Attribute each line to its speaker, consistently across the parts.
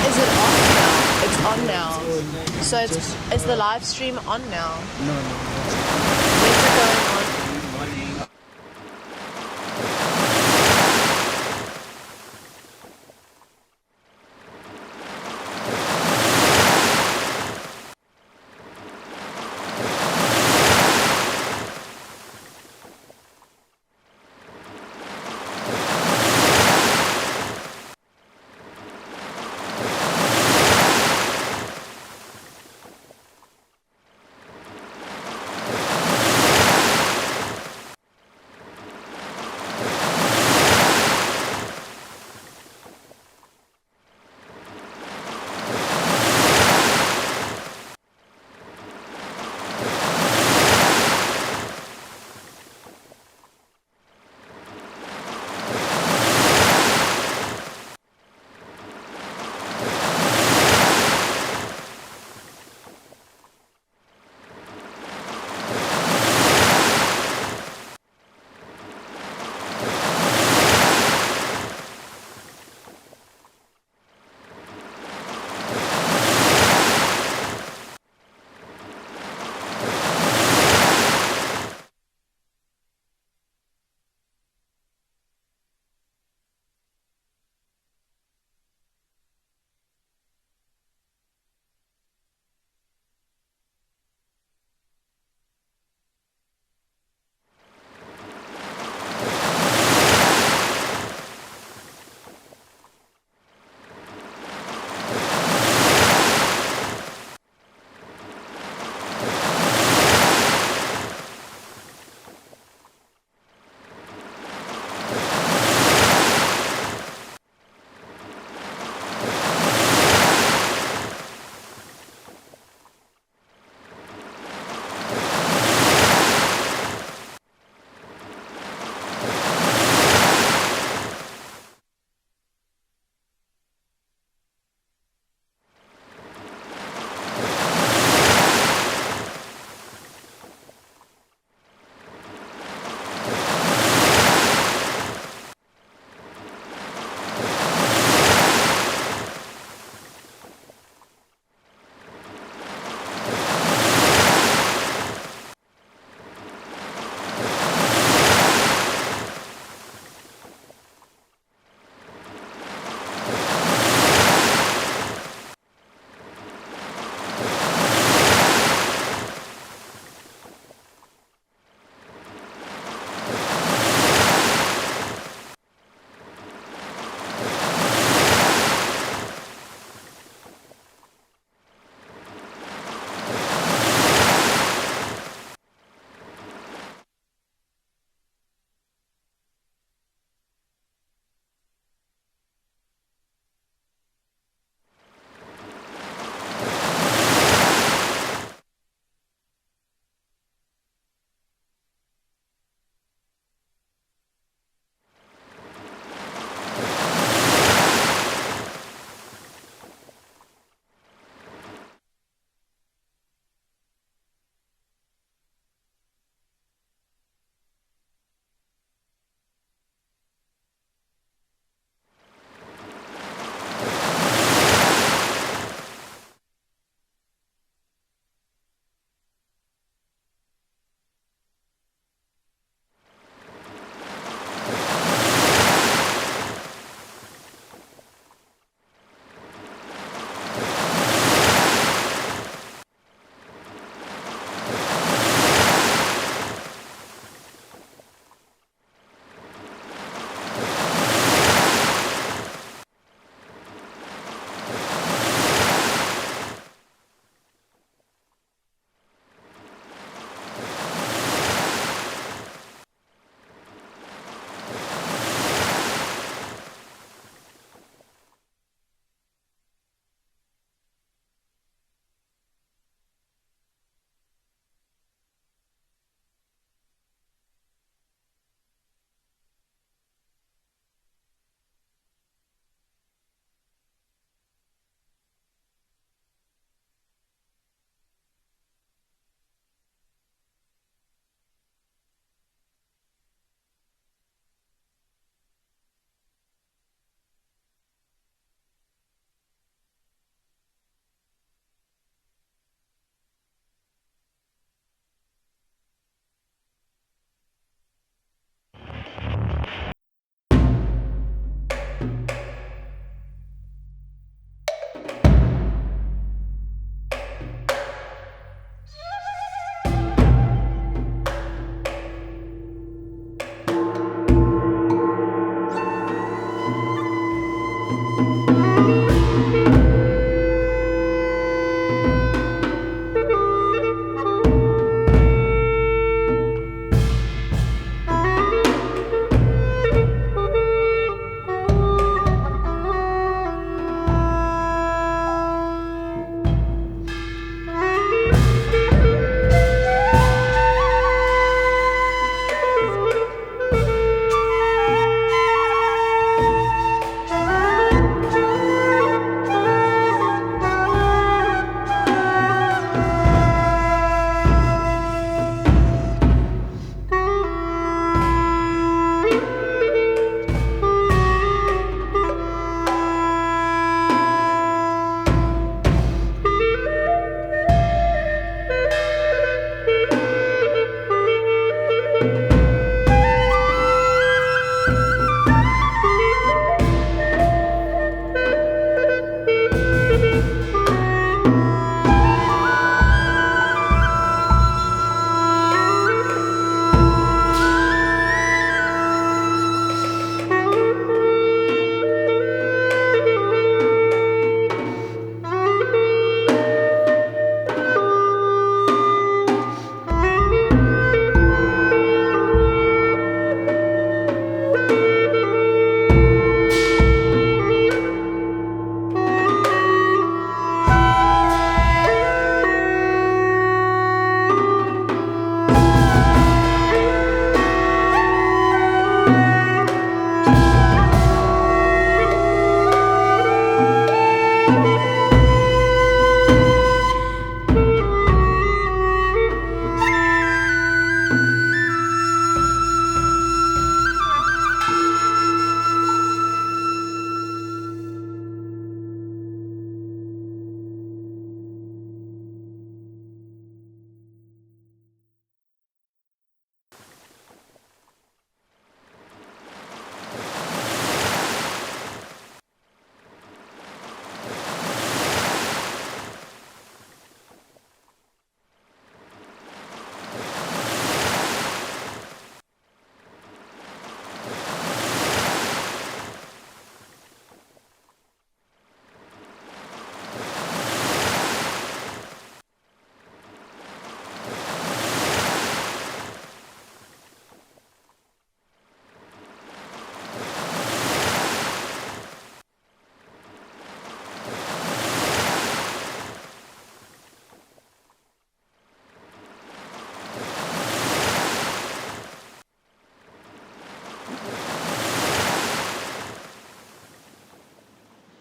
Speaker 1: Is it on now? It's on now. So is the live stream on now?
Speaker 2: No.
Speaker 1: When's it going on?
Speaker 2: Morning.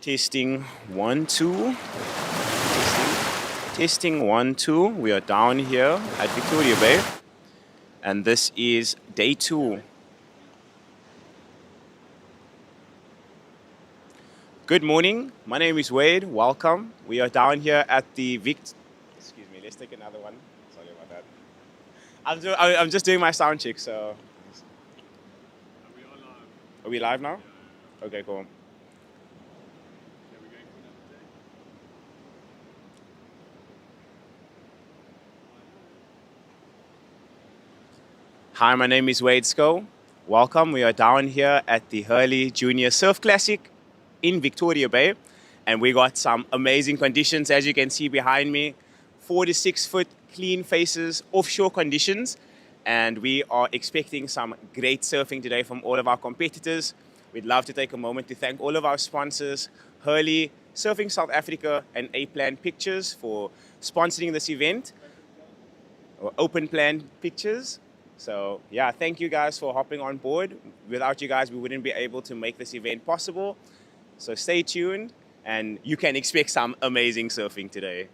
Speaker 2: Testing 1 2. Testing 1 2. We are down here at Victoria Bay, and this is day 2. Good morning. My name is Wade. Welcome. We are down here at the Excuse me. Let's take another one. Sorry about that. I'm just doing my sound check. So. Are we live now? Okay, cool. Hi, my name is Wade Sco. Welcome. We are down here at the Hurley Junior Surf Classic in Victoria Bay, and we got some amazing conditions, as you can see behind me. 4 to 6 foot clean faces, offshore conditions, and we are expecting some great surfing today from all of our competitors. We'd love to take a moment to thank all of our sponsors, Hurley, Surfing South Africa, and A-Plan Pictures for sponsoring this event, or Open Plan Pictures. So yeah, thank you guys for hopping on board. Without you guys, we wouldn't be able to make this event possible. So stay tuned, and you can expect some amazing surfing today.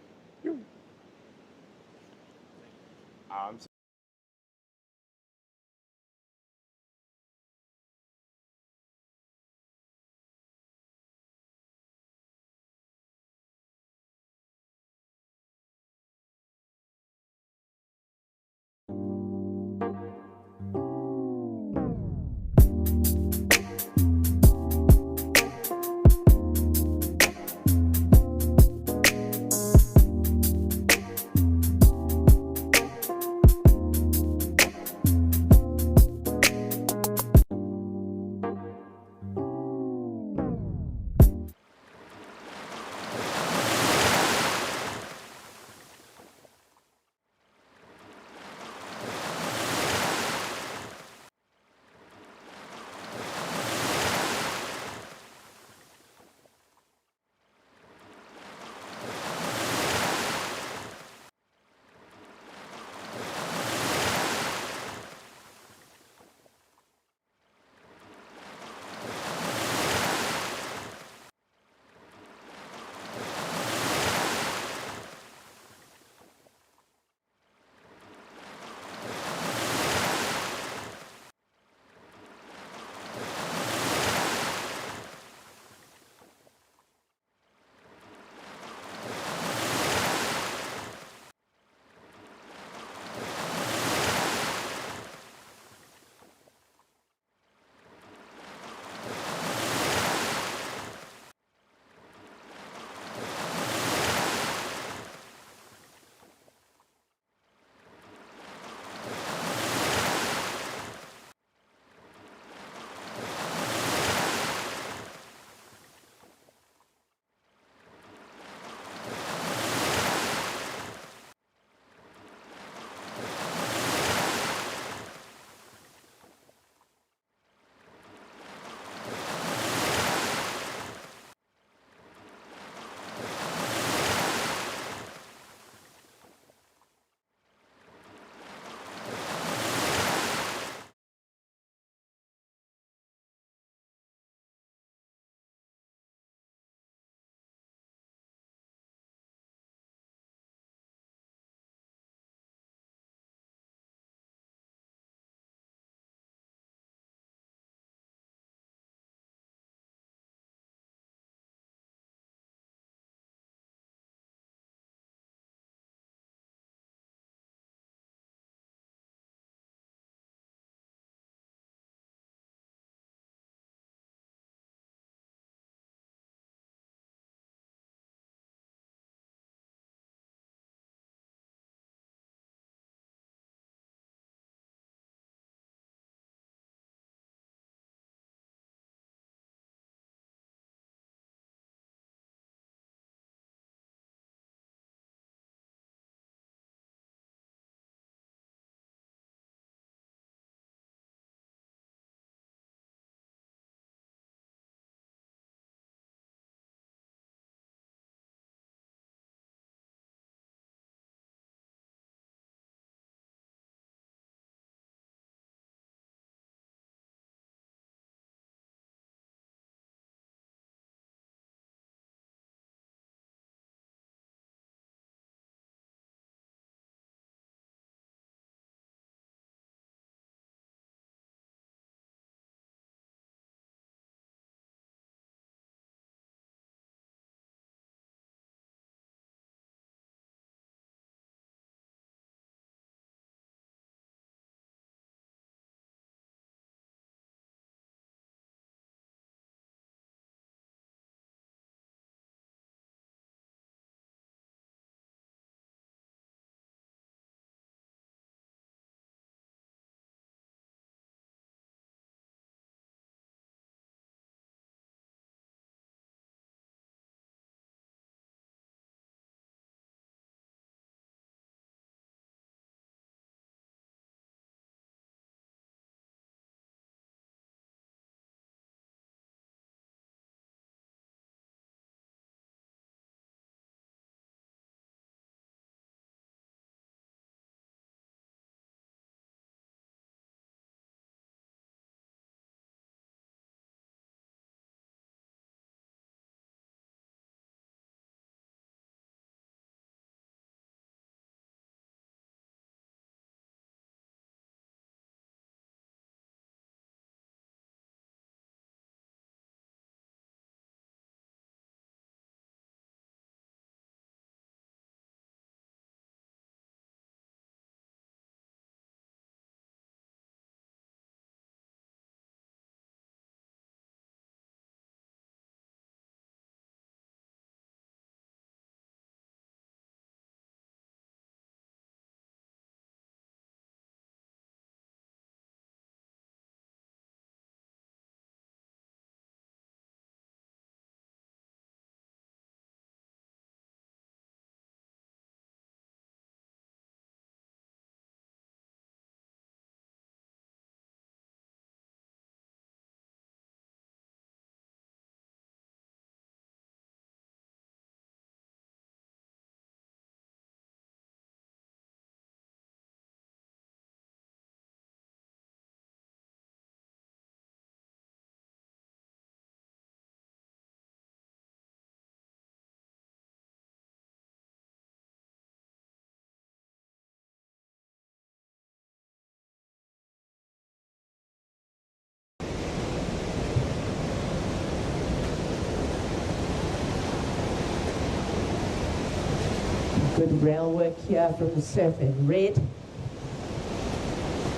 Speaker 3: Good rail work here from the surf in red.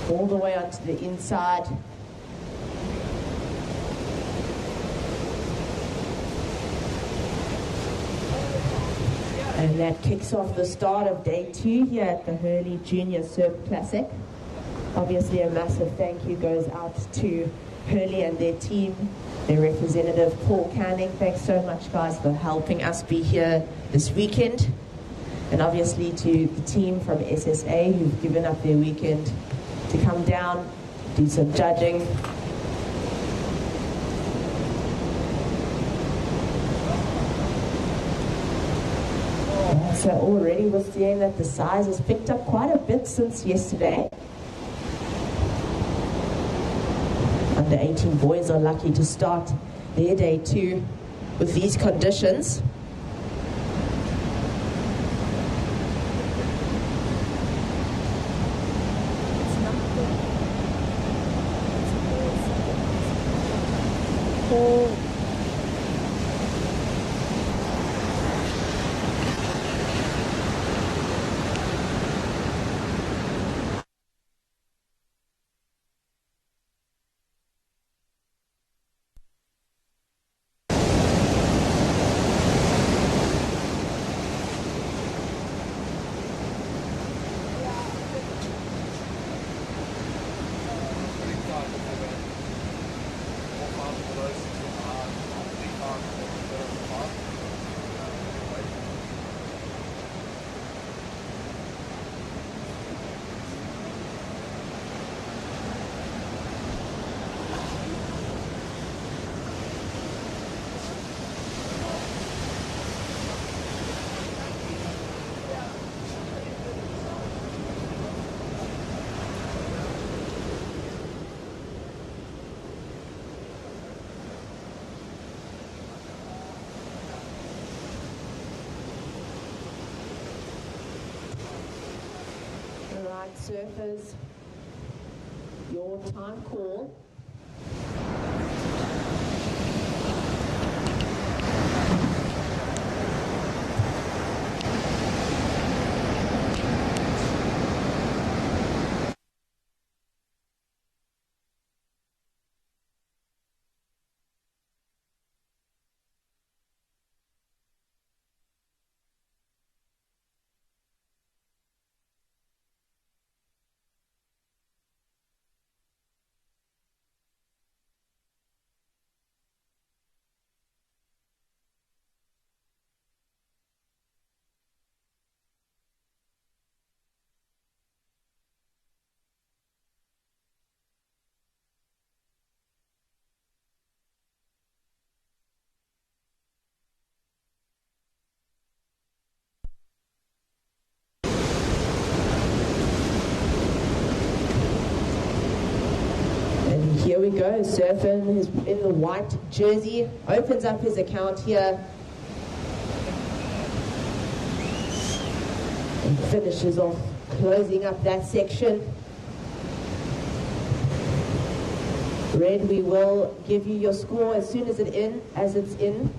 Speaker 3: All the way onto the inside. And that kicks off the start of day 2 here at the Hurley Junior Surf Classic. Obviously a massive thank you goes out to Hurley and their team, their representative Paul Canning. Thanks so much guys for helping us be here this weekend. And obviously to the team from SSA who've given up their weekend to come down, do some judging. So already we're seeing that the size has picked up quite a bit since yesterday. Under 18 boys are lucky to start their day 2 with these conditions. Alright, surfers, your time call. Here we go, Surfin is in the white jersey, opens up his account here and finishes off closing up that section. Red, we will give you your score as soon as it's in.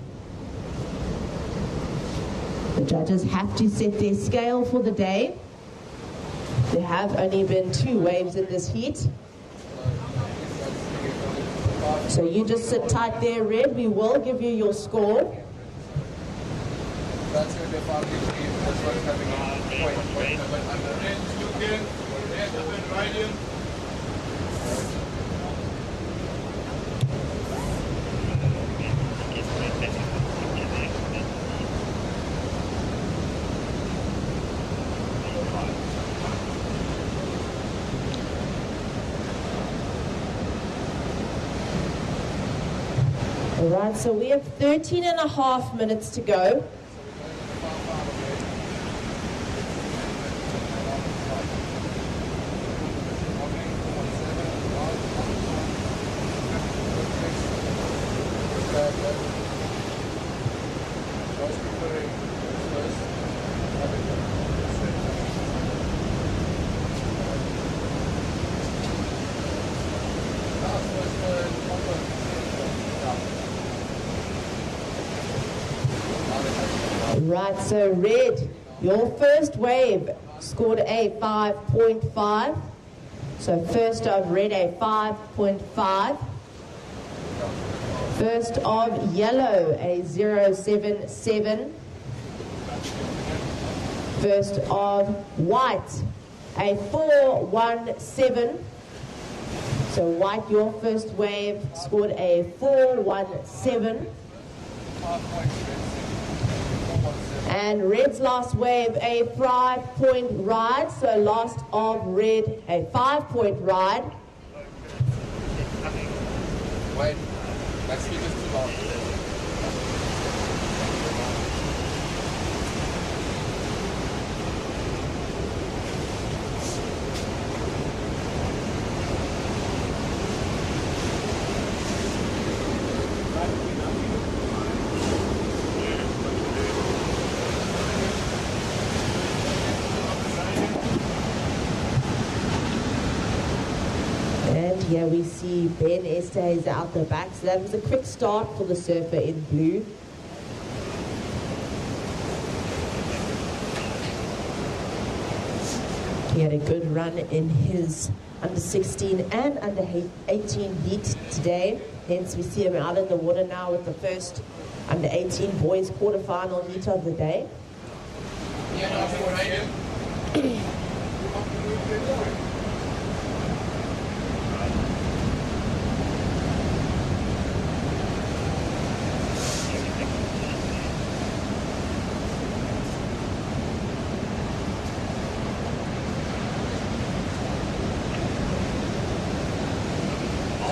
Speaker 3: The judges have to set their scale for the day. There have only been 2 waves in this heat. So you just sit tight there, Red. We will give you your score.
Speaker 4: That's going to be a fun game. That's what's coming
Speaker 3: All right, so we have 13 and a half minutes to go. Right, so Red, your first wave scored a 5.5. So first of red, a 5.5. First of yellow, a 0.77. First of white, a 4.17. So white, your first wave scored a 4.17. And red's last wave, a 5-point ride. So last of red, a 5-point ride.
Speaker 4: Wait, that speed is too long.
Speaker 3: And here we see Ben Estes out the back. So that was a quick start for the surfer in blue. He had a good run in his under 16 and under 18 heat today. Hence we see him out in the water now with the first under 18 boys quarterfinal heat of the day.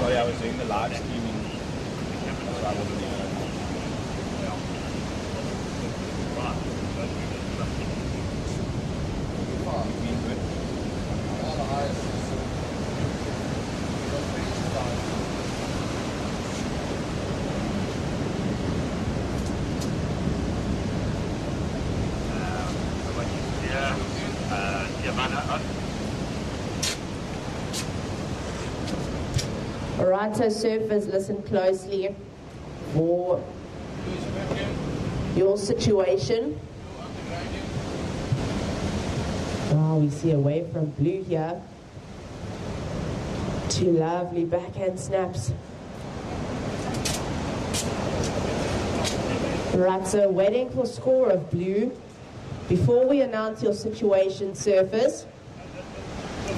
Speaker 2: Sorry, I was doing the live streaming, so I wasn't even. Been good.
Speaker 4: All the highest.
Speaker 3: Alright, so surfers, listen closely for your situation. Oh, we see a wave from blue here. Two lovely backhand snaps. Right, so waiting for score of blue. Before we announce your situation, surfers,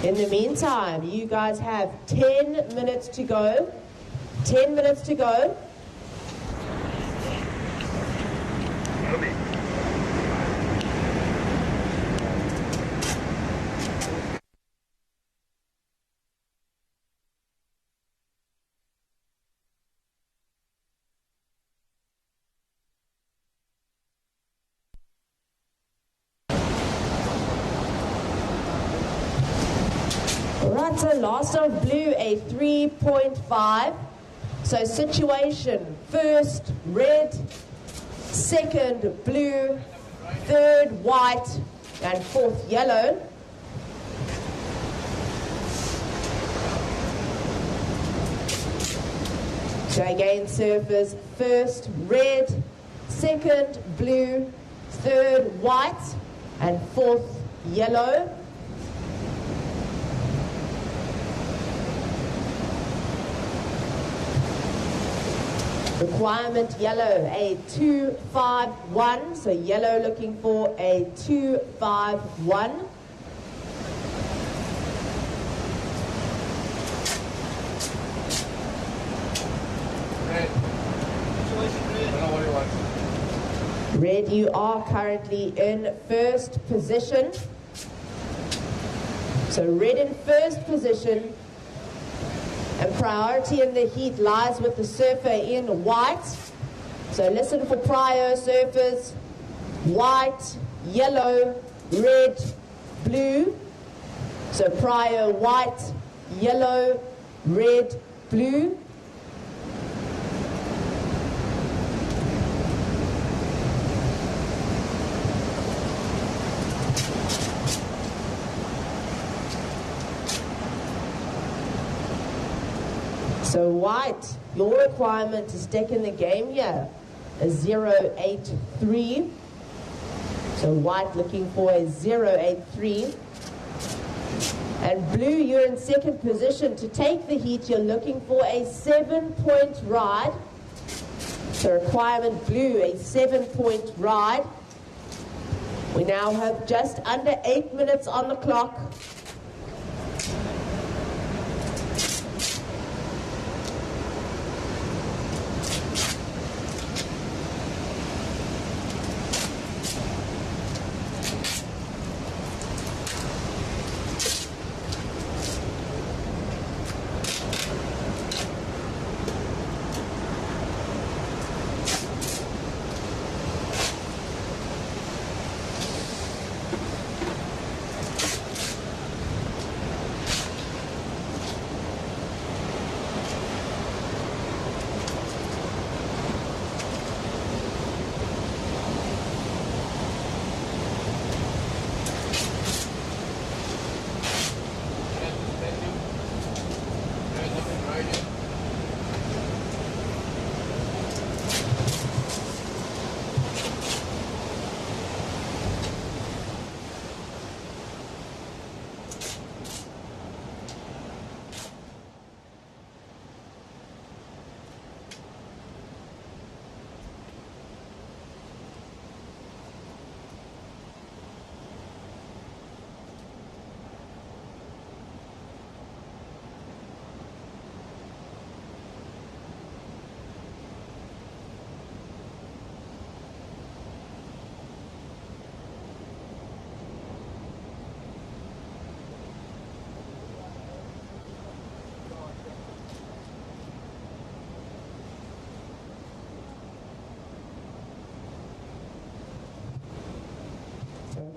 Speaker 3: in the meantime, you guys have 10 minutes to go. 10 minutes to go. Alright, so last of blue, a 3.5. So situation, first red, second blue, third white, and fourth yellow. So again, surfers, first red, second blue, third white, and fourth yellow. Requirement yellow, a 251. So yellow looking for a 251.
Speaker 4: Red. I don't know what he wants.
Speaker 3: Red, you are currently in first position. So red in first position. And priority in the heat lies with the surfer in white. So listen for prio, surfers. White, yellow, red, blue. So prio, white, yellow, red, blue. So white, your requirement to stick in the game here is 0.83. So white looking for a 0.83. And blue, you're in second position. To take the heat, you're looking for a 7-point ride. So requirement blue, a 7-point ride. We now have just under 8 minutes on the clock.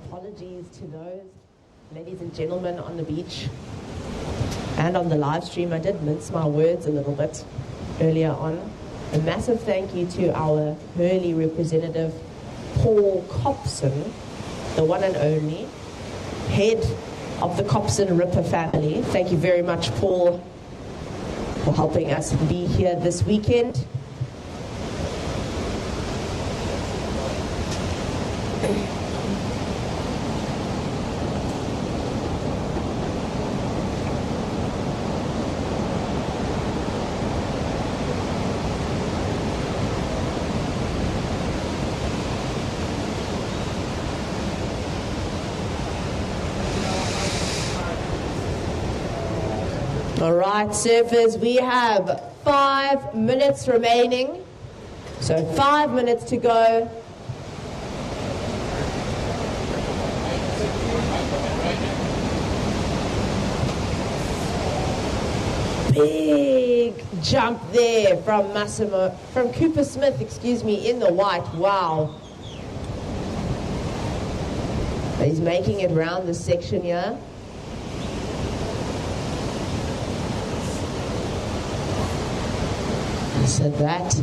Speaker 3: Apologies to those ladies and gentlemen on the beach and on the live stream. I did mince my words a little bit earlier on. A massive thank you to our Hurley representative, Paul Copson, the one and only head of the Copson Ripper family. Thank you very much, Paul, for helping us be here this weekend. All right, surfers, we have 5 minutes remaining. So 5 minutes to go. Big jump there from Cooper Smith, in the white. Wow. He's making it round this section here. So that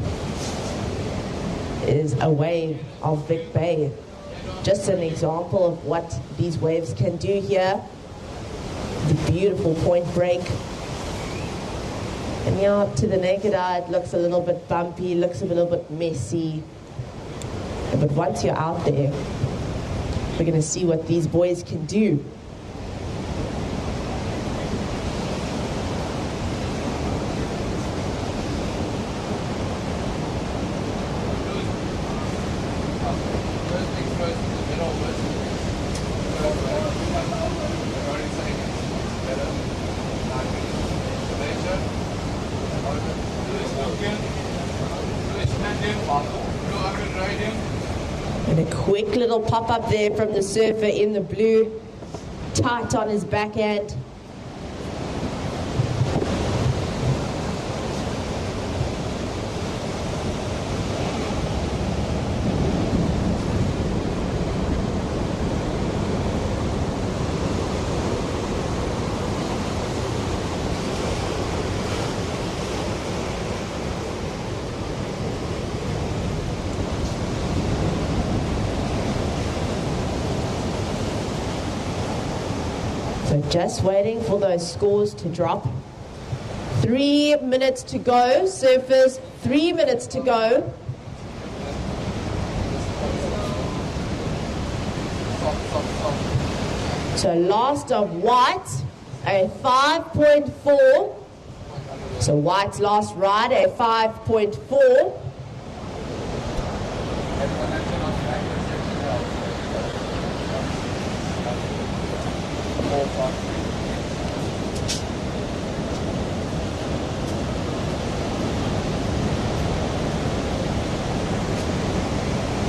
Speaker 3: is a wave of Vic Bay. Just an example of what these waves can do here. The beautiful point break. And yeah, to the naked eye, it looks a little bit bumpy, looks a little bit messy. But once you're out there, we're going to see what these boys can do. And a quick little pop-up there from the surfer in the blue, tight on his backhand. So just waiting for those scores to drop. 3 minutes to go, surfers, 3 minutes to go. So last of white, a 5.4. So white's last ride, a 5.4.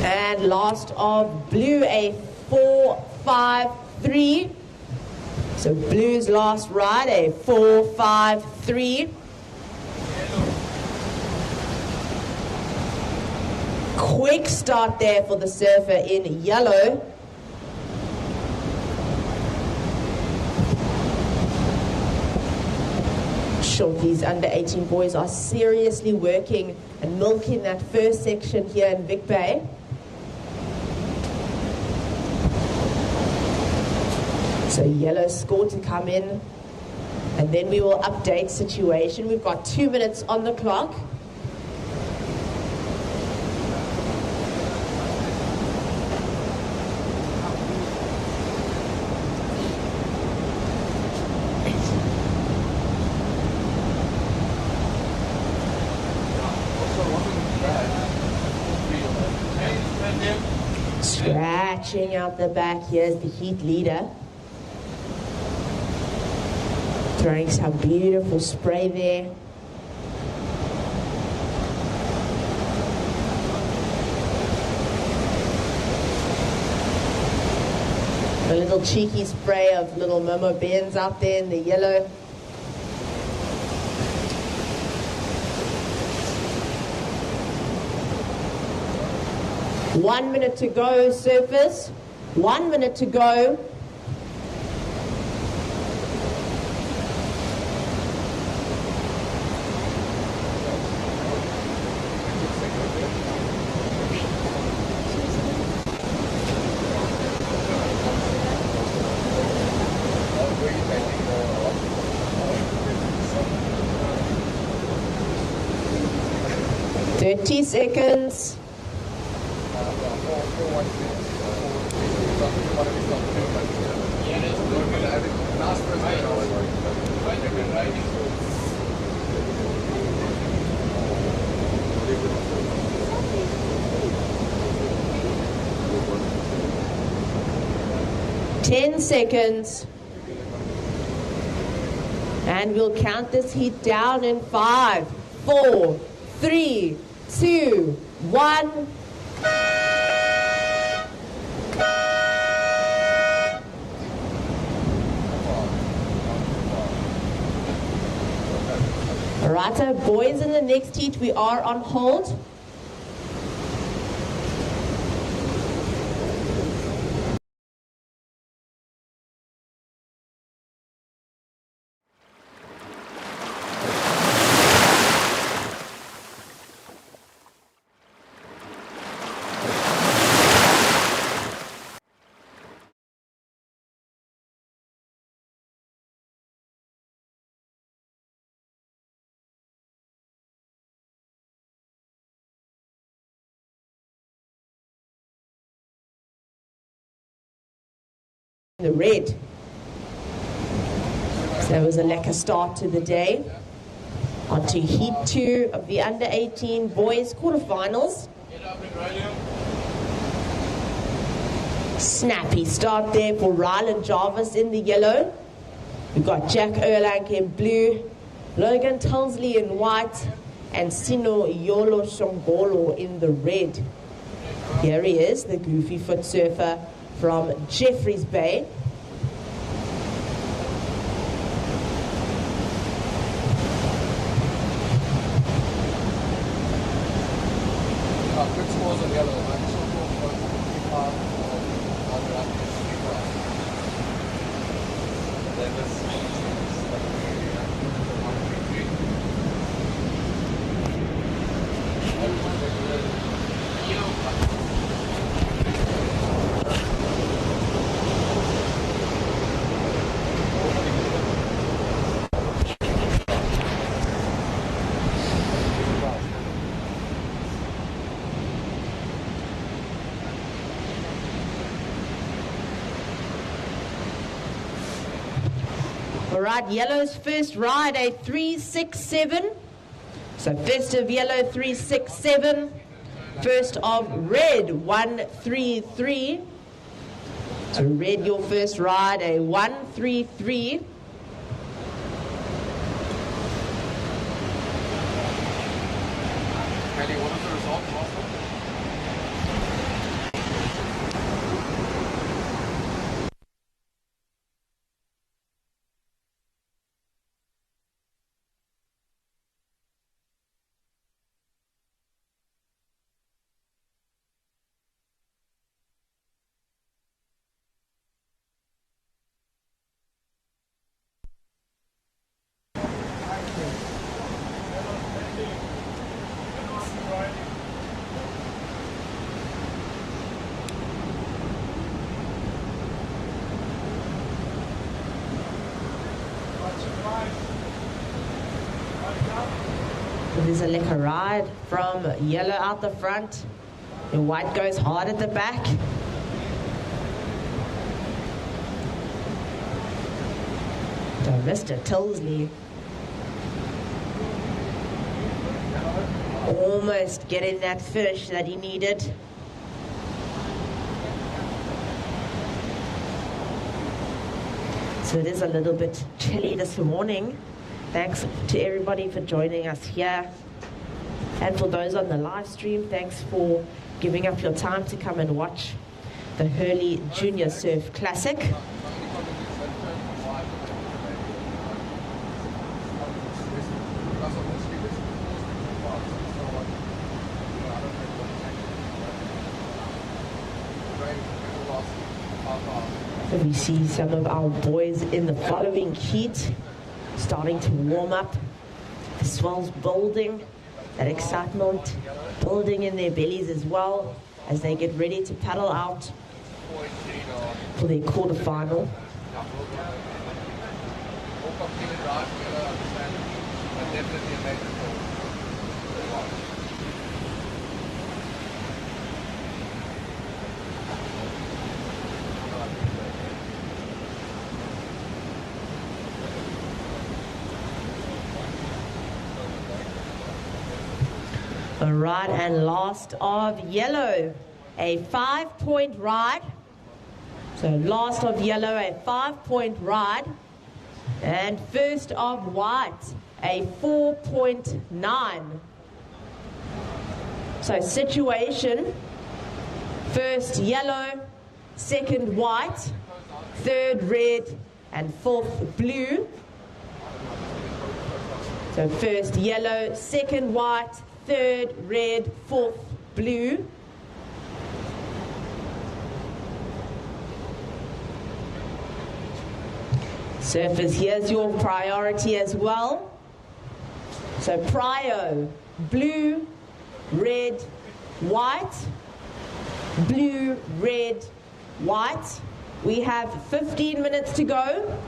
Speaker 3: And last of blue, a 4.53. So blue's last ride, a 4.53. Quick start there for the surfer in yellow. Sure, these under 18 boys are seriously working and milking that first section here in Vic Bay. So yellow score to come in, and then we will update situation. We've got 2 minutes on the clock. Scratching out the back, here's the heat leader. Throwing some beautiful spray there. A little cheeky spray of little Momo Bens out there in the yellow. One minute to go, surfers. 1 minute to go. Seconds. Ten seconds. And we'll count this heat down in 5, 4, 3, 2, 1. Alright, so boys, in the next heat we are on hold. The red. So that was a lekker start to the day. On to heat 2 of the under 18 boys quarterfinals. Snappy start there for Ryland Jarvis in the yellow. We've got Jack Erlank in blue, Logan Tulsley in white, and Sino Yolo Shongolo in the red. Here he is, the goofy foot surfer from Jeffreys Bay.
Speaker 4: Quick scores on yellow, man.
Speaker 3: right, yellow's first ride, a 367. So first of yellow, 367. First of red, 133. So red, your first ride, a 133.
Speaker 4: Kelly, what was the result last one?
Speaker 3: There's a lekker ride from yellow out the front. The white goes hard at the back. So Mr. Tilsley almost getting that finish that he needed. So it is a little bit chilly this morning. Thanks to everybody for joining us here. And for those on the live stream, thanks for giving up your time to come and watch the Hurley Junior Surf Classic. So we see some of our boys in the following heat starting to warm up. The swells building, that excitement building in their bellies as well as they get ready to paddle out for their quarterfinal. All right, and last of yellow, a 5-point ride. So last of yellow, a 5-point ride. And first of white, a 4.9. So situation, first yellow, second white, third red, and fourth blue. So first yellow, second white, third red, fourth blue. Surfers, here's your priority as well. So prio, blue, red, white, blue, red, white. We have 15 minutes to go.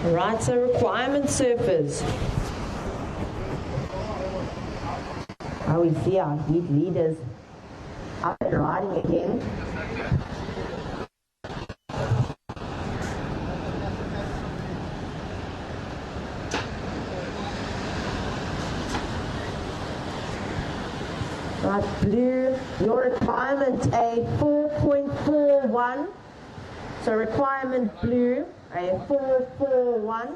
Speaker 3: Right, so requirement surfers. We see our heat leaders up and riding again. Right, blue, your requirement a 4.41. So requirement blue, a 4.41.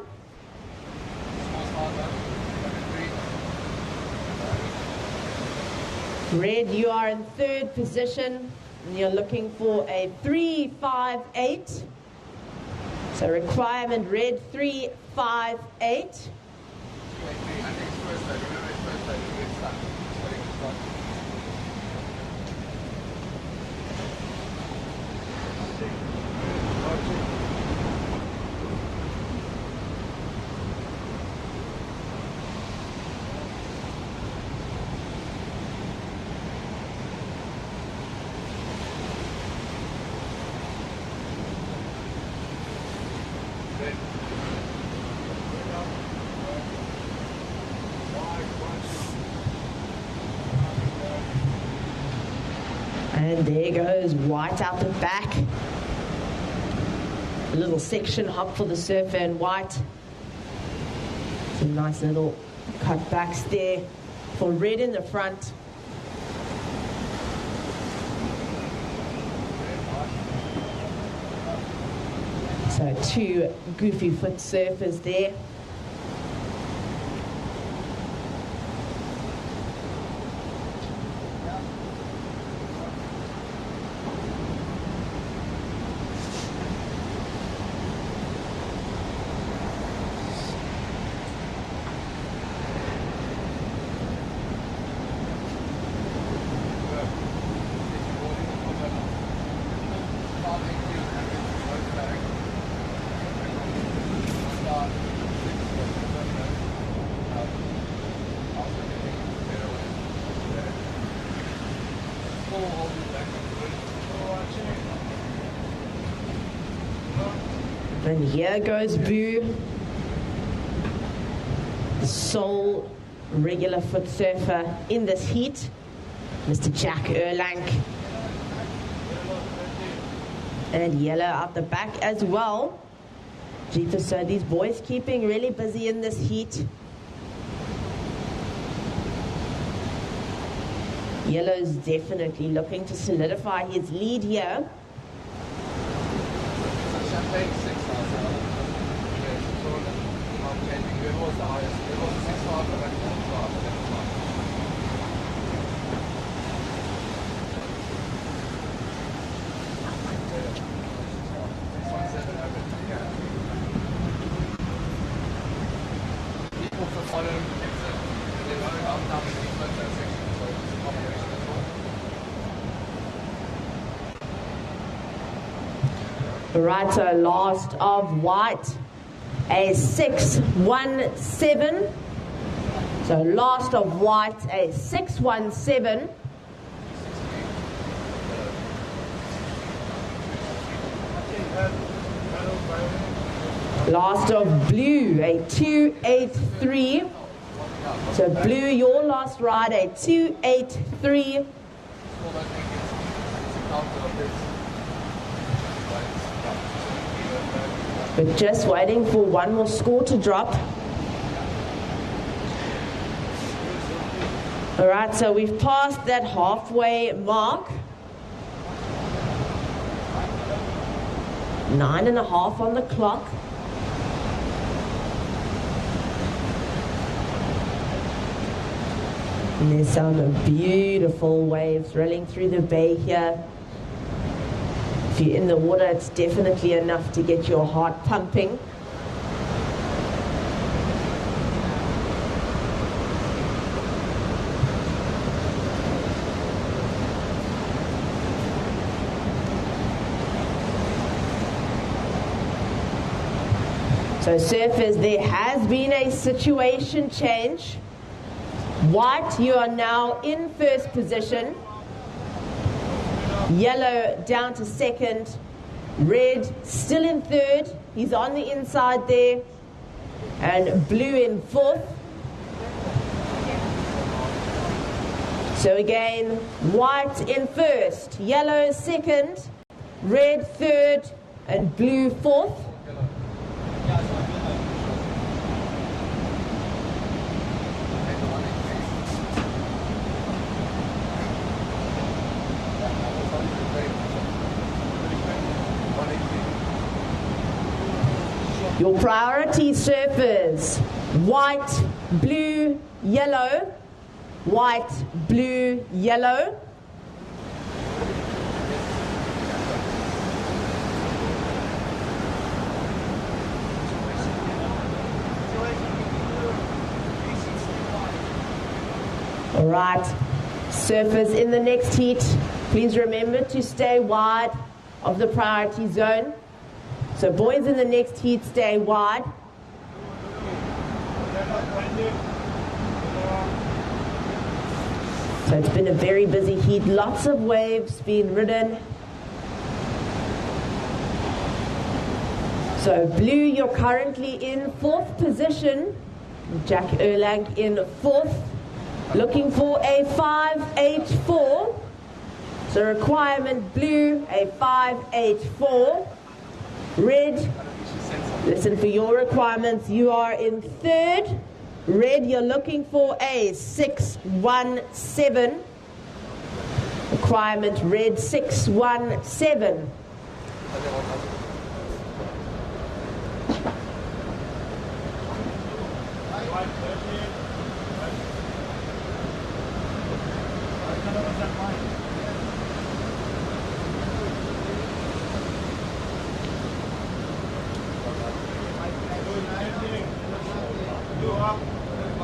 Speaker 3: Red, you are in third position, and you're looking for a 3.58. So requirement red, 3.58. And there goes white out the back. A little section hop for the surfer in white. Some nice little cutbacks there for red in the front. So two goofy foot surfers there. And here goes Boo, the sole regular foot surfer in this heat, Mr. Jack Erlank. And yellow out the back as well. Jeepers, so these boys keeping really busy in this heat. Yellow's definitely looking to solidify his lead here. Right, so last of white, a 6.17. So last of white, a 6.17. Last of blue, a 2.83. So blue, your last ride, a 2.83. But just waiting for one more score to drop. All right, so we've passed that halfway mark. 9.5 on the clock. And there's some beautiful waves rolling through the bay here. If you're in the water, it's definitely enough to get your heart pumping. So surfers, there has been a situation change. White, you are now in first position. Yellow down to second. Red still in third. He's on the inside there. And blue in fourth. So again, white in first, yellow second, red third, and blue fourth. Your priority surfers, white, blue, yellow, white, blue, yellow. All right, surfers in the next heat, please remember to stay wide of the priority zone. So boys in the next heat, stay wide. So it's been a very busy heat, lots of waves being ridden. So blue, you're currently in 4th position. Jack Erlang in 4th, looking for a 5.84. So requirement blue, a 5.84. Red, listen for your requirements. You are in 3rd. Red, you're looking for a 6.17. Requirement red, 6.17.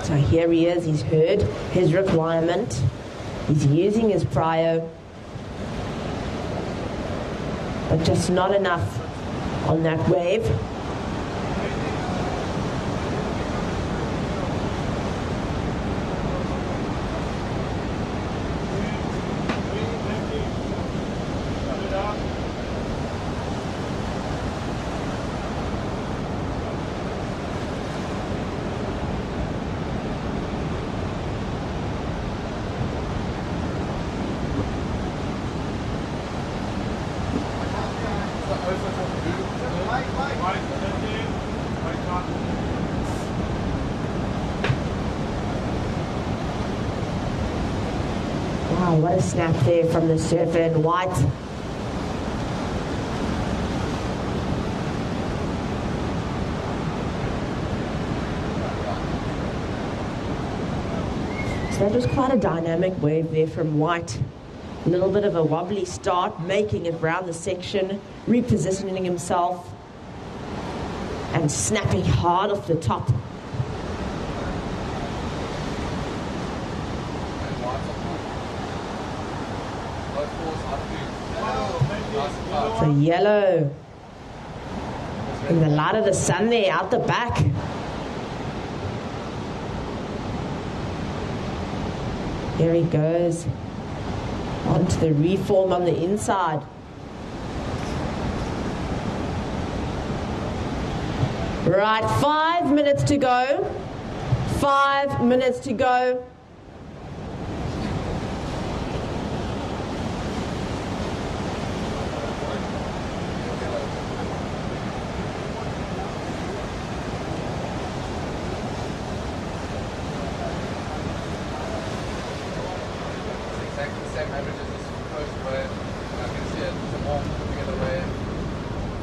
Speaker 3: So here he is, he's heard his requirement. He's using his prio, but just not enough on that wave. Wow, what a snap there from the surfer in white. So that was quite a dynamic wave there from white. A little bit of a wobbly start, making it round the section, repositioning himself, and snapping hard off the top. So yellow in the light of the sun there out the back. There he goes onto the reform on the inside. Right, 5 minutes to go. 5 minutes to go.
Speaker 4: Same averages as the first wave. I can see it more together wave.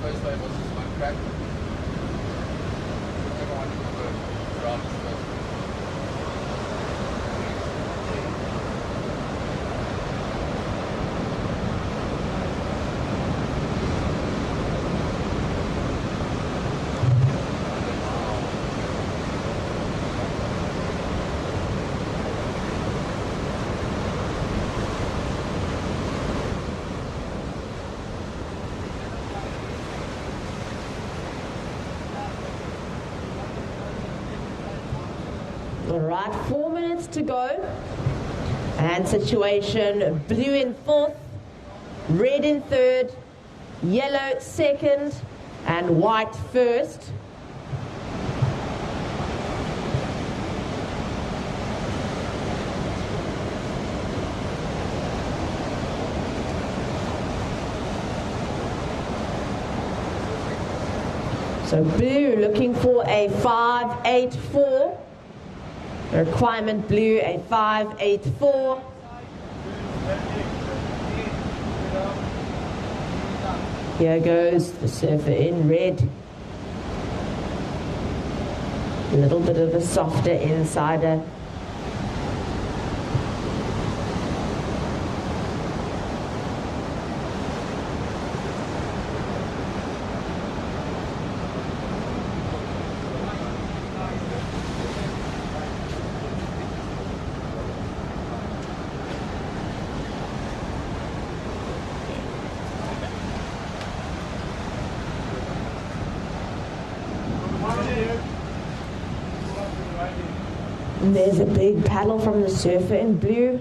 Speaker 4: First wave was just one crack. Everyone can go around this first wave.
Speaker 3: All right, 4 minutes to go. And situation, blue in 4th, red in 3rd, yellow 2nd, and white 1st. So blue looking for a 5.84. Requirement blue, a 5.84. Here goes the surfer in red. A little bit of a softer insider. And there's a big paddle from the surfer in blue.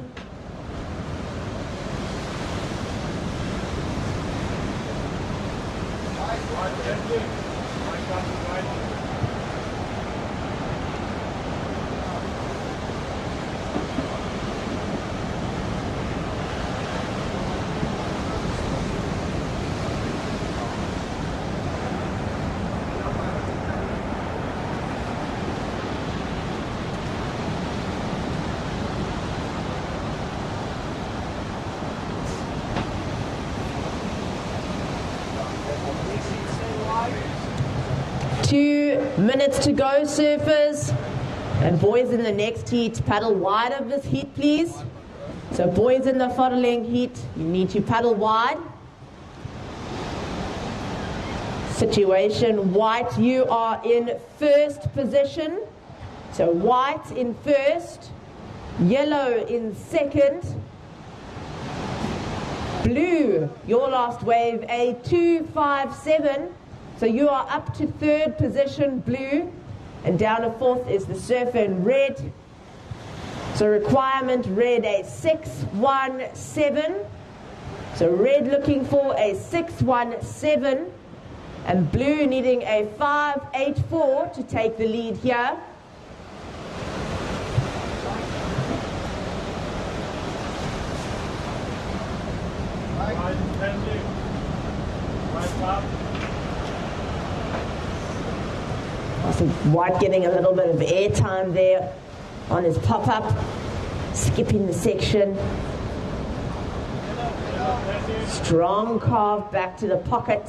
Speaker 3: Minutes to go, surfers. And boys in the next heat, paddle wide of this heat, please. So boys in the following heat, you need to paddle wide. Situation, white, you are in first position. So white in first, yellow in second, blue, your last wave, a 257. So you are up to third position, blue, and down to fourth is the surfer in red. So requirement, red, a 617. So red looking for a 617, and blue needing a 584 to take the lead here. Also, white getting a little bit of airtime there on his pop-up, skipping the section. Strong carve back to the pocket.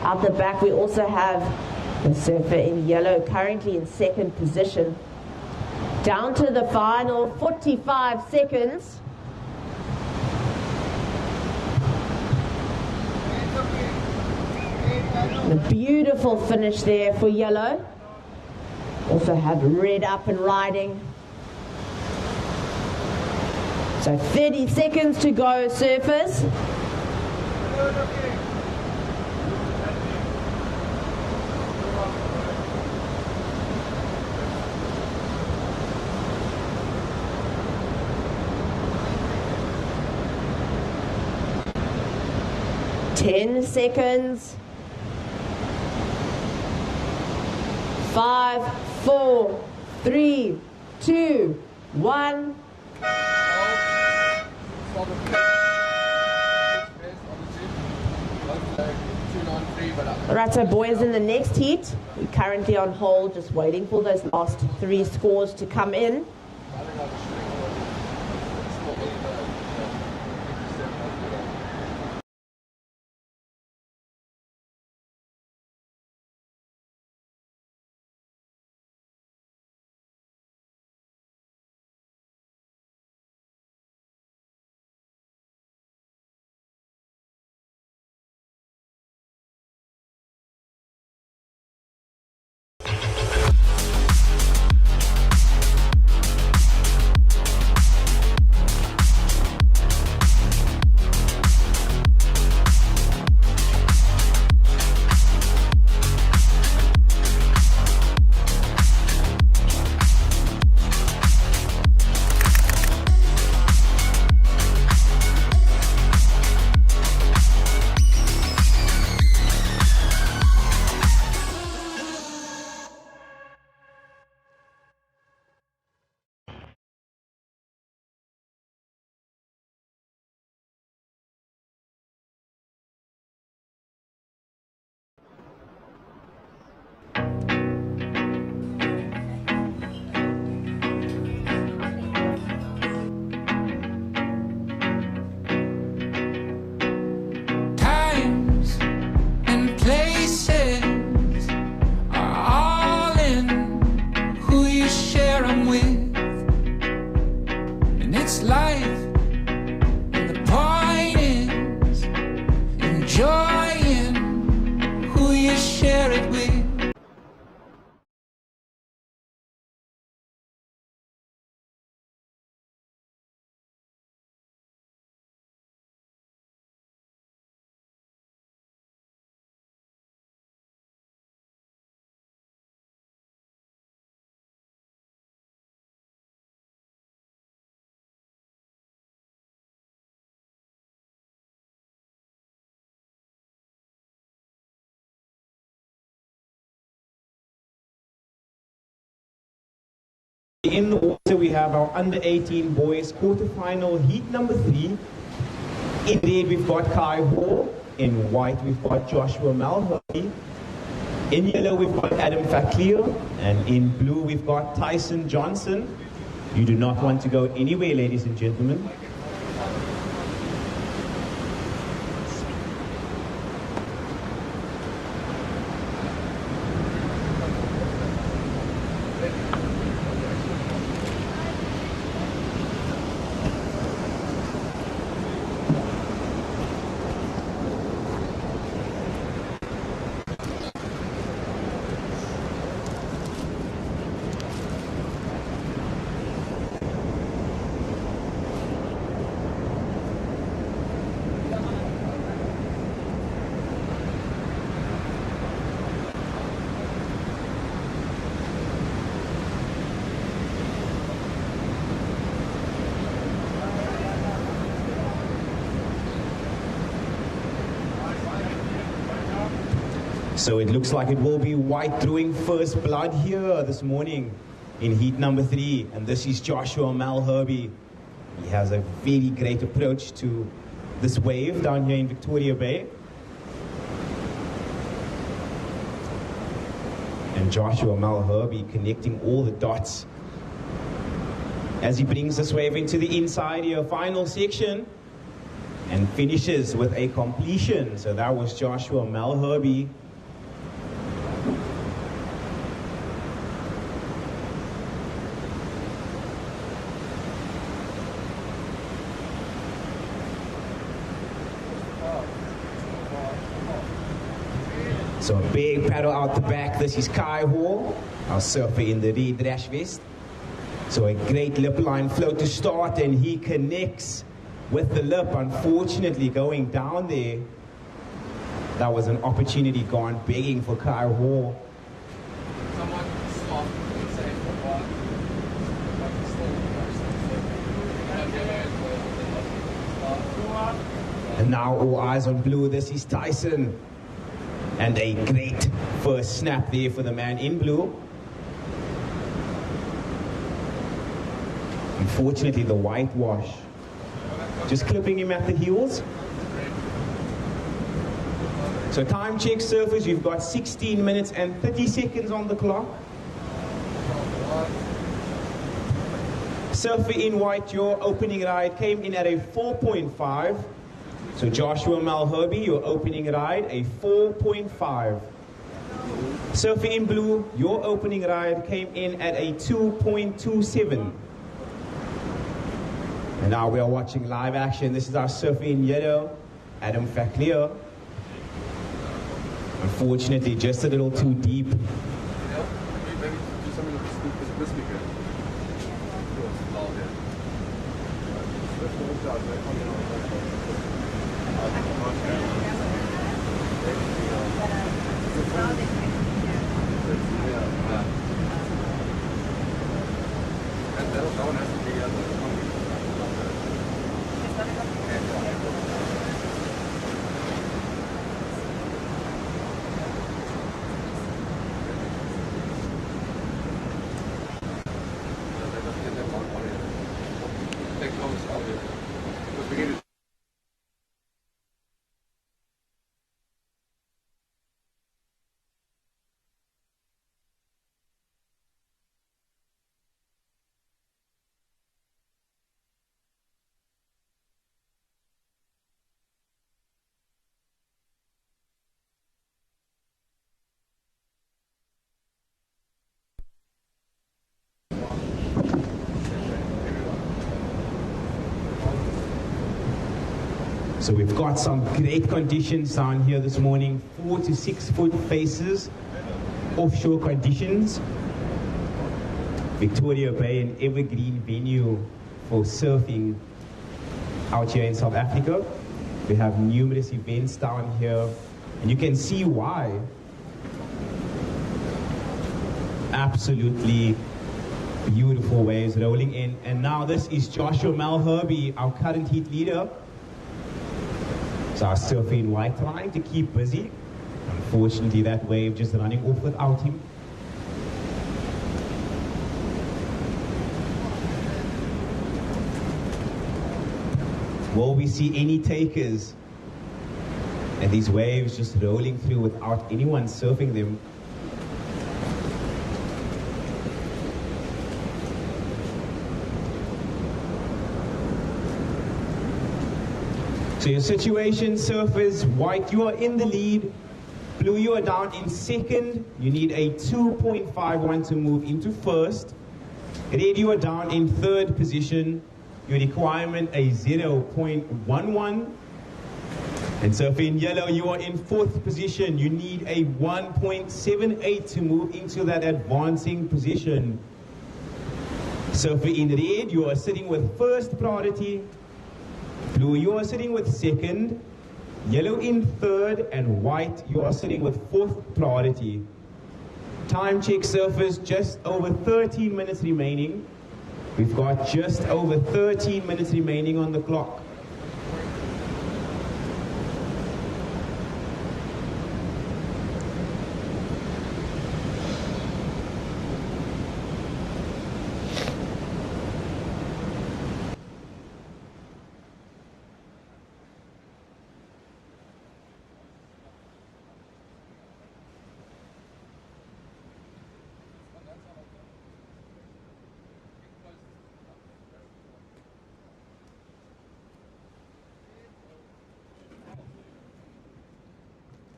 Speaker 3: Out the back we also have the surfer in yellow, currently in second position. Down to the final 45 seconds. A beautiful finish there for yellow. Also have red up and riding. So 30 seconds to go, surfers. Ten seconds. 5, 4, 3, 2, 1. Alright, so boys in the next heat, we're currently on hold, just waiting for those last 3 scores to come in.
Speaker 5: In the water, we have our under 18 boys quarterfinal heat number 3. In red, we've got Kai Hall. In white, we've got Joshua Malherbe. In yellow, we've got Adam Fakir. And in blue, we've got Tyson Johnson. You do not want to go anywhere, ladies and gentlemen. So it looks like it will be white drawing first blood here this morning in heat number 3. And this is Joshua Malherbe. He has a very great approach to this wave down here in Victoria Bay. And Joshua Malherbe connecting all the dots as he brings this wave into the inside here, final section, and finishes with a completion. So that was Joshua Malherbe. So a big paddle out the back. This is Kai Hall, our surfer in the red rash vest. So a great lip line flow to start, and he connects with the lip. Unfortunately, going down there, that was an opportunity gone begging for Kai Hall.
Speaker 4: Someone stop and say for one.
Speaker 5: And now all eyes on blue. This is Tyson. And a great first snap there for the man in blue. Unfortunately, the whitewash just clipping him at the heels. So time check, surfers, you've got 16 minutes and 30 seconds on the clock. Surfer in white, your opening ride came in at a 4.5. So Joshua Malherbe, your opening ride, a 4.5. Surfer in blue, your opening ride came in at a 2.27. And now we are watching live action. This is our surfer in yellow, Adam Fakir. Unfortunately, just a little too deep.
Speaker 4: Maybe do something with this speaker.
Speaker 5: So we've got some great conditions down here this morning, 4 to 6 foot faces, offshore conditions. Victoria Bay, an evergreen venue for surfing out here in South Africa. We have numerous events down here, and you can see why. Absolutely beautiful waves rolling in. And now this is Joshua Malherbe, our current heat leader. So our surfer in white trying to keep busy. Unfortunately, that wave just running off without him. Will we see any takers? And these waves just rolling through without anyone surfing them. So your situation, surfers, white, you are in the lead. Blue, you are down in second. You need a 2.51 to move into first. Red, you are down in third position. Your requirement, a 0.11. And surfer in yellow, you are in fourth position. You need a 1.78 to move into that advancing position. Surfer in red, you are sitting with first priority. Blue, you are sitting with second. Yellow in third, and white, you are sitting with fourth priority. Time check, surfers, just over 13 minutes remaining. We've got just over 13 minutes remaining on the clock.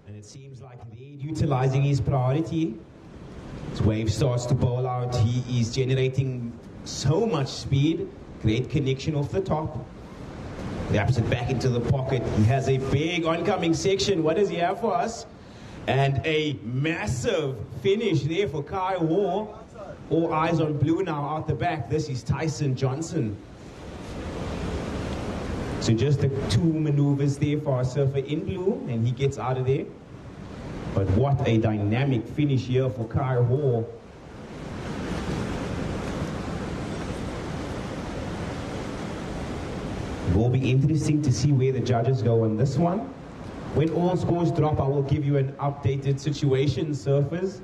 Speaker 5: And it seems like Reed utilizing his priority. His wave starts to bowl out. He is generating so much speed. Great connection off the top. Wraps it back into the pocket. He has a big oncoming section. What does he have for us? And a massive finish there for Kai War. All eyes on blue now out the back. This is Tyson Johnson. So just the two maneuvers there for our surfer in blue, and he gets out of there. But what a dynamic finish here for Kai Hall. It will be interesting to see where the judges go on this one. When all scores drop, I will give you an updated situation, surfers.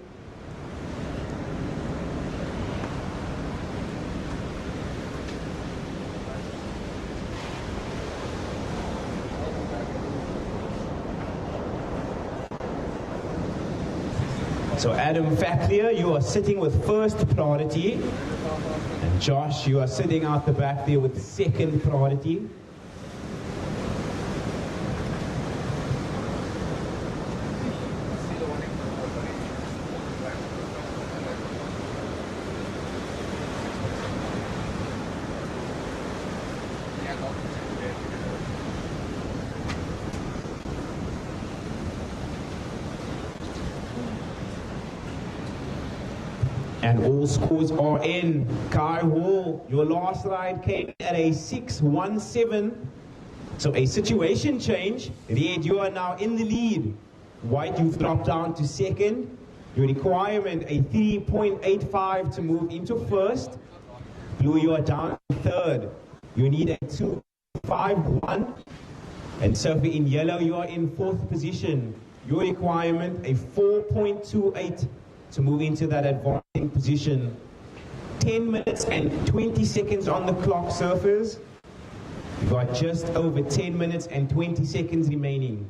Speaker 5: So Adam Facklier, you are sitting with first priority. And Josh, you are sitting out the back there with second priority. And all scores are in. Kai Hall, your last ride came at a 6.17. So a situation change. Red, you are now in the lead. White, you've dropped down to second. Your requirement, a 3.85 to move into first. Blue, you are down to third. You need a 2.51. And surfer in yellow, you are in fourth position. Your requirement, a 4.28 to move into that advancing position. 10 minutes and 20 seconds on the clock, surfers. You've got just over 10 minutes and 20 seconds remaining.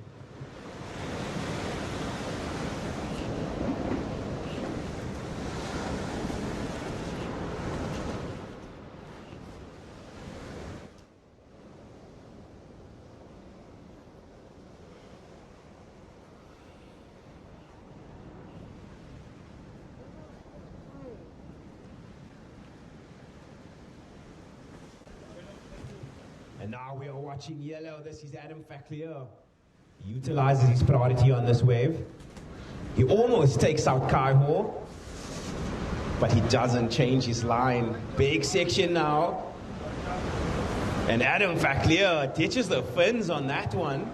Speaker 5: And now we are watching yellow. This is Adam Facklier. He utilizes his priority on this wave. He almost takes out Kai Hall, but he doesn't change his line. Big section now. And Adam Facklier ditches the fins on that one.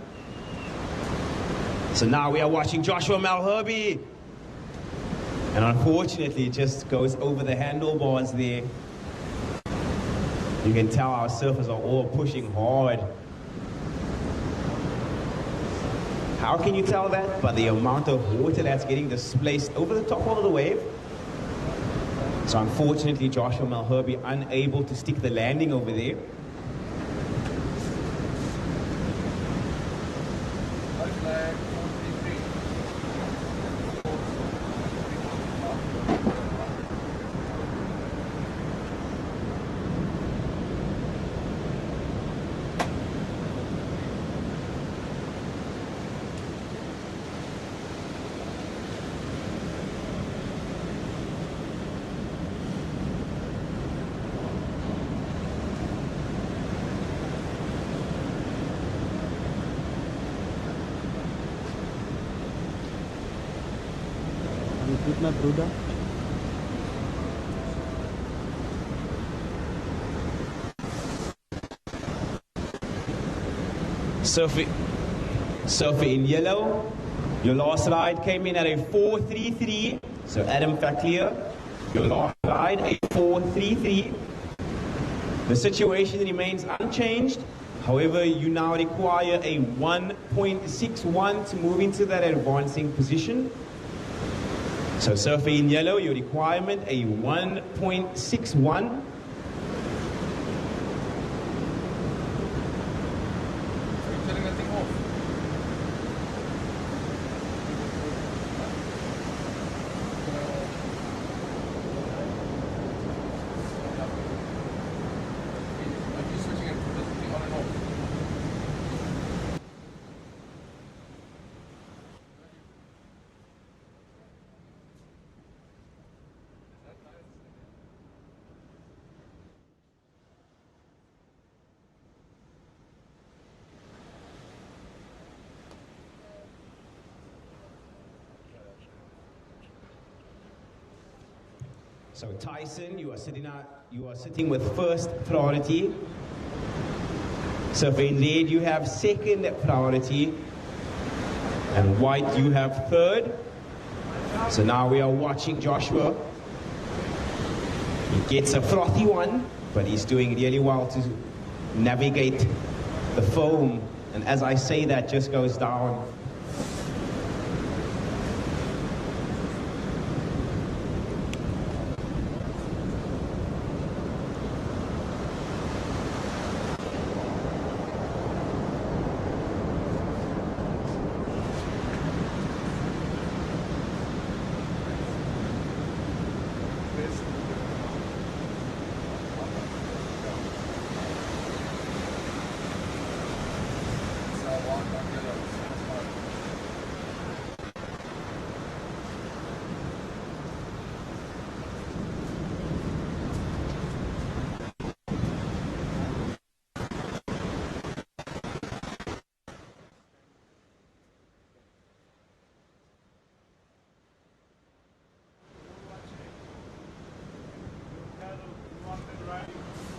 Speaker 5: So now we are watching Joshua Malherbe. And unfortunately, it just goes over the handlebars there. You can tell our surfers are all pushing hard. How can you tell that? By the amount of water that's getting displaced over the top of the wave. So unfortunately, Joshua Malherbe unable to stick the landing over there.
Speaker 6: with my brother.
Speaker 5: Surfer in yellow. Your last ride came in at a 4.33. So Adam Faclier, your last ride, a 4.33. The situation remains unchanged. However, you now require a 1.61 to move into that advancing position. So surfer in yellow, your requirement, a 1.61. So Tyson, you are sitting with first priority. Surfer in red, you have second priority. And white, you have third. So now we are watching Joshua. He gets a frothy one, but he's doing really well to navigate the foam. And as I say that, just goes down.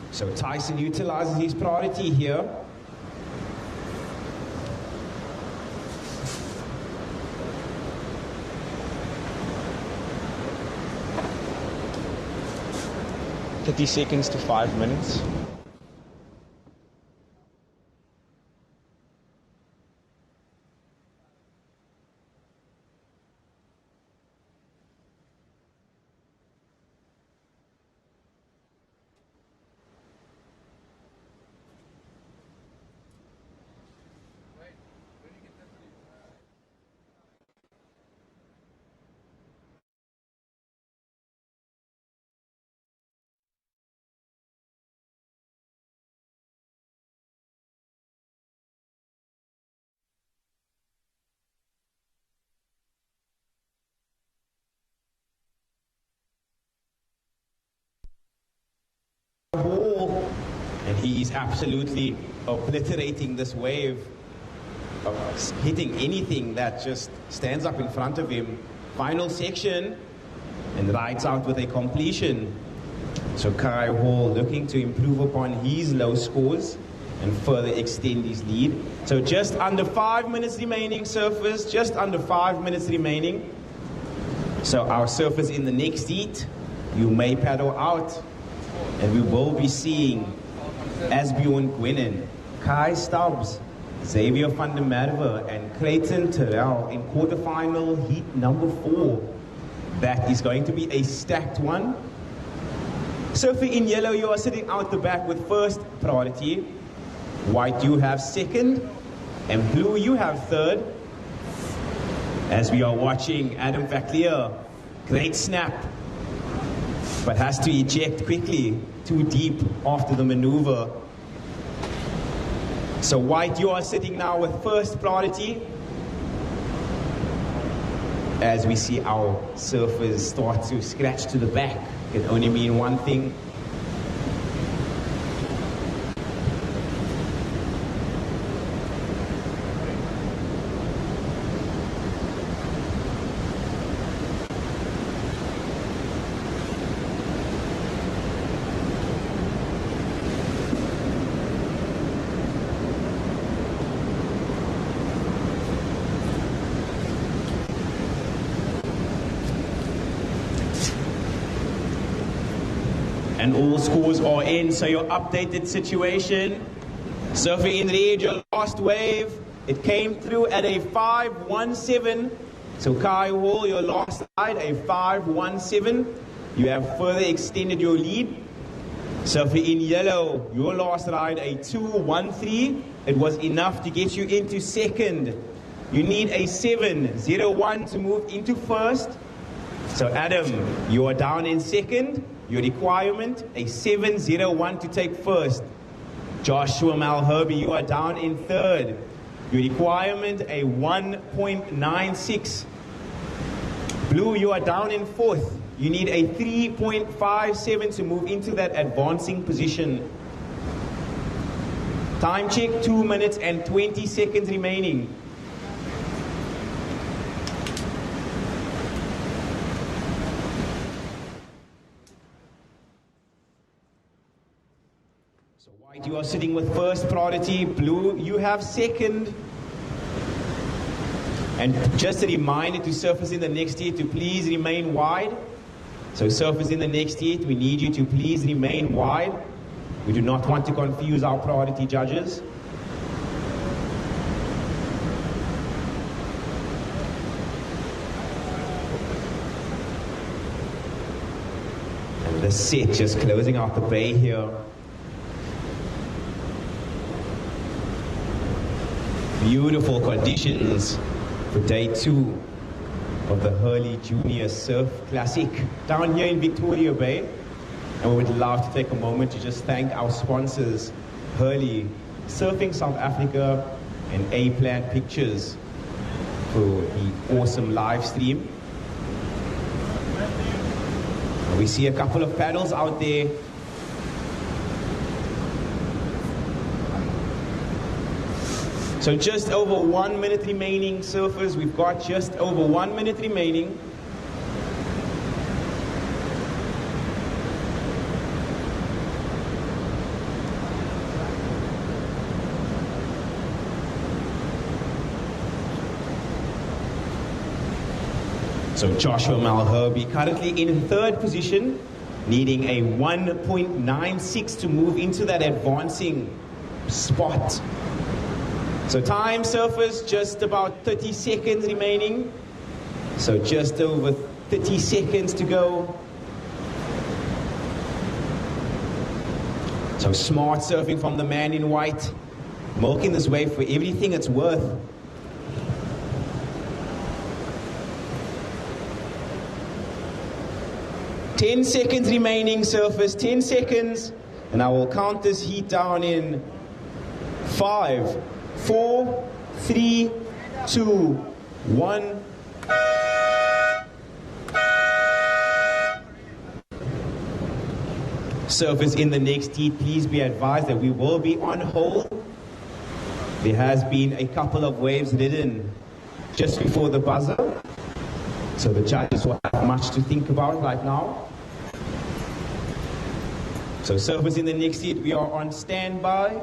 Speaker 5: So Tyson utilizes his priority here.
Speaker 6: $30 to 5 minutes.
Speaker 5: Ball, and he's absolutely obliterating this wave, hitting anything that just stands up in front of him. Final section, and rides out with a completion. So Kai Hall looking to improve upon his low scores and further extend his lead. So just under 5 minutes remaining, surfers, just under 5 minutes remaining. So our surfers in the next heat, you may paddle out. And we will be seeing Asbjorn Gwinnen, Kai Stubbs, Xavier van der Merwe, and Clayton Terrell in quarterfinal heat number 4. That is going to be a stacked one. Surfer in yellow, you are sitting out the back with first priority. White, you have second. And blue, you have third. As we are watching Adam Faclier, great snap, but has to eject quickly, too deep after the maneuver. So white, you are sitting now with first priority. As we see our surfers start to scratch to the back, it can only mean one thing. And all scores are in, so your updated situation. Surfing in red, your last wave. It came through at a 5.17. So Kai Hall, your last ride, a 5.17. You have further extended your lead. Surfing in yellow, your last ride, a 2.13. It was enough to get you into second. You need a 7.01 to move into first. So Adam, you are down in second. Your requirement, a 7.01 to take first. Joshua Malherby, you are down in third. Your requirement, a 1.96. Blue, you are down in fourth. You need a 3.57 to move into that advancing position. Time check, 2 minutes and 20 seconds remaining. So white, you are sitting with first priority. Blue, you have second. And just a reminder to surfers in the next heat to please remain wide. So surfers in the next heat, we need you to please remain wide. We do not want to confuse our priority judges. And the set just closing out the bay here. Beautiful conditions for day 2 of the Hurley Junior Surf Classic down here in Victoria Bay. And we would love to take a moment to just thank our sponsors, Hurley, Surfing South Africa, and A-Plan Pictures for the awesome live stream. And we see a couple of paddles out there. So just over 1 minute remaining, surfers. We've got just over 1 minute remaining. So Joshua Malherby currently in third position, needing a 1.96 to move into that advancing spot. So time, surfers, just about 30 seconds remaining. So just over 30 seconds to go. So smart surfing from the man in white, milking this wave for everything it's worth. Ten seconds remaining, surfers, 10 seconds. And I will count this heat down in 5, 4, 3, 2, 1. Surfers in the next heat, please be advised that we will be on hold. There has been a couple of waves ridden just before the buzzer, so the judges will have much to think about right now. So surfers in the next heat, we are on standby.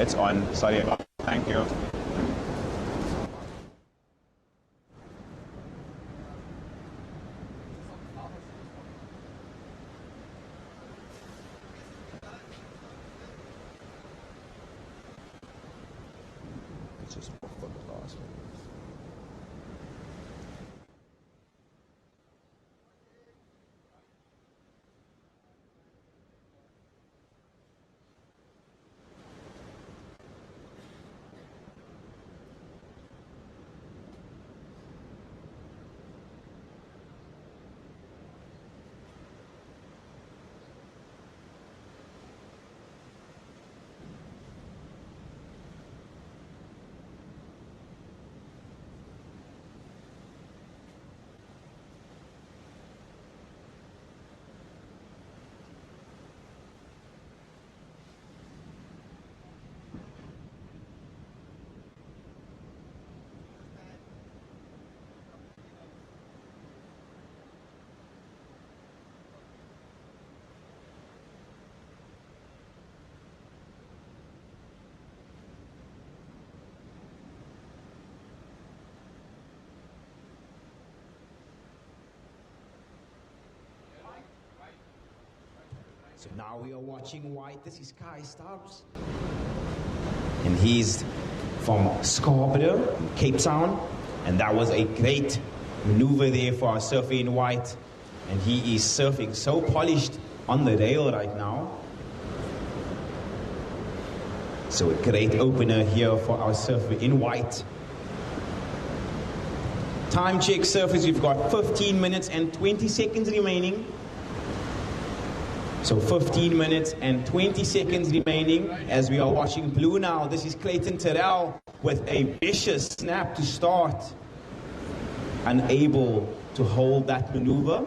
Speaker 2: It's on. Sorry about that. Thank you. Just for the last one.
Speaker 5: So now we are watching White. This is Kai Stubbs. And he's from Scarborough, Cape Town. And that was a great maneuver there for our surfer in White. And he is surfing so polished on the rail right now. So a great opener here for our surfer in White. Time check, surfers, we've got 15 minutes and 20 seconds remaining. So 15 minutes and 20 seconds remaining as we are watching blue now. This is Clayton Terrell with a vicious snap to start. Unable to hold that maneuver.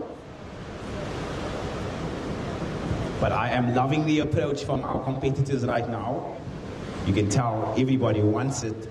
Speaker 5: But I am loving the approach from our competitors right now. You can tell everybody wants it.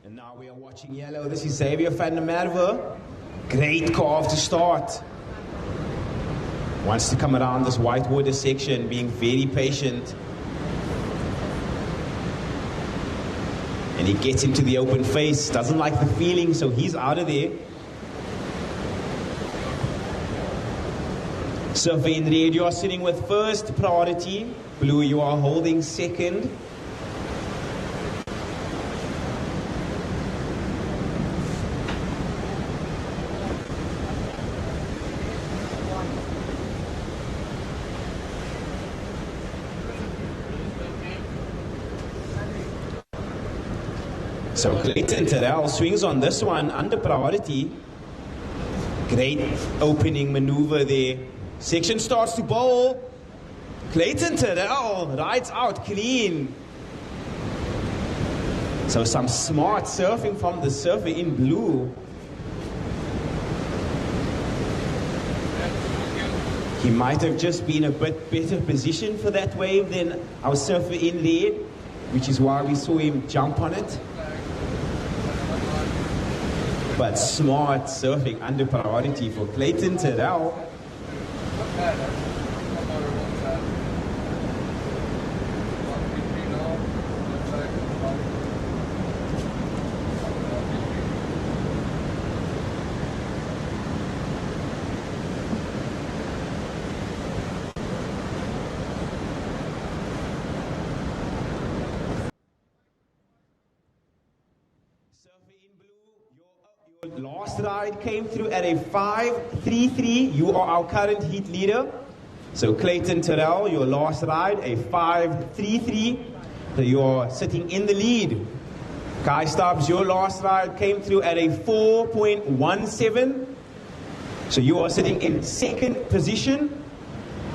Speaker 5: And now we are watching yellow. This is Xavier van der Merwe. Great carve to start. Wants to come around this whitewater section, being very patient. And he gets into the open face. Doesn't like the feeling, so he's out of there. Surfer in red, you are sitting with first priority. Blue, you are holding second. So Clayton Terrell swings on this one under priority. Great opening maneuver there. Section starts to bowl. Clayton Terrell rides out clean. So some smart surfing from the surfer in blue. He might have just been a bit better positioned for that wave than our surfer in red, which is why we saw him jump on it. But smart surfing under priority for Clayton Terrell. Last ride came through at a 5.33. You are our current heat leader. So Clayton Terrell, your last ride, a 5.33. So you're sitting in the lead. Kai Stubbs, your last ride came through at a 4.17. So you are sitting in second position.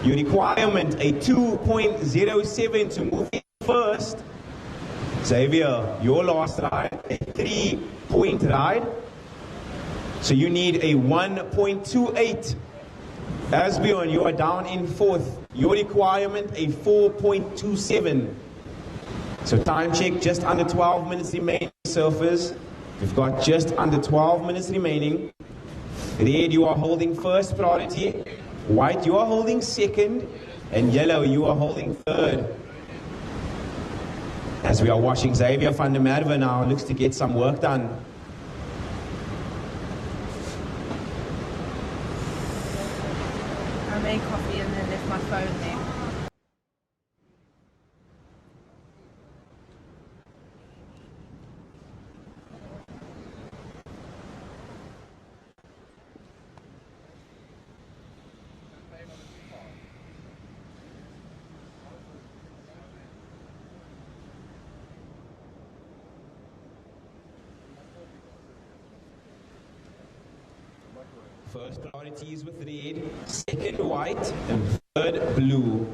Speaker 5: Your requirement, a 2.07 to move in first. Xavier, your last ride, a 3-point ride. So you need a 1.28. Asbjorn, you are down in fourth. Your requirement, a 4.27. So time check, just under 12 minutes remaining, surfers. We've got just under 12 minutes remaining. Red, you are holding first priority. White, you are holding second. And yellow, you are holding third. As we are watching Xavier van der Merwe now, looks to get some work done.
Speaker 1: I made coffee and then left my phone there.
Speaker 5: First priority is with red, second white, and third blue.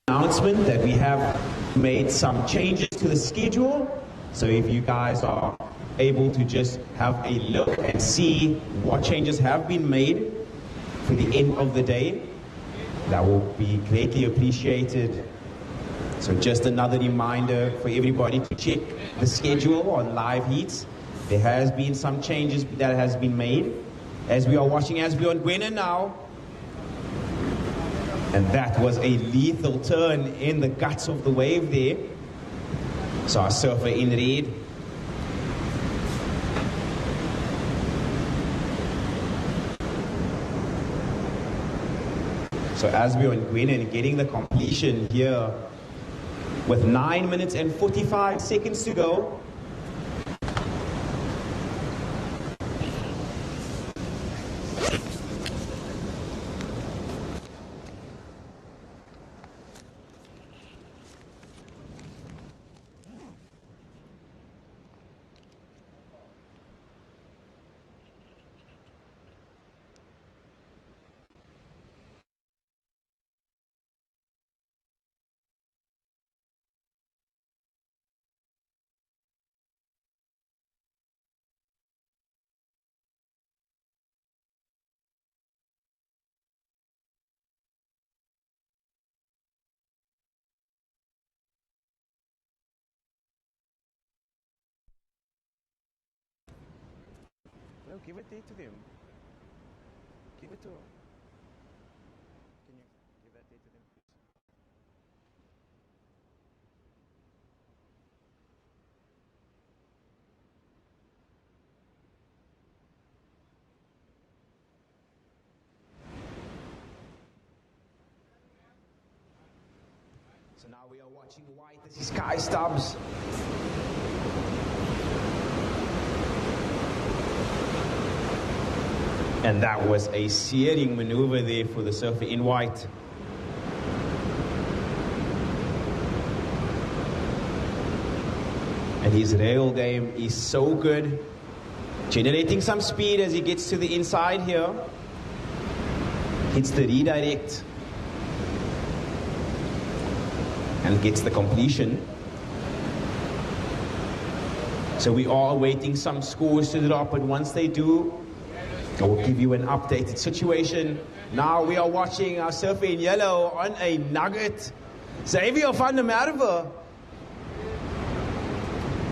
Speaker 5: Announcement that we have made some changes to the schedule. So if you guys are able to just have a look and see what changes have been made for the end of the day, that will be greatly appreciated. So just another reminder for everybody to check the schedule on live heats. There has been some changes that has been made. As we are watching Asbjorn Gwenner now, and that was a lethal turn in the guts of the wave there. So our surfer in red. So Asbjorn Gwenner getting the completion here with 9 minutes and 45 seconds to go.
Speaker 2: No, give it there to them. Give it to them. Can you give that there to them, please?
Speaker 5: So now we are watching white. This is Sky Stubbs. And that was a searing maneuver there for the surfer in white. And his rail game is so good. Generating some speed as he gets to the inside here. Hits the redirect. And gets the completion. So we are awaiting some scores to drop, but once they do, I will give you an updated situation. Now we are watching our surfer in yellow on a nugget. Xavier van der Merwe.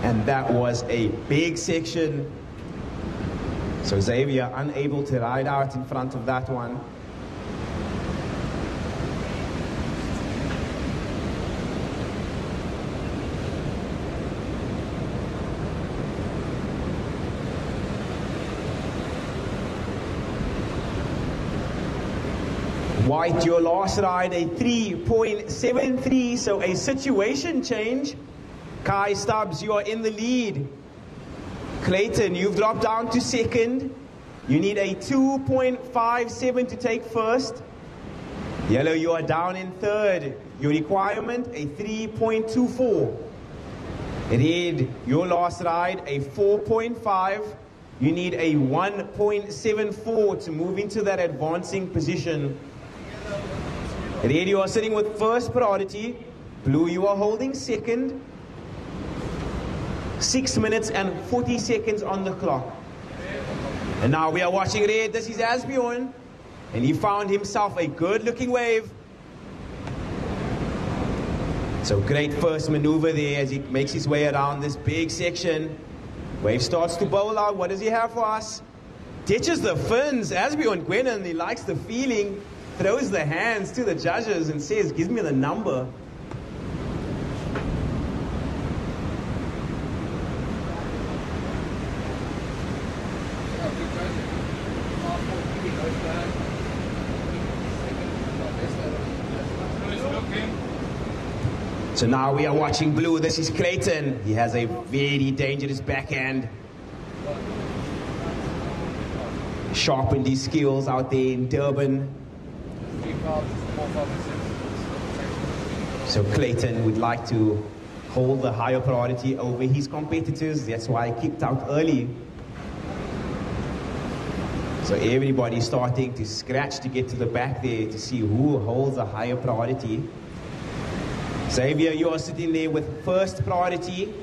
Speaker 5: And that was a big section. So Xavier unable to ride out in front of that one. White, your last ride, a 3.73, so a situation change. Kai Stubbs, you are in the lead. Clayton, you've dropped down to second. You need a 2.57 to take first. Yellow, you are down in third. Your requirement, a 3.24. Red, your last ride, a 4.5. You need a 1.74 to move into that advancing position. Red, you are sitting with first priority. Blue, you are holding second. 6 minutes and 40 seconds on the clock. And now we are watching red. This is Asbjorn. And he found himself a good-looking wave. So great first maneuver there as he makes his way around this big section. Wave starts to bowl out. What does he have for us? Ditches the fins. Asbjorn Gwenan, he likes the feeling. Throws the hands to the judges and says, give me the number. So now we are watching blue. This is Clayton. He has a very dangerous backhand. Sharpened his skills out there in Durban. So Clayton would like to hold the higher priority over his competitors. That's why he kicked out early. So everybody's starting to scratch to get to the back there to see who holds a higher priority. Xavier, you are sitting there with first priority.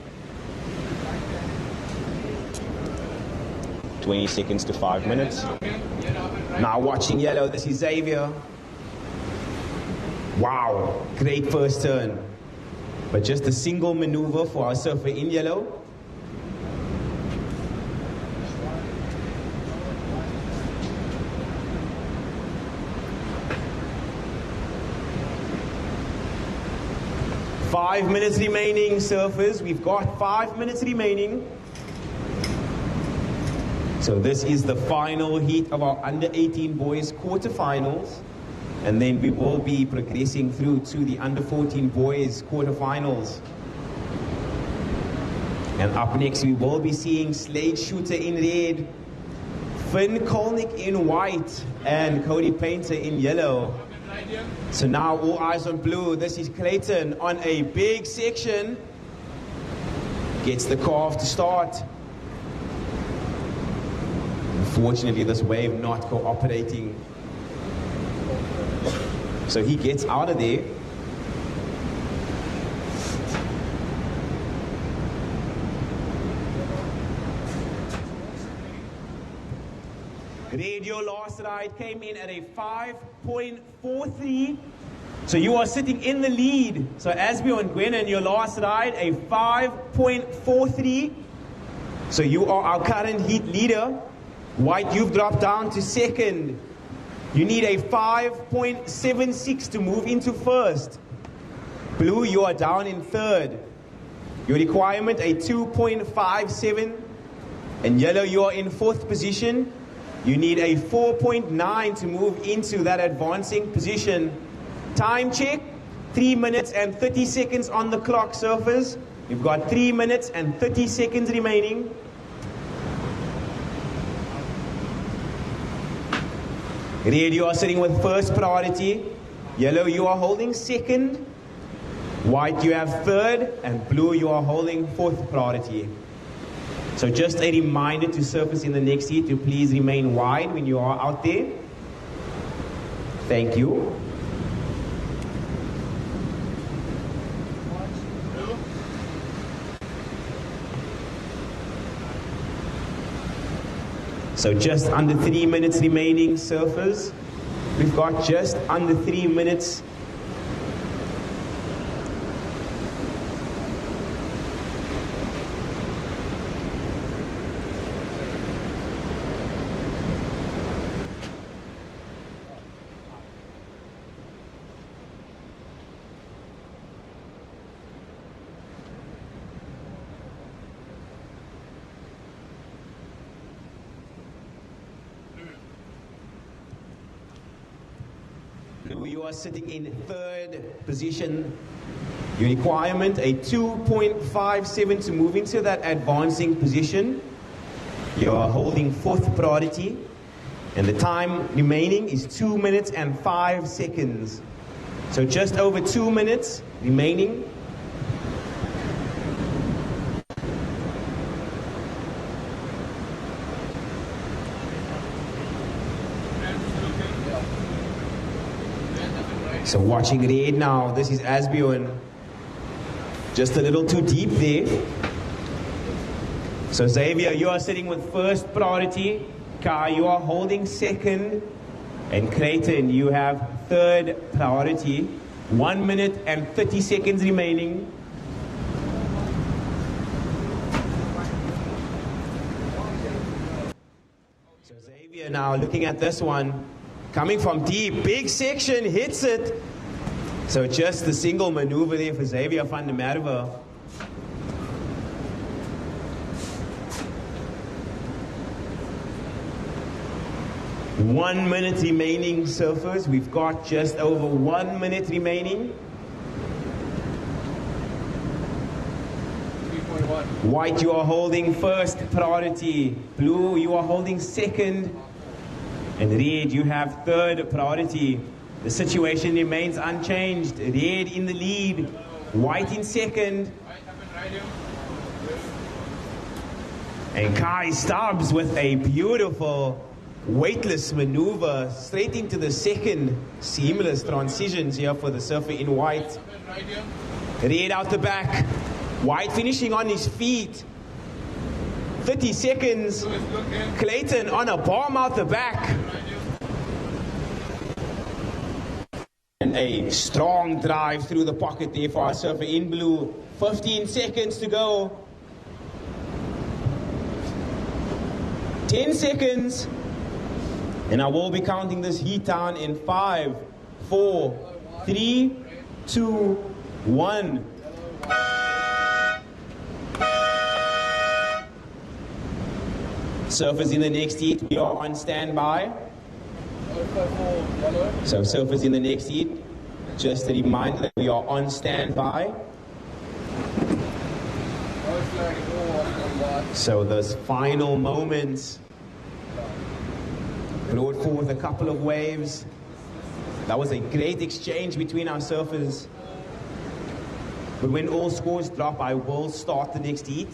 Speaker 6: 20 seconds to 5 minutes.
Speaker 5: Now watching yellow, this is Xavier. Wow, great first turn. But just a single maneuver for our surfer in yellow. Five minutes remaining, surfers. We've got 5 minutes remaining. So this is the final heat of our under 18 boys quarterfinals. And then we will be progressing through to the under 14 boys quarterfinals. And up next we will be seeing Slade Shooter in red, Finn Kolnick in white, and Cody Painter in yellow. So now all eyes on blue. This is Clayton on a big section. Gets the carve to start. Unfortunately, this wave not cooperating. So he gets out of there. Radio last ride came in at a 5.43. So you are sitting in the lead. So Asbjorn Gwenan, your last ride, a 5.43. So you are our current heat leader. White, you've dropped down to second. You need a 5.76 to move into first. Blue, you are down in third. Your requirement, a 2.57. And yellow, you are in fourth position. You need a 4.9 to move into that advancing position. Time check, 3 minutes and 30 seconds on the clock, surfers. You've got 3 minutes and 30 seconds remaining. Red, you are sitting with first priority. Yellow, you are holding second. White, you have third. And blue, you are holding fourth priority. So just a reminder to surfers in the next heat to please remain wide when you are out there. Thank you. So just under 3 minutes remaining, surfers. We've got just under 3 minutes. you are sitting in third position. Your requirement, a 2.57 to move into that advancing position. You are holding fourth priority. And the time remaining is 2 minutes and 5 seconds. So just over 2 minutes remaining. So watching red now, this is Asbjorn. Just a little too deep there. So Xavier, you are sitting with first priority. Kai, you are holding second. And Clayton, you have third priority. 1 minute and 30 seconds remaining. So Xavier now looking at this one. Coming from deep, big section, hits it. So just the single maneuver there for Xavier van der Merwe. One minute remaining, surfers. We've got just over 1 minute remaining.
Speaker 4: 3.1.
Speaker 5: White, you are holding first priority. Blue, you are holding second. And red, you have third priority. The situation remains unchanged. Red in the lead. White in second. And Kai Stubbs with a beautiful weightless maneuver straight into the second. Seamless transitions here for the surfer in white. Red out the back. White finishing on his feet. 30 seconds. Clayton on a bomb out the back. And a strong drive through the pocket there for our surfer in blue. 15 seconds to go. 10 seconds. And I will be counting this heat down in 5, 4, 3, 2, 1. Surfers in the next heat, we are on standby. So surfers in the next heat, just a reminder that we are on standby. So those final moments brought forth a couple of waves. That was a great exchange between our surfers. But when all scores drop, I will start the next heat.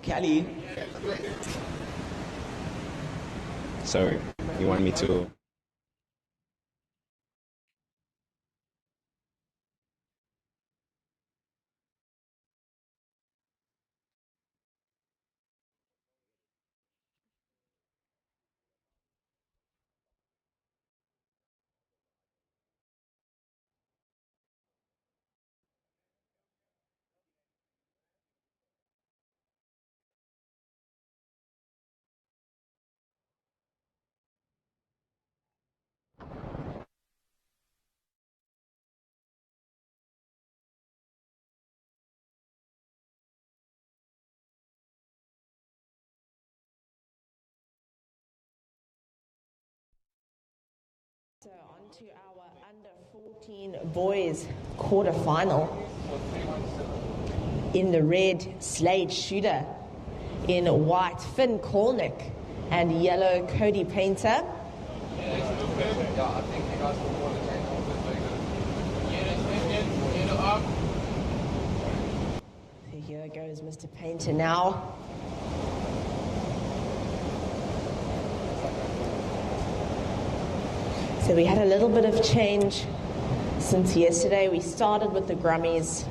Speaker 5: Kelly.
Speaker 6: So, you want me to...
Speaker 3: So on to our under 14 boys quarterfinal. In the red, Slade Shooter. in white Finn Kolnick and yellow Cody Painter.
Speaker 4: Yeah, I think you guys will want to change all this very good.
Speaker 3: So here goes Mr. Painter now. So we had a little bit of change since yesterday. We started with the Grummies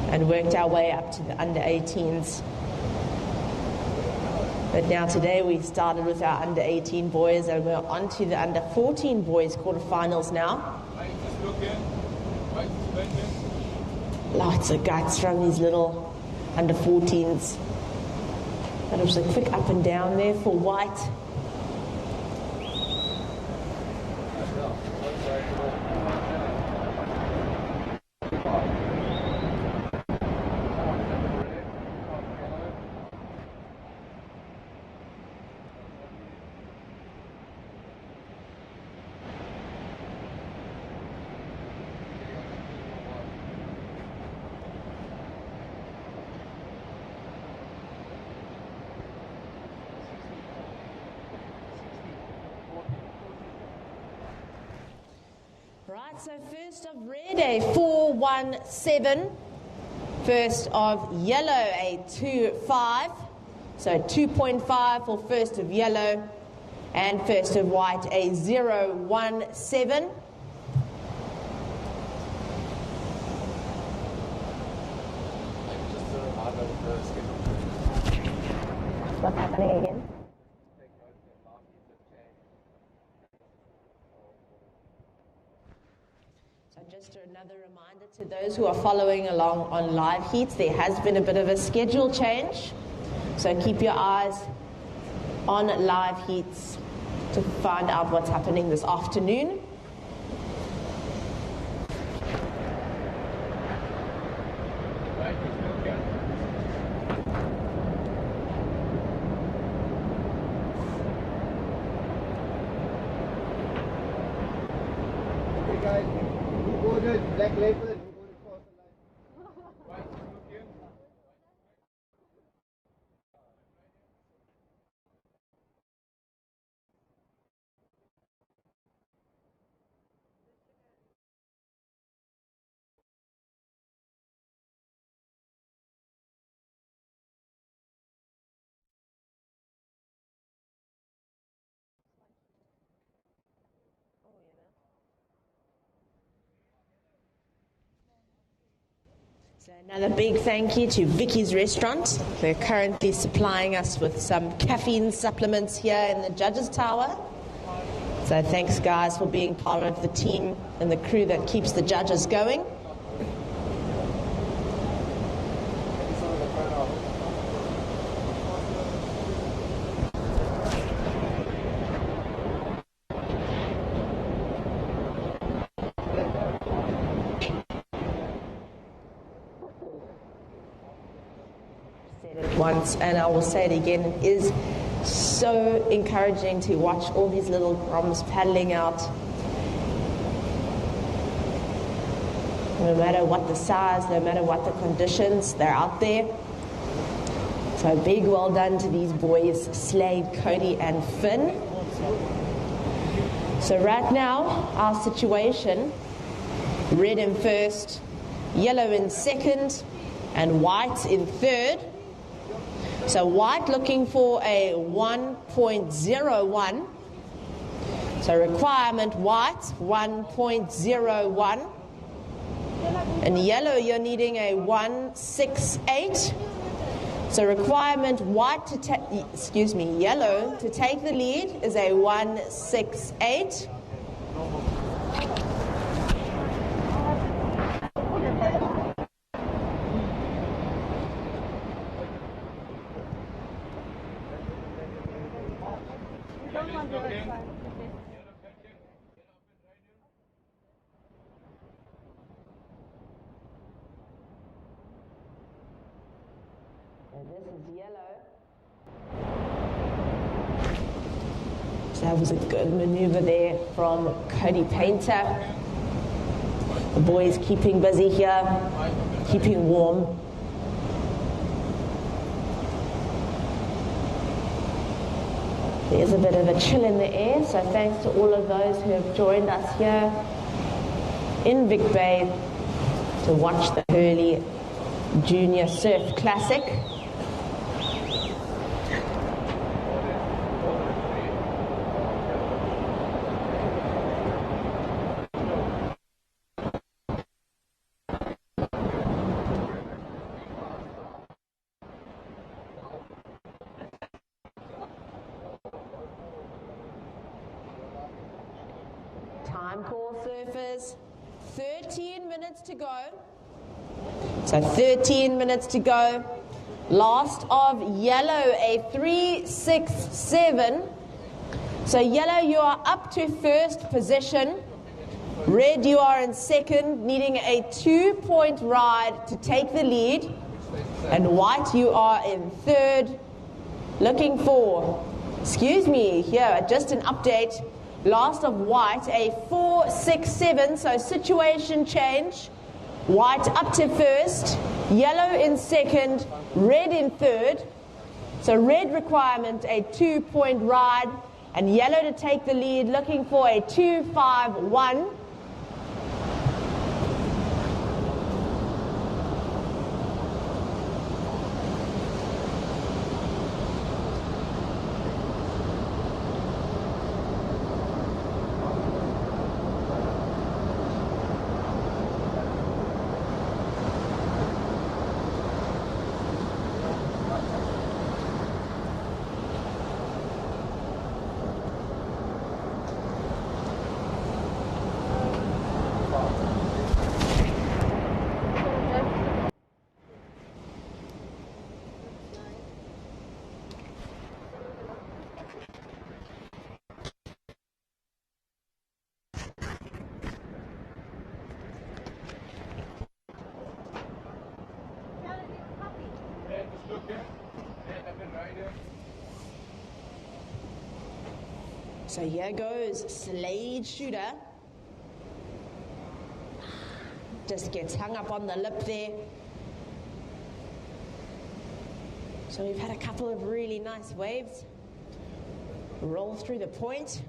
Speaker 3: and worked our way up to the under 18s. But now today we started with our under 18 boys and we're on to the under 14 boys quarterfinals now. Lots of guts from these little under 14s. That was a quick up and down there for White. Right, so first of red, a 4-1-7. First of yellow, a 2-5. So 2.5 for first of yellow. And first of white, a 0-1-7. What's happening again? So just another reminder to those who are following along on live heats, there has been a bit of a schedule change. So keep your eyes on live heats to find out what's happening this afternoon.
Speaker 7: Black label and we're going to cross the line.
Speaker 3: So another big thank you to Vicky's Restaurant. They're currently supplying us with some caffeine supplements here in the Judges Tower. So thanks guys for being part of the team and the crew that keeps the judges going. Once, and I will say it again, it is so encouraging to watch all these little groms paddling out. No matter what the size, no matter what the conditions, they're out there. So a big well done to these boys, Slade, Cody and Finn. So right now, our situation, red in first, yellow in second, and white in third. So white looking for a 1.01. So requirement white, 1.01. And yellow, you're needing a 168. So requirement white to yellow to take the lead is a 168. And this is yellow. So that was a good maneuver there from Cody Painter. The boys keeping busy here, keeping warm. There's a bit of a chill in the air, so thanks to all of those who have joined us here in Vic Bay to watch the Hurley Junior Surf Classic. Time call, surfers. 13 minutes to go. So 13 minutes to go. Last of yellow, a 3-6-7. So yellow, you are up to first position. Red, you are in second, needing a 2-point ride to take the lead. And white, you are in third, looking for, here, just an update. Last of white, a 4-6-7, so situation change. White up to first, yellow in second, red in third. So red requirement, a 2-point ride, and yellow to take the lead, looking for a 2-5-1. So here goes Slade Shooter. Just gets hung up on the lip there. So we've had a couple of really nice waves roll through the point.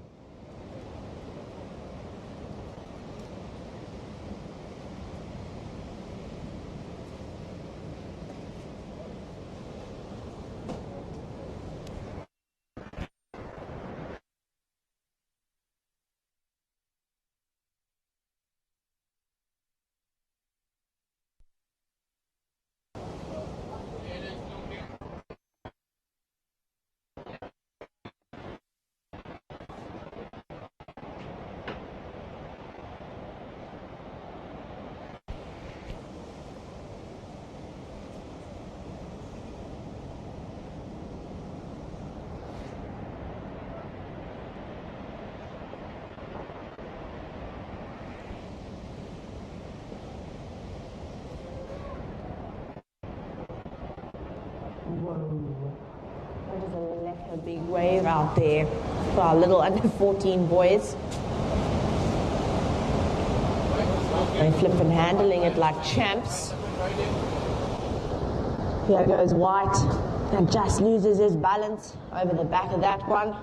Speaker 3: That is a lekker big wave out there for our little under 14 boys. They flip and handling it like champs. Here goes White and just loses his balance over the back of that one.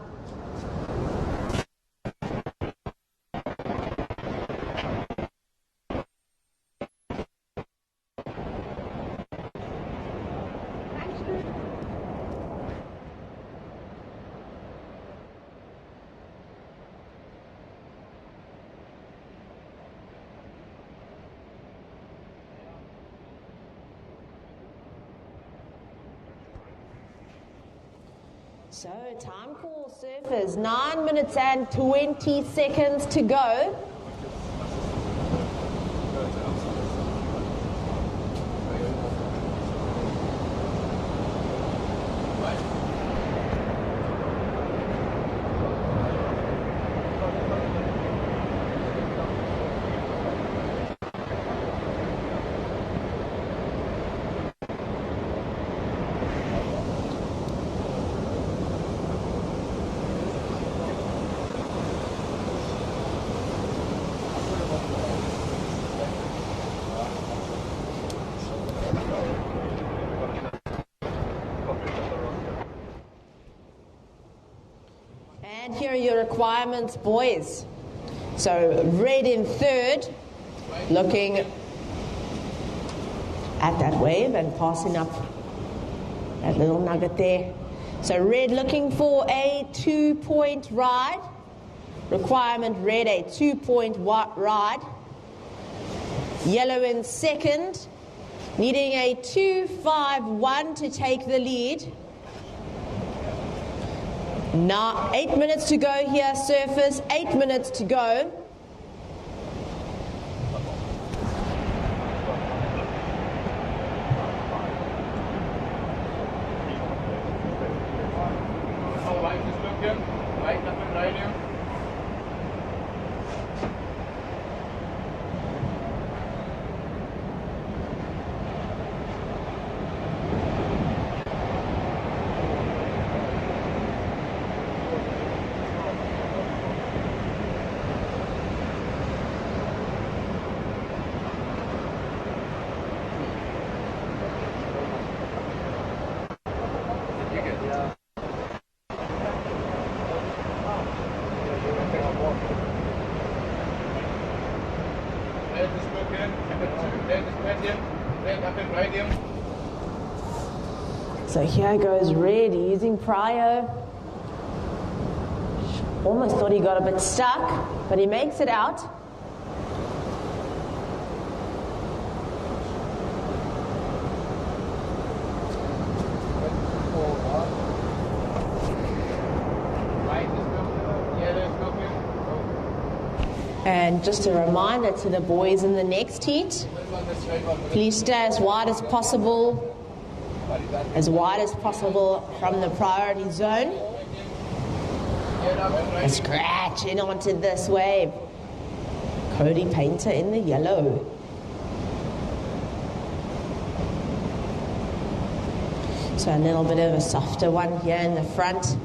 Speaker 3: So, time call, surfers, 9 minutes and 20 seconds to go. here are your requirements, boys. So red in third, looking at that wave and passing up that little nugget there. So red looking for a 2-point ride. Requirement red, a 2-point ride. Yellow in second, needing a 2.51 to take the lead. Now 8 minutes to go here, surfers, 8 minutes to go. So here goes red using prio. Almost thought he got a bit stuck, but he makes it out. And just a reminder to the boys in the next heat, please stay as wide as possible from the priority zone. And scratch in onto this wave. Cody Painter in the yellow. So a little bit of a softer one here in the front.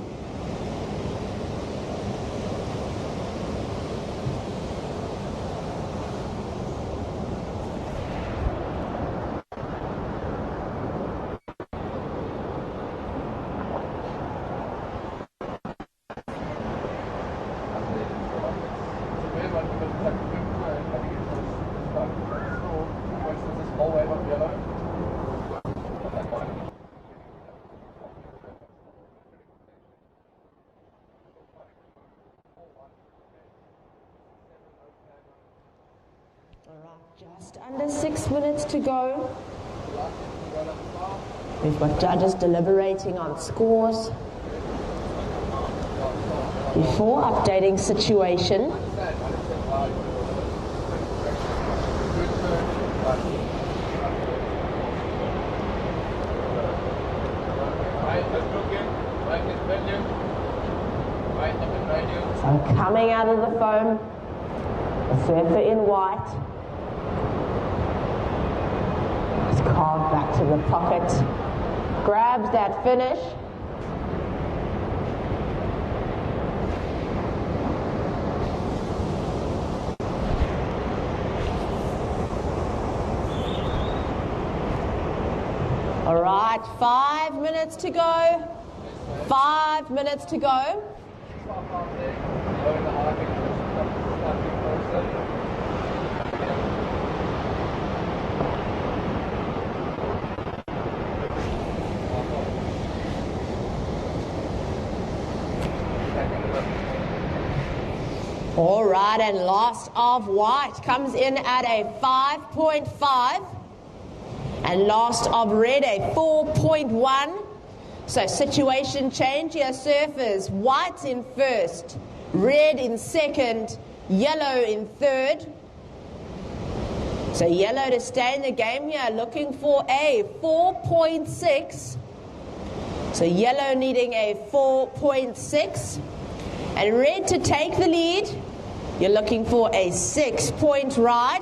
Speaker 3: Just under 6 minutes to go. We've got judges deliberating on scores before updating situation. So coming out of the foam, a surfer in white. Carved back to the pocket, grabs that finish. All right, 5 minutes to go. 5 minutes to go. All right, and last of white comes in at a 5.5. And last of red, a 4.1. So situation change here, surfers. White in first, red in second, yellow in third. So yellow to stay in the game here, looking for a 4.6. So yellow needing a 4.6. And red to take the lead. You're looking for a 6-point ride.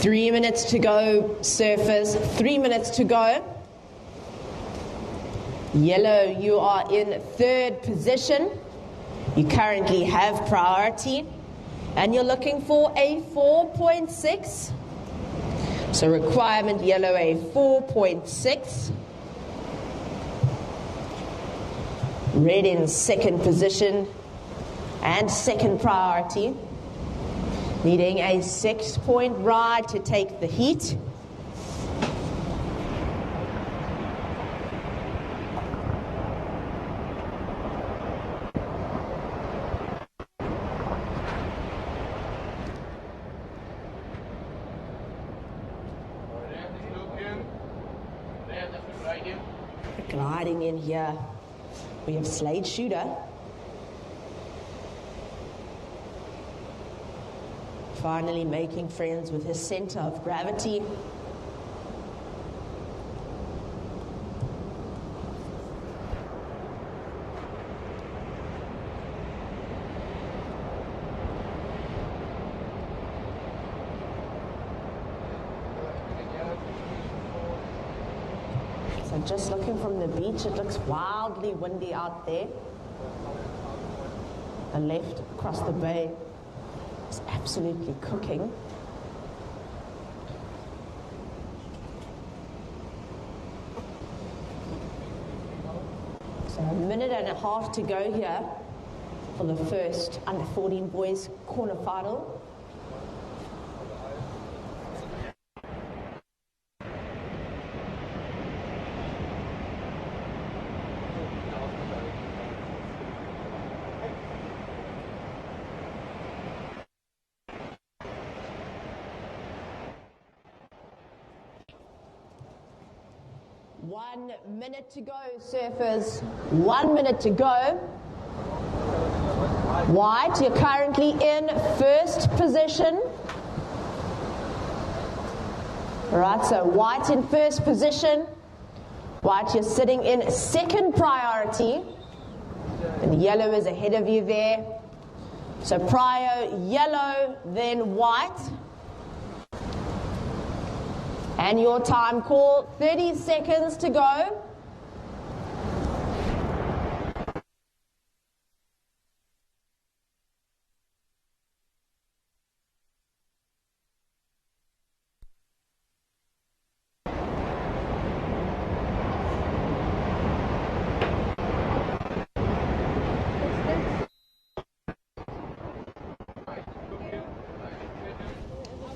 Speaker 3: 3 minutes to go, surfers. 3 minutes to go. Yellow, you are in third position. You currently have priority. And you're looking for a 4.6. So requirement yellow, a 4.6. Red in second position and second priority. Needing a 6-point ride to take the heat. Gliding in here, we have Slade Shooter. Finally making friends with his center of gravity. So just looking from the beach, it looks wildly windy out there. The left across the bay is absolutely cooking. So a minute and a half to go here for the first under 14 boys quarterfinal. One minute to go, surfers. 1 minute to go. White, you're currently in first position. Right, so white in first position. White, you're sitting in second priority. And yellow is ahead of you there. So prior yellow, then white. And your time call, 30 seconds to go.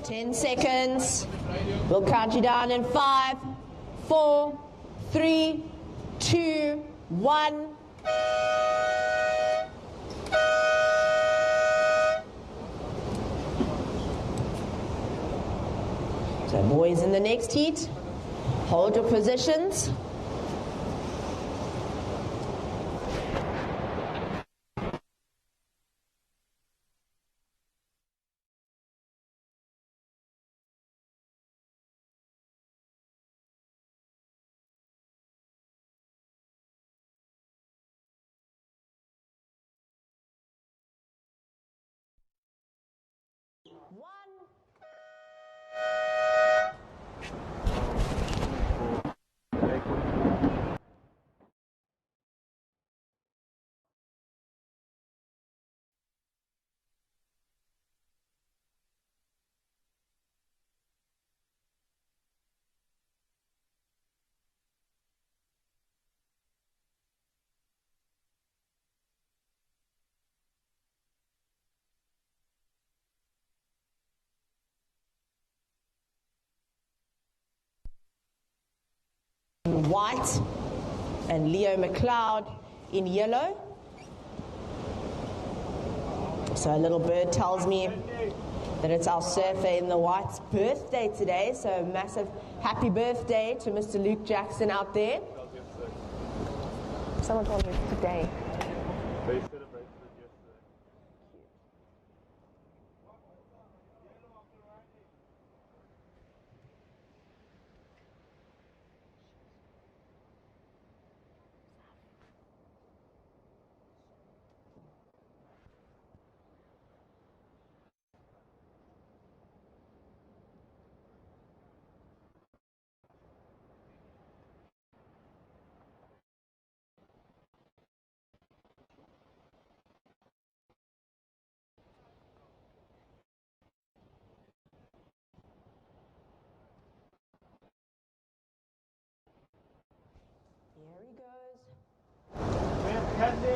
Speaker 3: Ten seconds. We'll count you down in 5, 4, 3, 2, 1. So boys in the next heat, hold your positions. White and Leo McLeod in yellow. So a little bird tells me that it's our surfer in the white's birthday today. So a massive happy birthday to Mr. Luke Jackson out there. Someone told me it's today.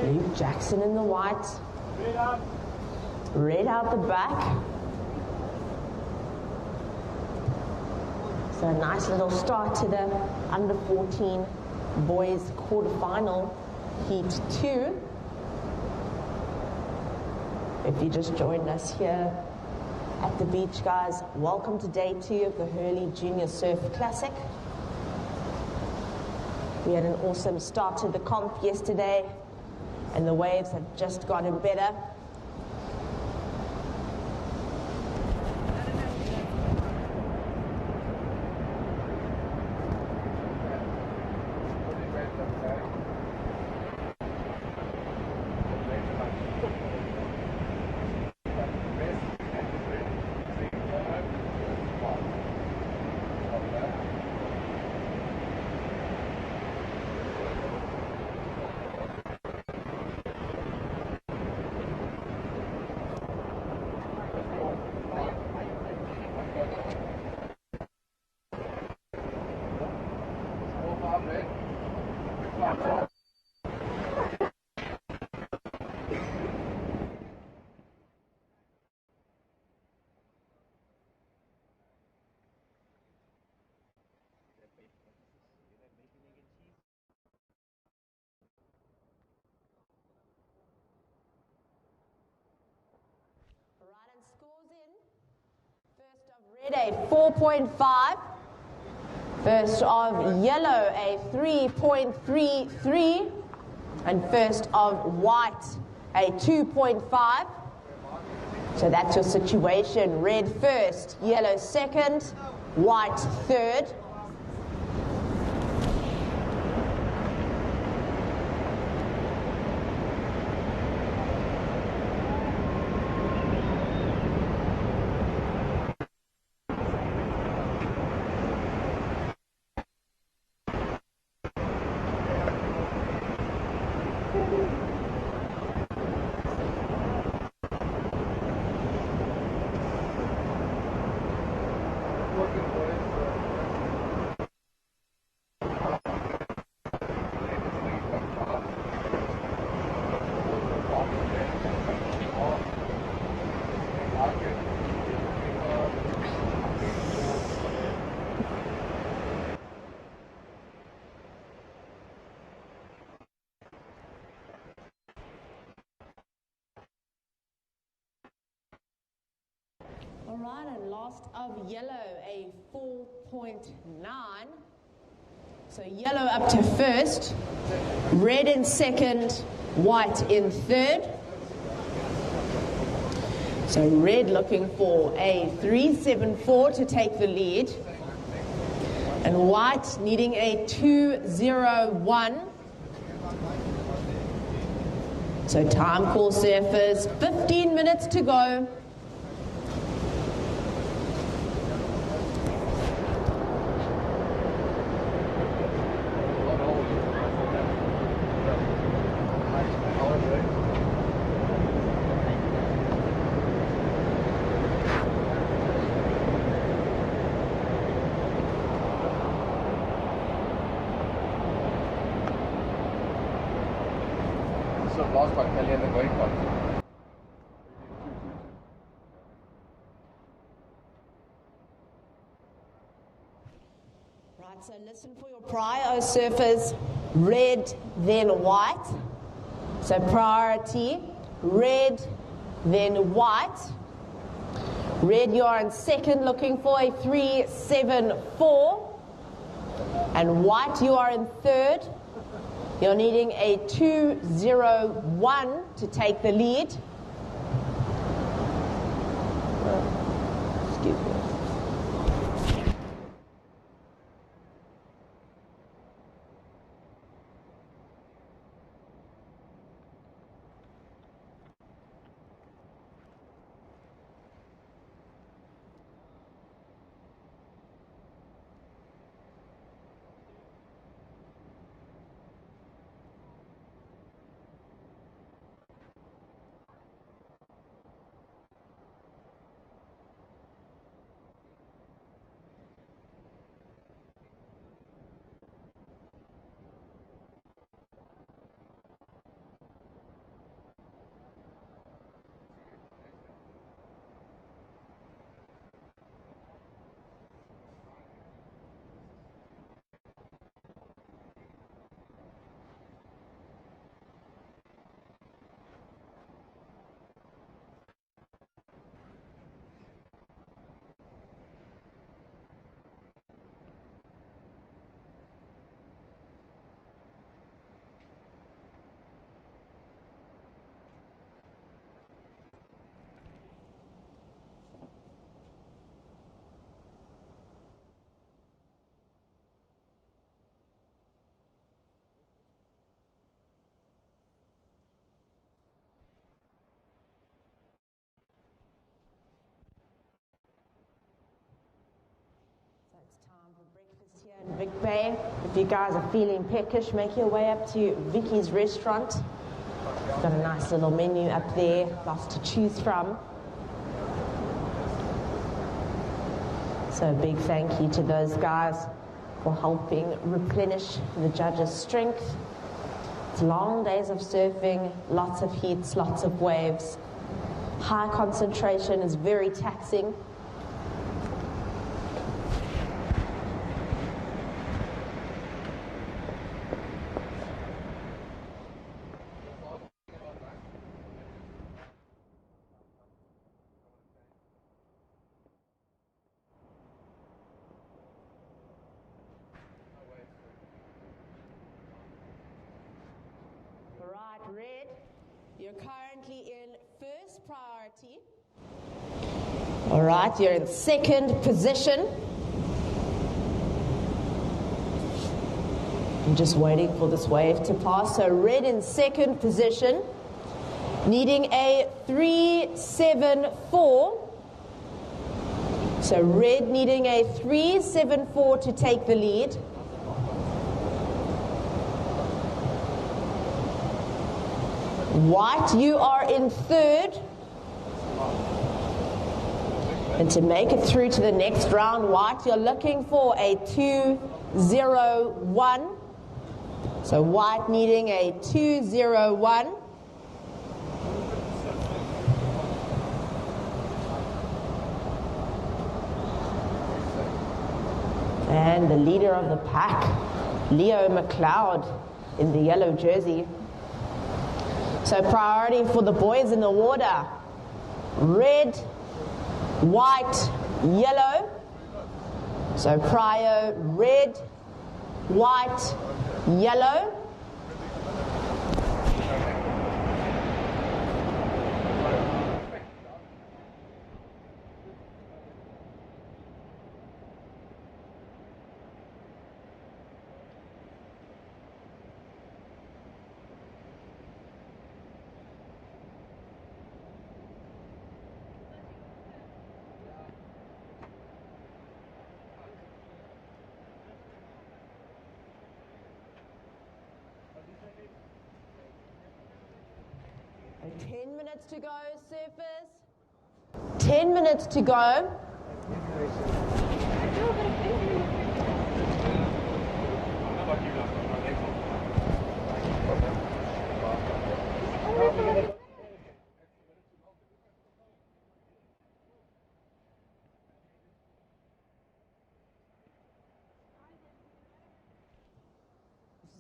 Speaker 3: Luke Jackson in the white. Red out the back. So a nice little start to the under 14 boys quarterfinal heat 2. If you just joined us here at the beach, guys, welcome to day 2 of the Hurley Junior Surf Classic. We had an awesome start to the comp yesterday, and the waves have just gotten better. Red a 4.5. First of yellow a 3.33. And first of white a 2.5. So that's your situation. Red first, yellow second, white third. All right, and last of yellow, a 4.9. So yellow up to first, red in second, white in third. So red looking for a 3.74 to take the lead. And white needing a 2.01. So time call surfers, 15 minutes to go.
Speaker 4: Lost by Kelly and the going one.
Speaker 3: Right, so listen for your prio surfers, red, then white. So priority, red, then white. Red, you are in second, looking for a 3.74. And white, you are in third. You're needing a 2.01 to take the lead. Excuse me. Vic Bay, if you guys are feeling peckish, make your way up to Vicky's restaurant. Got a nice little menu up there, lots to choose from. So a big thank you to those guys for helping replenish the judges' strength. It's long days of surfing, lots of heats, lots of waves. High concentration is very taxing. Right, Red, you're currently in first priority. All right, you're in second position. I'm just waiting for this wave to pass. So Red in second position, needing a 3.74. So Red needing a 3.74 to take the lead. White, you are in third. And to make it through to the next round, White, you're looking for a 2.01. So White needing a 2.01. And the leader of the pack, Leo McLeod in the yellow jersey. So priority for the boys in the water. Red, white, yellow. So prio, red, white, yellow. And 10 minutes to go, surfers. 10 minutes to go. This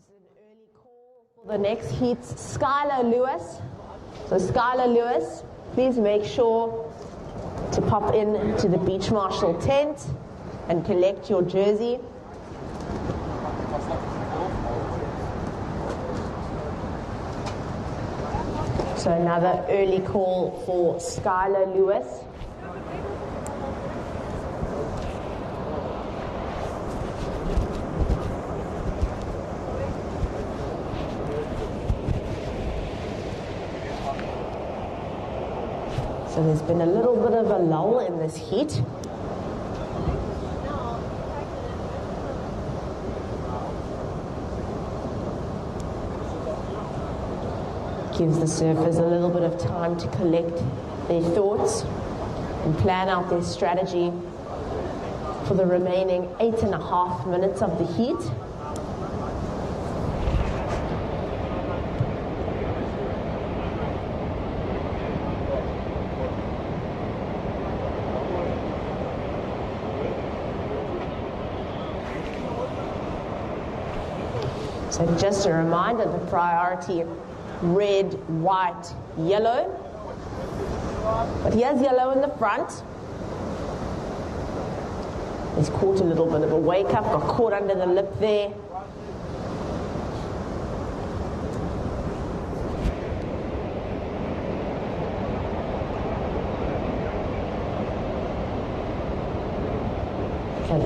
Speaker 3: is an early call for the next heats. Skylar Lewis. So Skylar Lewis, please make sure to pop in to the Beach Marshal tent and collect your jersey. So another early call for Skylar Lewis. So there's been a little bit of a lull in this heat. Gives the surfers a little bit of time to collect their thoughts and plan out their strategy for the remaining 8.5 minutes of the heat. So just a reminder, the priority, red, white, yellow. But here's yellow in the front. He's caught a little bit of a wake up, got caught under the lip there. So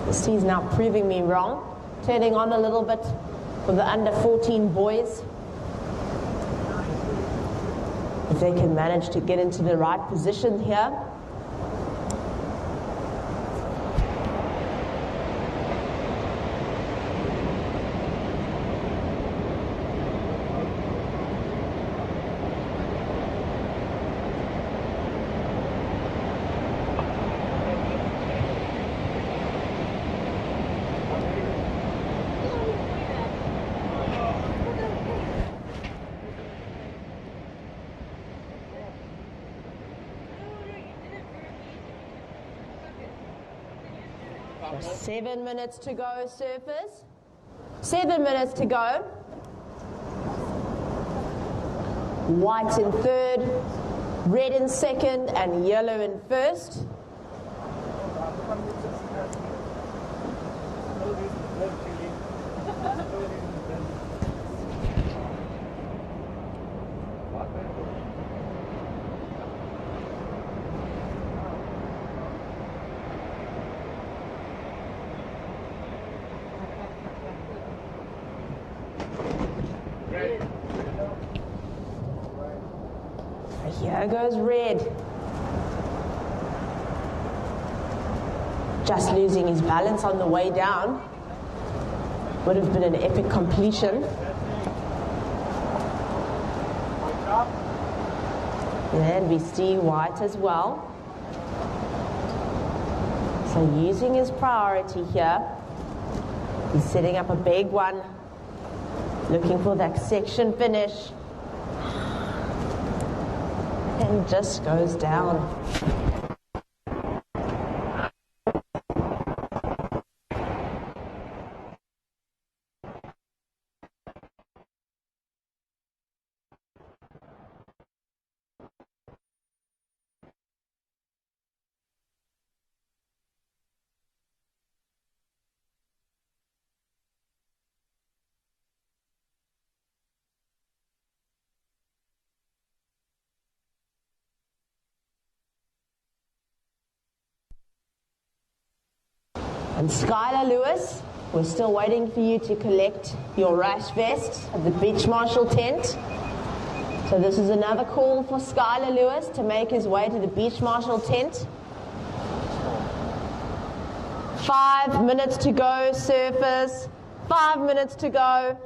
Speaker 3: the sea's now proving me wrong. Turning on a little bit for the under 14 boys. If they can manage to get into the right position here. 7 minutes to go, surfers. 7 minutes to go. White in third, red in second, and yellow in first. Here goes red. Just losing his balance on the way down. Would have been an epic completion. And we see white as well. So using his priority here. He's setting up a big one. Looking for that section finish. And just goes down. And Skylar Lewis, we're still waiting for you to collect your rash vest at the beach marshal tent. So this is another call for Skylar Lewis to make his way to the beach marshal tent. 5 minutes to go, surfers. 5 minutes to go.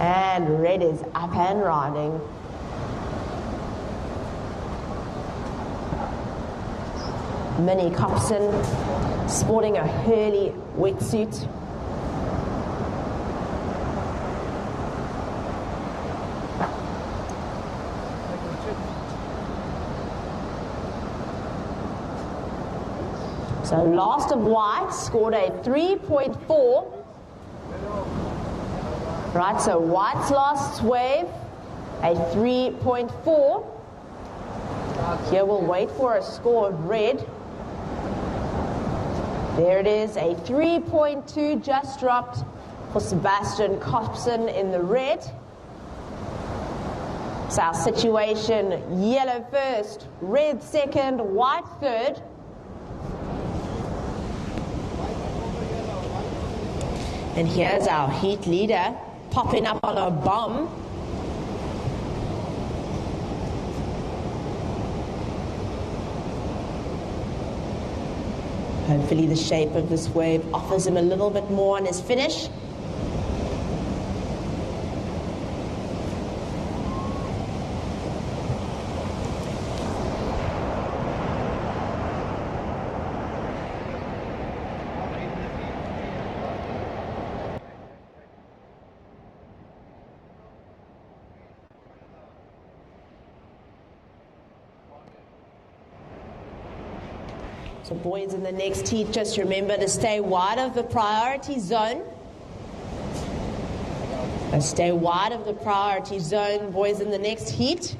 Speaker 3: And red is up and riding. Minnie Copson sporting a Hurley wetsuit. So last of white scored a 3.4. Right, so white's last wave, a 3.4. Here we'll wait for a score of red. There it is, a 3.2 just dropped for Sebastian Copson in the red. So our situation, yellow first, red second, white third. And here's our heat leader popping up on a bomb. Hopefully the shape of this wave offers him a little bit more on his finish. So boys, in the next heat, just remember to stay wide of the priority zone. Stay wide of the priority zone, boys, in the next heat.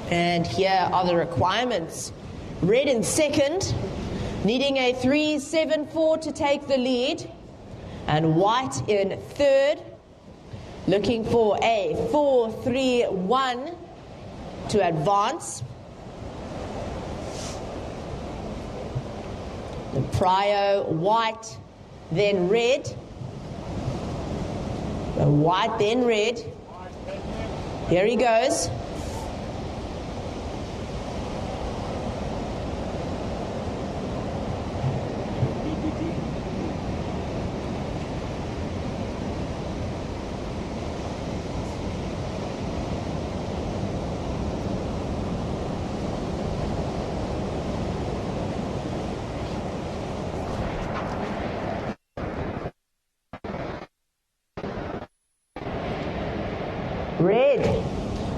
Speaker 3: And here are the requirements. Red in second, needing a 3.74 to take the lead. And white in third, looking for a 4.31 to advance. The prio, white, then red. The white, then red. Here he goes.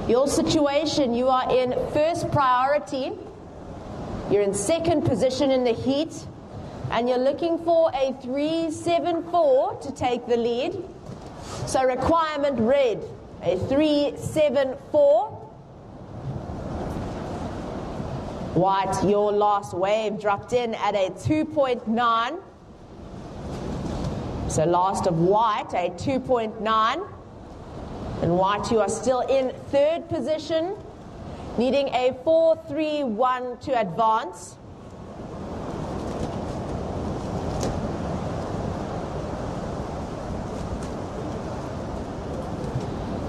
Speaker 3: Your situation, you are in first priority. You're in second position in the heat. And you're looking for a 3.74 to take the lead. So requirement red, a 3.74. White, your last wave dropped in at a 2.9. So last of white, a 2.9. And white, you are still in third position, needing a 4.31 to advance.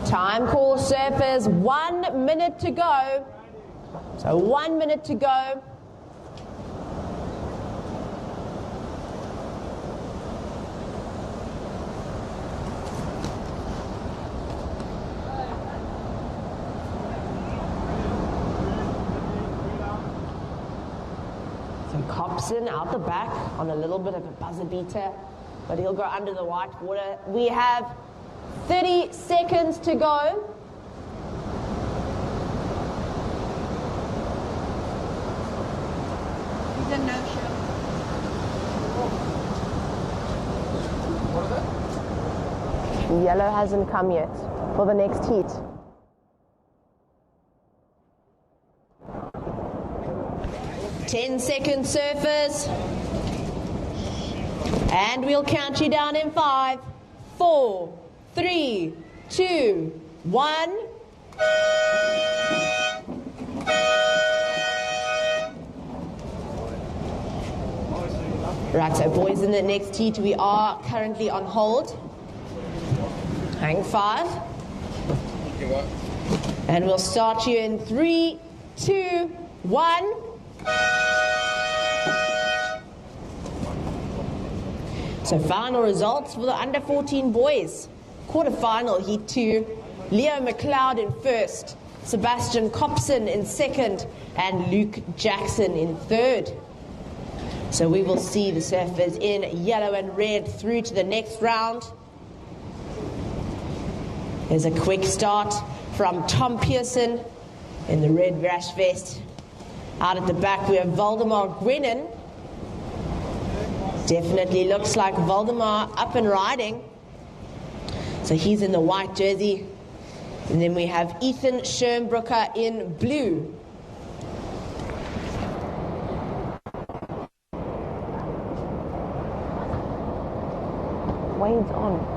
Speaker 3: Time call, surfers, 1 minute to go. So 1 minute to go. So Copson out the back on a little bit of a buzzer beater, but he'll go under the white water. We have 30 seconds to go.
Speaker 1: He's a no-show.
Speaker 3: Yellow hasn't come yet for the next heat. Ten seconds, surfers. And we'll count you down in 5, 4, 3, 2, 1. Right, so boys, in the next heat, we are currently on hold. Hang 5. And we'll start you in 3, 2, 1. So final results for the under 14 boys. Quarterfinal heat 2. Leo McLeod in first, Sebastian Copson in second, and Luke Jackson in third. So we will see the surfers in yellow and red through to the next round. There's a quick start from Tom Pearson in the red rash vest. Out at the back we have Valdemar Gwennon. Definitely looks like Valdemar up and riding. So he's in the white jersey. And then we have Ethan Schernbrooker in blue. Wade's on.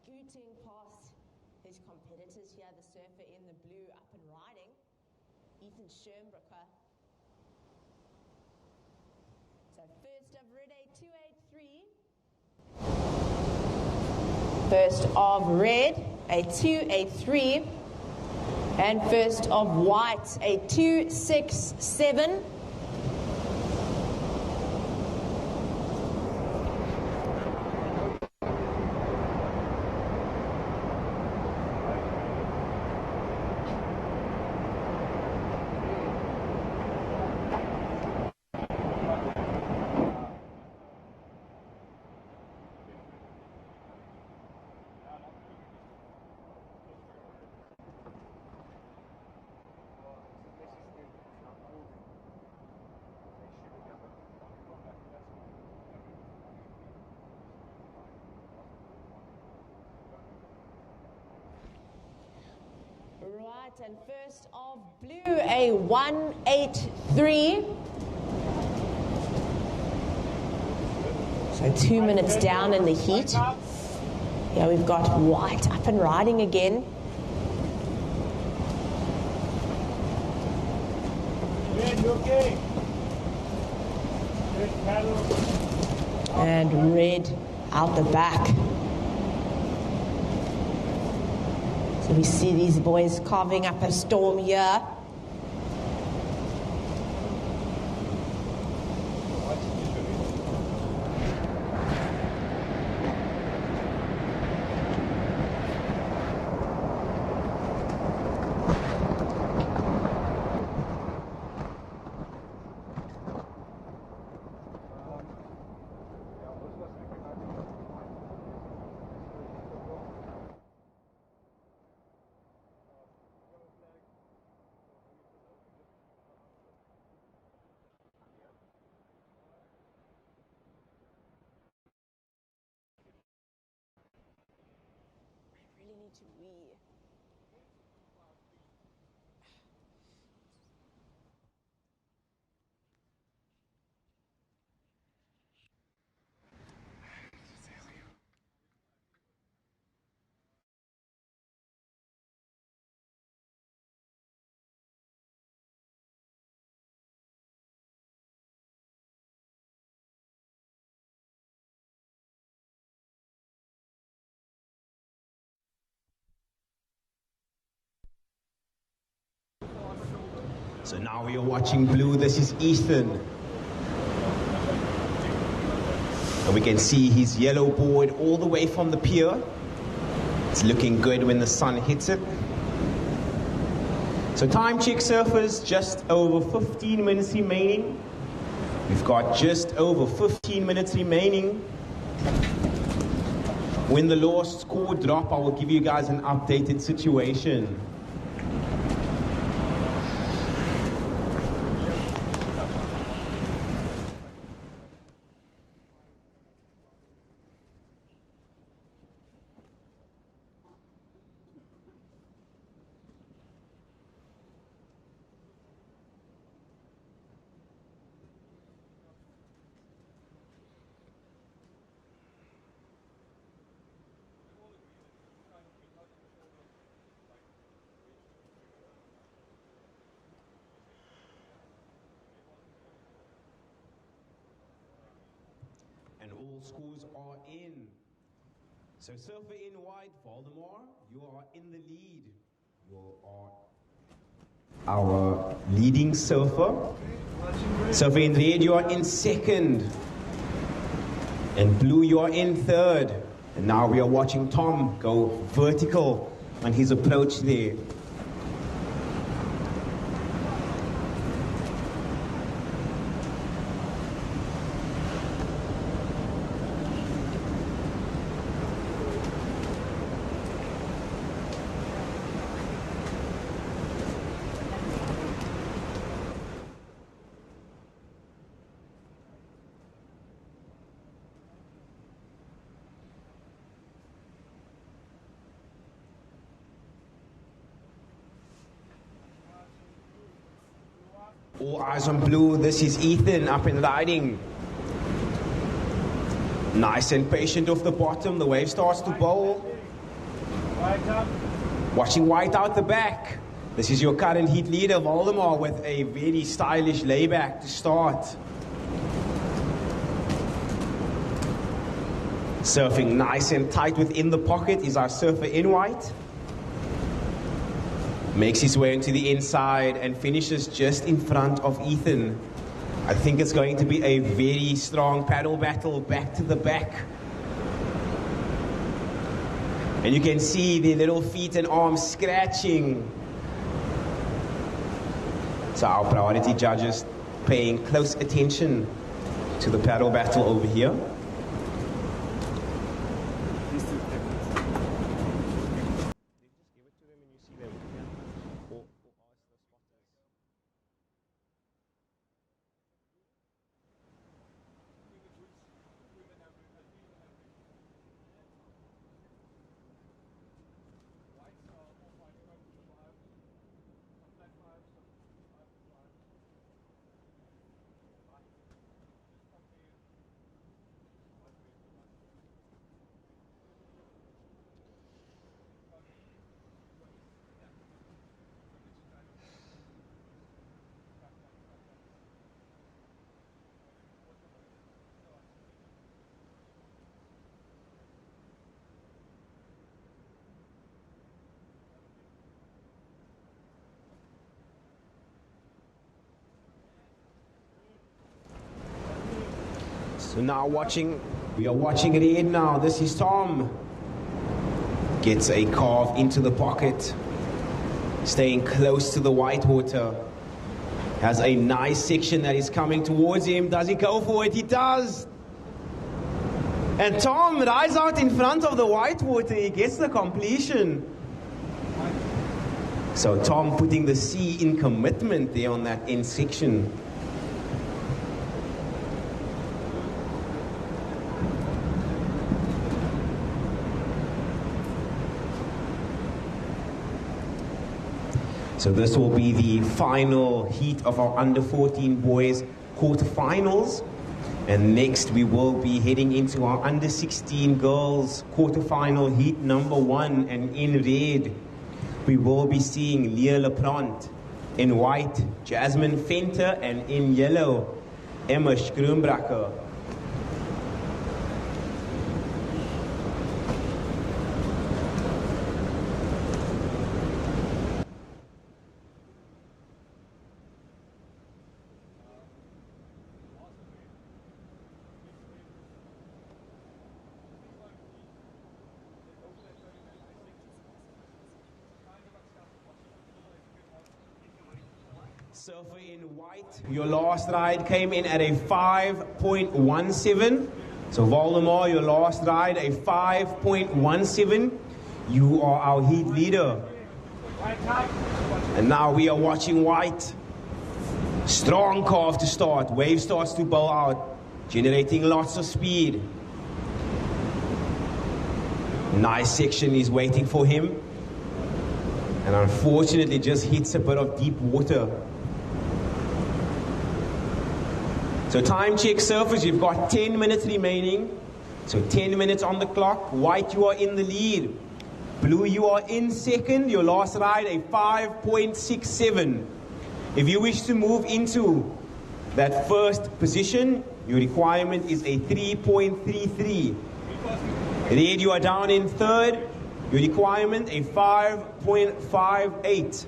Speaker 3: Scooting past his competitors here, the surfer in the blue up and riding, Ethan Schernbrooker. So first of red, a 2.83. First of red, a 2.83. And first of white, a 2.67. Right, and first of blue, a 1.83. So 2 minutes down in the heat. Here we've got white up and riding again. And red out the back. So we see these boys carving up a storm here.
Speaker 1: me to wee.
Speaker 5: So now we are watching blue. This is Ethan. And we can see his yellow board all the way from the pier. It's looking good when the sun hits it. So time check, surfers, just over 15 minutes remaining. We've got just over 15 minutes remaining. When the last score drop, I will give you guys an updated situation. And all scores are in. So surfer in white, Voldemar, you are in the lead. You are our leading surfer. Surfer in red, you are in second. And blue, you are in third. And now we are watching Tom go vertical on his approach there. All eyes on blue. This is Ethan up and riding. Nice and patient off the bottom. The wave starts to bowl. Watching white out the back. This is your current heat leader, Voldemar, with a very stylish layback to start. Surfing nice and tight within the pocket is our surfer in white. Makes his way into the inside and finishes just in front of Ethan. I think it's going to be a very strong paddle battle back to the back. And you can see the little feet and arms scratching. So our priority judges paying close attention to the paddle battle over here. So now we are watching it in now. This is Tom. Gets a carve into the pocket. Staying close to the white water. Has a nice section that is coming towards him. Does he go for it? He does. And Tom rides out in front of the white water. He gets the completion. So Tom putting the C in commitment there on that end section. So this will be the final heat of our under 14 boys quarterfinals. And next we will be heading into our under 16 girls quarterfinal heat number 1. And in red, we will be seeing Leah Leprant. In white, Jasmine Fenter. And in yellow, Emma Schroombracker. Surfer in white, your last ride came in at a 5.17. So Voldemar, your last ride, a 5.17. You are our heat leader. And now we are watching white. Strong calf to start. Wave starts to bow out, generating lots of speed. Nice section is waiting for him. And unfortunately just hits a bit of deep water. So time check, surfers, you've got 10 minutes remaining. So 10 minutes on the clock. White, you are in the lead. Blue, you are in second. Your last ride, a 5.67. If you wish to move into that first position, your requirement is a 3.33. Red, you are down in third. Your requirement, a 5.58.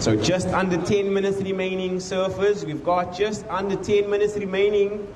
Speaker 5: So just under 10 minutes remaining, surfers. We've got just under 10 minutes remaining.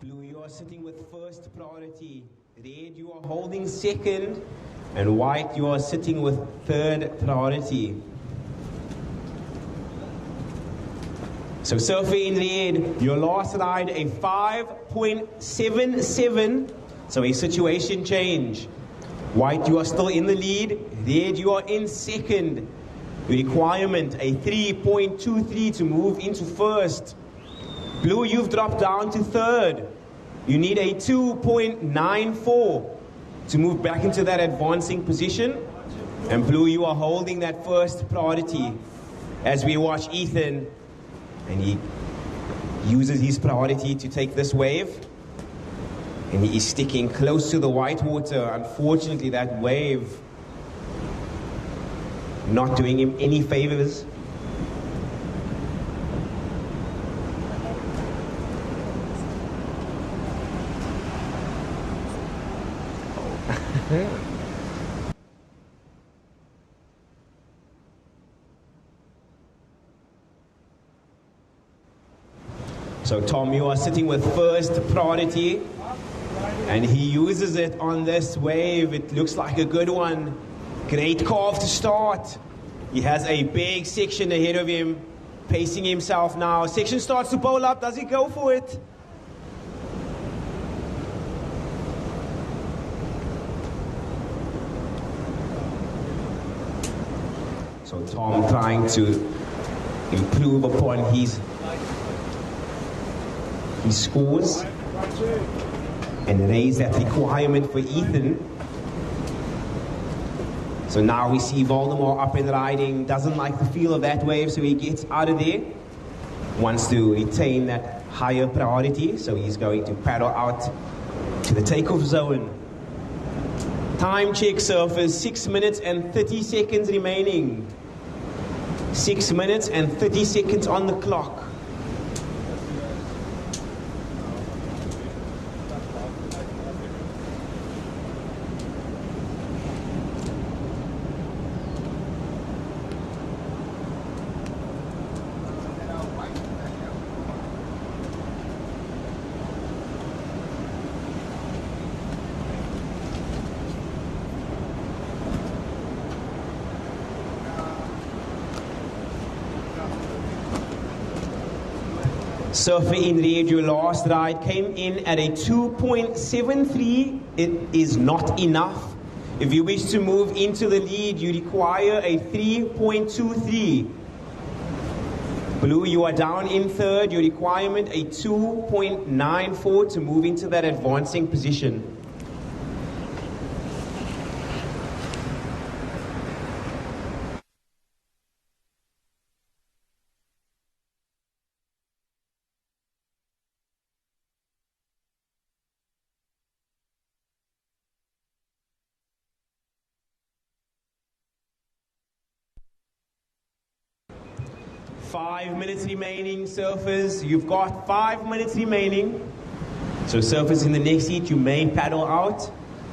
Speaker 5: Blue, you are sitting with first priority. Red, you are holding second. And white, you are sitting with third priority. So surfer in red, your last ride, a 5.77. So a situation change. White, you are still in the lead. Red, you are in second. Requirement, a 3.23 to move into first. Blue, you've dropped down to third. You need a 2.94 to move back into that advancing position. And Blue, you are holding that first priority as we watch Ethan. And he uses his priority to take this wave. And he is sticking close to the white water. Unfortunately, that wave not doing him any favors. So Tom, you are sitting with first priority, and he uses it on this wave. It looks like a good one. Great calf to start. He has a big section ahead of him, pacing himself now. Section starts to bowl up. Does he go for it? So Tom trying to improve upon his scores and raise that requirement for Ethan. So now we see Voldemar up and riding, doesn't like the feel of that wave, so he gets out of there. Wants to retain that higher priority, so he's going to paddle out to the takeoff zone. Time check, surfers, 6 minutes and 30 seconds remaining. 6 minutes and 30 seconds on the clock. Surfer in red, your last ride came in at a 2.73. It is not enough. If you wish to move into the lead, you require a 3.23. Blue, you are down in third. Your requirement a 2.94 to move into that advancing position. Five minutes remaining, surfers. You've got 5 minutes remaining. So surfers in the next heat, you may paddle out.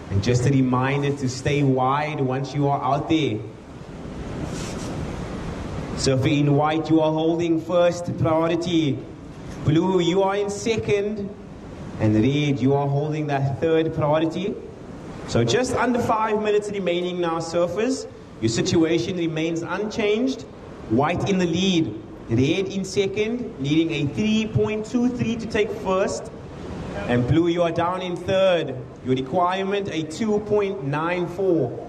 Speaker 5: And just a reminder to stay wide once you are out there. Surfer in white, you are holding first priority. Blue, you are in second. And red, you are holding that third priority. So just under 5 minutes remaining now, surfers. Your situation remains unchanged. White in the lead. Red in second, needing a 3.23 to take first. And blue, you are down in third. Your requirement, a 2.94.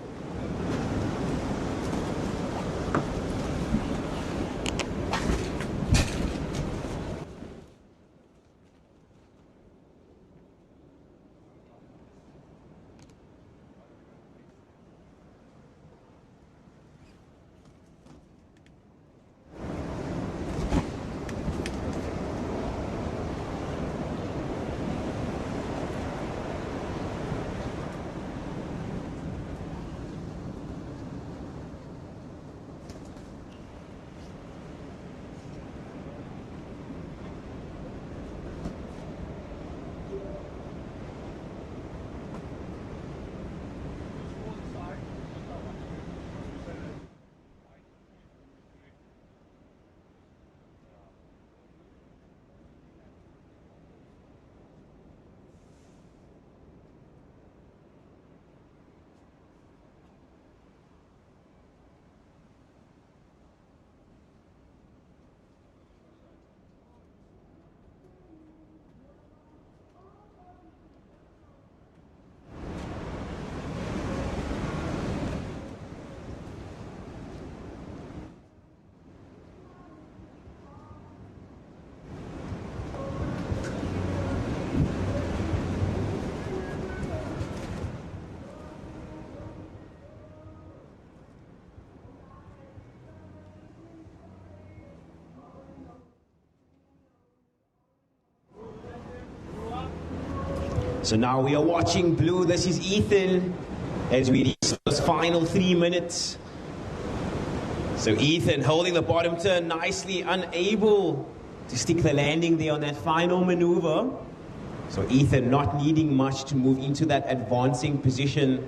Speaker 5: So now we are watching blue. This is Ethan as we reach those final 3 minutes. So Ethan holding the bottom turn nicely, unable to stick the landing there on that final maneuver. So Ethan not needing much to move into that advancing position.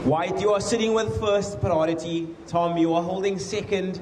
Speaker 5: White, you are sitting with first priority. Tom, you are holding second.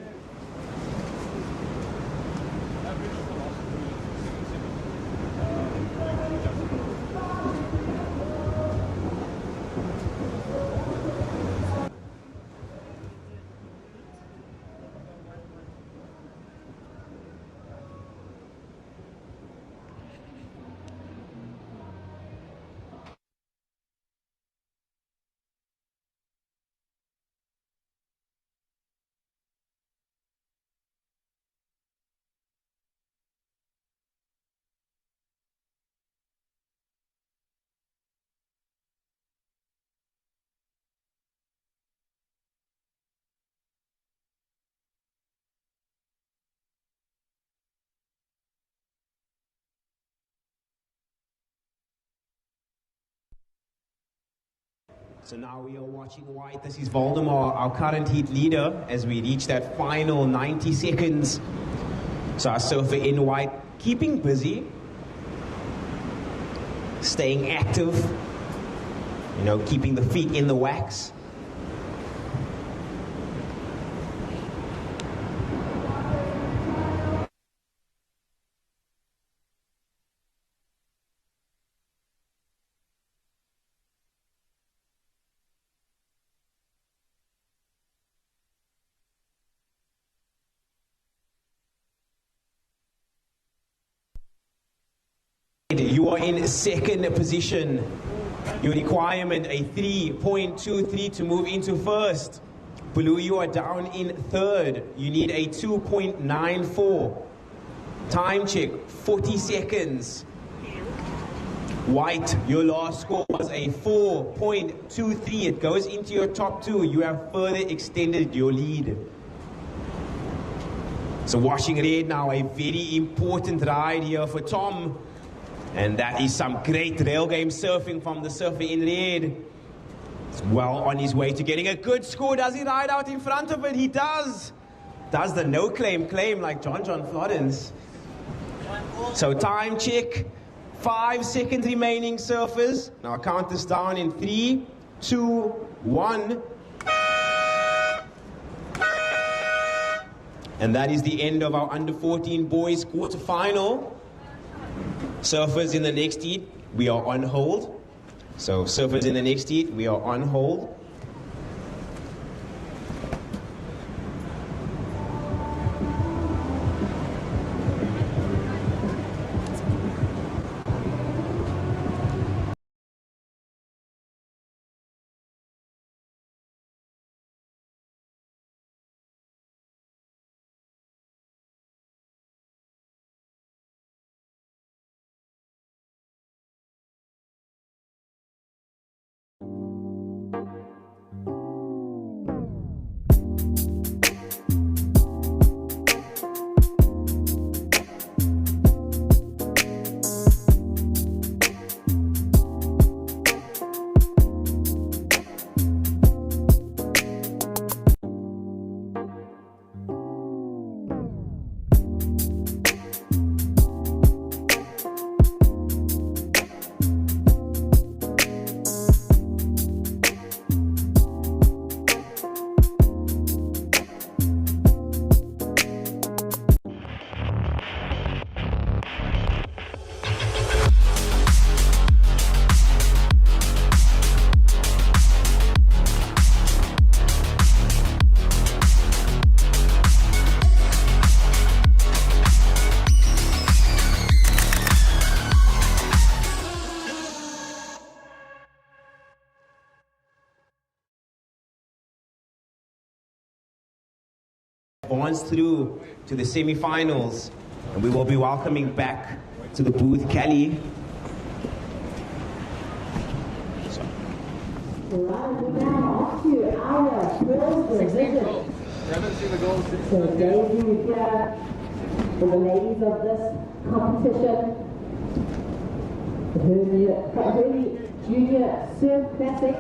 Speaker 5: So now we are watching white. This is Voldemar, our current heat leader, as we reach that final 90 seconds. So our surfer in white, keeping busy, staying active, you know, keeping the feet in the wax. You are in second position. Your requirement, a 3.23 to move into first. Blue, you are down in third. You need a 2.94. Time check, 40 seconds. White, your last score was a 4.23. It goes into your top two. You have further extended your lead. So washing red now, a very important ride here for Tom. And that is some great rail game surfing from the surfer in red. He's well on his way to getting a good score. Does he ride out in front of it? He does. Does the no claim like John Florence. So time check. 5 seconds remaining, surfers. Now I'll count this down in 3, 2, 1. And that is the end of our under 14 boys quarterfinal. Surfers in the next heat, we are on hold. So surfers in the next heat, we are on hold. Advance through to the semi-finals, and we will be welcoming back to the booth Kelly.
Speaker 3: Right now, off to our first position.
Speaker 4: Haven't seen the goals since
Speaker 3: So debut here for the ladies of this competition. The Hurley Junior Surf Classic.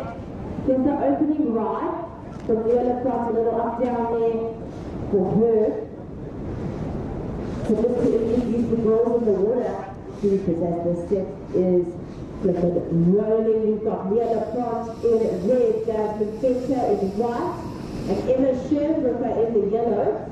Speaker 3: There's the opening ride from Leela across a little up down there for her. So just to introduce the girls in the water, because as the step is flipping, rolling, we've got Leela Front in red, Jasmine Fetcher in white, and Emma Sherbrooker in the yellow.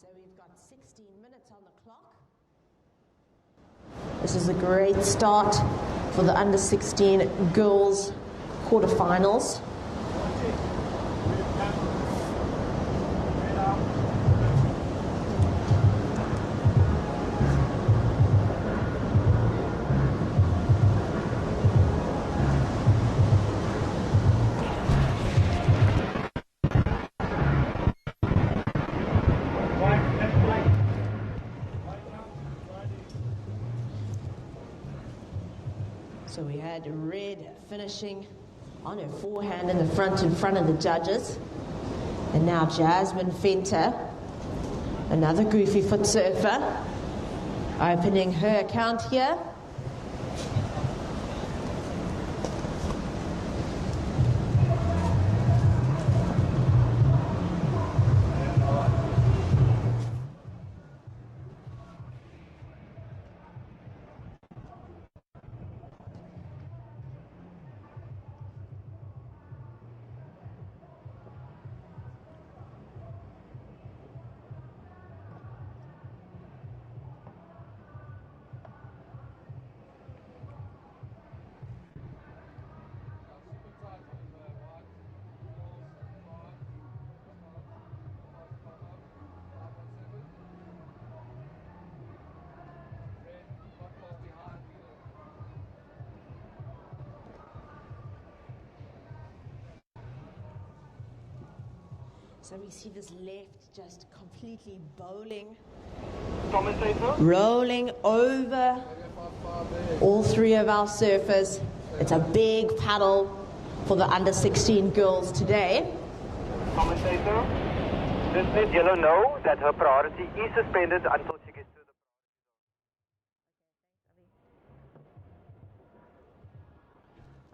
Speaker 3: So we've got 16 minutes on the clock. This is a great start for the under 16 girls quarterfinals. So we had Red finishing on her forehand in the front in front of the judges. And now Jasmine Fenter, another goofy foot surfer, opening her account here. So we see this left just completely bowling, rolling over all three of our surfers. It's a big paddle for the under 16 girls today.
Speaker 8: Commentator, this let Yellow know that her priority is suspended until she gets to the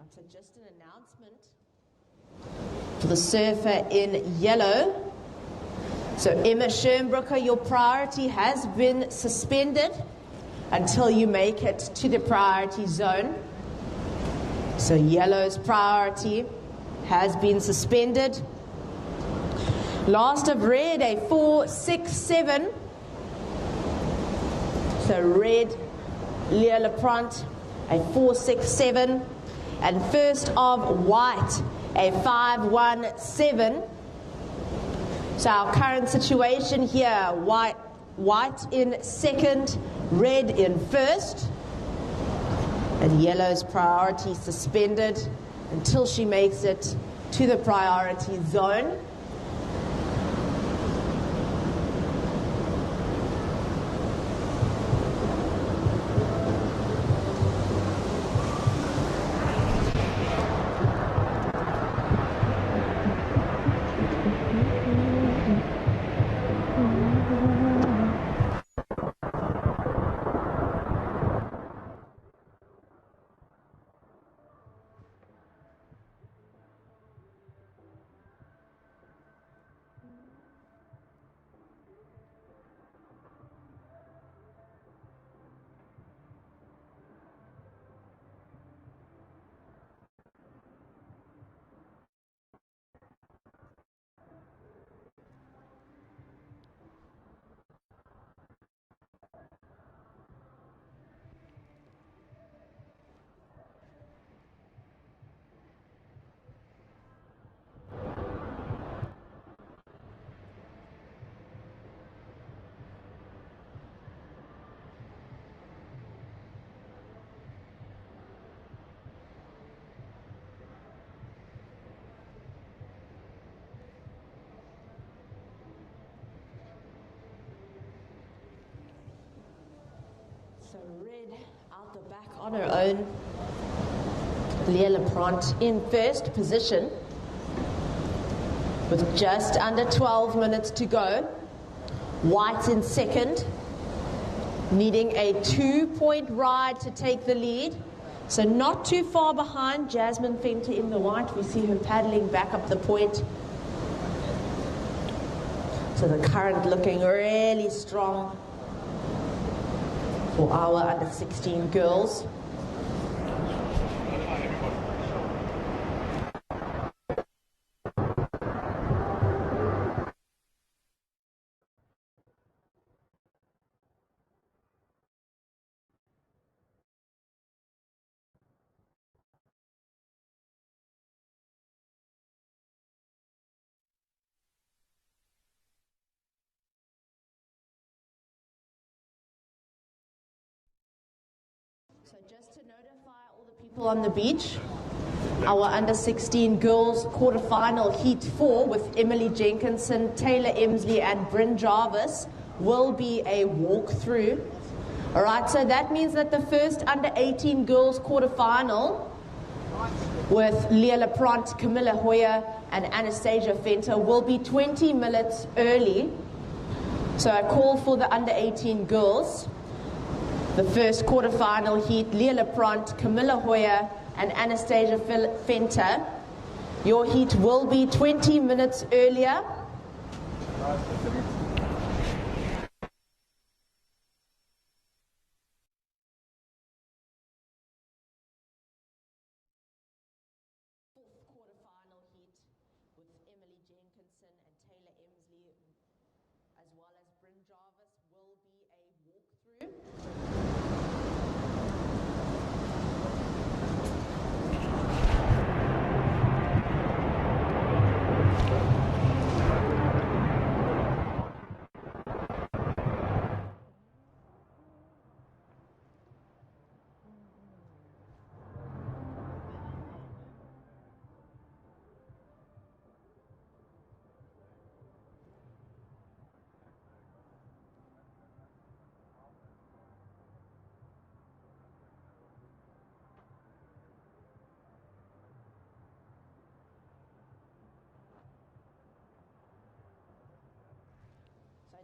Speaker 3: So just an announcement for the surfer in yellow. So Emma Schönbrooker, your priority has been suspended until you make it to the priority zone. So yellow's priority has been suspended. Last of red, a 4.67. So red, Leah Leprant, a 4.67. And first of white, a 5.17. So our current situation here, white in second, red in first. And yellow's priority suspended until she makes it to the priority zone. So red out the back on her own. Leah Leprant in first position with just under 12 minutes to go. White in second, needing a 2-point ride to take the lead. So not too far behind Jasmine Fenter in the white. We see her paddling back up the point. So the current looking really strong for our under 16 girls.
Speaker 1: On the beach, our under 16 girls quarterfinal heat 4 with Emily Jenkinson, Taylor Emsley and Bryn Jarvis will be a walkthrough. All right, so that means that the first under 18 girls quarterfinal with Leah Laprant, Camilla Hoyer and Anastasia Venter will be 20 minutes early. So I call for the under 18 girls. The first quarterfinal heat, Leah Laprant, Camilla Hoyer and Anastasia Venter. Your heat will be 20 minutes earlier. Quarterfinal heat with Emily Jenkinson and Taylor Emsley, as well as Bryn Jarvis, will be a walkthrough.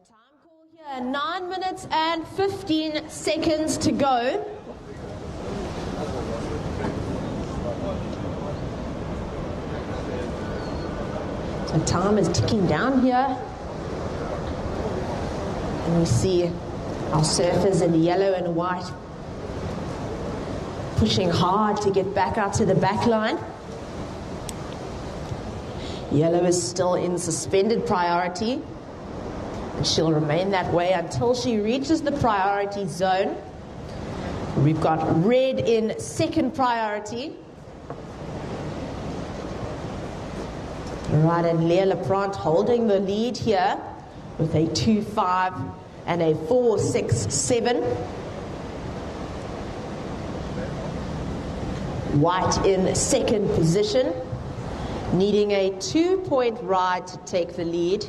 Speaker 1: Time call here, 9 minutes and 15 seconds to go. So time is ticking down here. And we see our surfers in yellow and white pushing hard to get back out to the back line. Yellow is still in suspended priority. And she'll remain that way until she reaches the priority zone. We've got red in second priority. Right, and Leah Laprant holding the lead here with a 2.5 and a 4.67. White in second position, needing a 2-point ride to take the lead.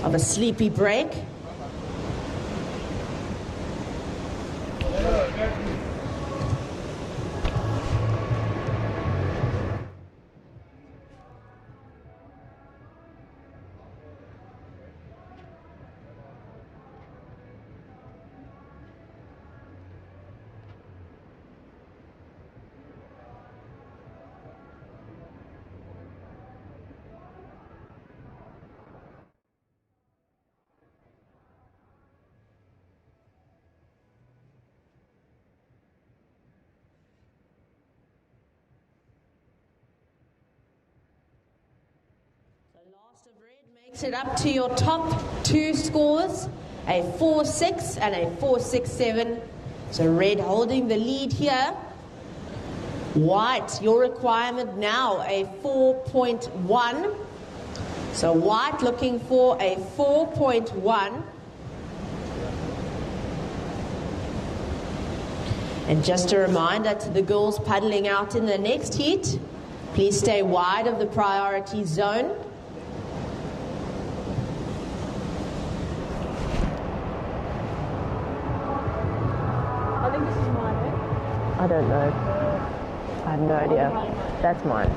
Speaker 1: Of a sleepy break. Last of red makes it up to your top two scores, a 4.6 and a 4.67. So red holding the lead here. White, your requirement now, a 4.1. So white looking for a 4.1. And just a reminder to the girls paddling out in the next heat, please stay wide of the priority zone. I don't know. I have no idea. That's mine.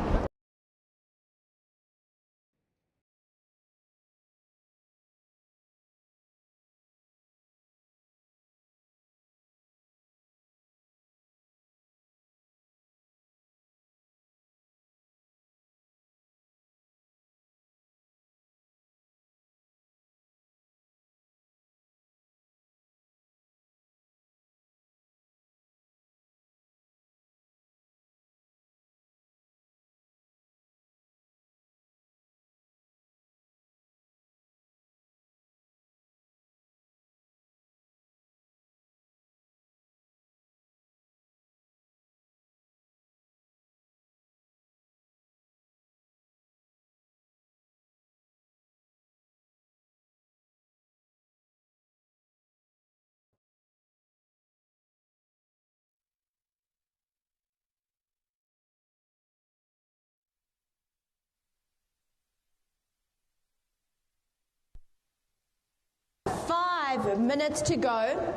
Speaker 1: 5 minutes to go.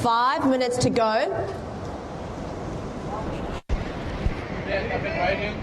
Speaker 1: 5 minutes to go.
Speaker 4: Yeah, I've been waiting.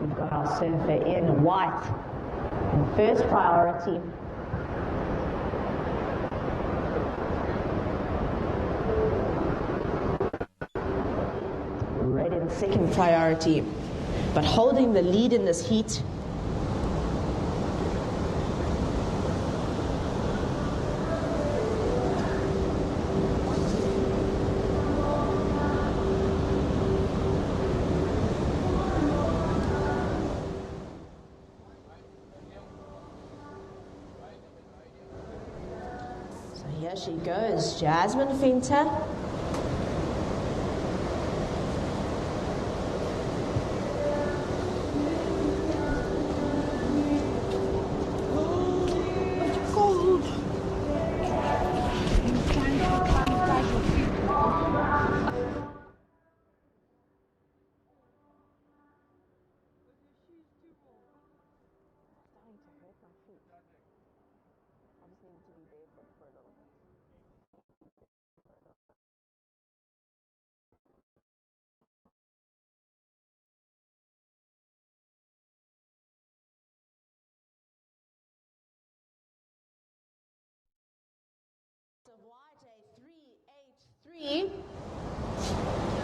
Speaker 1: We've got our surfer in white, in first priority. Red in second priority, but holding the lead in this heat. Here she goes, Jasmine Finter.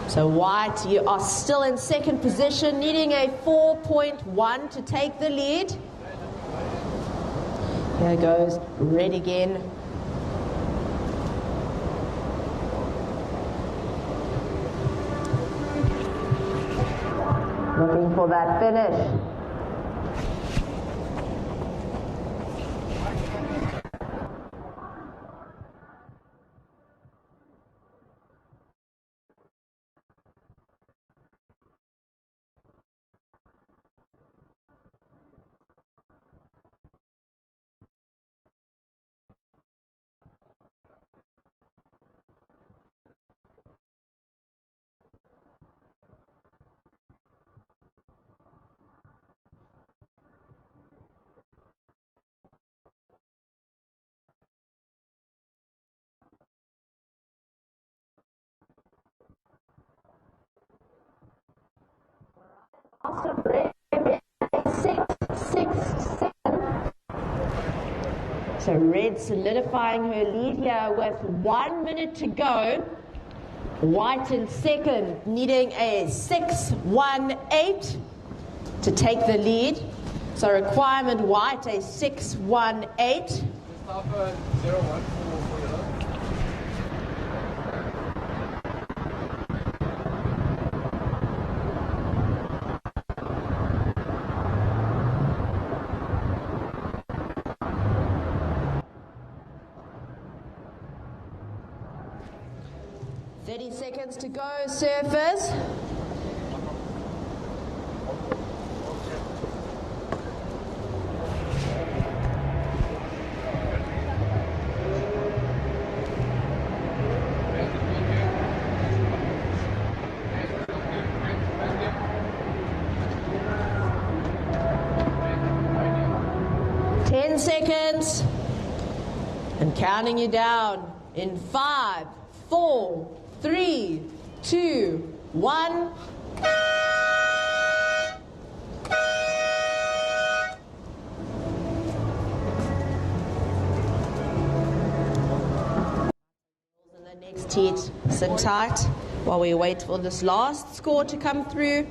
Speaker 1: So White, you are still in second position, needing a 4.1 to take the lead. Here goes Red again. Looking for that finish. So Red solidifying her lead here with 1 minute to go. White in second, needing a 6.18 to take the lead. So requirement White, a 6.18.
Speaker 4: Stop 0-1 for yellow.
Speaker 1: 30 seconds to go, surfers. Seconds and counting you down in 5, 4, 3, 2, 1. In the next heat, sit tight while we wait for this last score to come through.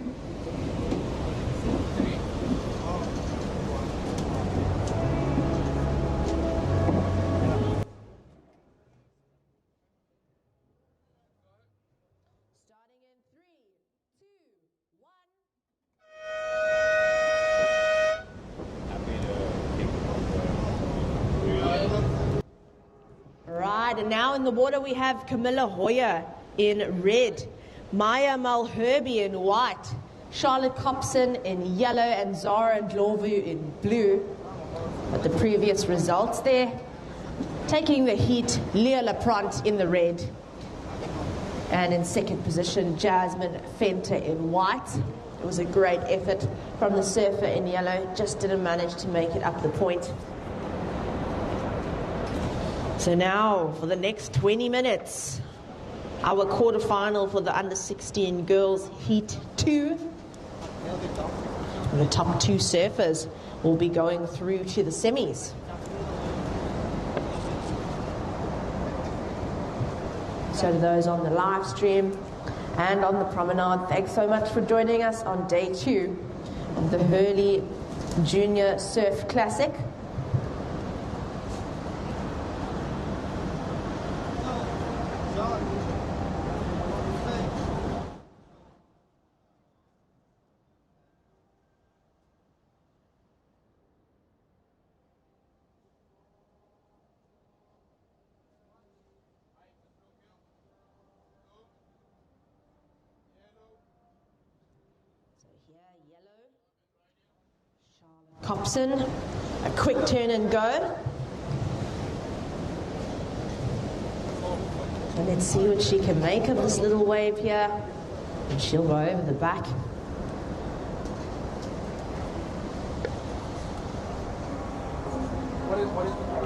Speaker 1: Right, and now in the water we have Camilla Hoyer in red, Maya Malherbe in white, Charlotte Copson in yellow, and Zara Ndlovu in blue. But the previous results there, taking the heat, Leah Laprant in the red, and in second position, Jasmine Fenter in white. It was a great effort from the surfer in yellow, just didn't manage to make it up the point. So now, for the next 20 minutes, our quarterfinal for the under-16 girls Heat 2. The top 2 surfers will be going through to the semis. So to those on the live stream and on the promenade, thanks so much for joining us on day 2 of the Hurley Junior Surf Classic. Copson, a quick turn and go. So let's see what she can make of this little wave here. And she'll go over the back.
Speaker 4: What is the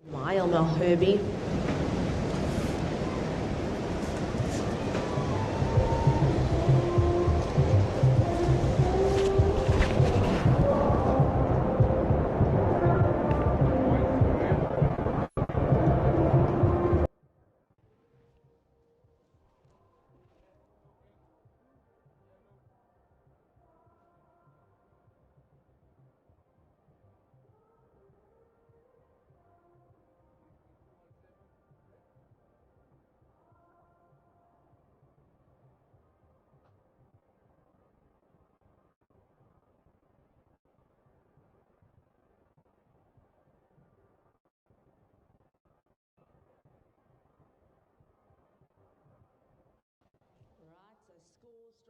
Speaker 1: Maya Malherbe.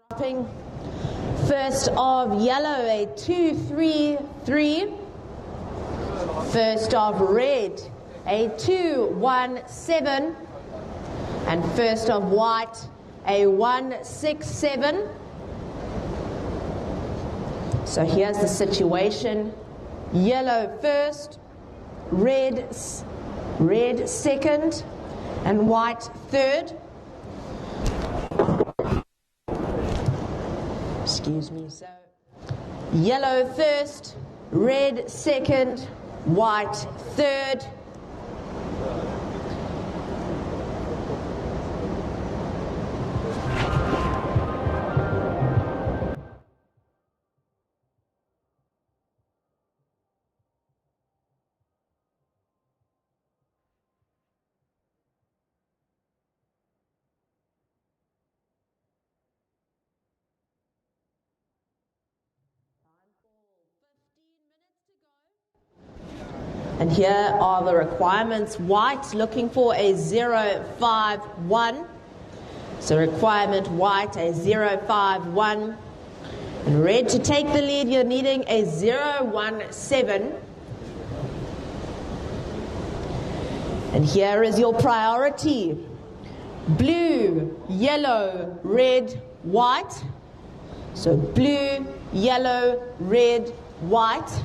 Speaker 1: Dropping. First of yellow, a 2-3-3. First of red, a 2-1-7. And first of white, a 1-6-7. So here's the situation. Yellow first, red second, and white third. Excuse me. So yellow first, red second, white third. And here are the requirements. White looking for a 0.51. So requirement white, a 0.51. And red to take the lead, you're needing a 0.17. And here is your priority. Blue, yellow, red, white. So blue, yellow, red, white.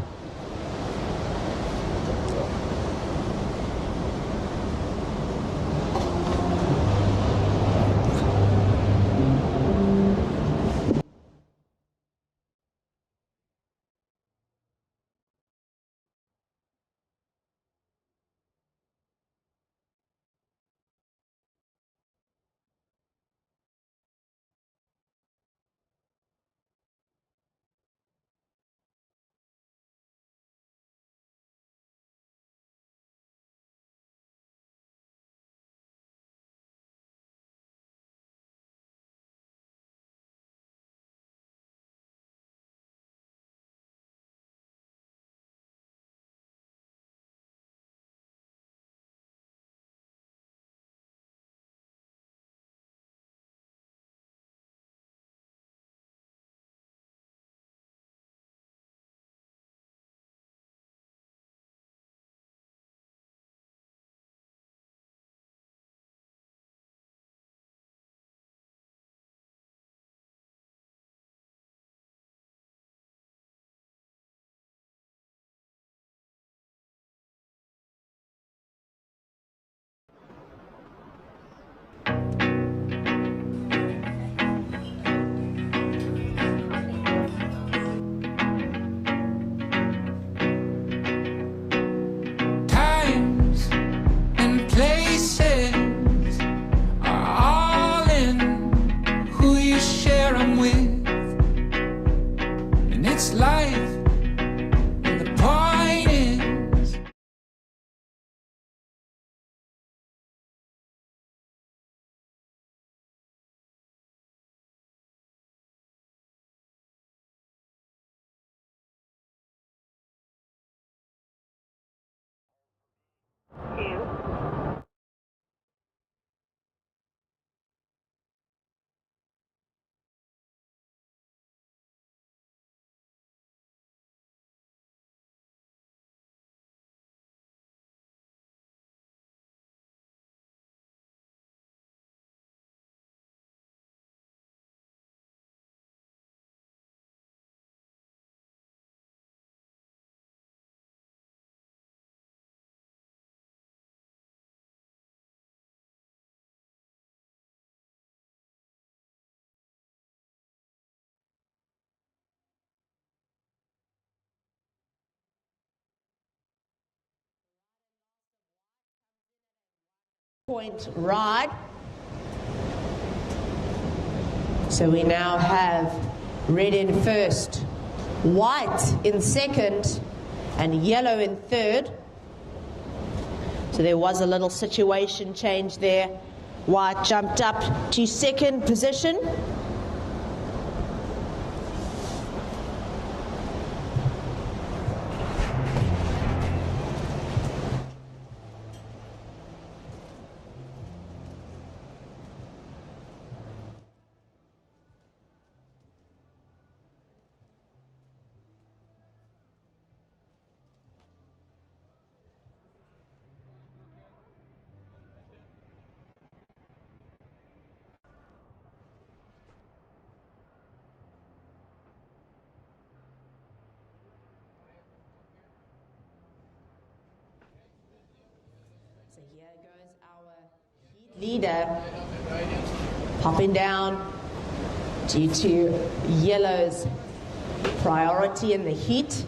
Speaker 1: Point ride. So we now have red in first, white in second, and yellow in third. So there was a little situation change there. White jumped up to second position. Here goes our heat leader, popping down due to yellow's priority in the heat.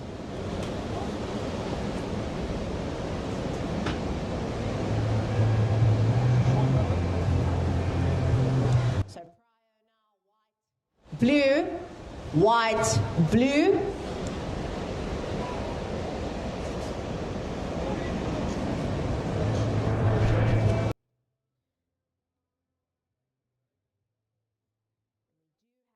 Speaker 1: So prio now, blue, white, blue.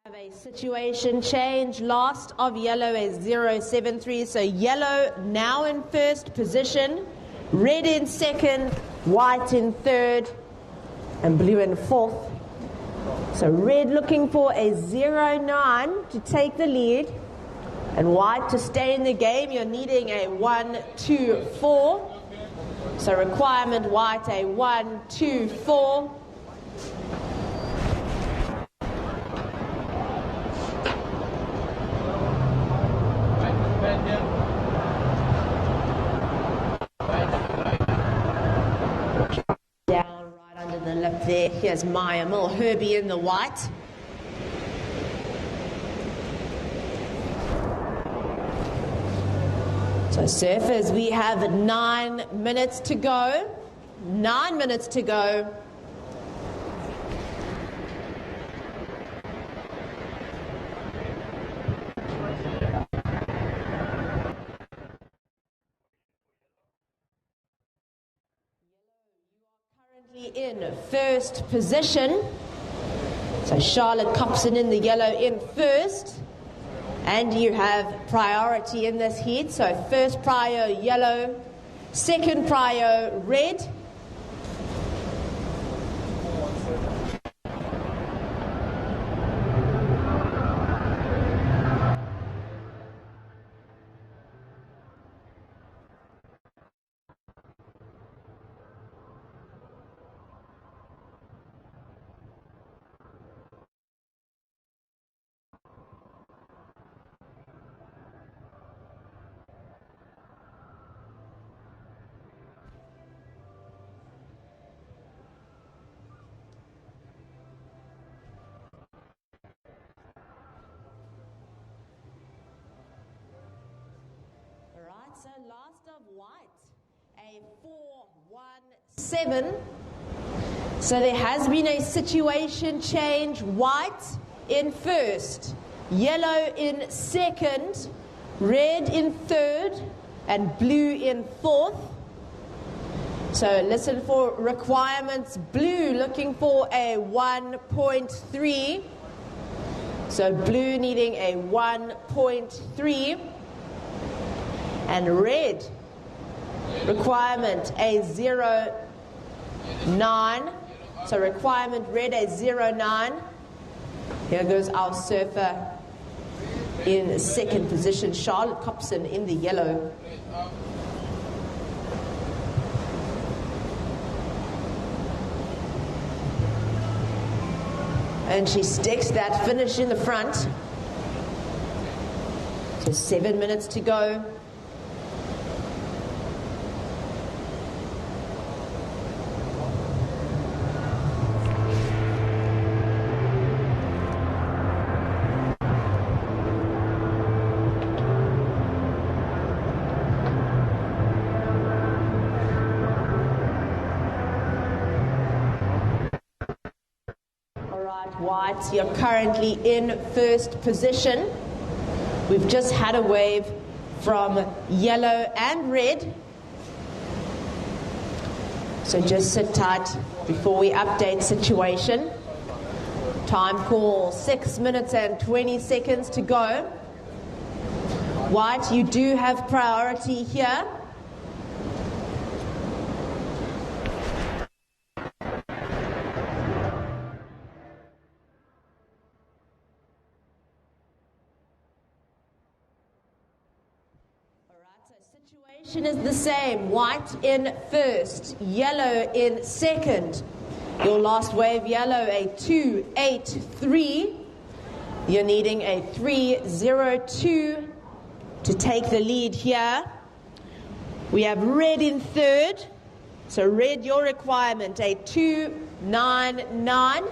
Speaker 1: Have a situation change. Last of yellow is 073. So yellow now in first position, red in second, white in third, and blue in fourth. So red looking for a 09 to take the lead, and white to stay in the game. You're needing a 1, 2, 4. So requirement white a 1, 2, 4. Down right under the lip there. Here's Maya Mill, Herbie in the white. So surfers, we have 9 minutes to go. 9 minutes to go. In first position. So Charlotte Copson in the yellow in first. And you have priority in this heat. So first prio yellow, second prio red. So last of white, a 4-1-7. So there has been a situation change. White in first, yellow in second, red in third, and blue in fourth. So listen for requirements. Blue looking for a 1.3. So blue needing a 1.3. And red, requirement a 0.9. So requirement red a 0.9. Here goes our surfer in second position, Charlotte Copson in the yellow. And she sticks that finish in the front. So 7 minutes to go. White, you're currently in first position. We've just had a wave from yellow and red. So just sit tight before we update situation. Time call, 6 minutes and 20 seconds to go. White, you do have priority here. Situation is the same. White in first, yellow in second. Your last wave yellow a 2.83. You're needing a 3.02 to take the lead here. We have red in third, So red, your requirement, a 2.99.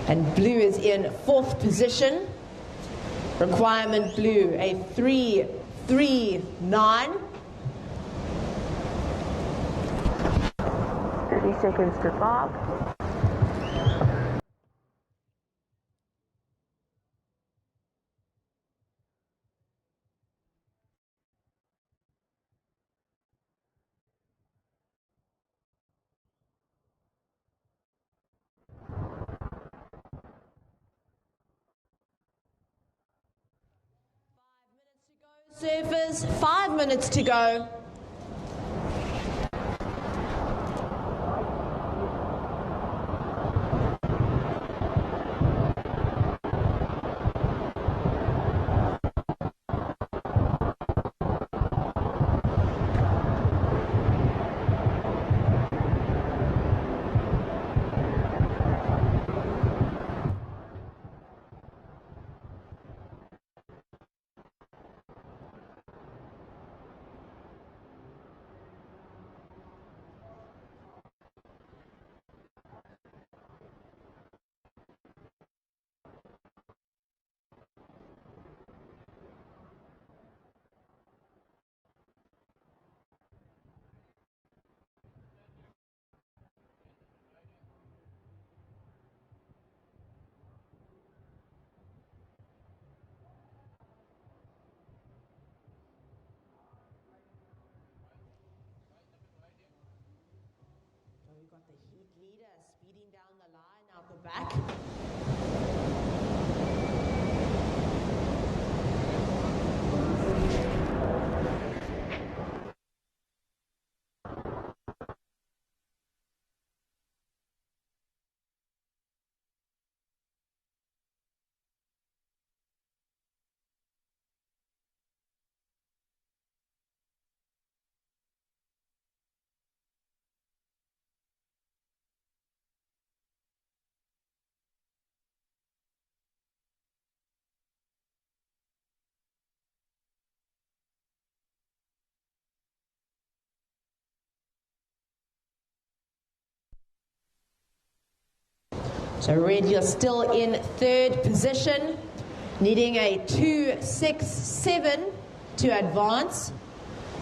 Speaker 1: And blue is in fourth position. Requirement blue, a 3.39.
Speaker 3: 30 seconds to 5.
Speaker 1: Surfers, 5 minutes to go. We've got the heat leader speeding down the line out the back. So red, you're still in third position, needing a 2.67 to advance.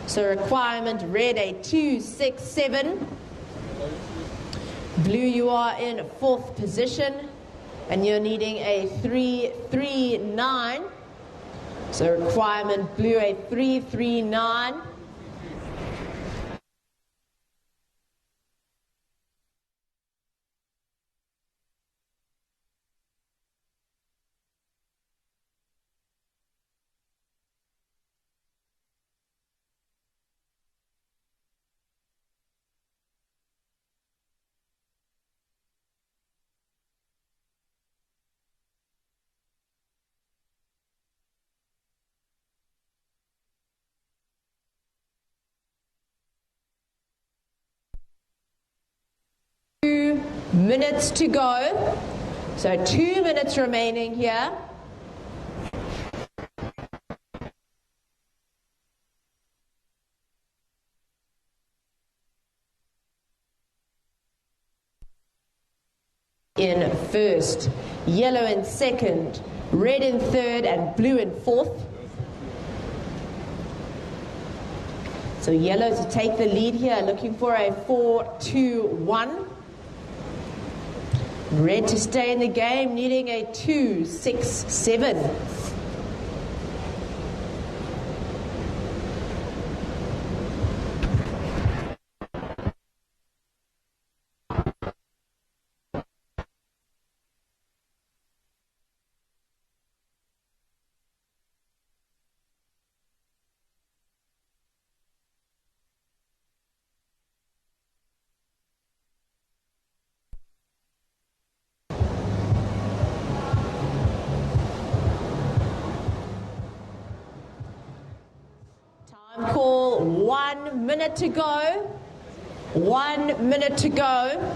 Speaker 1: So requirement red, a 2.67. Blue, you are in fourth position, and you're needing a 3.39. So requirement blue, a 3.39. Minutes to go. So 2 minutes remaining here. In first, yellow in second, red in third, and blue in fourth. So yellow to take the lead here, looking for a 4.21. Red to stay in the game, needing a 2.67. Call, 1 minute to go. 1 minute to go.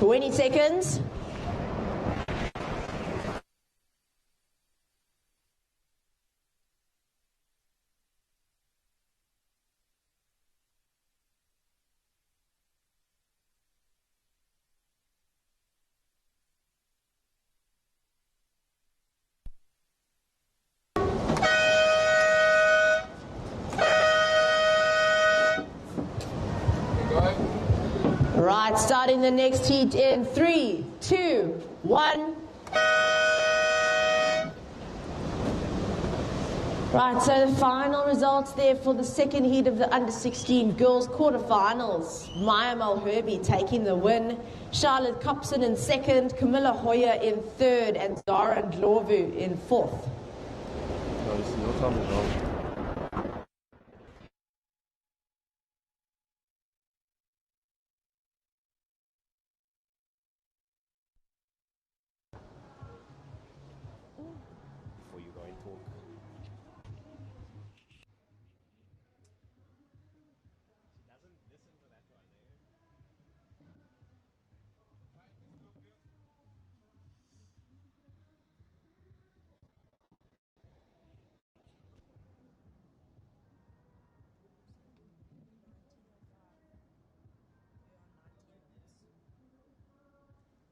Speaker 1: 20 seconds. Right, starting the next heat in 3, 2, 1. Right, so the final results there for the second heat of the under-16 girls quarterfinals. Maya Malherbe taking the win, Charlotte Copson in second, Camilla Hoyer in third, and Zara Ndlovu in fourth.
Speaker 2: Before you go and talk.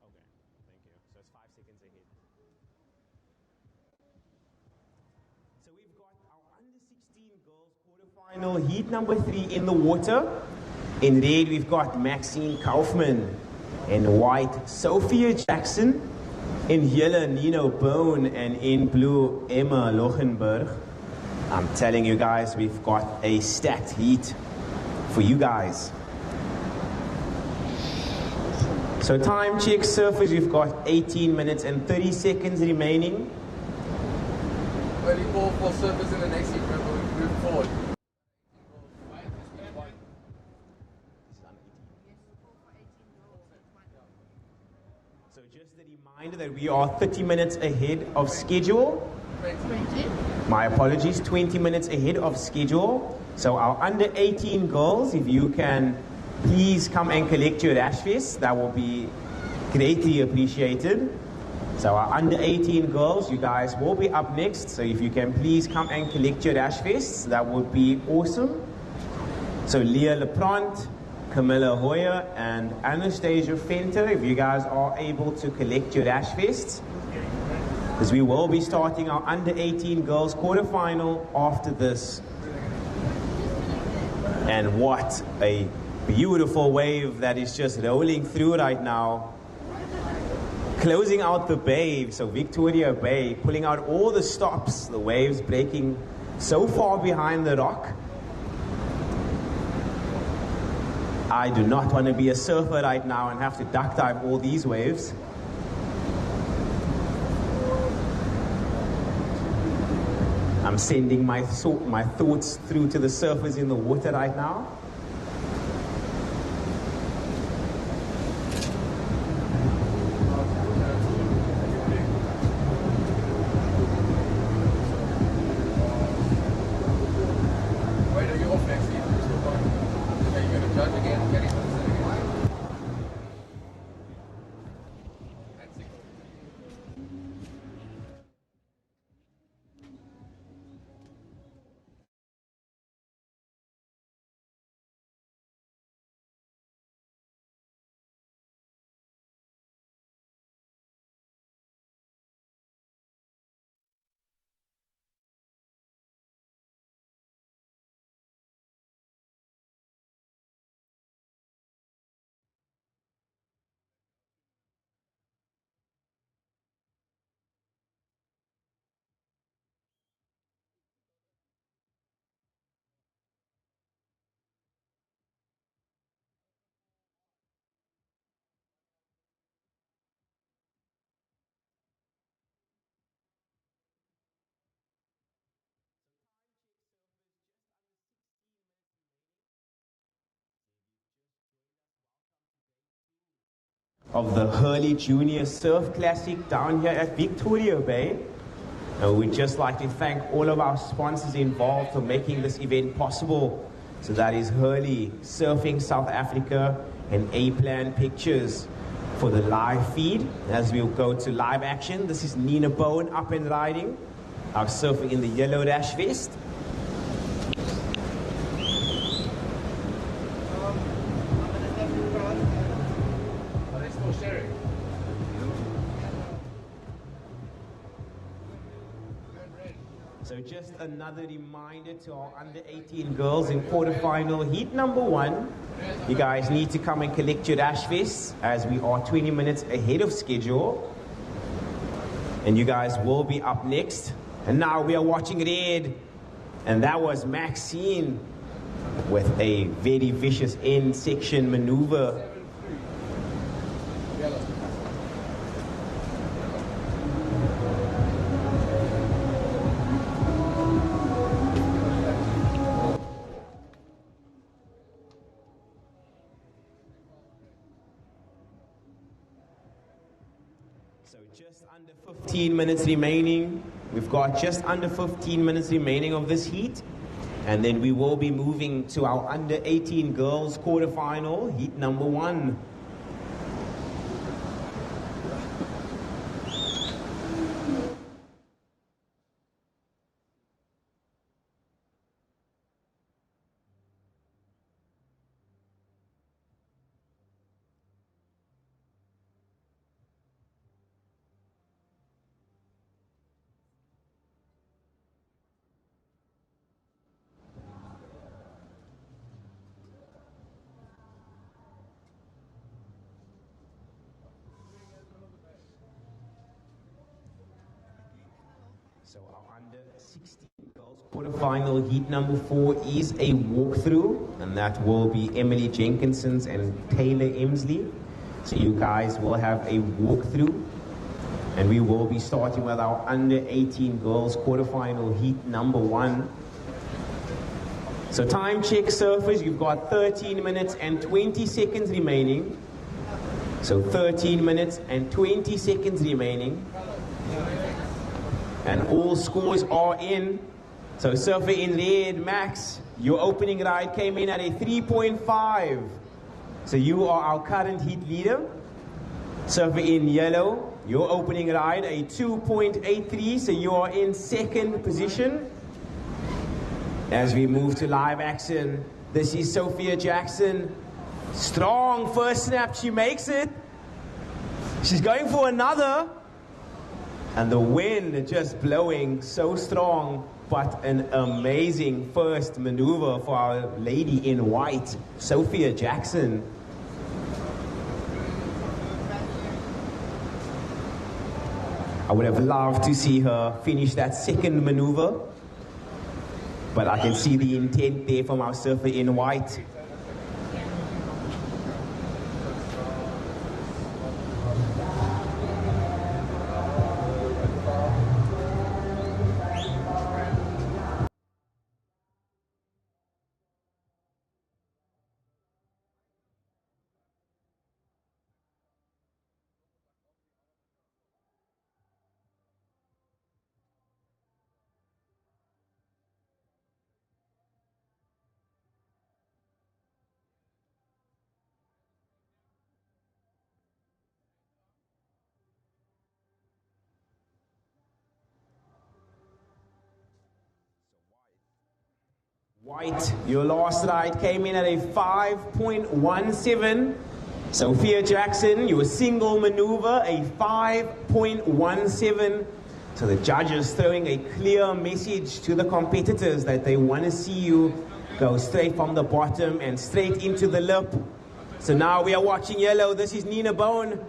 Speaker 2: Okay, thank you. So it's 5 seconds ahead.
Speaker 5: So we've got our under-16 girls quarterfinal heat number 3 in the water. In red, we've got Maxine Kaufman. In white, Sophia Jackson. In yellow, Nino Bone. And in blue, Emma Lochenberg. I'm telling you guys, we've got a stacked heat for you guys. So time check surfers, we've got 18 minutes and 30 seconds remaining.
Speaker 4: Only ball for surfers in the next heat, remember, we move forward.
Speaker 5: So just a reminder that we are 30 minutes ahead of schedule.
Speaker 4: 20.
Speaker 5: My apologies, 20 minutes ahead of schedule. So our under 18 girls, if you can please come and collect your dash vests, that will be greatly appreciated. So our under 18 girls, you guys will be up next. So if you can please come and collect your dash vests, that would be awesome. So Leah Leprant, Camilla Hoyer, and Anastasia Fenter, if you guys are able to collect your dash vests, because we will be starting our under 18 girls quarterfinal after this. And what a beautiful wave that is just rolling through right now. Closing out the bay, so Victoria Bay, pulling out all the stops, the waves breaking so far behind the rock. I do not want to be a surfer right now and have to duck dive all these waves. I'm sending my thoughts through to the surfers in the water right now. Of the Hurley Junior Surf Classic down here at Victoria Bay. And we'd just like to thank all of our sponsors involved for making this event possible. So that is Hurley, Surfing South Africa, and A-Plan Pictures. for the live feed as we'll go to live action. This is Nina Bone up and riding, our surfer in the yellow dash vest.
Speaker 4: Are they still sharing?
Speaker 5: So just another reminder to our under 18 girls in quarterfinal heat number 1. You guys need to come and collect your dash vests as we are 20 minutes ahead of schedule. And you guys will be up next. And now we are watching red. And that was Maxine with a very vicious end section maneuver. So just under 15 minutes remaining. We've got just under 15 minutes remaining of this heat. And then we will be moving to our under 18 girls quarterfinal, heat number 1. So our under 16 girls quarterfinal heat number 4 is a walkthrough, and that will be Emily Jenkinson's and Taylor Emsley. So you guys will have a walkthrough, and we will be starting with our under 18 girls quarterfinal heat number 1. So time check, surfers, you've got 13 minutes and 20 seconds remaining. So 13 minutes and 20 seconds remaining. And all scores are in. So surfer in red, Max, your opening ride came in at a 3.5. So you are our current heat leader. Surfer in yellow, your opening ride a 2.83. So you are in second position. As we move to live action, this is Sophia Jackson. Strong first snap, she makes it. She's going for another. And the wind just blowing so strong, but an amazing first maneuver for our lady in white, Sophia Jackson. I would have loved to see her finish that second maneuver, but I can see the intent there from our surfer in white. White, your last ride came in at a 5.17. Sophia Jackson, your single maneuver, a 5.17. So the judges throwing a clear message to the competitors that they want to see you go straight from the bottom and straight into the lip. So now we are watching yellow. This is Nina Bone.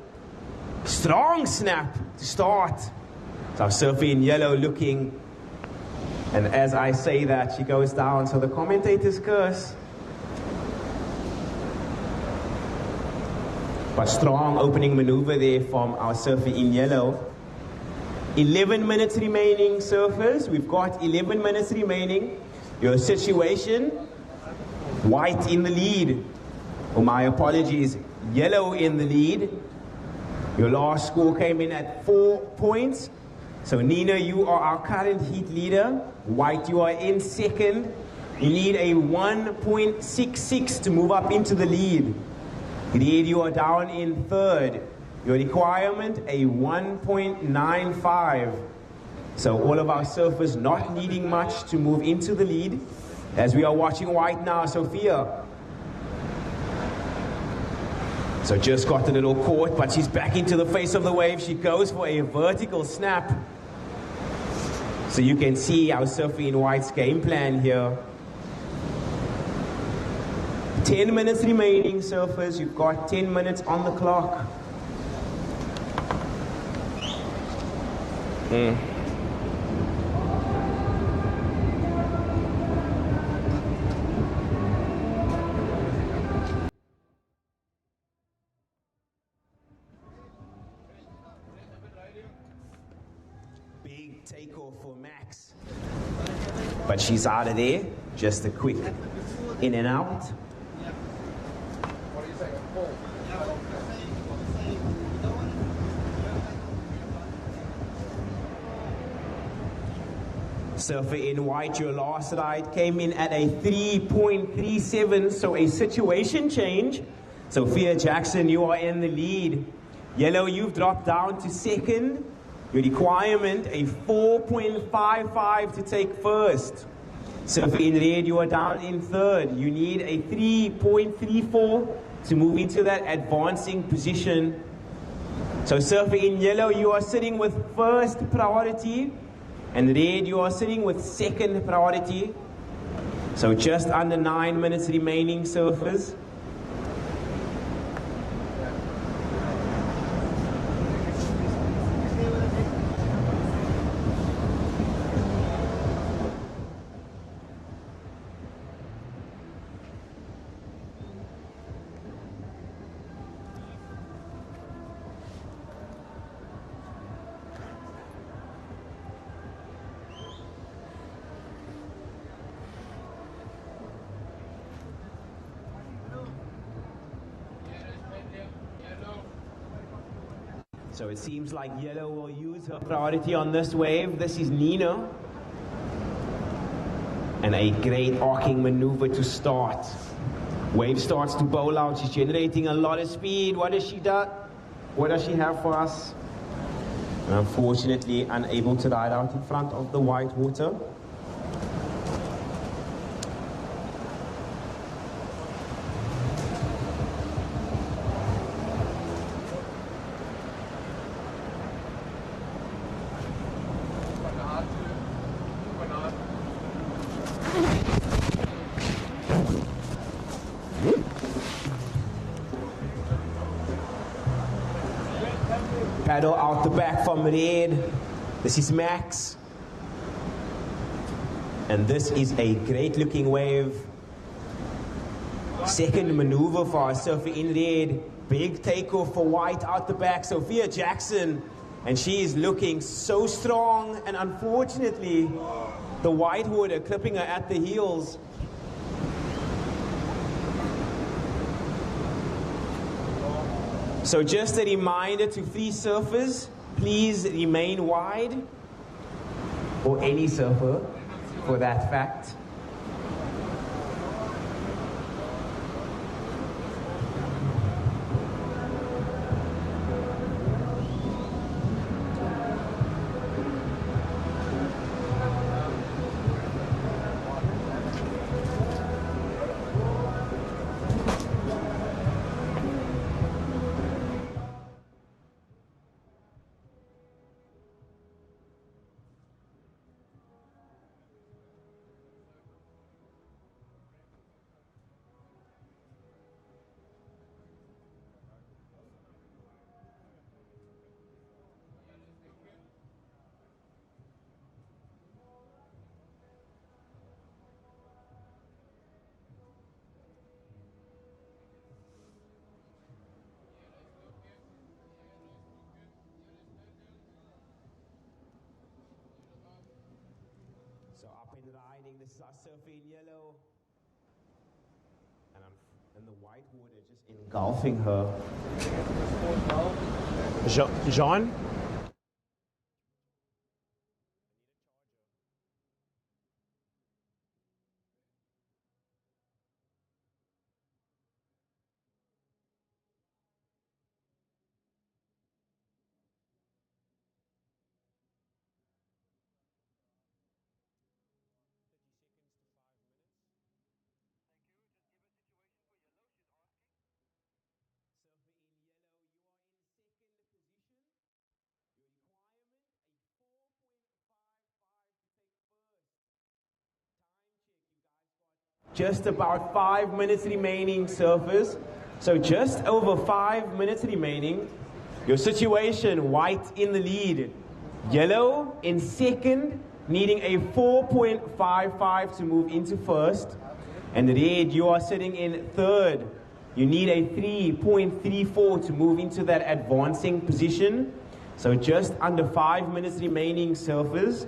Speaker 5: Strong snap to start. So our surfer in yellow looking. And as I say that, she goes down, so the commentators curse. But strong opening maneuver there from our surfer in yellow. 11 minutes remaining, surfers. We've got 11 minutes remaining. Your situation, white in the lead. Oh, my apologies, yellow in the lead. Your last score came in at 4 points. So Nina, you are our current heat leader. White, you are in second. You need a 1.66 to move up into the lead. Red, you are down in third. Your requirement, a 1.95. So all of our surfers not needing much to move into the lead. As we are watching white now, Sophia. So just got a little caught, but she's back into the face of the wave. She goes for a vertical snap. So you can see our surfer in white's game plan here. 10 minutes remaining, surfers. You've got 10 minutes on the clock. Big takeoff for Max. But she's out of there. Just a quick in and out.
Speaker 4: What do you say? Paul?
Speaker 5: Surfer in white, your last ride came in at a 3.37, so a situation change. Sophia Jackson, you are in the lead. Yellow, you've dropped down to second. Your requirement, a 4.55 to take first. Surfer in red, you are down in third. You need a 3.34 to move into that advancing position. So surfer in yellow, you are sitting with first priority. And red, you are sitting with second priority. So just under 9 minutes remaining, surfers. So it seems like yellow will use her priority on this wave. This is Nina. And a great arcing maneuver to start. Wave starts to bowl out. She's generating a lot of speed. What does she do? What does she have for us? Unfortunately, unable to ride out in front of the white water. Paddle out the back from red. This is Max. And this is a great looking wave. Second maneuver for our surfer in red. Big takeoff for white out the back. Sophia Jackson. And she is looking so strong. And unfortunately, the white water clipping her at the heels. So just a reminder to free surfers, please remain wide, or any surfer for that fact. So up and riding, this is our surfer in yellow. And the white water just engulfing her. Jean? Just about 5 minutes remaining, surfers. So just over 5 minutes remaining. Your situation, white in the lead. Yellow in second, needing a 4.55 to move into first. And red, you are sitting in third. You need a 3.34 to move into that advancing position. So just under 5 minutes remaining, surfers.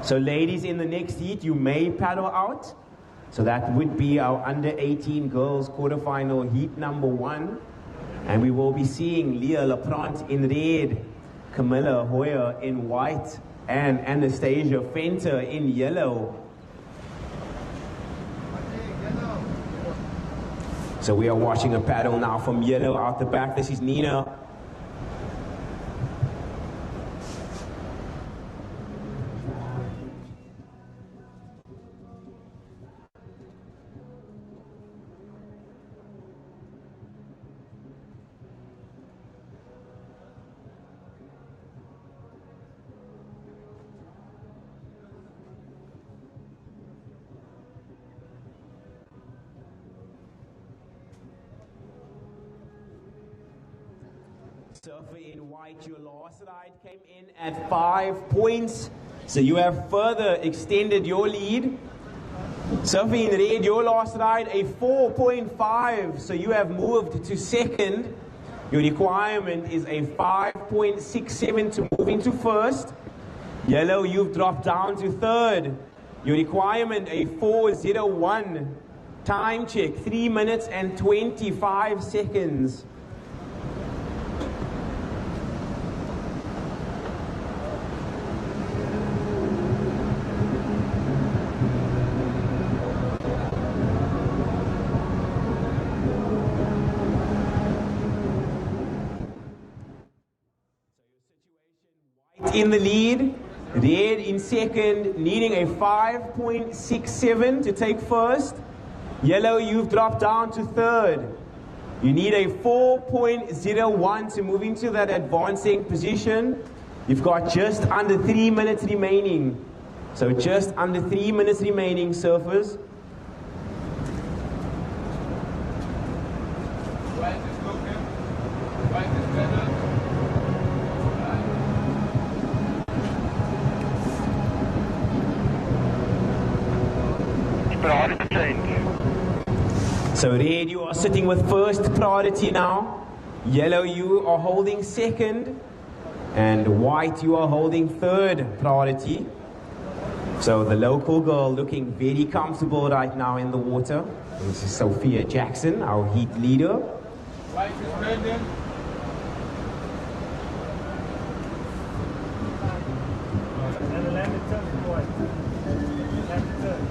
Speaker 5: So ladies, in the next heat, you may paddle out. So that would be our under 18 girls quarterfinal heat number 1. And we will be seeing Leah Laprant in red, Camilla Hoyer in white, and Anastasia Fenter in yellow. So we are watching a paddle now from yellow out the back. This is Nina. Surfer in white, your last ride came in at 5 points. So you have further extended your lead. Surfer in red, your last ride, a 4.5. So you have moved to second. Your requirement is a 5.67 to move into first. Yellow, you've dropped down to third. Your requirement, a 4:01. Time check, 3 minutes and 25 seconds. In the lead, red in second, needing a 5.67 to take first. Yellow, you've dropped down to third. You need a 4.01 to move into that advancing position. You've got just under 3 minutes remaining. So just under 3 minutes remaining, surfers.
Speaker 4: White is looking. White is better.
Speaker 5: So red, you are sitting with first priority now. Yellow, you are holding second. And white, you are holding third priority. So the local girl looking very comfortable right now in the water. This is Sophia Jackson, our heat leader.
Speaker 4: White is Brandon.
Speaker 9: And the landed turn for white. Landed turn.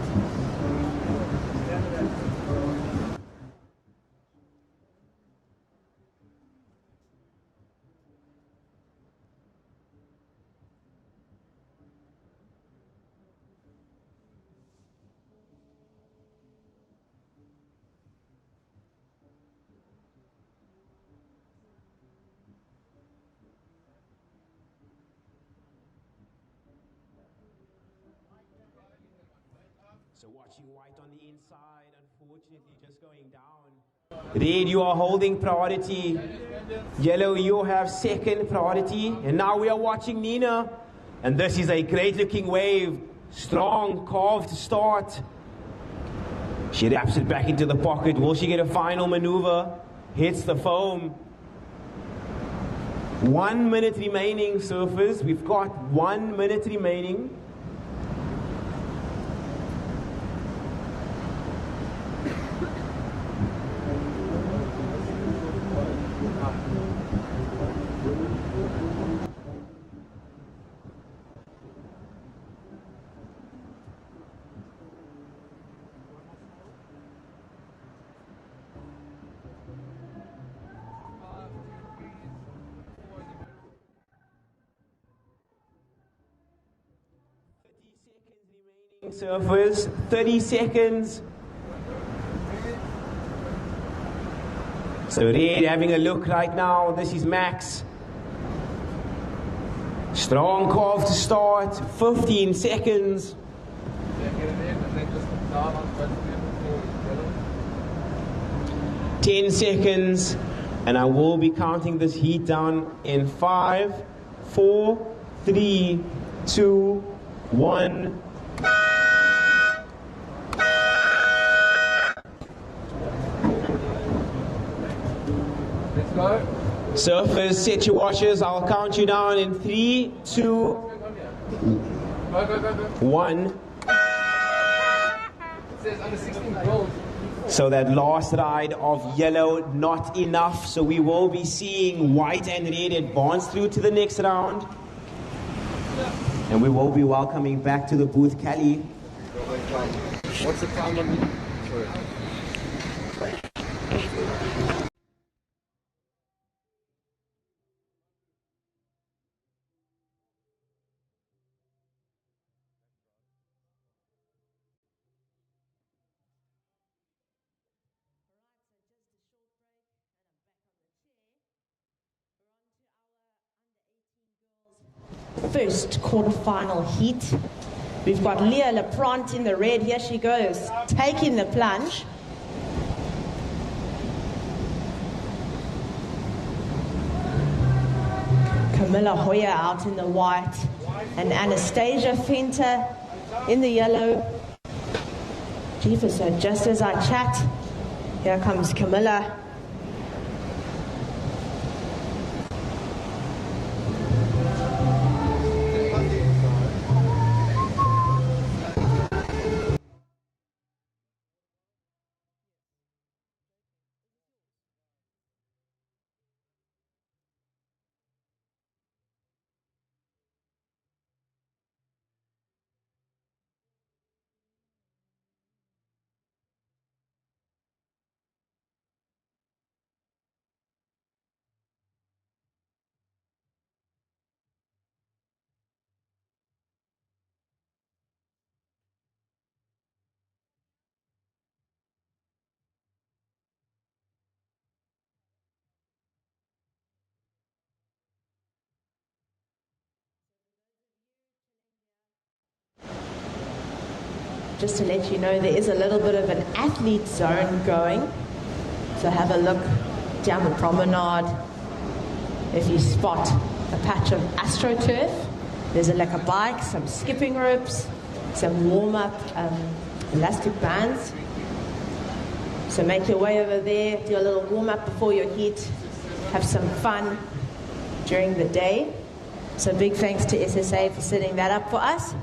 Speaker 5: So watching white on the inside, unfortunately just going down. Red, you are holding priority. Yellow, you have second priority. And now we are watching Nina. And this is a great looking wave. Strong, carved start. She wraps it back into the pocket. Will she get a final maneuver? Hits the foam. 1 minute remaining, surfers. We've got 1 minute remaining. Surfers, 30 seconds. So red having a look right now. This is Max. Strong calf to start. 15 seconds.
Speaker 4: Get it in and then just down on
Speaker 5: 10 seconds, and I will be counting this heat down in 5, 4, 3, 2, 1.
Speaker 4: Let's go.
Speaker 5: Surfers, set your watches. I'll count you down in 3, 2,
Speaker 4: Go.
Speaker 5: 1.
Speaker 4: It says under 16 girls.
Speaker 5: So that last ride of yellow, not enough. So we will be seeing white and red advance through to the next round. And we will be welcoming back to the booth Kelly.
Speaker 4: What's the time on the...
Speaker 1: First quarterfinal heat. We've got Leah Laprant in the red. Here she goes, taking the plunge. Camilla Hoyer out in the white, and Anastasia Fenter in the yellow. Jeepers, so just as I chat, here comes Camilla. Just to let you know, there is a little bit of an athlete zone going. So have a look down the promenade. If you spot a patch of AstroTurf, there's a lekker bike, some skipping ropes, some warm-up elastic bands. So make your way over there, do a little warm-up before your heat, have some fun during the day. So big thanks to SSA for setting that up for us.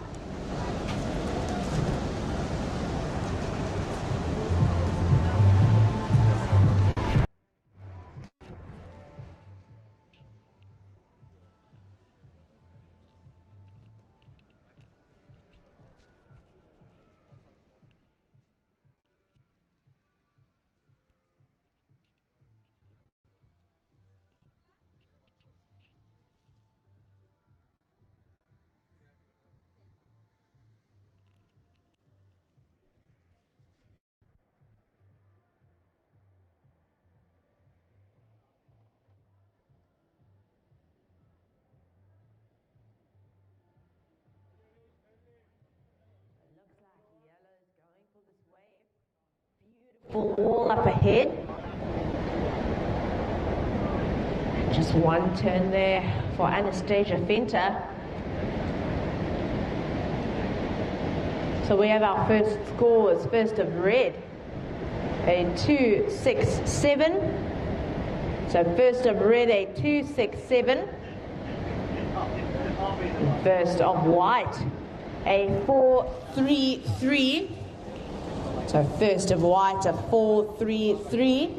Speaker 1: All up ahead. Just one turn there for Anastasia Fenter. So we have our first scores. First of red, a 2.67. So first of red, a 2.67. First of white, a 4.33. So first of white, a 4.33.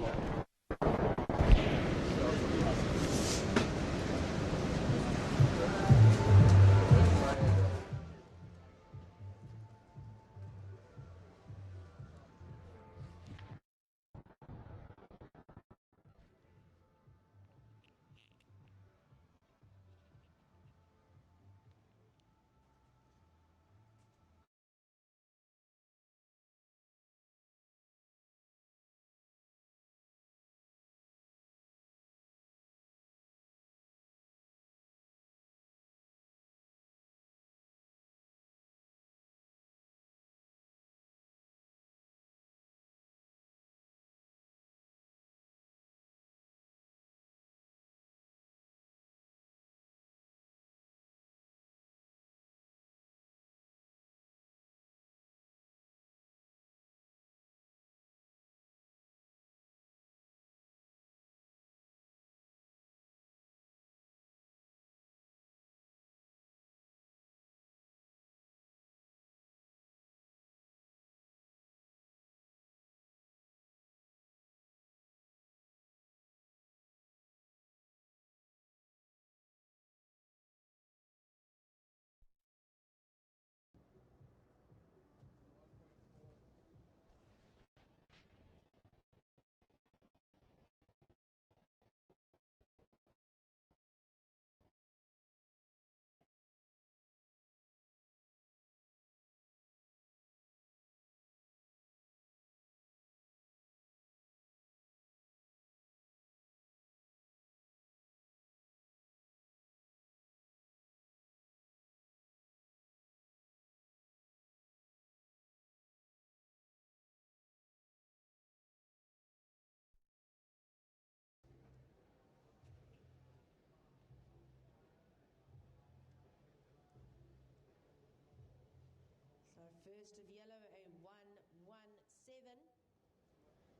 Speaker 1: First of yellow, a 1-1-7.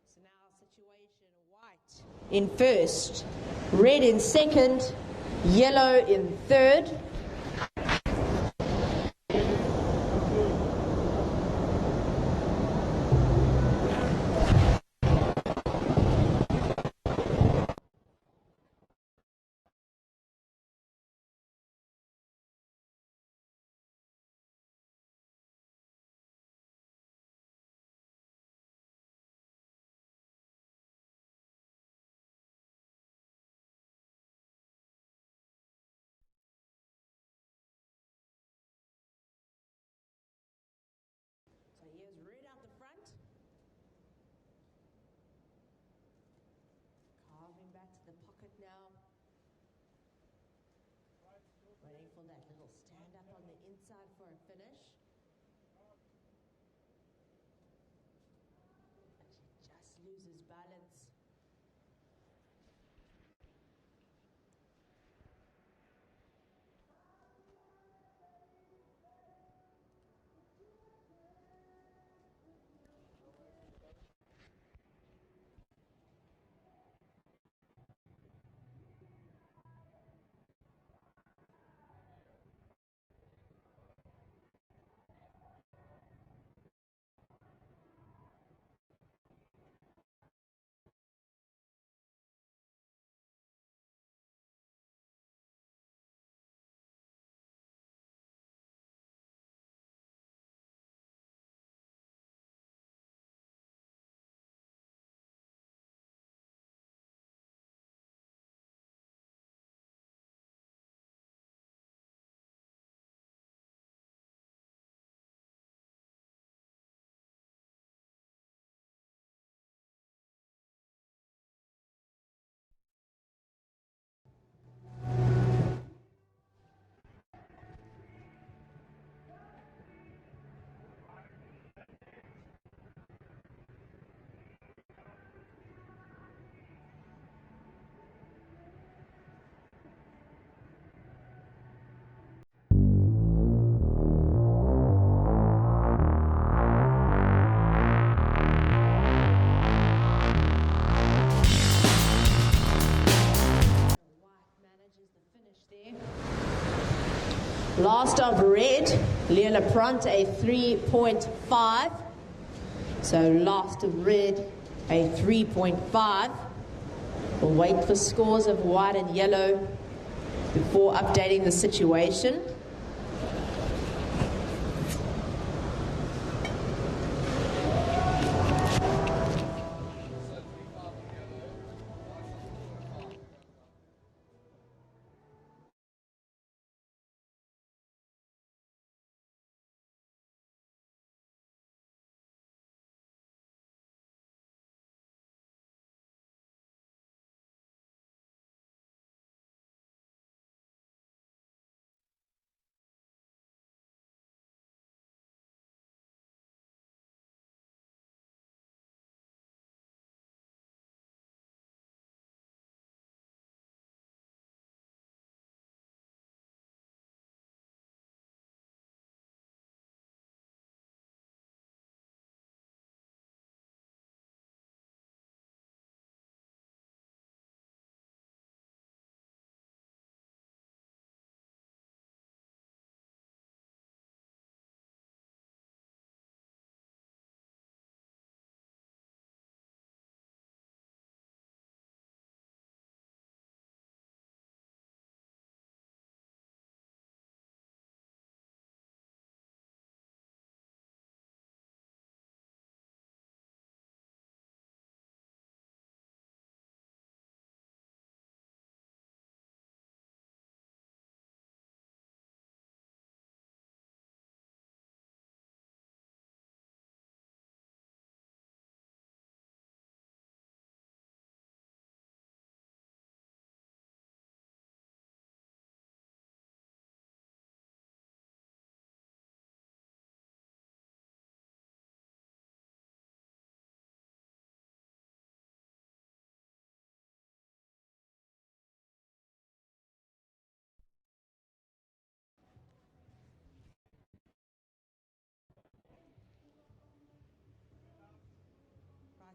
Speaker 1: So now situation white in first, red in second, yellow in third. So here's red out the front. Carving back to the pocket now. Waiting for that little stand up on the inside for a finish. Actually just loses balance. Last of red, Leah Laprant, a 3.5. So last of red, a 3.5. We'll wait for scores of white and yellow before updating the situation.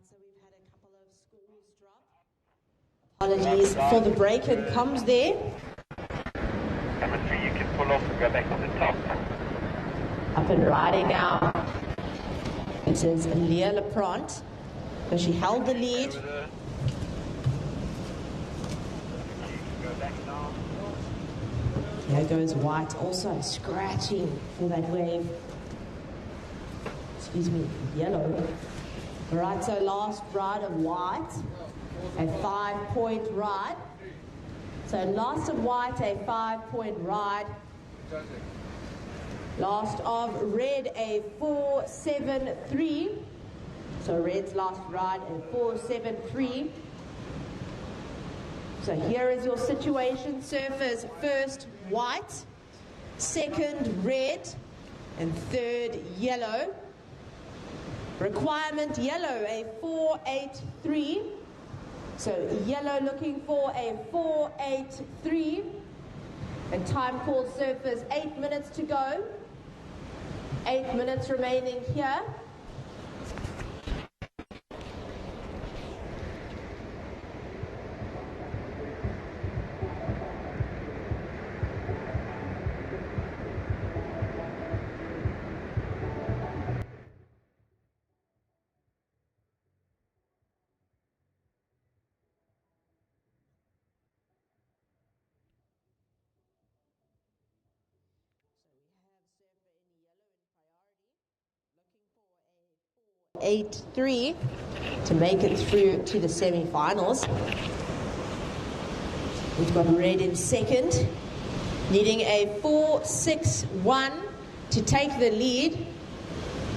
Speaker 1: so we've had a couple of scores drop. Apologies for the break, and comes there.
Speaker 8: Number 3, you can pull off and go back to the top.
Speaker 1: Up and riding now. It is Leah Leprant. So she held the lead.
Speaker 8: Go back now.
Speaker 1: Here goes White, also scratching for that wave. Excuse me, yellow. All right, so last ride of White, a 5-point ride. So last of White, a 5-point ride. Last of Red, a 4.73. So Red's last ride, a 4.73. So here is your situation. Surfers first White, second Red, and third Yellow. Requirement Yellow, a 4.83. So Yellow looking for a 4.83. And time called surfers, 8 minutes to go. 8 minutes remaining here. Surfer in yellow in priority, looking for a 4.83 to make it through to the semi-finals. We've got Red in second, needing a 4.61 to take the lead.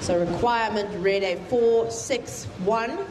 Speaker 1: So requirement Red, a 4.61.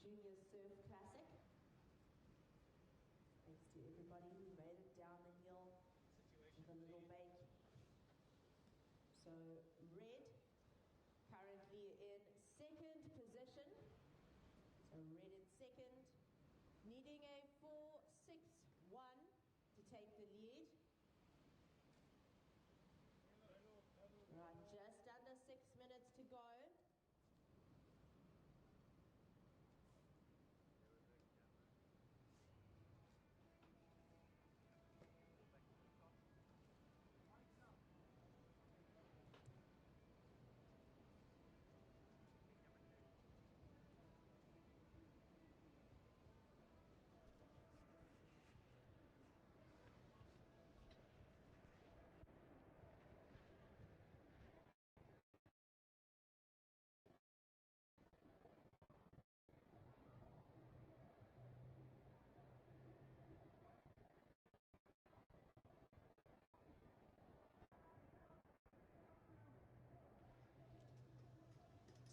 Speaker 1: Junior Surf Classic. Thanks to everybody who made it down the hill with a little bake. So Red currently in second position. So Red in second, needing a 4.61 to take the lead. Right, just under 6 minutes to go.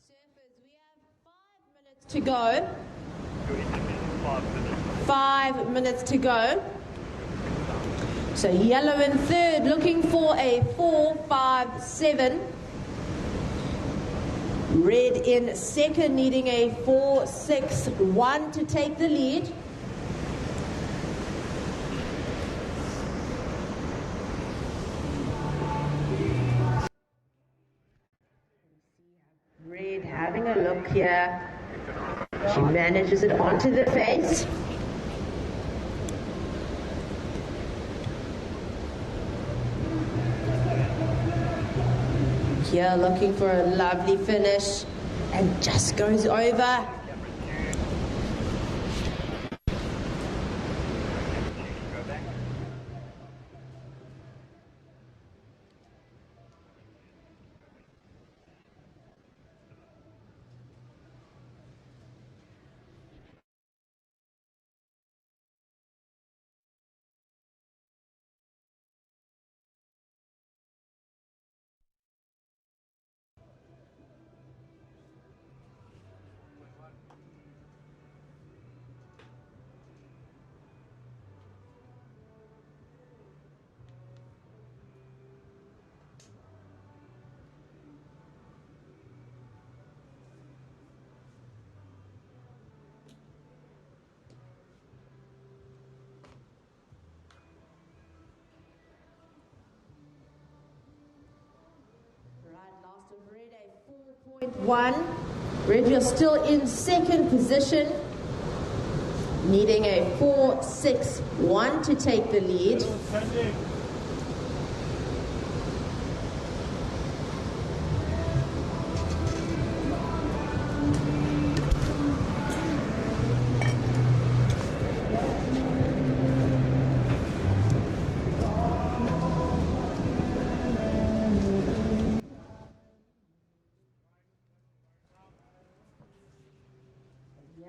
Speaker 1: Surfers, we have 5 minutes to go. 5 minutes to go. So Yellow in third, looking for a 4.57. Red in second, needing a 4.61 to take the lead. Red having a look here. She manages it onto the face. Here looking for a lovely finish and just goes over. 4.1. Red, you're still in second position, needing a 4.61 to take the lead.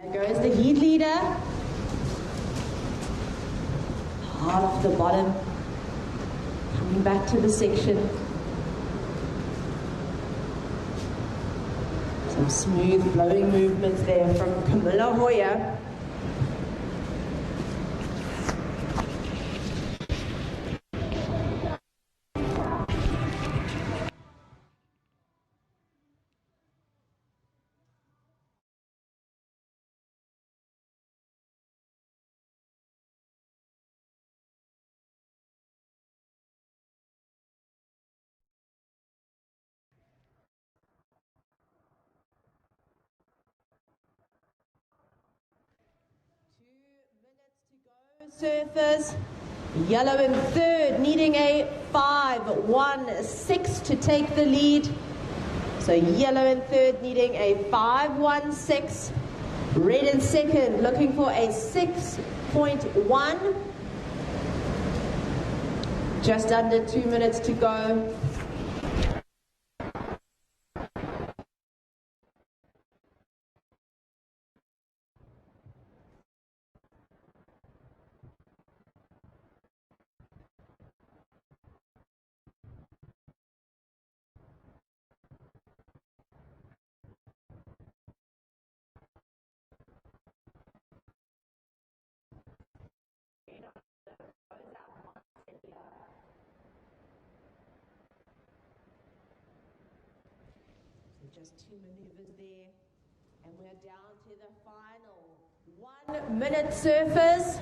Speaker 1: There goes the heat leader. Hard off the bottom. Coming back to the section. Some smooth flowing movements there from Camilla Hoyer. Surfers, yellow in third, needing a 5.16 to take the lead. So yellow in third, needing a 5.16. Red in second, looking for a 6.1. Just under 2 minutes to go. Just 2 maneuvers there, and we're down to the final 1 minute, surfers.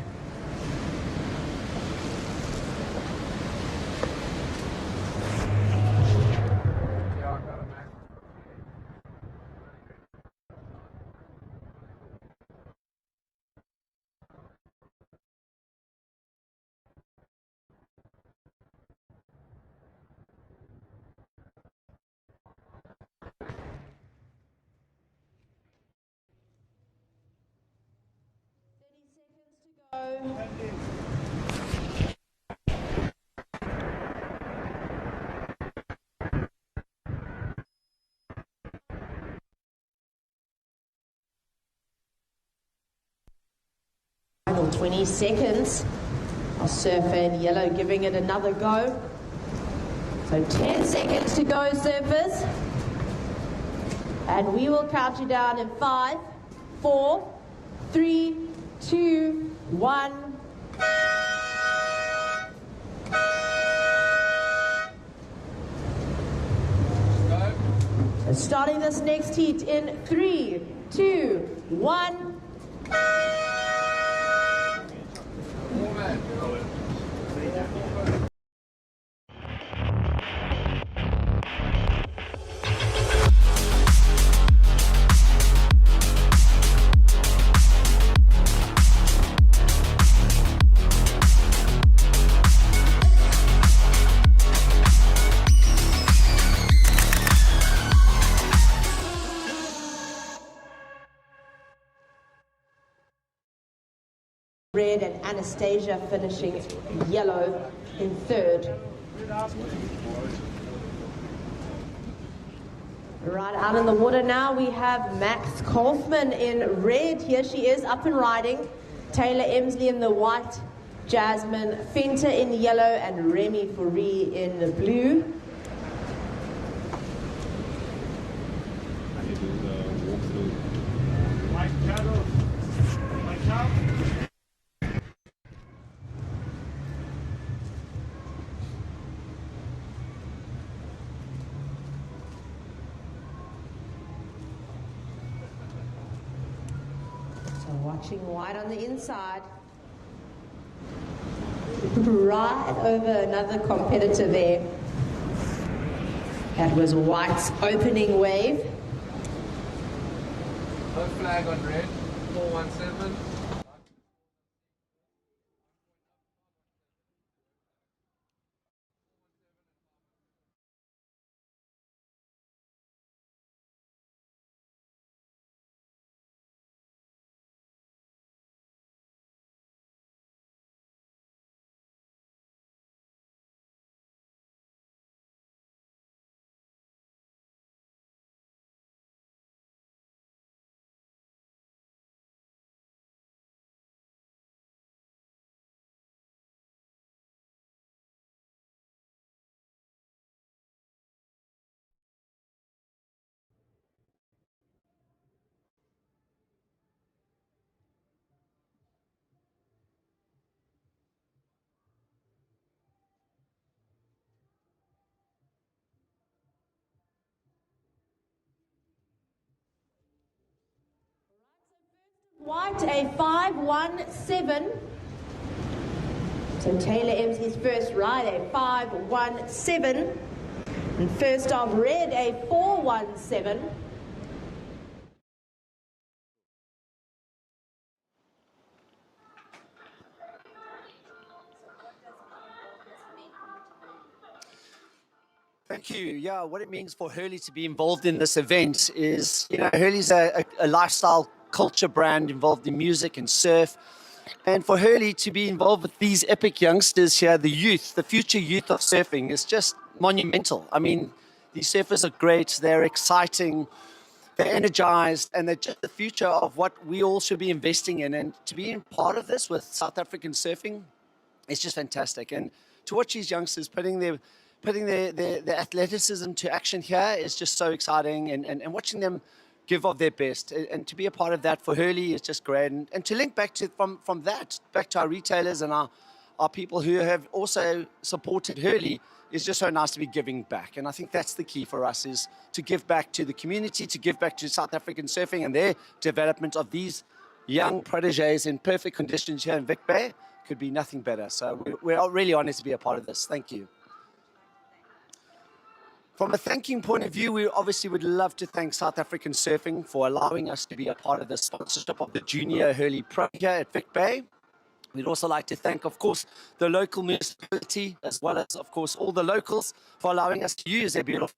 Speaker 1: Final 20 seconds. Our surfer in yellow giving it another go. So 10 seconds to go, surfers. And we will count you down in 5, 4, 3, 2, 1. So starting this next heat in 3, 2, 1. Red and Anastasia finishing yellow in third. Right out in the water now, we have Max Kaufman in red. Here she is, up and riding. Taylor Emsley in the white, Jasmine Fenter in yellow, and Remy Fourie in the blue. Watching white on the inside. Right over another competitor there. That was white's opening wave.
Speaker 4: flag on red, 417.
Speaker 1: White, a 517. So Taylor Emsley's first ride, a 517. And first of red, a 417.
Speaker 10: Thank you. Yeah, what it means for Hurley to be involved in this event is, Hurley's a lifestyle culture brand involved in music and surf. And for Hurley to be involved with these epic youngsters here, the youth, the future youth of surfing, is just monumental. I mean, these surfers are great, they're exciting, they're energized, and they're just the future of what we all should be investing in. And to be in part of this with South African surfing, it's just fantastic. And to watch these youngsters putting their athleticism to action here is just so exciting. And watching them give of their best and to be a part of that for Hurley is just great. And to link back to from that back to our retailers and our people who have also supported Hurley is just so nice to be giving back. And I think that's the key for us, is to give back to the community, to give back to South African surfing and their development of these young proteges in perfect conditions here in Vic Bay. Could be nothing better. So we're really honored to be a part of this. Thank you. From a thanking point of view, we obviously would love to thank South African Surfing for allowing us to be a part of the sponsorship of the Junior Hurley Pro here at Vic Bay. We'd also like to thank, of course, the local municipality, as well as, of course, all the locals for allowing us to use their beautiful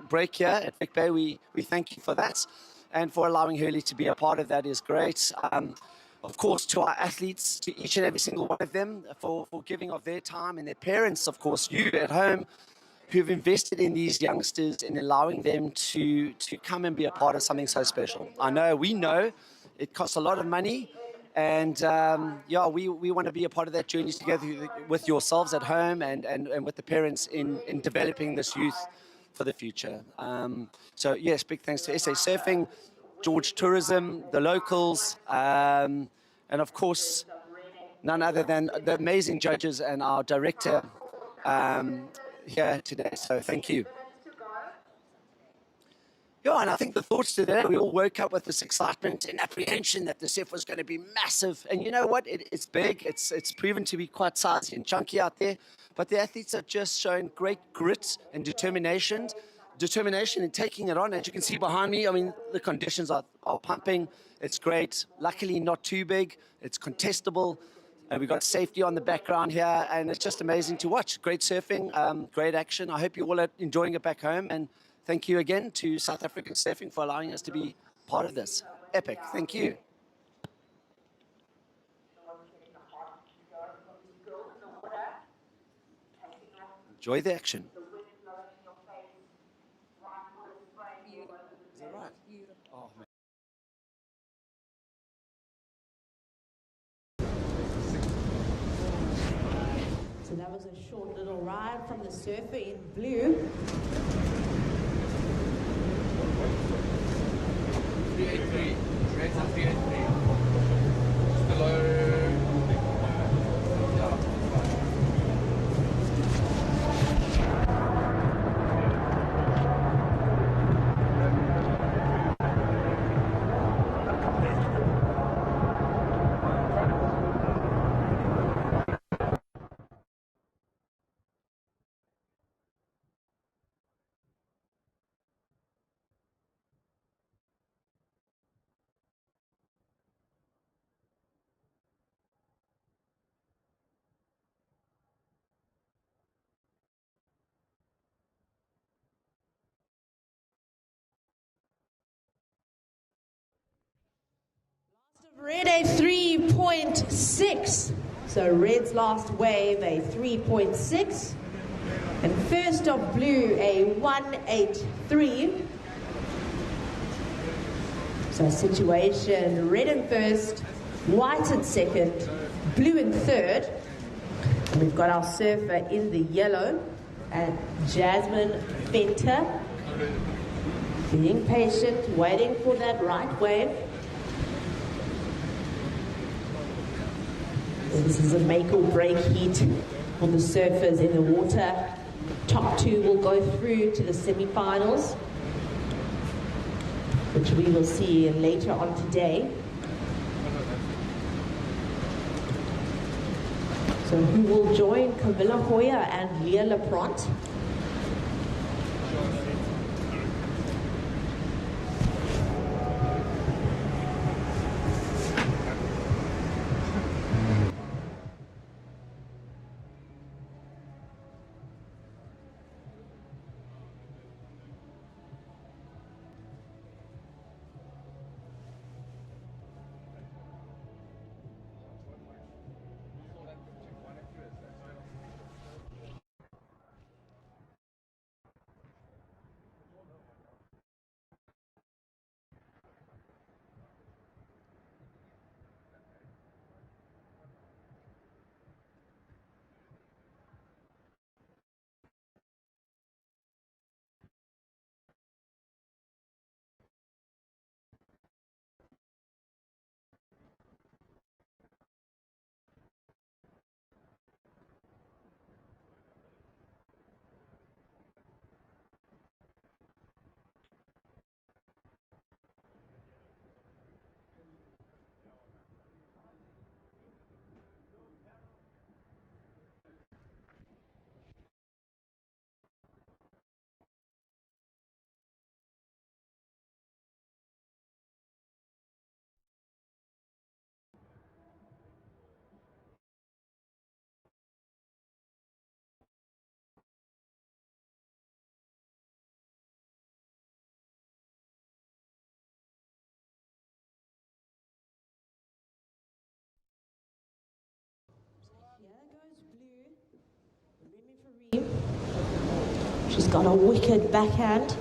Speaker 10: break here at Vic Bay. We thank you for that. And for allowing Hurley to be a part of that is great. Of course, to our athletes, to each and every single one of them, for giving of their time, and their parents, of course, you at home, who've invested in these youngsters and allowing them to come and be a part of something so special. We know it costs a lot of money, and we want to be a part of that journey together with yourselves at home and with the parents in developing this youth for the future. So yes, big thanks to SA Surfing, George Tourism, the locals, and of course, none other than the amazing judges and our director here today. So thank you. Yeah, and I think the thoughts today, we all woke up with this excitement and apprehension that the surf was going to be massive. And you know what? It's big. It's proven to be quite sizey and chunky out there. But the athletes are just showing great grit and determination in taking it on. As you can see behind me, I mean, the conditions are pumping. It's great. Luckily, not too big. It's contestable. And we've got safety on the background here. And it's just amazing to watch. Great surfing, great action. I hope you all are enjoying it back home. And thank you again to South African Surfing for allowing us to be part of this. Epic. Thank you. Enjoy the action. Is that right? Oh, man.
Speaker 1: So that was a short little ride from the surfer in blue.
Speaker 4: 383. Rates are 383. Just below.
Speaker 1: Red a 3.6. So red's last wave a 3.6. And first of blue a 1.83. So situation, red in first, white in second, blue in third. And we've got our surfer in the yellow, and Jasmine Fenter, being patient, waiting for that right wave. This is a make or break heat for the surfers in the water. Top two will go through to the semi-finals, which we will see later on today. So who will join Camilla Hoyer and Leah Lapront? She's got a wicked backhand.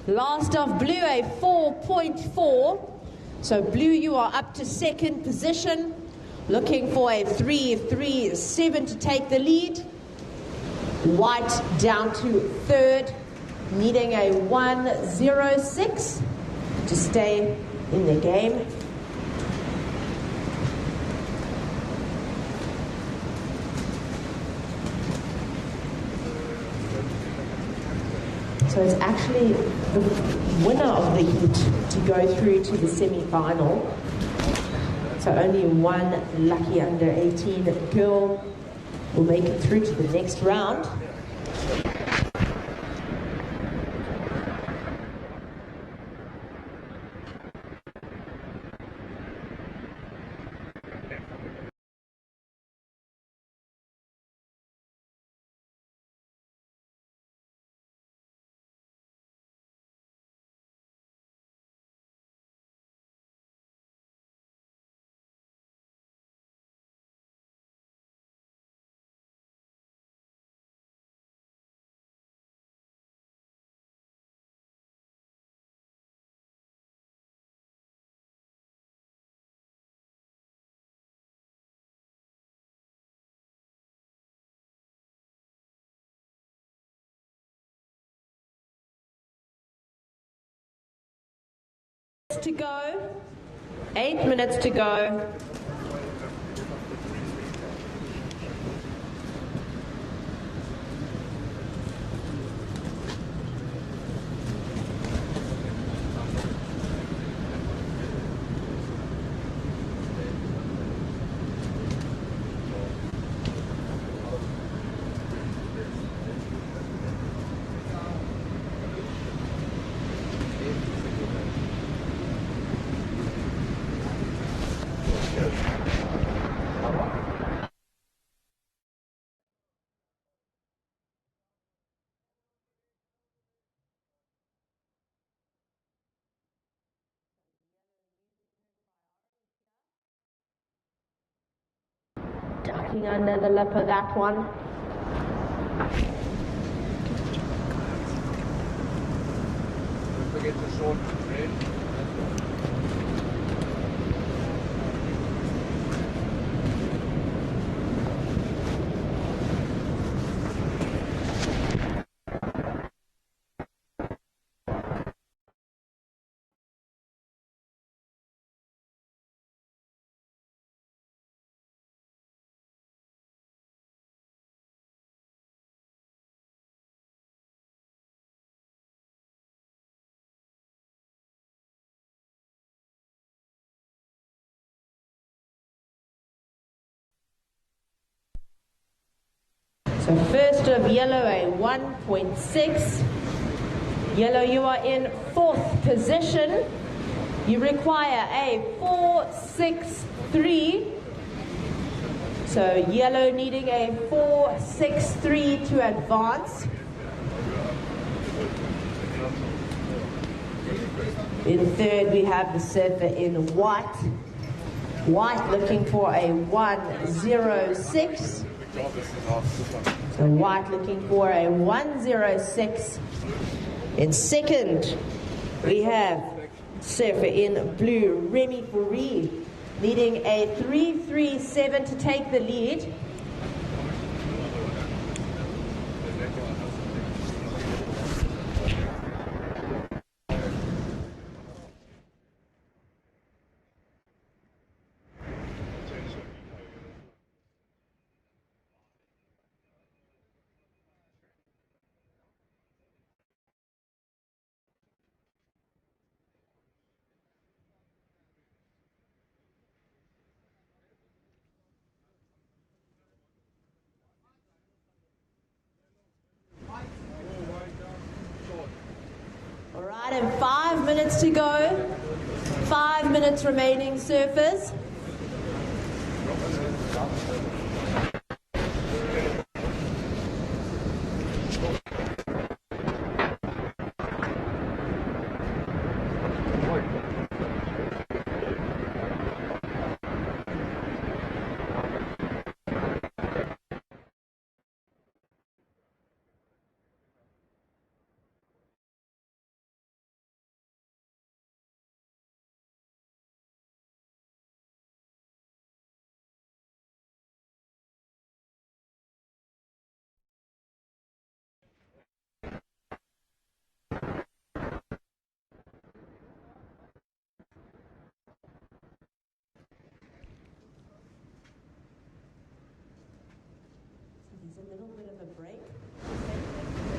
Speaker 1: Last of blue, a 4.4. So blue, you are up to second position, looking for a 3.37 to take the lead. White down to third, needing a 1.06 to stay in the game. So it's actually the winner of the heat to go through to the semi-final. So only one lucky under 18 girl will make it through to the next round. to go. 8 minutes to go. Ducking under the lip of that one.
Speaker 4: Don't forget the short red.
Speaker 1: So first of yellow, a 1.6. Yellow, you are in 4th position. You require a 4.63. So yellow needing a 4.63 to advance. In 3rd, we have the surfer in white. White looking for a 1.06. So white looking for a 1.06. In 2nd, we have surfer in blue, Remy Fourie, needing a 3.37 to take the lead. All right, and 5 minutes to go. 5 minutes remaining, surfers.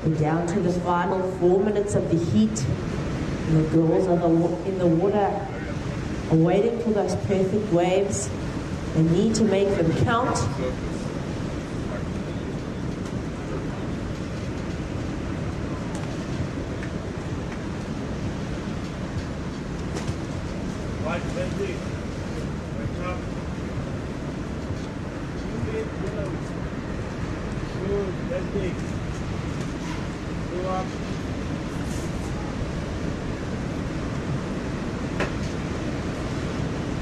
Speaker 1: We're down to the final 4 minutes of the heat. And the girls are in the water are waiting for those perfect waves. They need to make them count.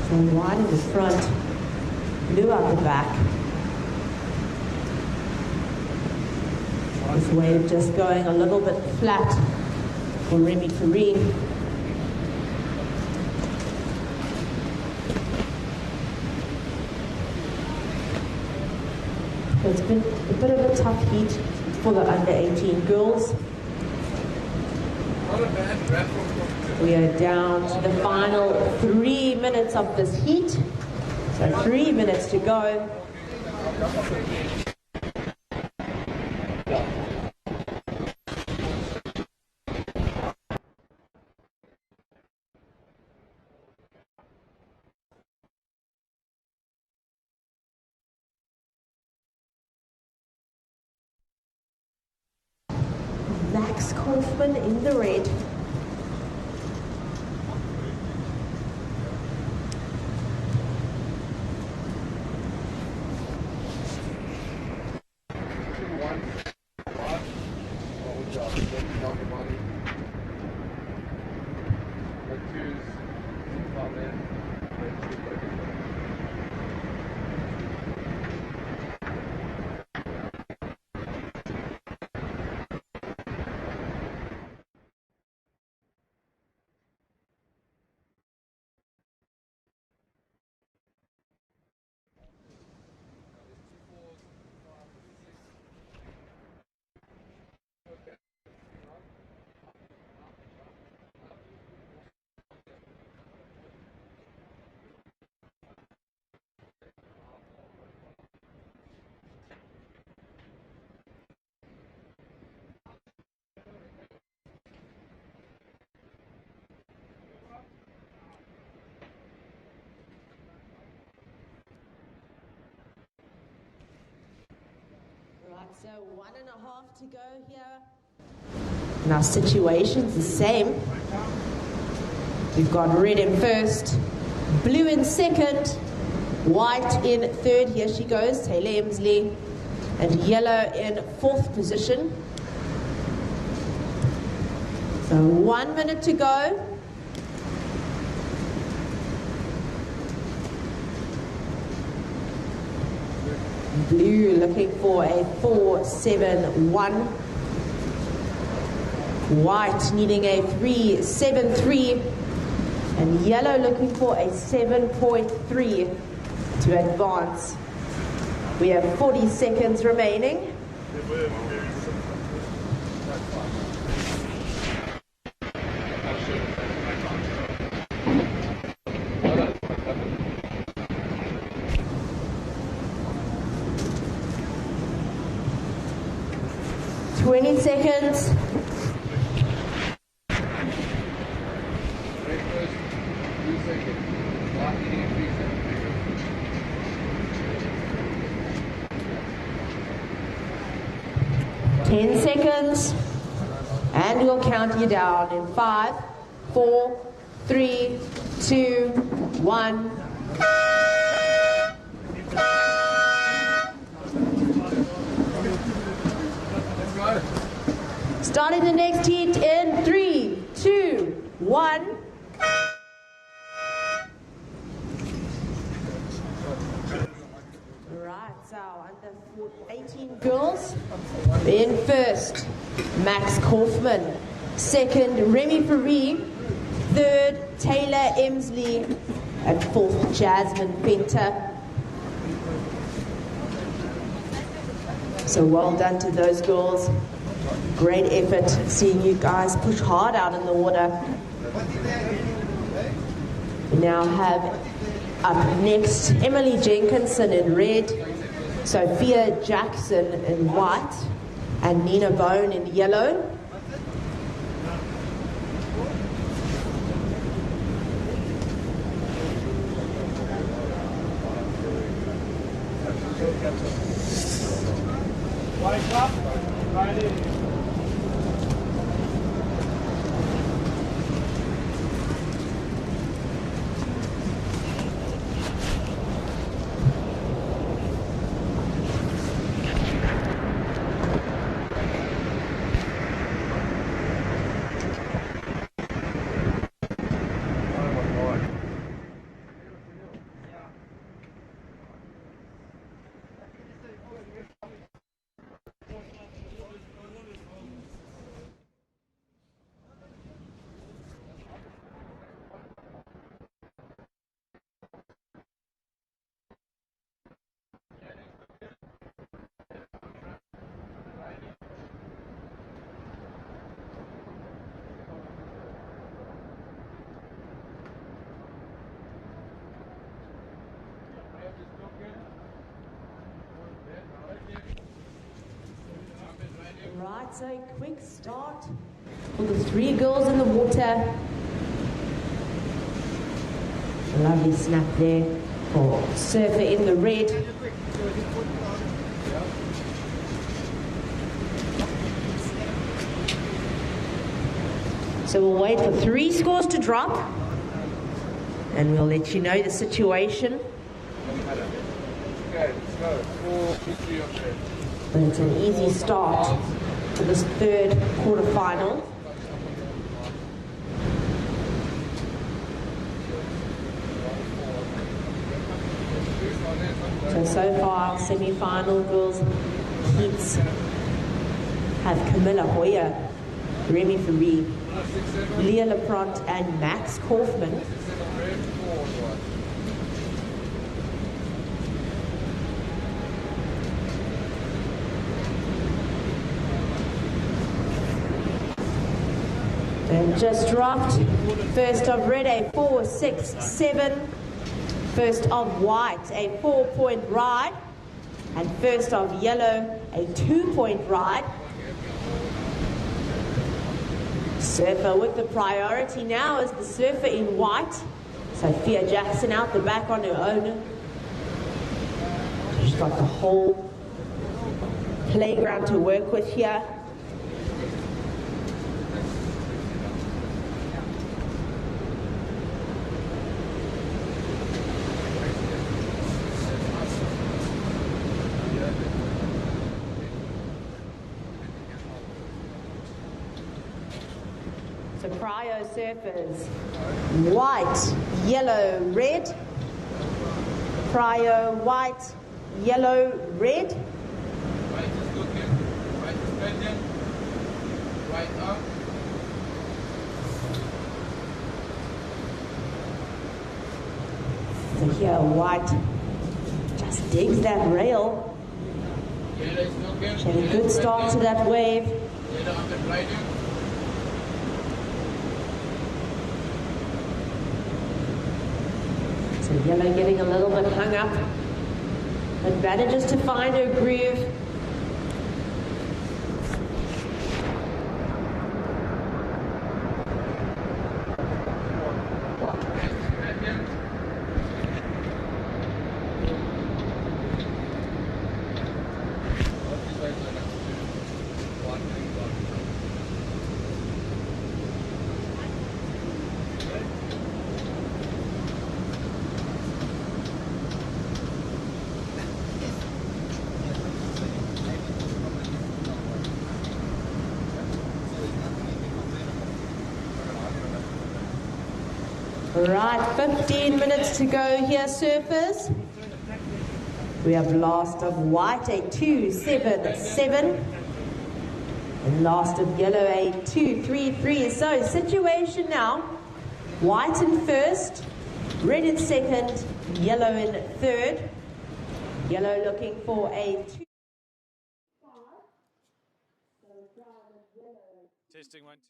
Speaker 1: So wide in the front, blue out the back. This wave just going a little bit flat for Remy Fourie. It's been a bit of a tough heat for the under 18 girls. We are down to the final 3 minutes of this heat. So 3 minutes to go. Max Kaufman in the red. Right, so 1.5 to go here. Now situation's the same. We've got red in first, blue in second, white in third. Here she goes, Taylor Emsley, and yellow in fourth position. So 1 minute to go. Blue looking for a 4.71. White needing a 3.73. And yellow looking for a 7.3 to advance. We have 40 seconds remaining. Seconds. Ten seconds, and we'll count you down in 5, 4, 3, 2, 1. Starting the next heat in 3, 2, 1. Right, so under 18 girls. In first, Max Kaufman. Second, Remy Ferry. Third, Taylor Emsley. And fourth, Jasmine Penter. So well done to those girls. Great effort seeing you guys push hard out in the water. We now have up next Emily Jenkinson in red, Sophia Jackson in white, and Nina Bone in yellow. Right, so quick start for the three girls in the water. Lovely snap there for surfer in the red. So we'll wait for 3 scores to drop and we'll let you know the situation.
Speaker 4: Okay, let's go. 4-3 up there.
Speaker 1: But it's an easy start to this third quarterfinal. So far, semi-final girls heats have Camilla Hoyer, Remy Ferry, Leah Lepront and Max Kaufman. And just dropped. First of red, a 4, 6, 7. First of white, a 4-point ride. And first of yellow, a 2-point ride. Surfer with the priority now is the surfer in white. Sophia Jackson out the back on her own. She's got the whole playground to work with here. So cryo surfers, white, yellow, red. Cryo, white, yellow, red.
Speaker 4: White is looking, white is bending, white up.
Speaker 1: So here, white just digs that rail.
Speaker 4: Yellow is looking.
Speaker 1: She had a good start to that wave.
Speaker 4: Yellow up and riding.
Speaker 1: So yellow getting a little bit hung up, but manages to find her groove. Right, 15 minutes to go here, surfers. We have last of white, a 2-7-7. And last of yellow, a 2-3-3. So, situation now, white in first, red in second, yellow in third. Yellow looking for a 2.
Speaker 2: Testing 1, 2.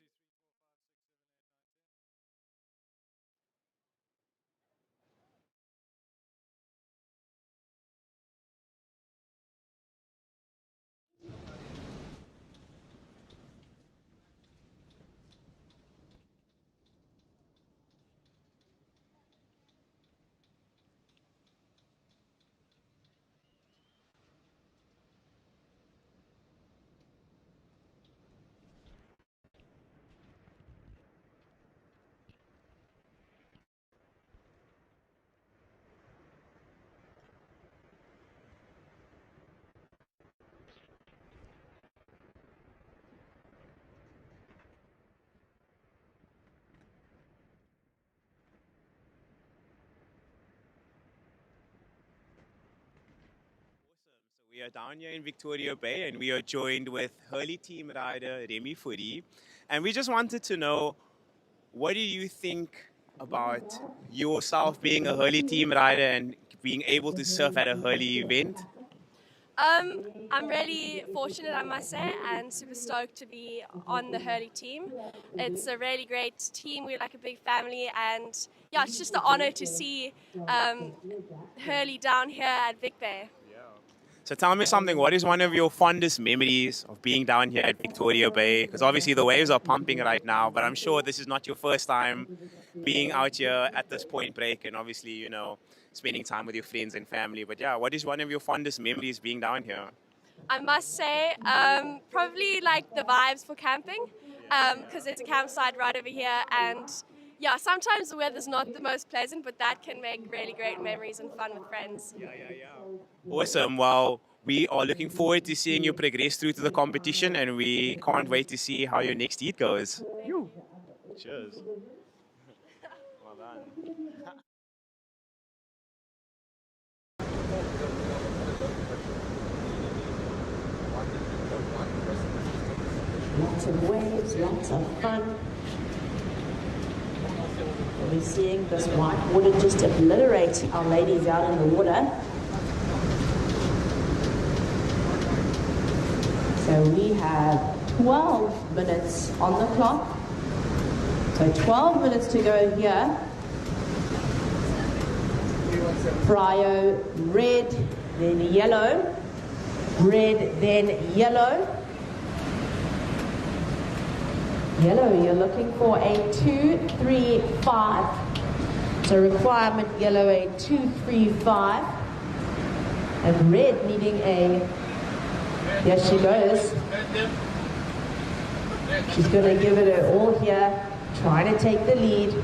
Speaker 2: We are down here in Victoria Bay and we are joined with Hurley team rider Remy Fourie. And we just wanted to know, what do you think about yourself being a Hurley team rider and being able to surf at a Hurley event?
Speaker 11: I'm really fortunate, I must say, and super stoked to be on the Hurley team. It's a really great team. We're like a big family, and yeah, it's just an honor to see Hurley down here at Vic Bay.
Speaker 2: So tell me something, what is one of your fondest memories of being down here at Victoria Bay? Because obviously the waves are pumping right now, but I'm sure this is not your first time being out here at this point break and obviously, you know, spending time with your friends and family. But yeah, what is one of your fondest memories being down here?
Speaker 11: I must say, probably like the vibes for camping, because there's a campsite right over here, and yeah, sometimes the weather's not the most pleasant, but that can make really great memories and fun with friends.
Speaker 2: Awesome. Well, we are looking forward to seeing you progress through to the competition, and we can't wait to see how your next heat goes. Cheers. Well done.
Speaker 3: Lots of waves, lots of fun. We're seeing this white water just obliterate our ladies out in the water. So we have 12 minutes on the clock. So 12 minutes to go here. Prio red, then yellow. Red, then yellow. Yellow, you're looking for a 2-3-5. So requirement yellow, a 2-3-5. And red needing a, here she goes. She's going to give it her all here, trying to take the lead.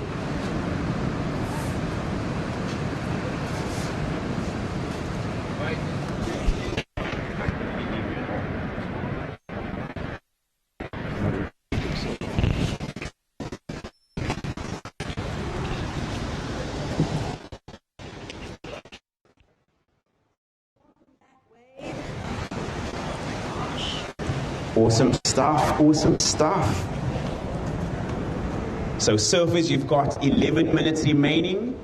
Speaker 5: Awesome stuff, awesome stuff. So surfers, you've got 11 minutes remaining.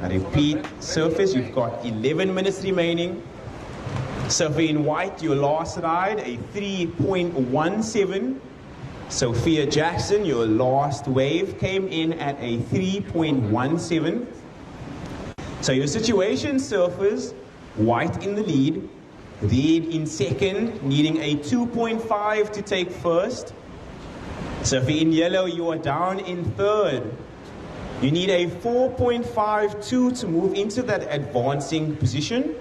Speaker 5: I repeat, surfers, you've got 11 minutes remaining. Surfer in white, your last ride, a 3.17. Sophia Jackson, your last wave, came in at a 3.17. So your situation, surfers, white in the lead, red in second, needing a 2.5 to take first. Surfer in yellow, you are down in third. You need a 4.52 to move into that advancing position.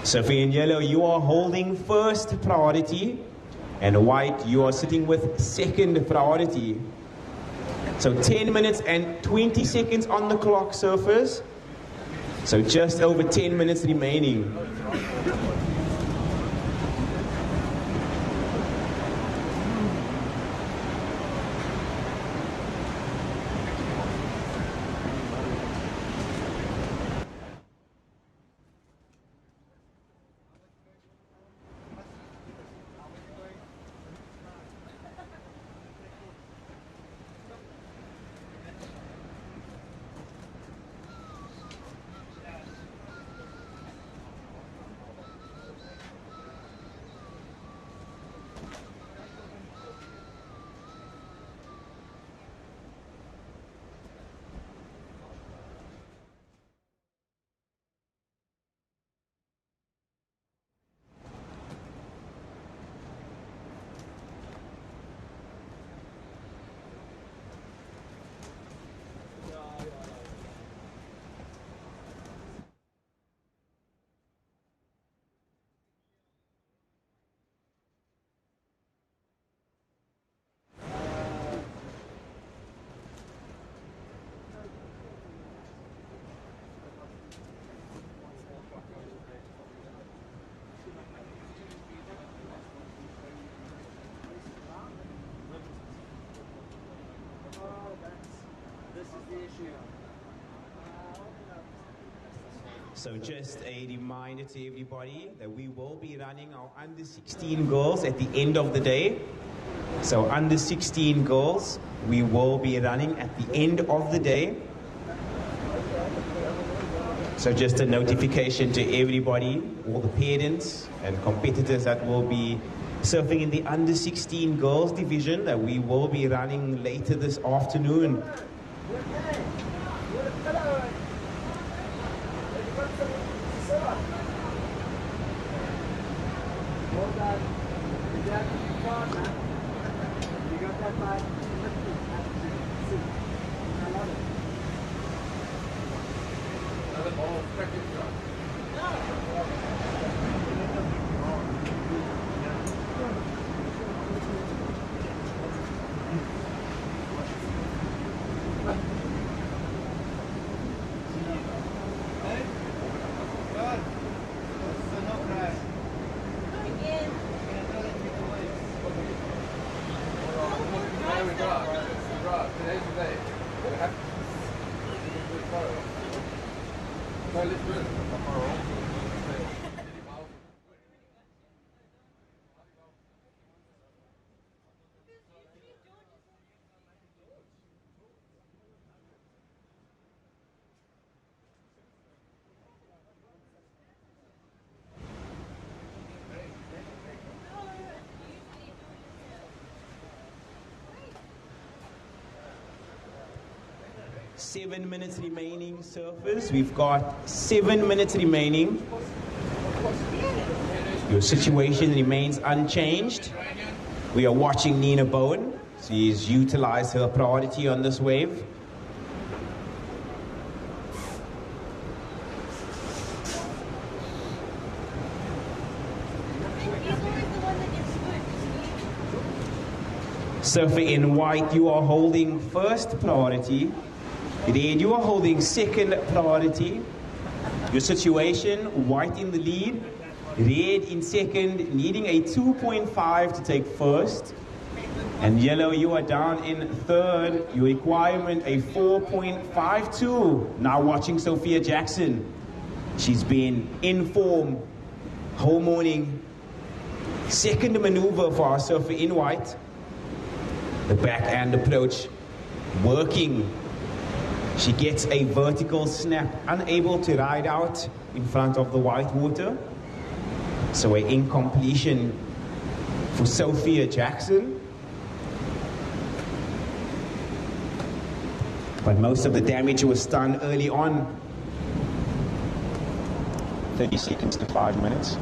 Speaker 5: Surfer in yellow, you are holding first priority. And white, you are sitting with second priority. So 10 minutes and 20 seconds on the clock, surfers. So just over 10 minutes remaining. So just a reminder to everybody that we will be running our under 16 girls at the end of the day. So under 16 girls, we will be running at the end of the day. So just a notification to everybody, all the parents and competitors that will be surfing in the under 16 girls division, that we will be running later this afternoon.
Speaker 7: Well done. Good job. Keep on, man. You got that side. I love it.
Speaker 4: Another ball, cracking shot. Today's the day. We have to do it tomorrow. So let's do it tomorrow.
Speaker 5: 7 minutes remaining, surfers. We've got 7 minutes remaining. Your situation remains unchanged. We are watching Nina Bowen. She's utilized her priority on this wave. Surfer in white, you are holding first priority. Red, you are holding second priority. Your situation, white in the lead. Red in second, needing a 2.5 to take first. And yellow, you are down in third. Your requirement, a 4.52. Now watching Sophia Jackson. She's been in form whole morning. Second maneuver for our surfer in white. The backhand approach working. She gets a vertical snap, unable to ride out in front of the white water. So an incompletion for Sophia Jackson. But most of the damage was done early on.
Speaker 6: 30 seconds to 5 minutes.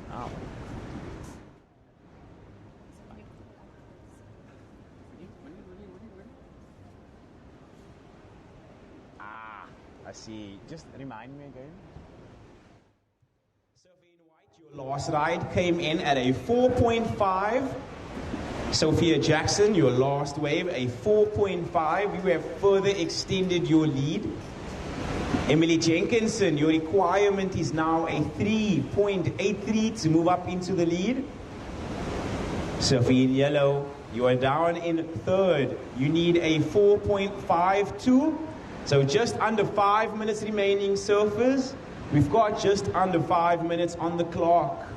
Speaker 2: Now. I see. Just remind me again.
Speaker 5: Surfer in white, your last ride came in at a 4.5. Sophia Jackson, your last wave, a 4.5. You have further extended your lead. Emily Jenkinson, your requirement is now a 3.83 to move up into the lead. Sophie in yellow, you are down in third. You need a 4.52. So just under 5 minutes remaining, surfers. We've got just under 5 minutes on the clock.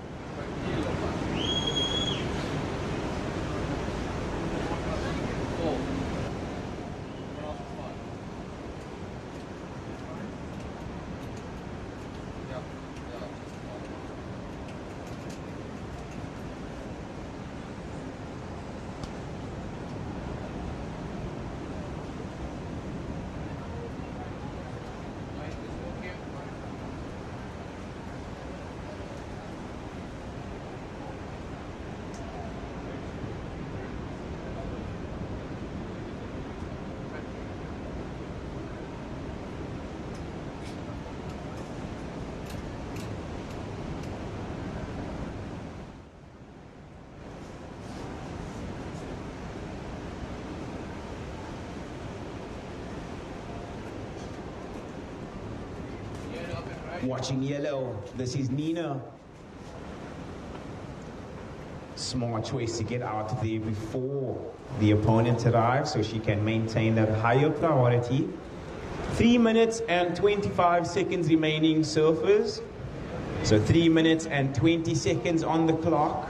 Speaker 5: Watching yellow, this is Nina. Smart choice to get out there before the opponent arrives so she can maintain that higher priority. 3 minutes and 25 seconds remaining, surfers. So 3 minutes and 20 seconds on the clock.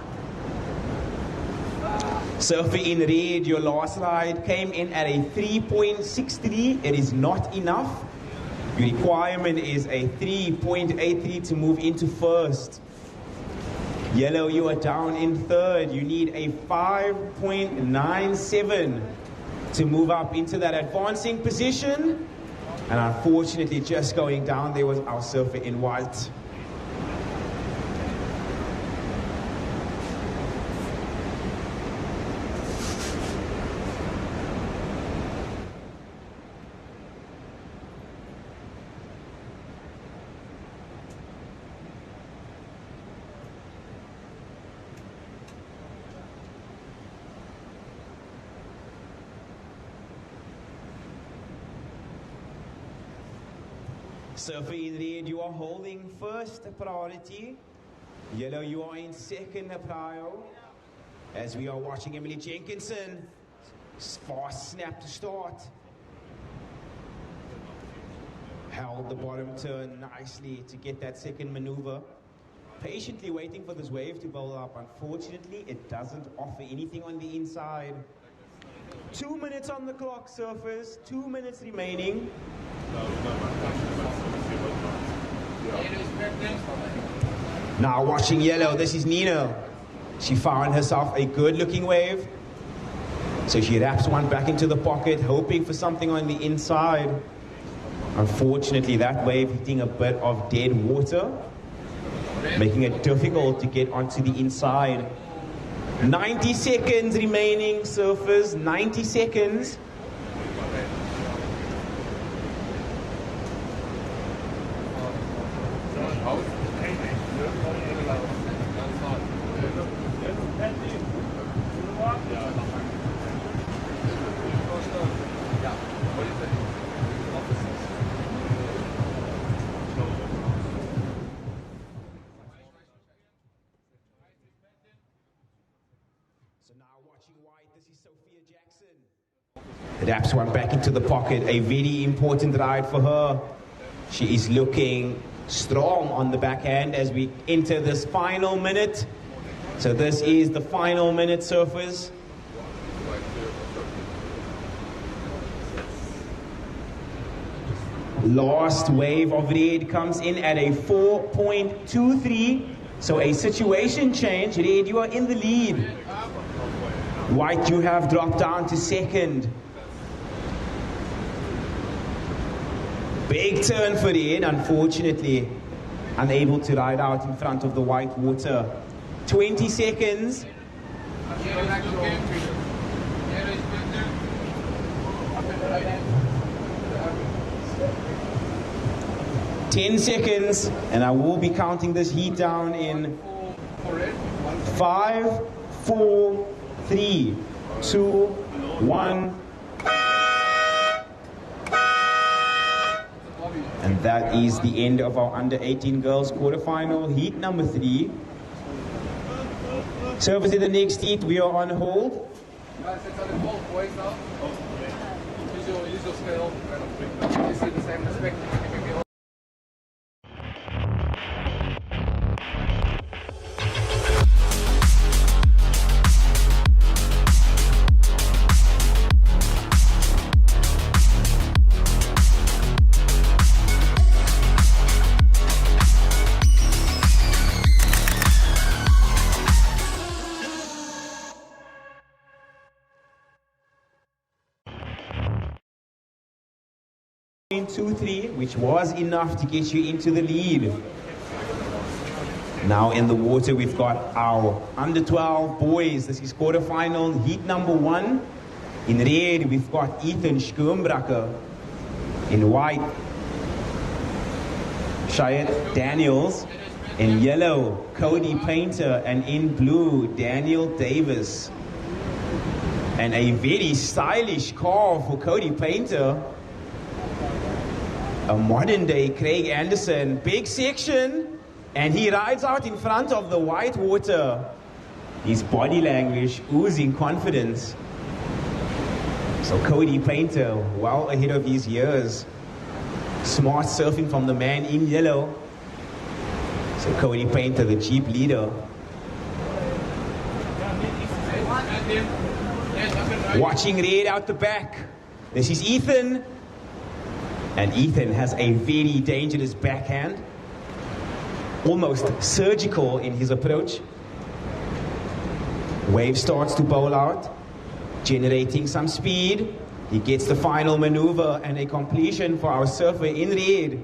Speaker 5: Surfer in red, your last ride came in at a 3.63. It is not enough. Your requirement is a 3.83 to move into first. Yellow, you are down in third. You need a 5.97 to move up into that advancing position. And unfortunately, just going down there was our surfer in white. Surfer in red, you are holding first priority. Yellow, you are in second prio. As we are watching Emily Jenkinson, fast snap to start. Held the bottom turn nicely to get that second maneuver. Patiently waiting for this wave to build up. Unfortunately, it doesn't offer anything on the inside. 2 minutes on the clock, surfers. 2 minutes remaining. Now watching yellow, this is Nina. She found herself a good looking wave. So she wraps one back into the pocket, hoping for something on the inside. Unfortunately, that wave hitting a bit of dead water, making it difficult to get onto the inside. 90 seconds remaining, surfers, 90 seconds. Wraps one back into the pocket, a very important ride for her. She is looking strong on the backhand as we enter this final minute. So this is the final minute, surfers. Last wave of red comes in at a 4.23. So a situation change. Red, you are in the lead. White, you have dropped down to second. Big turn for red, unfortunately. Unable to ride out in front of the white water. 20 seconds. 10 seconds, and I will be counting this heat down in 5, 4, 3, 2, 1. And that is the end of our under 18 girls quarterfinal heat number 3. Service in the next heat, we are on hold.
Speaker 4: Guys, it's on the hold, boys now. Use your scale. You see the same respect.
Speaker 5: 2-3, which was enough to get you into the lead. Now in the water, we've got our under 12 boys. This is quarterfinal heat number 1. In red, we've got Ethan Schoenbracker. In white, Shayet Daniels. In yellow, Cody Painter. And in blue, Daniel Davis. And a very stylish car for Cody Painter. A modern day Craig Anderson, big section, and he rides out in front of the white water. His body language oozing confidence. So Cody Painter, well ahead of his years. Smart surfing from the man in yellow. So Cody Painter, the Jeep leader. Watching red out the back. This is Ethan. And Ethan has a very dangerous backhand, almost surgical in his approach. Wave starts to bowl out, generating some speed. He gets the final maneuver and a completion for our surfer in red.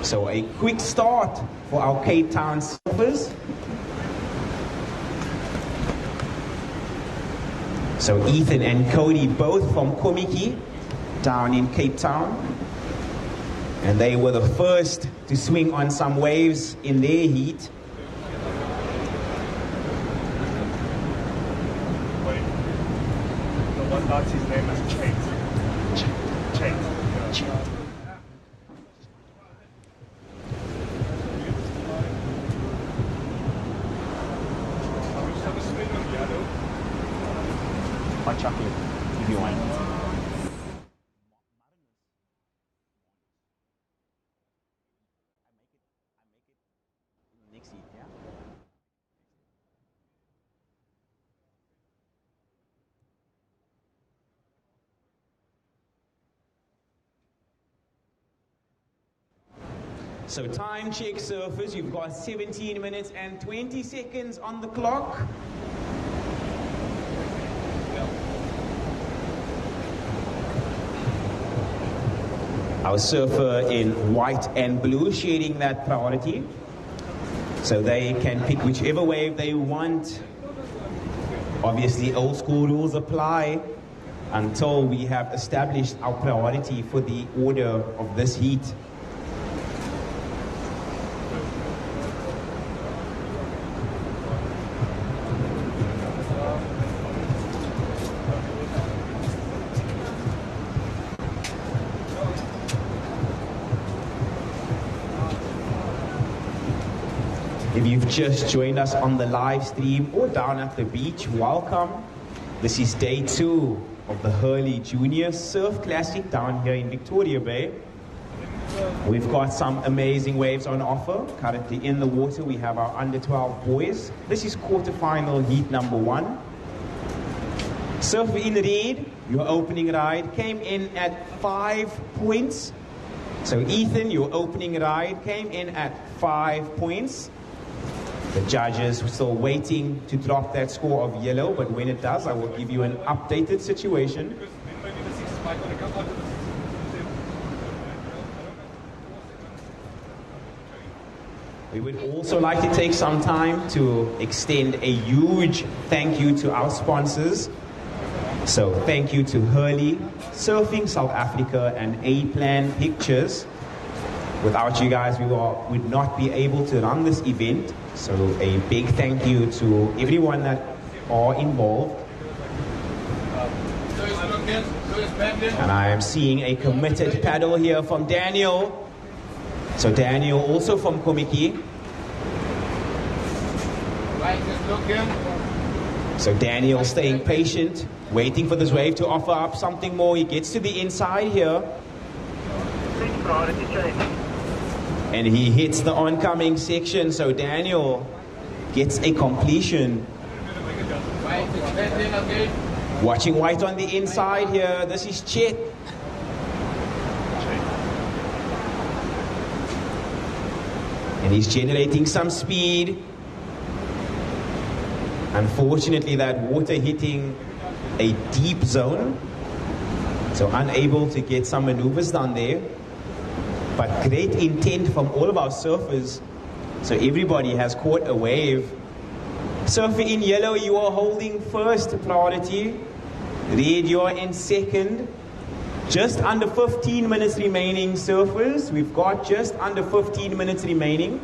Speaker 5: So a quick start for our Cape Town surfers. So Ethan and Cody, both from Komiki, down in Cape Town. And they were the first to swing on some waves in their heat.
Speaker 9: His name is Chase. Chase.
Speaker 6: Hot chocolate, if you want.
Speaker 5: So time check, surfers, you've got 17 minutes and 20 seconds on the clock. Our surfer in white and blue shading that priority. So they can pick whichever wave they want. Obviously, old school rules apply until we have established our priority for the order of this heat. If you've just joined us on the live stream or down at the beach, welcome. This is day 2 of the Hurley Junior Surf Classic down here in Victoria Bay. We've got some amazing waves on offer. Currently in the water, we have our under 12 boys. This is quarterfinal heat number 1. Surfer in red, your opening ride came in at 5 points. So Ethan, your opening ride came in at 5 points. The judges were still waiting to drop that score of yellow, but when it does, I will give you an updated situation. We would also like to take some time to extend a huge thank you to our sponsors. So thank you to Hurley, Surfing South Africa, and A-Plan Pictures. Without you guys, we would not be able to run this event. So a big thank you to everyone that are involved. And I am seeing a committed paddle here from Daniel. So Daniel also from Komiki. So Daniel staying patient, waiting for this wave to offer up something more. He gets to the inside here. And he hits the oncoming section, so Daniel gets a completion. Watching white on the inside here, this is Chet. And he's generating some speed. Unfortunately, that water hitting a deep zone, so unable to get some maneuvers done there. But great intent from all of our surfers. So everybody has caught a wave. Surfer in yellow, you are holding first priority. Red, you are in second. Just under 15 minutes remaining, surfers. We've got just under 15 minutes remaining.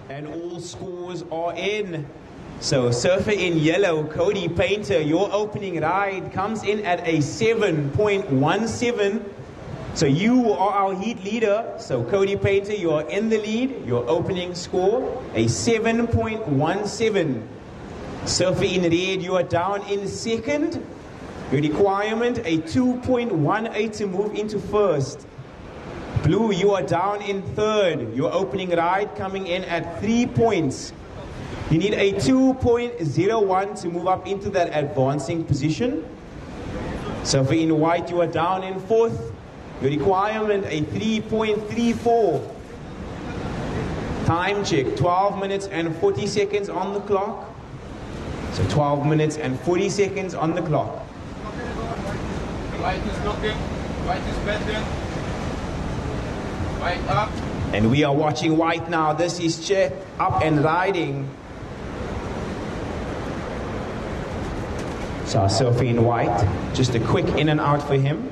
Speaker 5: And all scores are in. So surfer in yellow, Cody Painter, your opening ride comes in at a 7.17. So you are our heat leader. So Cody Painter, you are in the lead. Your opening score, a 7.17. Surfer in red, you are down in second. Your requirement, a 2.18 to move into first. Blue, you are down in third. Your opening ride coming in at 3 points. You need a 2.01 to move up into that advancing position. Surfer in white, you are down in fourth. Your requirement, a 3.34. Time check, 12 minutes and 40 seconds on the clock. So 12 minutes and 40 seconds on the clock.
Speaker 4: White is looking, white is bending. White up.
Speaker 5: And we are watching white now. This is Chet up and riding. So surfing in white. Just a quick in and out for him.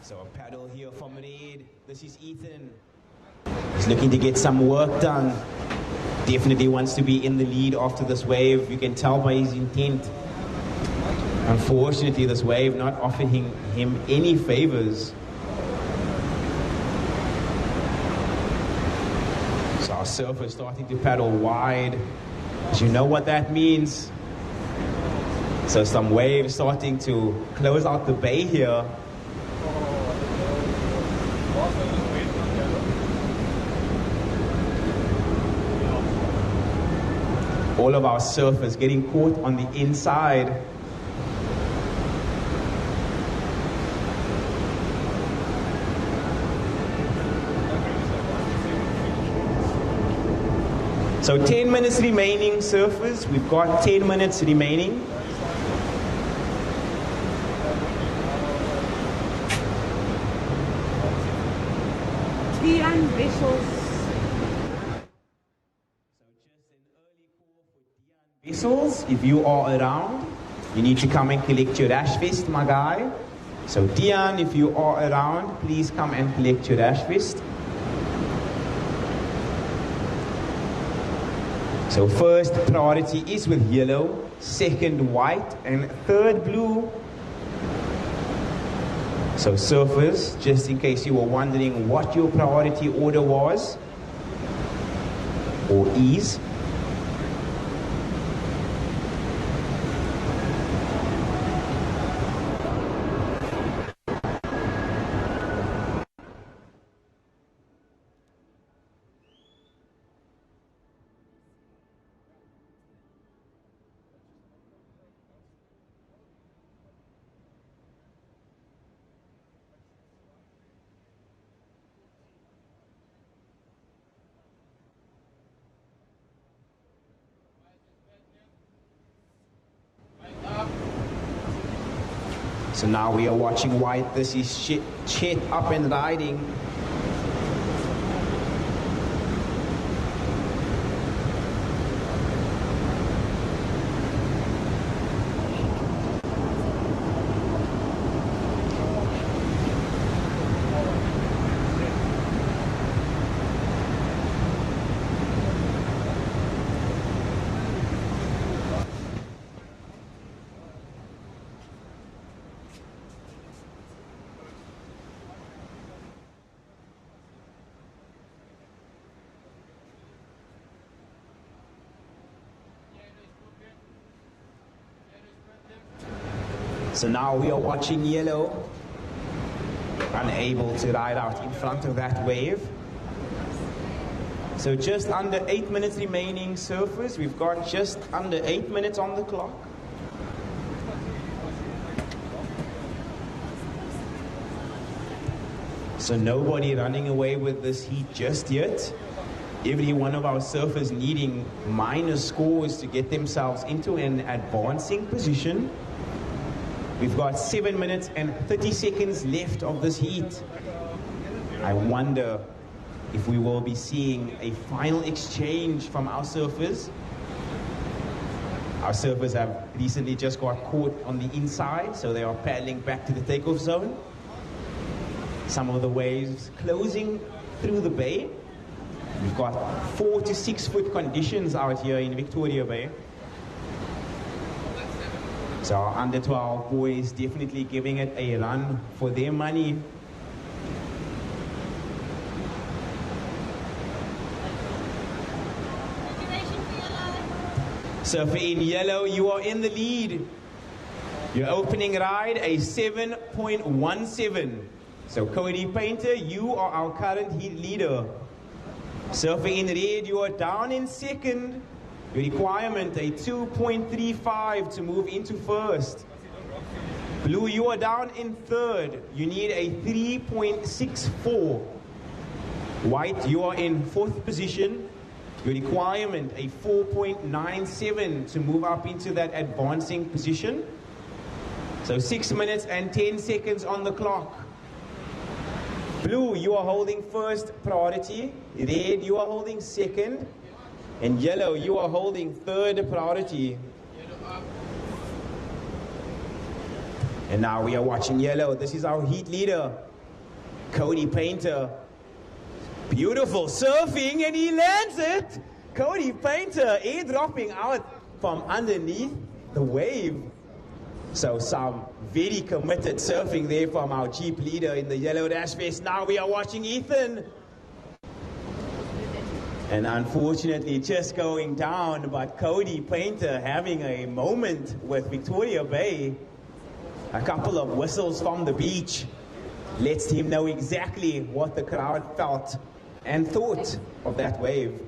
Speaker 5: So a paddle here from Red. This is Ethan. He's looking to get some work done. Definitely wants to be in the lead after this wave. You can tell by his intent. Unfortunately, this wave not offering him any favors. So our surfer is starting to paddle wide. As you know what that means. So some waves starting to close out the bay here. All of our surfers getting caught on the inside. So 10 minutes remaining, surfers. We've got 10 minutes remaining.
Speaker 12: Dian Vessels.
Speaker 5: Vessels, if you are around, you need to come and collect your rash vest, my guy. So Dian, if you are around, please come and collect your rash vest. So first priority is with yellow, second white, and third blue. So surfers, just in case you were wondering what your priority order was, or is. So now we are watching white. This is Chet up and riding. So now we are watching yellow, unable to ride out in front of that wave. So just under 8 minutes remaining, surfers. We've got just under 8 minutes on the clock. So nobody running away with this heat just yet. Every one of our surfers needing minor scores to get themselves into an advancing position. We've got 7 minutes and 30 seconds left of this heat. I wonder if we will be seeing a final exchange from our surfers. Our surfers have recently just got caught on the inside, so they are paddling back to the takeoff zone. Some of the waves closing through the bay. We've got 4 to 6 foot conditions out here in Victoria Bay. So our under 12 boys definitely giving it a run for their money. Surfer in yellow, you are in the lead. Your opening ride, a 7.17. So Cody Painter, you are our current heat leader. Surfer in red, you are down in second. Your requirement, a 2.35 to move into first. Blue, you are down in third. You need a 3.64. White, you are in fourth position. Your requirement, a 4.97 to move up into that advancing position. So 6 minutes and 10 seconds on the clock. Blue, you are holding first priority. Red, you are holding second. And yellow, you are holding third priority. And now we are watching yellow. This is our heat leader, Cody Painter. Beautiful surfing, and he lands it. Cody Painter airdropping out from underneath the wave. So some very committed surfing there from our Jeep leader in the yellow dash vest. Now we are watching Ethan. And unfortunately just going down, but Cody Painter having a moment with Victoria Bay. A couple of whistles from the beach lets him know exactly what the crowd felt and thought of that wave.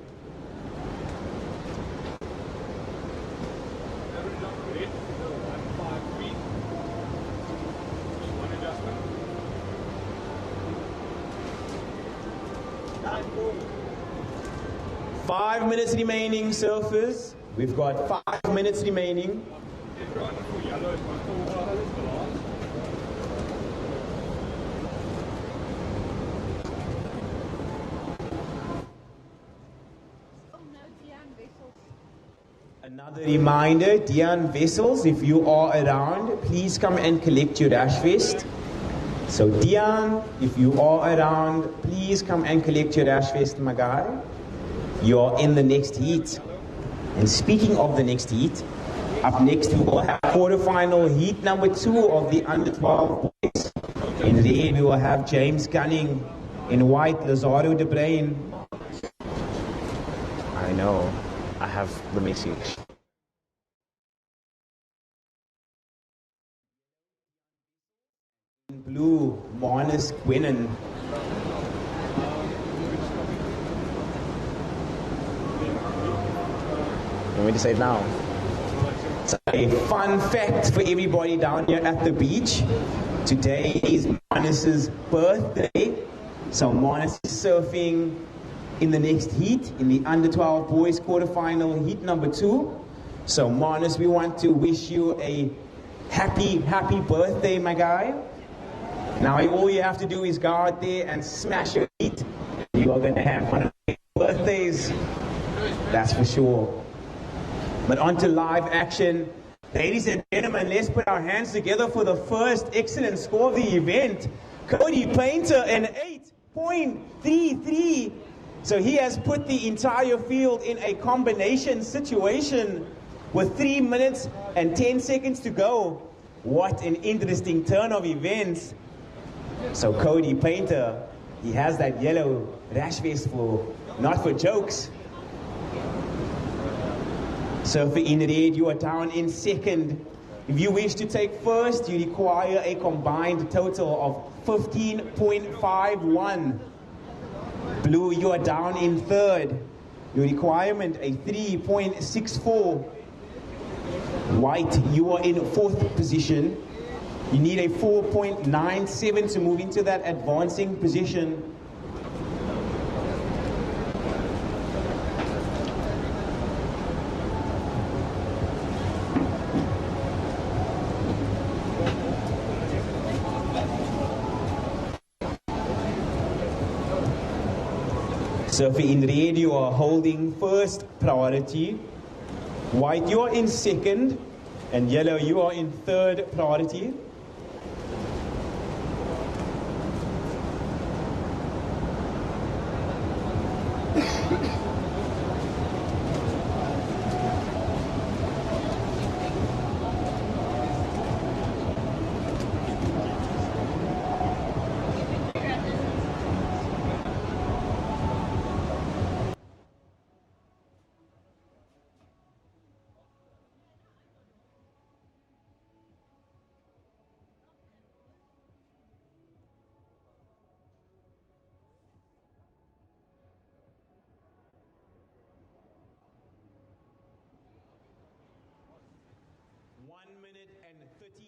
Speaker 5: Five minutes remaining, surfers. We've got 5 minutes remaining. Another reminder, Dion Vessels, if you are around, please come and collect your dash vest. So Dion, if you are around, please come and collect your dash vest, my guy. You're in the next heat. And speaking of the next heat, up next we will have quarterfinal heat number 2 of the under 12 boys. In red we will have James Gunning. In white, Lazaro De Bruin.
Speaker 2: I know. I have the message.
Speaker 5: In blue, Marnus Gwenin.
Speaker 2: You want me to say it now?
Speaker 5: So a fun fact for everybody down here at the beach. Today is Marnus's birthday. So Marnus is surfing in the next heat, in the under 12 boys quarterfinal heat number 2. So Marnus, we want to wish you a happy birthday, my guy. Now all you have to do is go out there and smash your heat. You are going to have one of your birthdays, that's for sure. But on to live action. Ladies and gentlemen, let's put our hands together for the first excellent score of the event. Cody Painter, an 8.33. So he has put the entire field in a combination situation with 3 minutes and 10 seconds to go. What an interesting turn of events. So Cody Painter, he has that yellow rash vest for, not for jokes. Surfer in red, you are down in second. If you wish to take first, you require a combined total of 15.51. Blue, you are down in third. Your requirement, a 3.64. White, you are in fourth position. You need a 4.97 to move into that advancing position. Surfer in red, you are holding first priority. White, you are in second. And yellow, you are in third priority.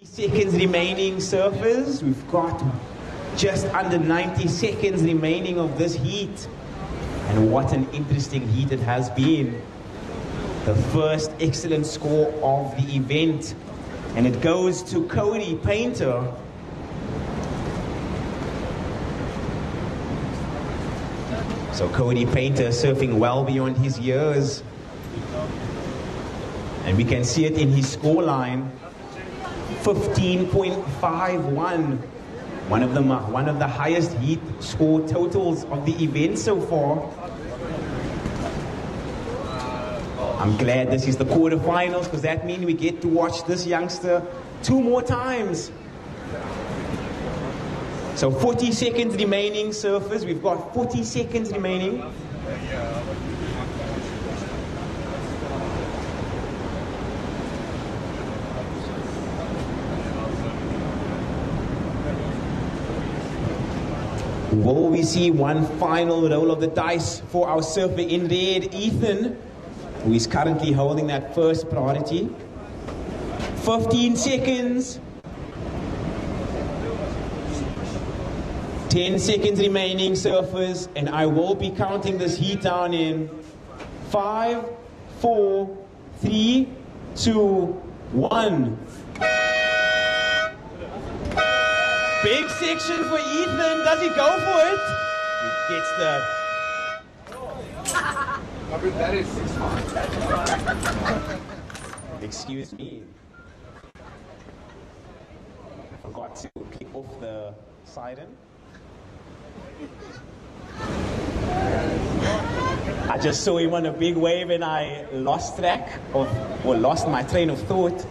Speaker 5: Seconds remaining, surfers. We've got just under 90 seconds remaining of this heat. And what an interesting heat it has been. The first excellent score of the event. And it goes to Cody Painter. So Cody Painter surfing well beyond his years. And we can see it in his scoreline. 15.51, one of the highest heat score totals of the event so far. I'm glad this is the quarterfinals, because that means we get to watch this youngster 2 more times. So 40 seconds remaining, surfers. We've got 40 seconds remaining. Will we see one final roll of the dice for our surfer in red, Ethan, who is currently holding that first priority? 15 seconds. 10 seconds remaining, surfers, and I will be counting this heat down in 5, 4, 3, 2, 1. Big section for Ethan. Does he go for it? He gets the...
Speaker 4: I mean, that is 6'5".
Speaker 5: Excuse me. I forgot to kick off the siren. I just saw him on a big wave and I lost track of, or lost my train of thought.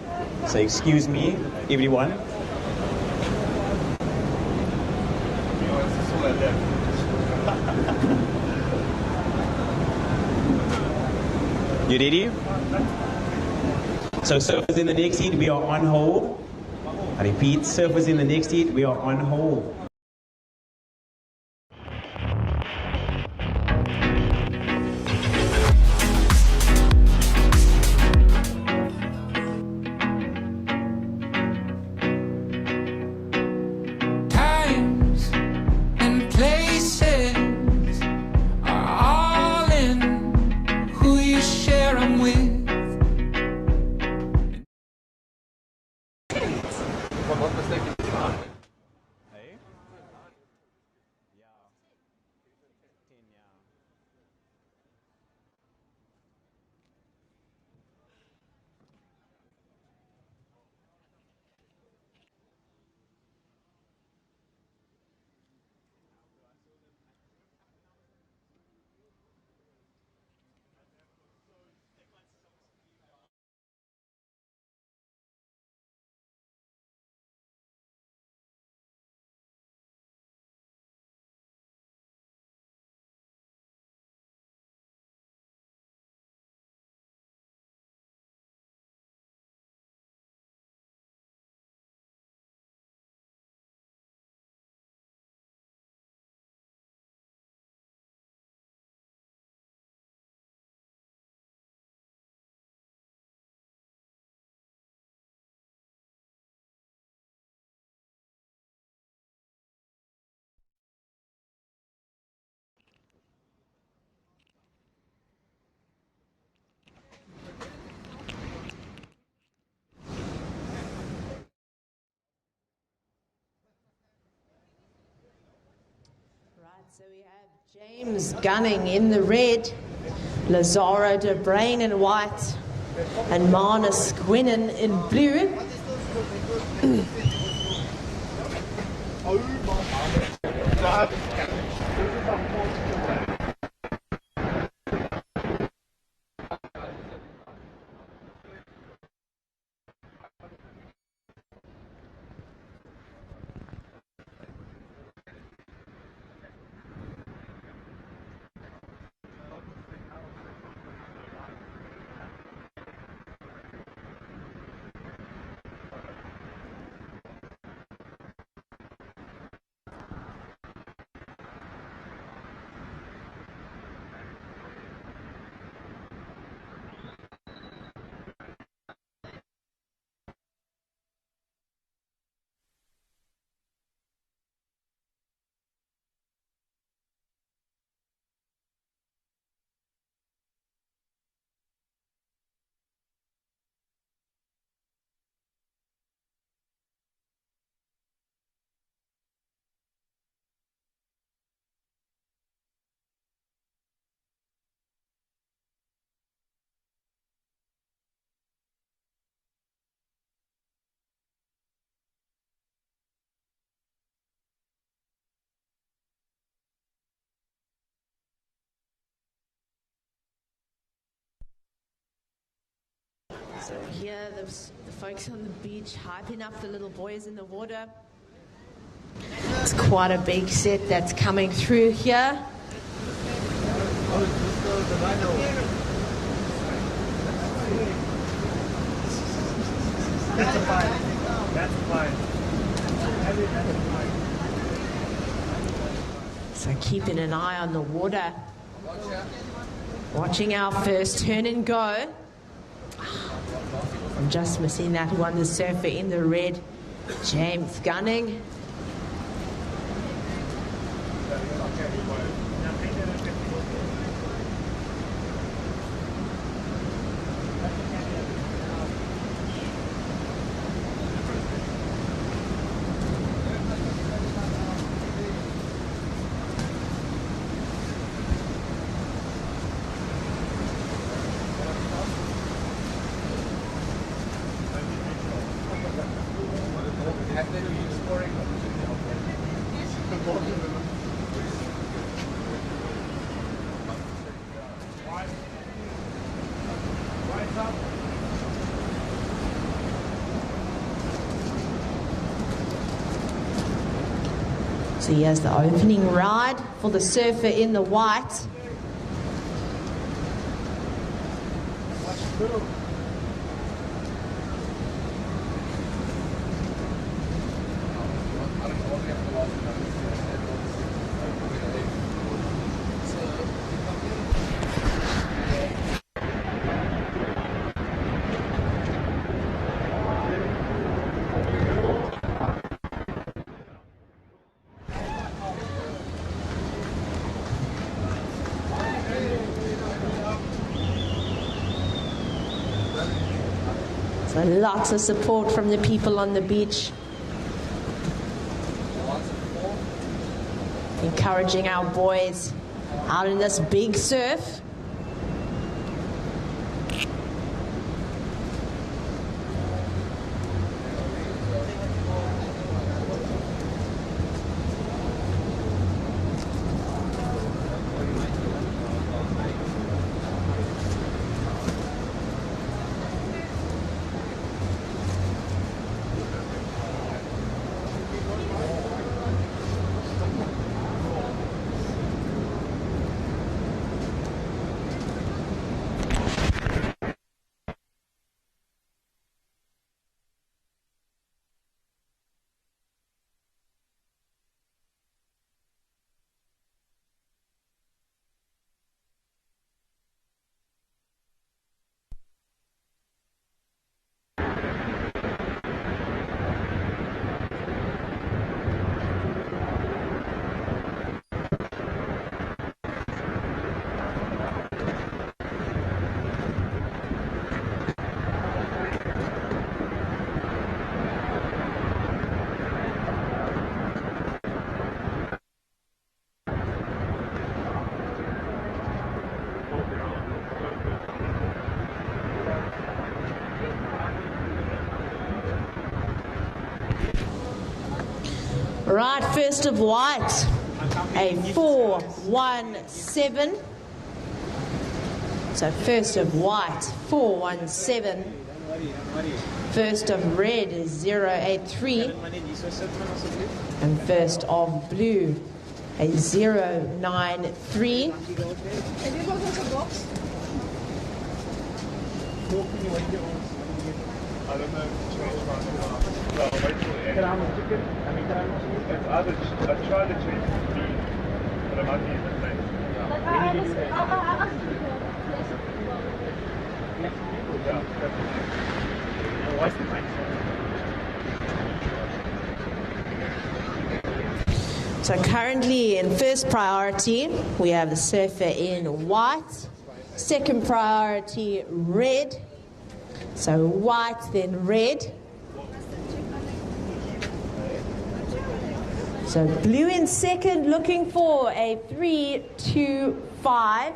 Speaker 5: So excuse me, everyone. You ready? So surfers in the next heat, we are on hold. I repeat, surfers in the next heat, we are on hold.
Speaker 1: So we have James Gunning in the red, Lazaro de Brain in white, and Marnus Gwynnon in blue. So here the folks on the beach hyping up the little boys in the water. It's quite a big set that's coming through here.
Speaker 9: That's a five. That's a five.
Speaker 1: So keeping an eye on the water. Watching our first turn and go. I'm just missing that one, the surfer in the red, James Gunning. So he has the opening ride for the surfer in the white. So lots of support from the people on the beach. Encouraging our boys out in this big surf. Right, first of white, a 4-1-7. So first of white, 4-1-7. First of red is 0-8-3. And first of blue, a 0-9-3.
Speaker 9: I don't know. Well, wait till the end. Can I have a chicken? I mean, can I have a chicken? It's either, I tried to change the speed, but I might be in the same. When did you do that? Yeah, definitely. What's the time?
Speaker 1: So currently in first priority, we have the surfer in white. Second priority, red. So white, then red. So blue in second, looking for a 3-2-5.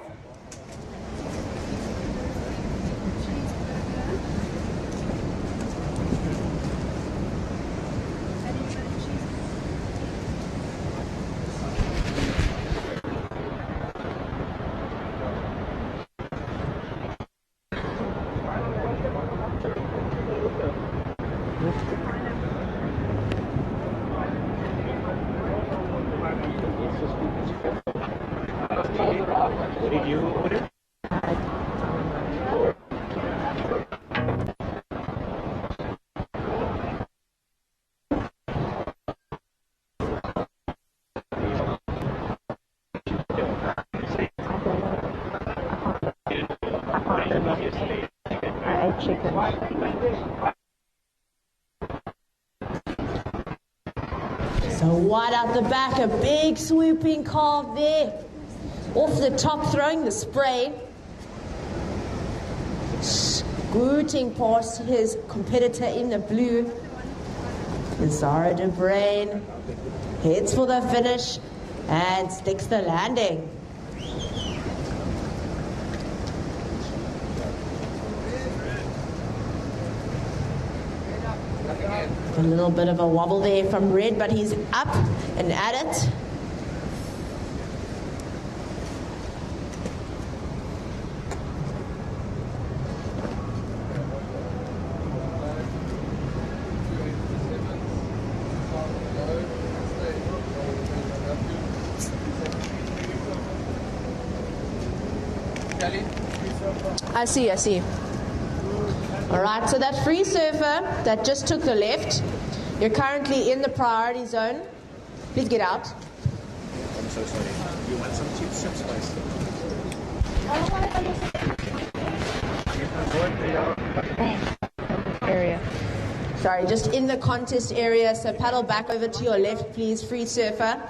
Speaker 9: What did you order?
Speaker 1: I ate chicken. So wide out the back, a big swooping carve there. Off the top, throwing the spray. Scooting past his competitor in the blue. Zara de Brain heads for the finish and sticks the landing. A little bit of a wobble there from Red, but he's up and at it. I see. All right, so that free surfer that just took the left, you're currently in the priority zone. Please get out.
Speaker 6: I'm so sorry. You want some cheap strips, please?
Speaker 1: Area. Sorry, just in the contest area, so paddle back over to your left, please, free surfer.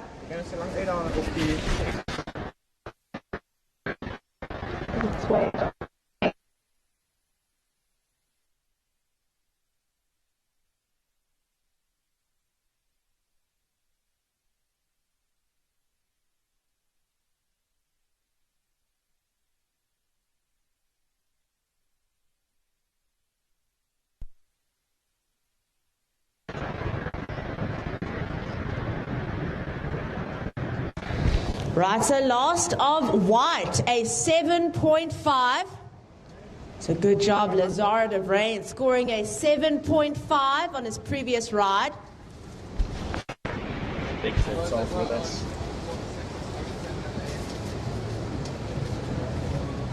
Speaker 1: Right, so last of white, a 7.5. So good job, Lazard of Rain, scoring a 7.5 on his previous ride.
Speaker 6: Big tips off with us.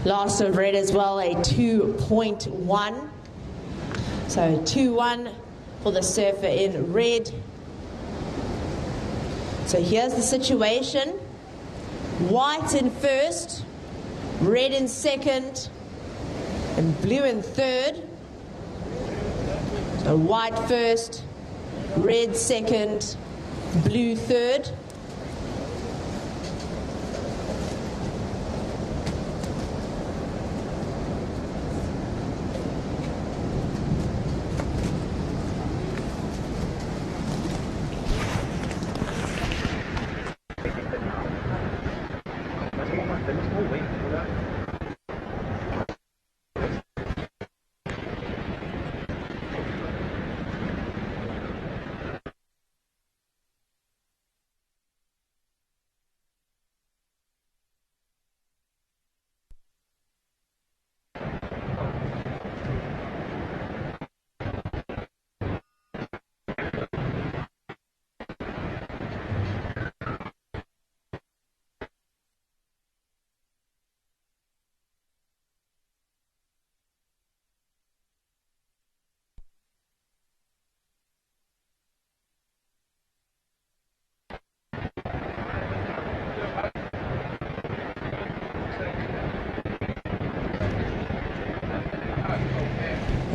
Speaker 1: Last of red as well, a 2.1. So 2-1 for the surfer in red. So here's the situation. White in first, red in second, and blue in third. So white first, red second, blue third.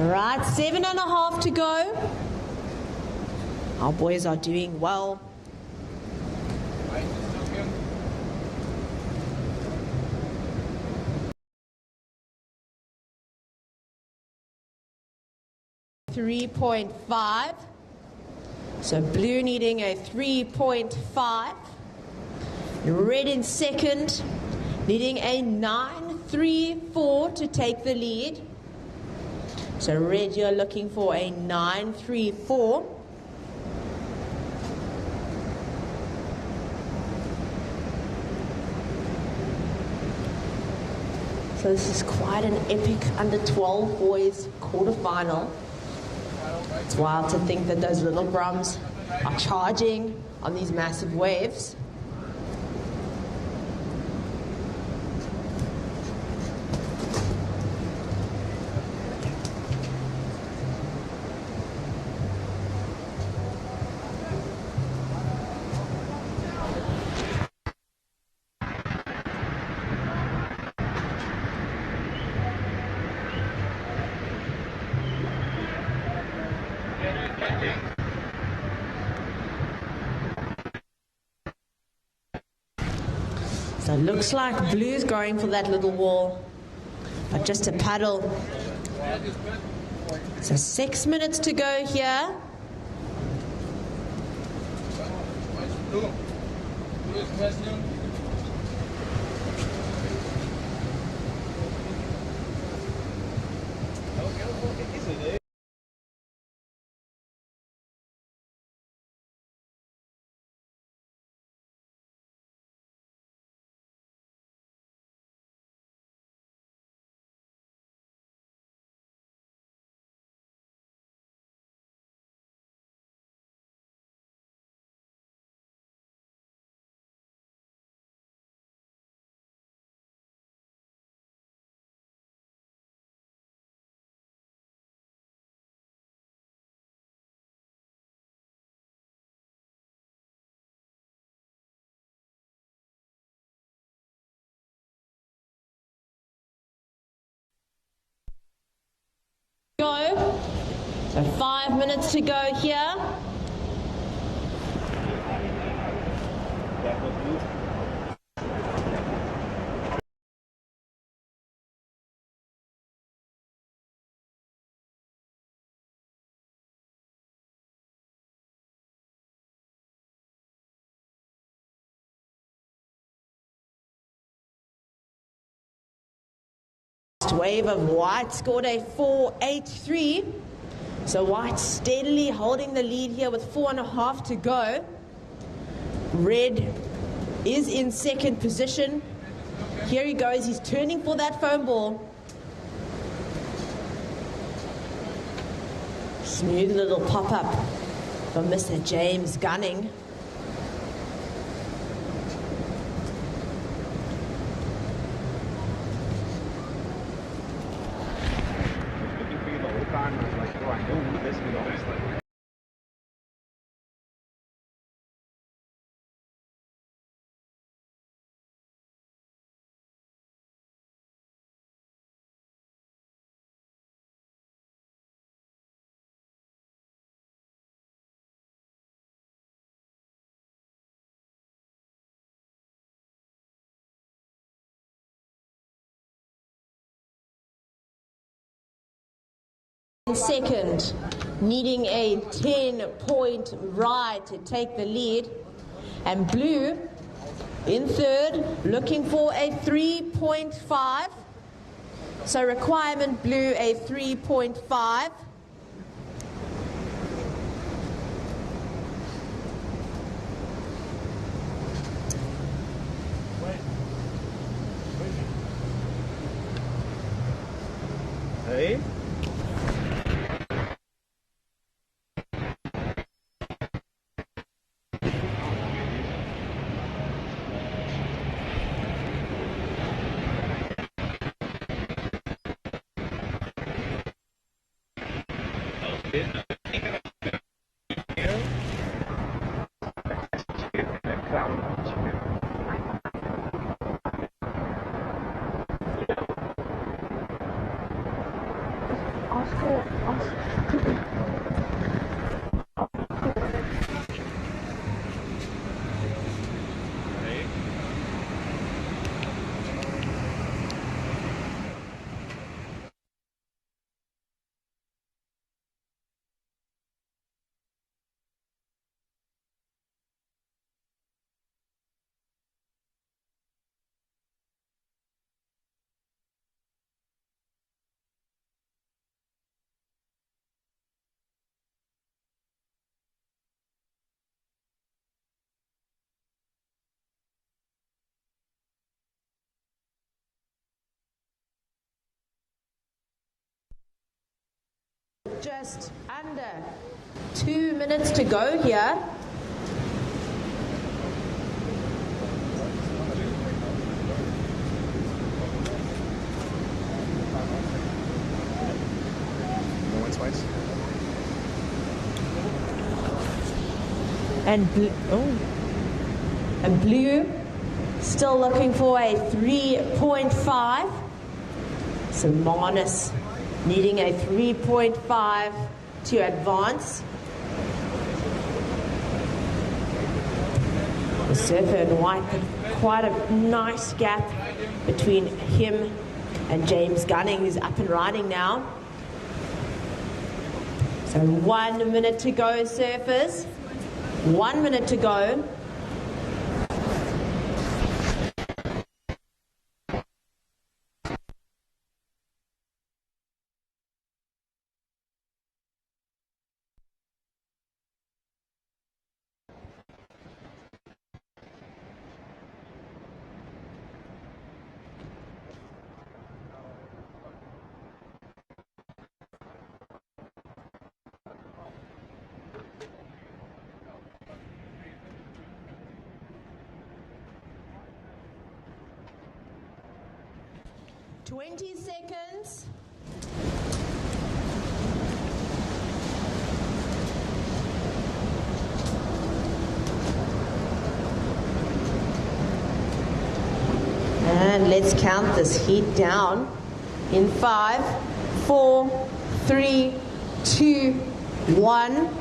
Speaker 1: Right, 7.5 to go. Our boys are doing well. .5. So blue needing a 3.5. Red in second, needing a 9.34 to take the lead. So red, you're looking for a 9.34. So this is quite an epic under 12 boys quarterfinal. It's wild to think that those little brums are charging on these massive waves. So it looks like blue's going for that little wall, but just a paddle. So 6 minutes to go here. Go. So 5 minutes to go here. Wave of white scored a 4.83. So white steadily holding the lead here with 4.5 to go. Red is in second position. Here he goes, he's turning for that foam ball. Smooth little pop-up from Mr. James Gunning. Second, needing a 10-point ride to take the lead. And blue in third, looking for a 3.5. So requirement blue, a 3.5.
Speaker 2: Hey.
Speaker 1: Just under 2 minutes to go here.
Speaker 6: No one twice.
Speaker 1: And blue still looking for a 3.5. So Manus needing a 3.5 to advance. The surfer in white, quite a nice gap between him and James Gunning, who's up and riding now. So 1 minute to go, surfers. 1 minute to go. Twenty seconds. And let's count this heat down in 5, 4, 3, 2, 1.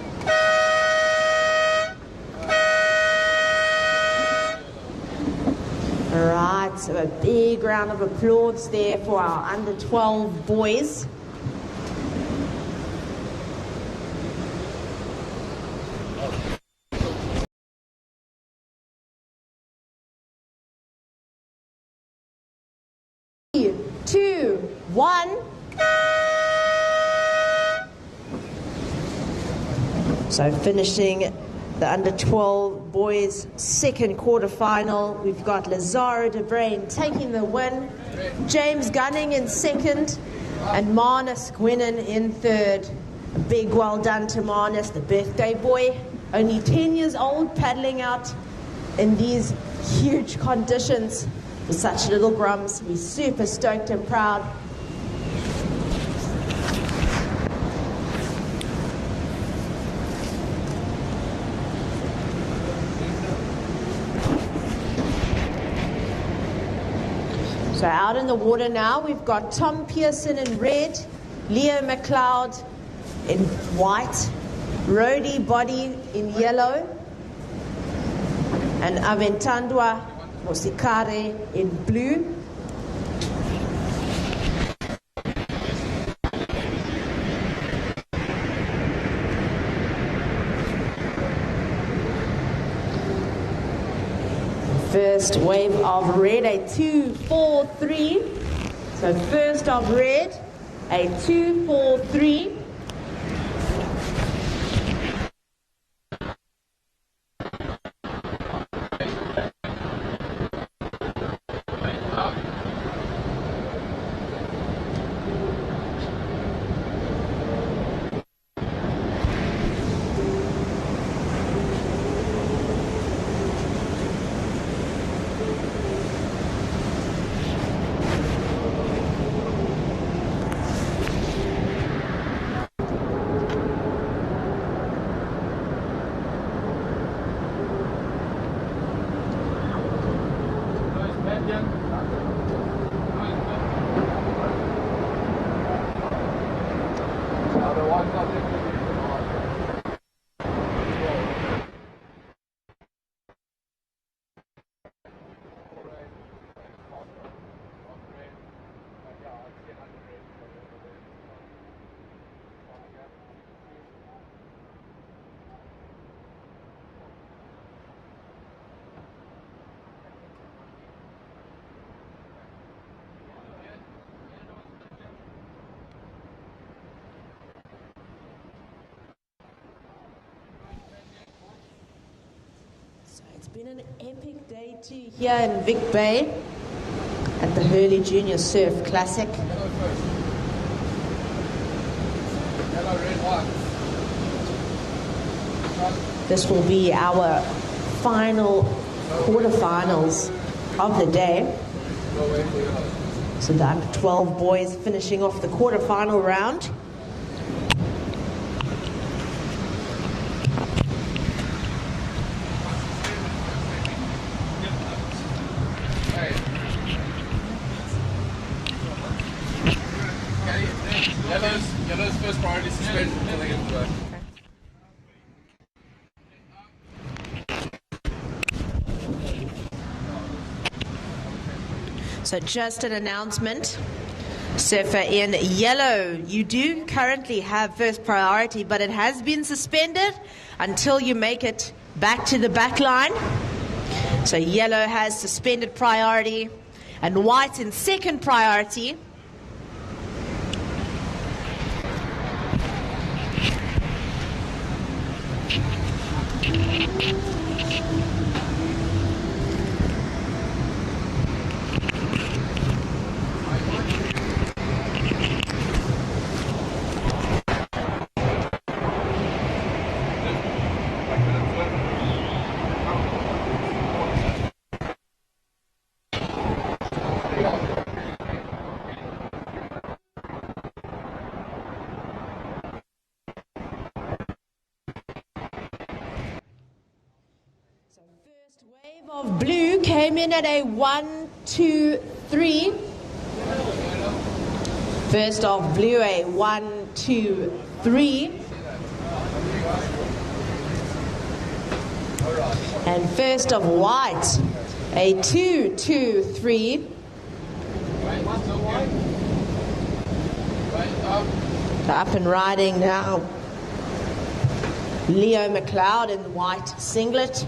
Speaker 1: All right, so a big round of applause there for our under 12 boys. Three, 2, 1. So finishing the under 12 boys second quarterfinal, we've got Lazaro de Brain taking the win, James Gunning in second, and Manus Gwinnen in third. A big well done to Manus, the birthday boy, only 10 years old, paddling out in these huge conditions with such little grums. We're super stoked and proud. So out in the water now, we've got Tom Pearson in red, Leo McLeod in white, Rody Body in yellow, and Aventandwa Mosikare in blue. First wave of red, a 2-4-3. So first of red, a 2-4-3. Been an epic day too here in Vic Bay at the Hurley Junior Surf Classic. This will be our final quarterfinals of the day. So the under 12 boys finishing off the quarterfinal round.
Speaker 4: Yellow's first priority suspension until they get to work.
Speaker 1: So just an announcement. Surfer in yellow, you do currently have first priority, but it has been suspended until you make it back to the back line. So yellow has suspended priority and white in second priority. Wave of blue came in at a 1, 2, 3. First of blue, a 1, 2, 3. And first of white, a 2, 2, 3. Up and riding now. Leo McLeod in the white singlet.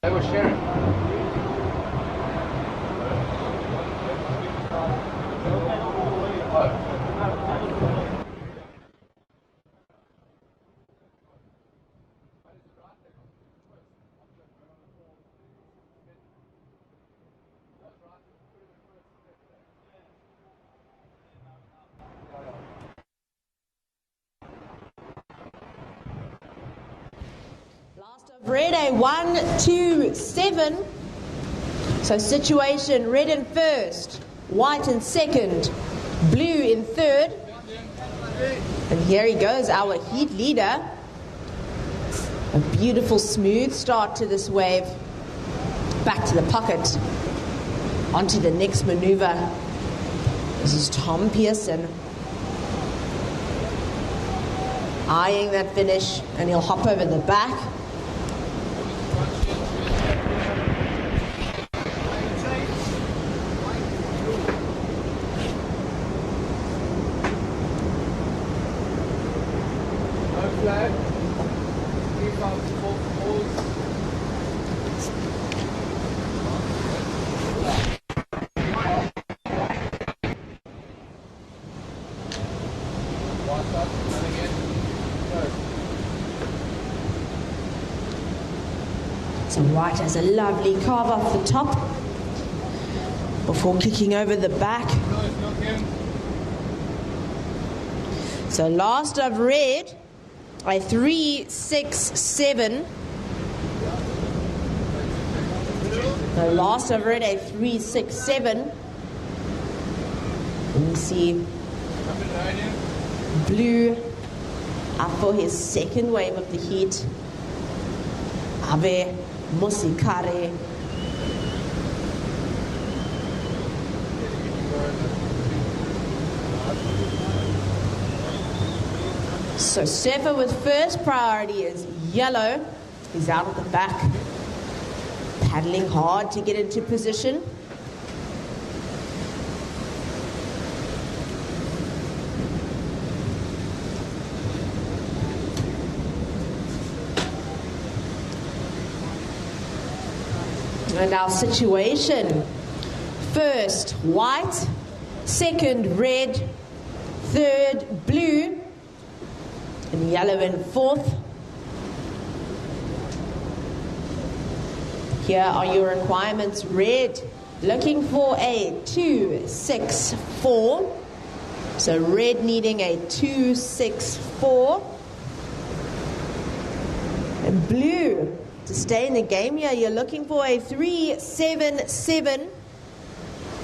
Speaker 4: They were sharing.
Speaker 1: Red a 1, 2, 7. So situation red in first, white in second, blue in third. And here he goes, our heat leader. A beautiful smooth start to this wave. Back to the pocket. Onto the next maneuver. This is Tom Pearson. Eyeing that finish, and he'll hop over the back.
Speaker 4: Flag. Keep out both poles. Watch up, and again.
Speaker 1: So white has a lovely carve off the top before kicking over the back. So last of red, a 3, 6, 7. The last of red, a 3, 6, 7. And you see blue up for his second wave of the heat. Ave Musikare. So surfer with first priority is yellow. He's out at the back, paddling hard to get into position. And our situation: first white, second red, third blue, and yellow in fourth. Here are your requirements. Red, looking for a 2.64. So red needing a 2.64. And blue, to stay in the game here, you're looking for a 3.77.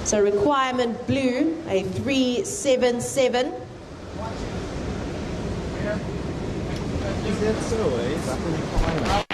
Speaker 1: So requirement blue, a 3.77.
Speaker 5: Is that so, eh? Is that the requirement?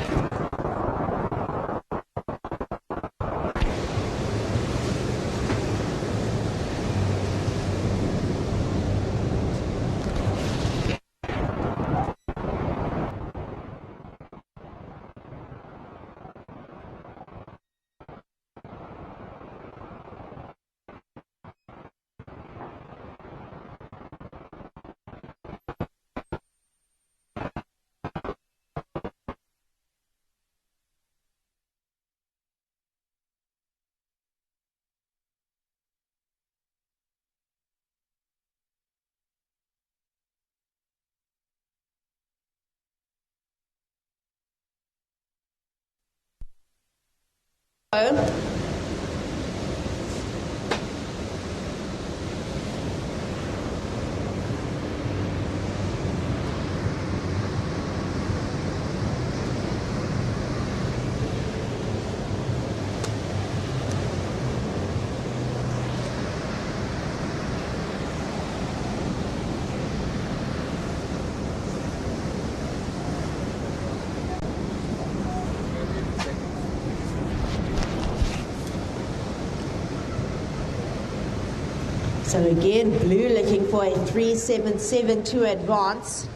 Speaker 1: So again, blue looking for a 3.77 to advance.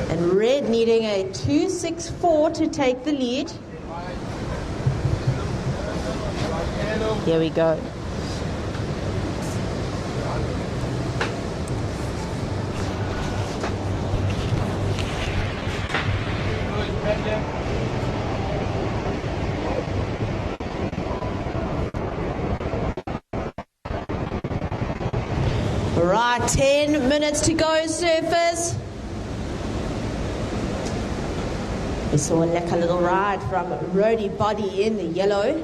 Speaker 1: And red needing a 2.64 to take the lead. Here we go. Right, 10 minutes to go, surfers. We saw a lekker little ride from Roadie Body in the yellow.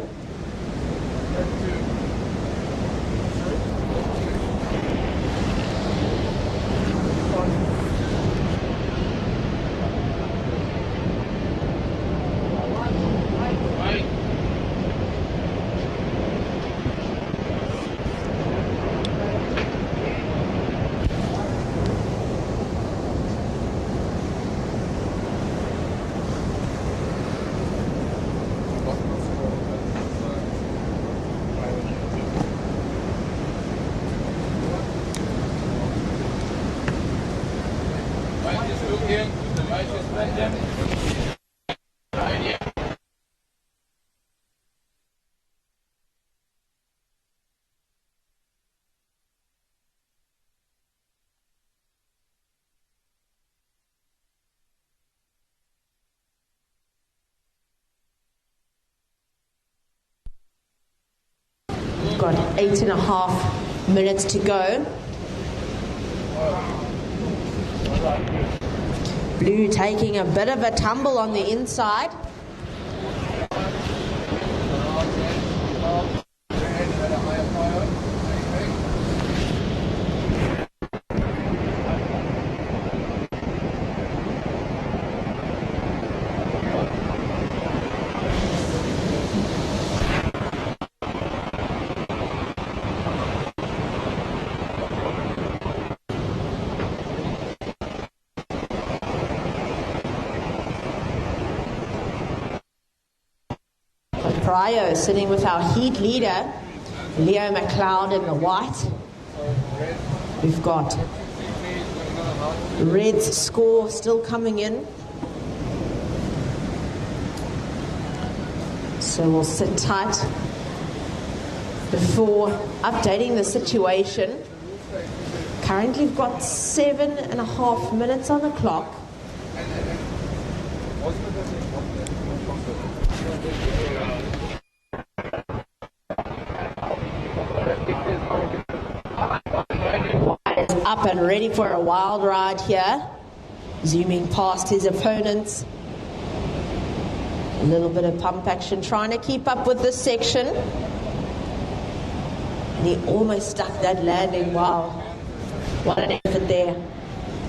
Speaker 1: We've got 8.5 minutes to go. Blue taking a bit of a tumble on the inside. Pryor sitting with our heat leader, Leo McLeod in the white. We've got Red's score still coming in. So we'll sit tight before updating the situation. Currently we've got 7.5 minutes on the clock. up and ready for a wild ride here. Zooming past his opponents. A little bit of pump action, trying to keep up with this section. And he almost stuck that landing. Wow. What an effort there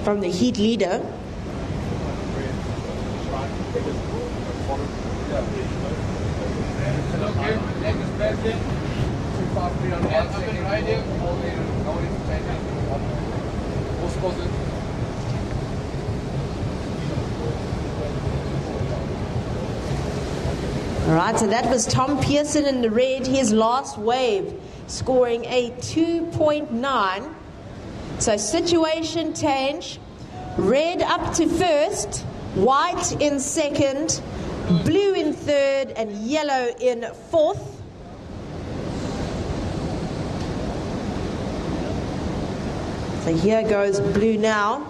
Speaker 1: from the heat leader. All right, so that was Tom Pearson in the red, his last wave, scoring a 2.9. So situation change. Red up to first, white in second, blue in third, and yellow in fourth. So here goes blue now.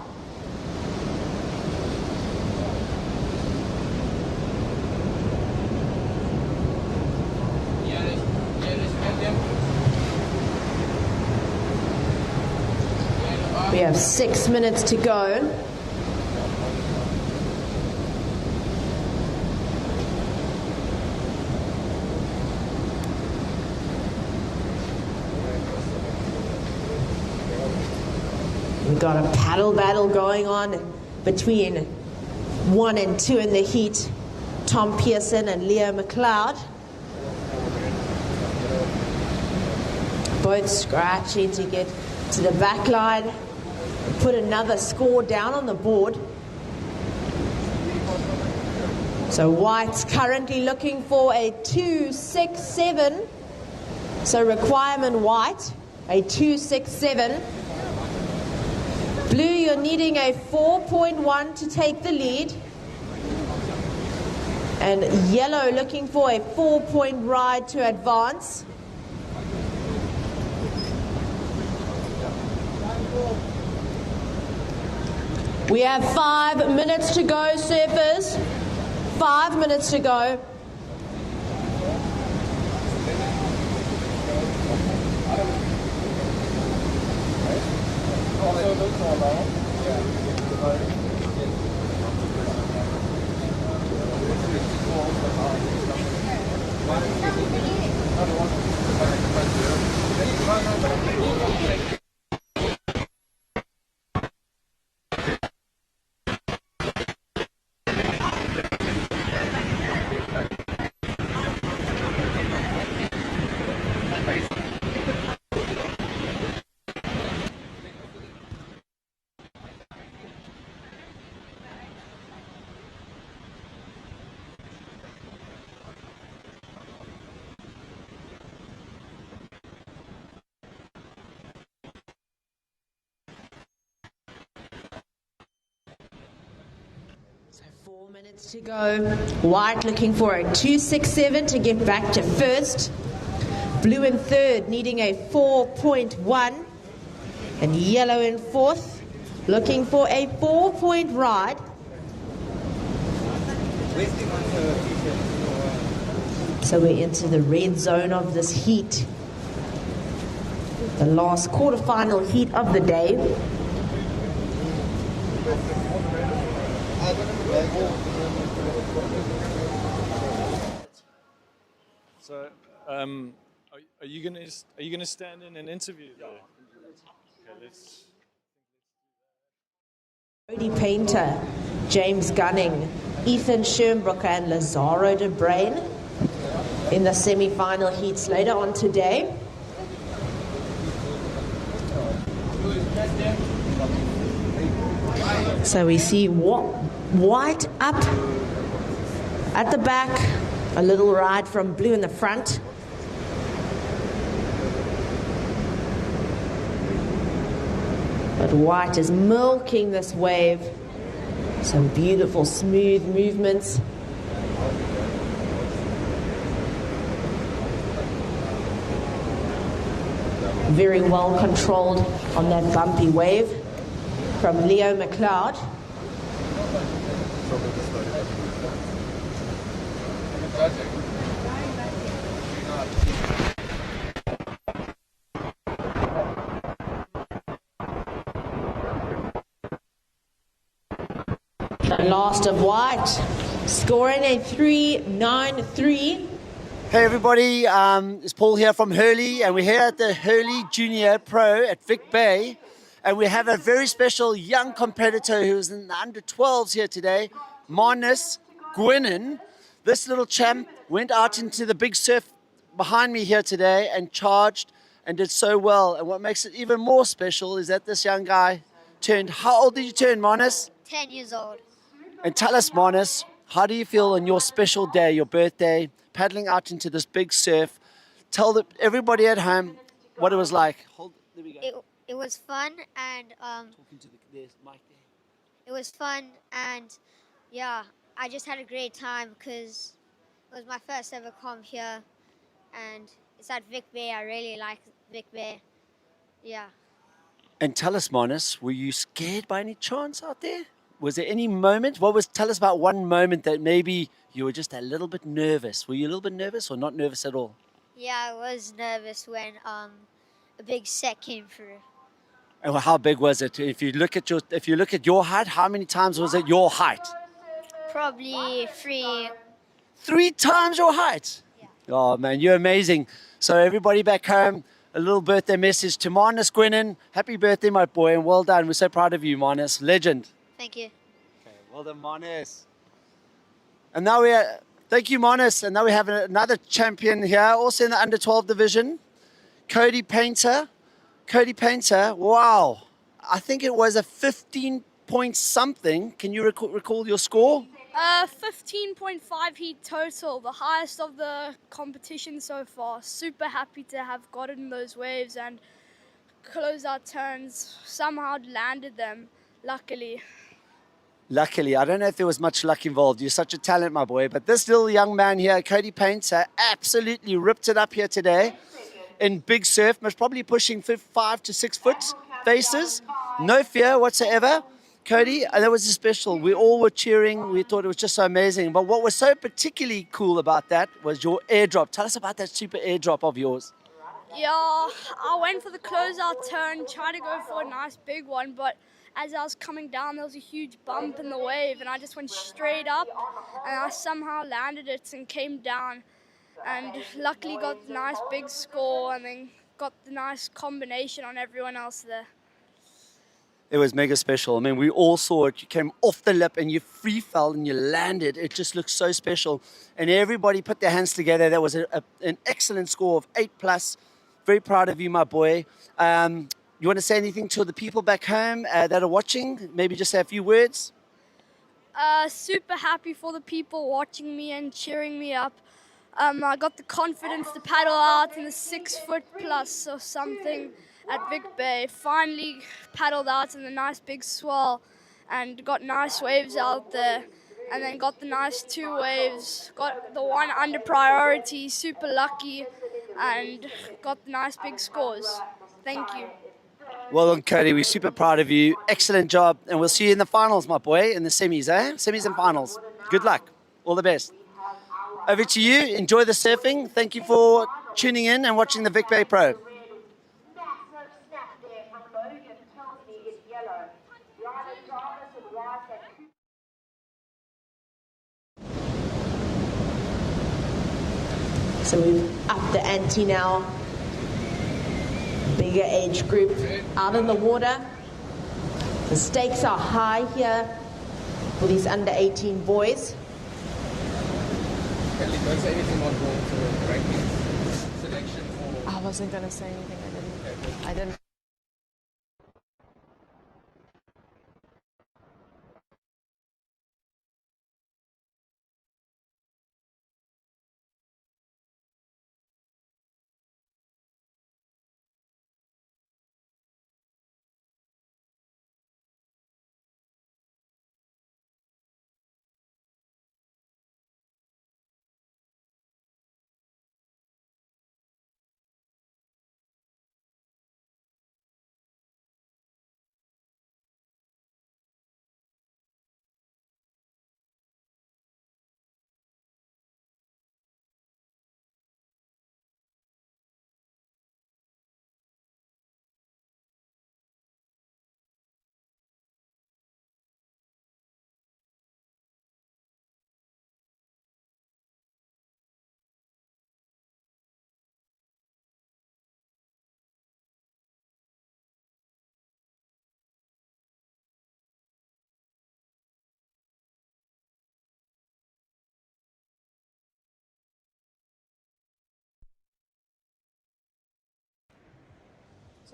Speaker 1: We have 6 minutes to go. We've got a paddle battle going on between 1 and 2 in the heat. Tom Pearson and Leo McLeod. Both scratching to get to the back line. Put another score down on the board. So white's currently looking for a 2.67. So requirement white, a 2.67. Blue, you're needing a 4.1 to take the lead. And yellow looking for a 4-point ride to advance. We have 5 minutes to go, surfers. 5 minutes to go. So 4 minutes to go. White looking for a 2.67 to get back to first. Blue in third needing a 4.1. And yellow in fourth looking for a 4-point ride. So we're into the red zone of this heat. The last quarterfinal heat of the day.
Speaker 13: So, are you gonna stand in and interview there? Okay, let's.
Speaker 1: Cody Painter, James Gunning, Ethan Schönbrooker and Lazaro de Brain in the semi-final heats later on today. So we see white up at the back, a little ride from blue in the front. But white is milking this wave. Some beautiful smooth movements. Very well controlled on that bumpy wave from Leo McLeod. Last of white, scoring a 3.93.
Speaker 10: Hey everybody, it's Paul here from Hurley, and we're here at the Hurley Junior Pro at Vic Bay, and we have a very special young competitor who's in the under 12s here today, Marnus Gwinnen. This little champ went out into the big surf behind me here today and charged and did so well. And what makes it even more special is that this young guy turned, how old did you turn, Marnus?
Speaker 14: 10 years old.
Speaker 10: And tell us, Marnus, how do you feel on your special day, your birthday, paddling out into this big surf? Tell everybody at home what it was like. There we go.
Speaker 14: It was fun, and
Speaker 10: Talking to there's Mike there.
Speaker 14: it was fun, and yeah, I just had a great time because it was my first ever comp here, and it's at Vic Bay. I really like Vic Bay. Yeah.
Speaker 10: And tell us, Marnus, were you scared by any chance out there? Was there any moment? Tell us about one moment that maybe you were just a little bit nervous. Were you a little bit nervous or not nervous at all?
Speaker 14: Yeah, I was nervous when a big set came through.
Speaker 10: And how big was it? If you look at your height, how many times was it your height?
Speaker 14: Probably 3.
Speaker 10: 3 times your height. Yeah. Oh man, you're amazing. So everybody back home, a little birthday message to Marnus Gwinnen. Happy birthday, my boy, and well done. We're so proud of you, Marnus. Legend.
Speaker 14: Thank you.
Speaker 10: Okay, well done, Marnus. And now thank you, Marnus. And now we have another champion here, also in the under 12 division, Cody Painter. Cody Painter, wow. I think it was a 15 point something. Can you recall your score?
Speaker 15: 15.5 heat total, the highest of the competition so far. Super happy to have gotten those waves and closeout turns, somehow landed them, luckily.
Speaker 10: Luckily, I don't know if there was much luck involved. You're such a talent, my boy. But this little young man here, Cody Painter, absolutely ripped it up here today in big surf, most probably pushing 5 to 6 foot faces. No fear whatsoever. Cody, that was special. We all were cheering. We thought it was just so amazing. But what was so particularly cool about that was your airdrop. Tell us about that super airdrop of yours.
Speaker 15: Yeah, I went for the closeout turn, tried to go for a nice big one, but as I was coming down, there was a huge bump in the wave, and I just went straight up, and I somehow landed it and came down, and luckily got the nice big score, and then got the nice combination on everyone else there.
Speaker 10: It was mega special. I mean, we all saw it. You came off the lip and you free fell and you landed. It just looked so special. And everybody put their hands together. That was an excellent score of 8+. Very proud of you, my boy. You want to say anything to the people back home that are watching? Maybe just say a few words?
Speaker 15: Super happy for the people watching me and cheering me up. I got the confidence to paddle out in the 6 foot plus or something at Vic Bay. Finally paddled out in the nice big swell and got nice waves out there. And then got the nice 2 waves, got the one under priority, super lucky, and got the nice big scores. Thank you.
Speaker 10: Well done, Cody. We're super proud of you. Excellent job. And we'll see you in the finals, my boy, in the semis, eh? Semis and finals. Good luck. All the best. Over to you. Enjoy the surfing. Thank you for tuning in and watching the Vic Bay Pro.
Speaker 1: So we've upped the ante now. Bigger age group out in the water. The stakes are high here for these under 18 boys.
Speaker 4: Kelly, don't say anything on the ranking selection for...
Speaker 1: I wasn't going to say anything. I didn't.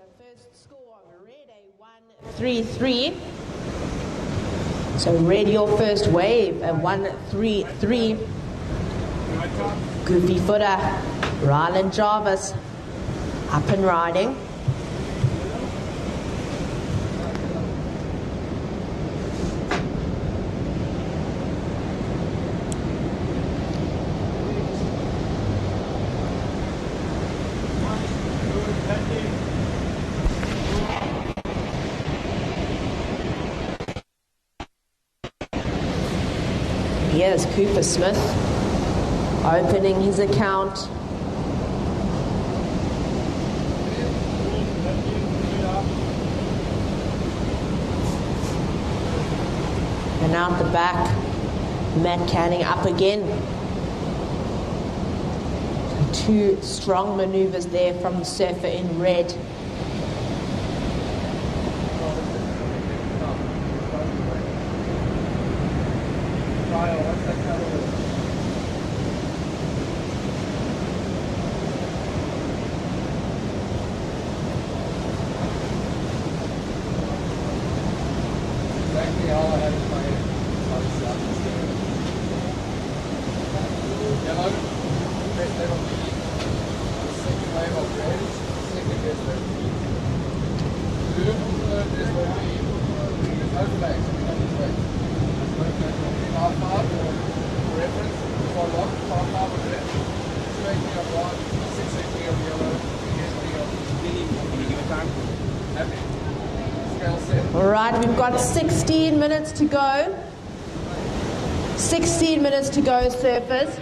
Speaker 1: So first score of red, a 1-3-3. So red, your first wave, a 1-3-3. Goofy footer, Ryland Jarvis, up and riding. Here's Cooper Smith opening his account. And out the back, Matt Canning up again. Two strong maneuvers there from the surfer in red. All right, we've got 16 minutes to go. 16 minutes to go, surfers.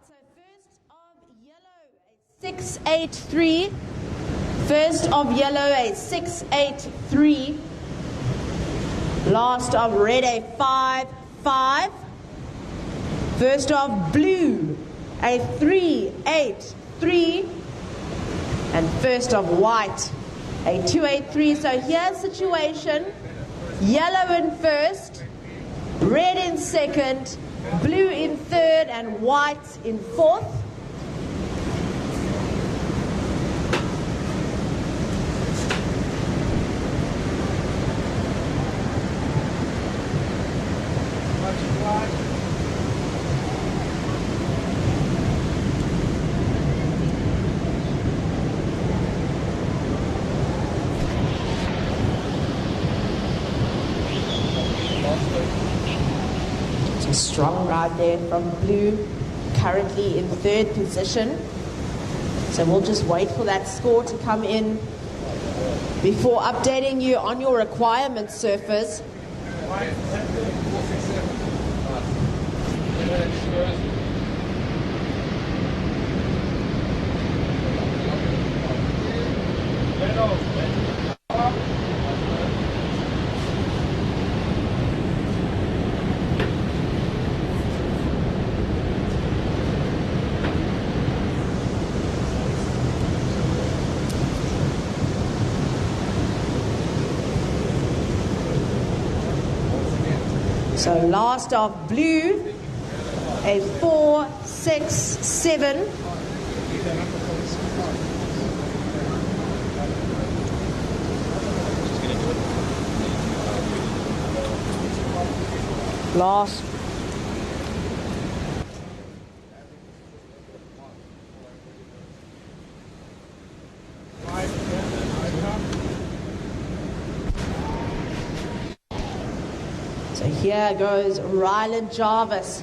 Speaker 1: So first of yellow, a 6-8-3. First of yellow, a 6-8-3. Last of red, a 5-5. First of blue, a 3-8-3. And first of white, a 2-8-3. So here's the situation. Yellow in first, red in second, blue in third, and white in fourth. Strong ride there from blue, currently in third position. So we'll just wait for that score to come in before updating you on your requirements, surfers. So last of blue, a 4-6-7. Last. So here goes Ryland Jarvis.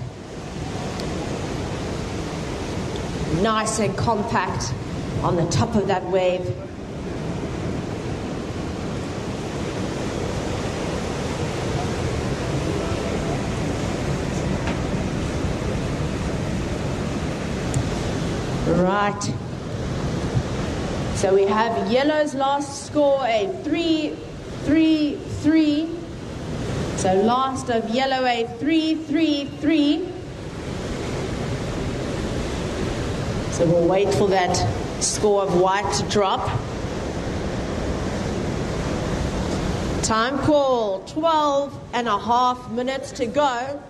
Speaker 1: Nice and compact on the top of that wave. Right. So we have yellow's last score, a 3-3-3. So last of yellow, a 3-3-3. So we'll wait for that score of white to drop. Time call, 12 and a half minutes to go.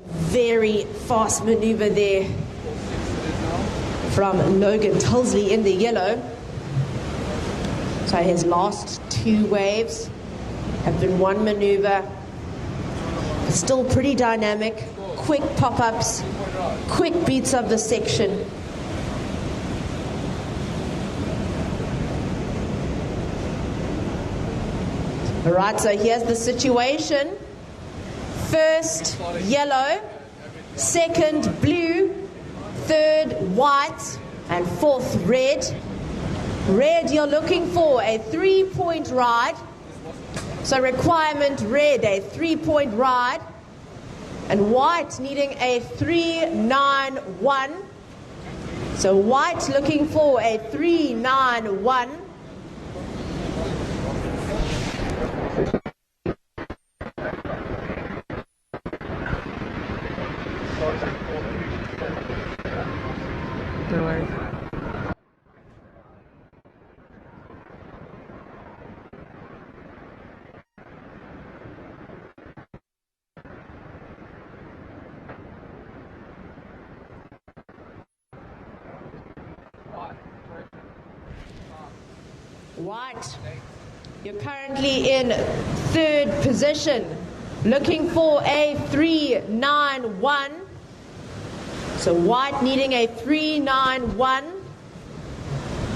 Speaker 1: Very fast maneuver there from Logan Tilsley in the yellow. So his last two waves have been one maneuver, but still pretty dynamic, quick pop-ups, quick beats of the section. All right, so here's the situation. First, yellow. Second, blue. Third, white. And fourth, red. Red, you're looking for a 3-point ride. So requirement red, a 3-point ride. And white needing a 3-9-1. So white looking for a 3-9-1.
Speaker 12: No worries.
Speaker 1: White, you're currently in third position, looking for a 3-9-1. So white needing a 3-9-1.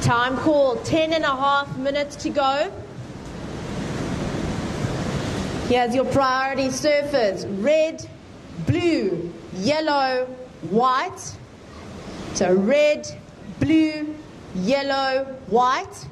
Speaker 1: Time call, 10 and a half minutes to go. Here's your priority surfers: red, blue, yellow, white. So red, blue, yellow, white.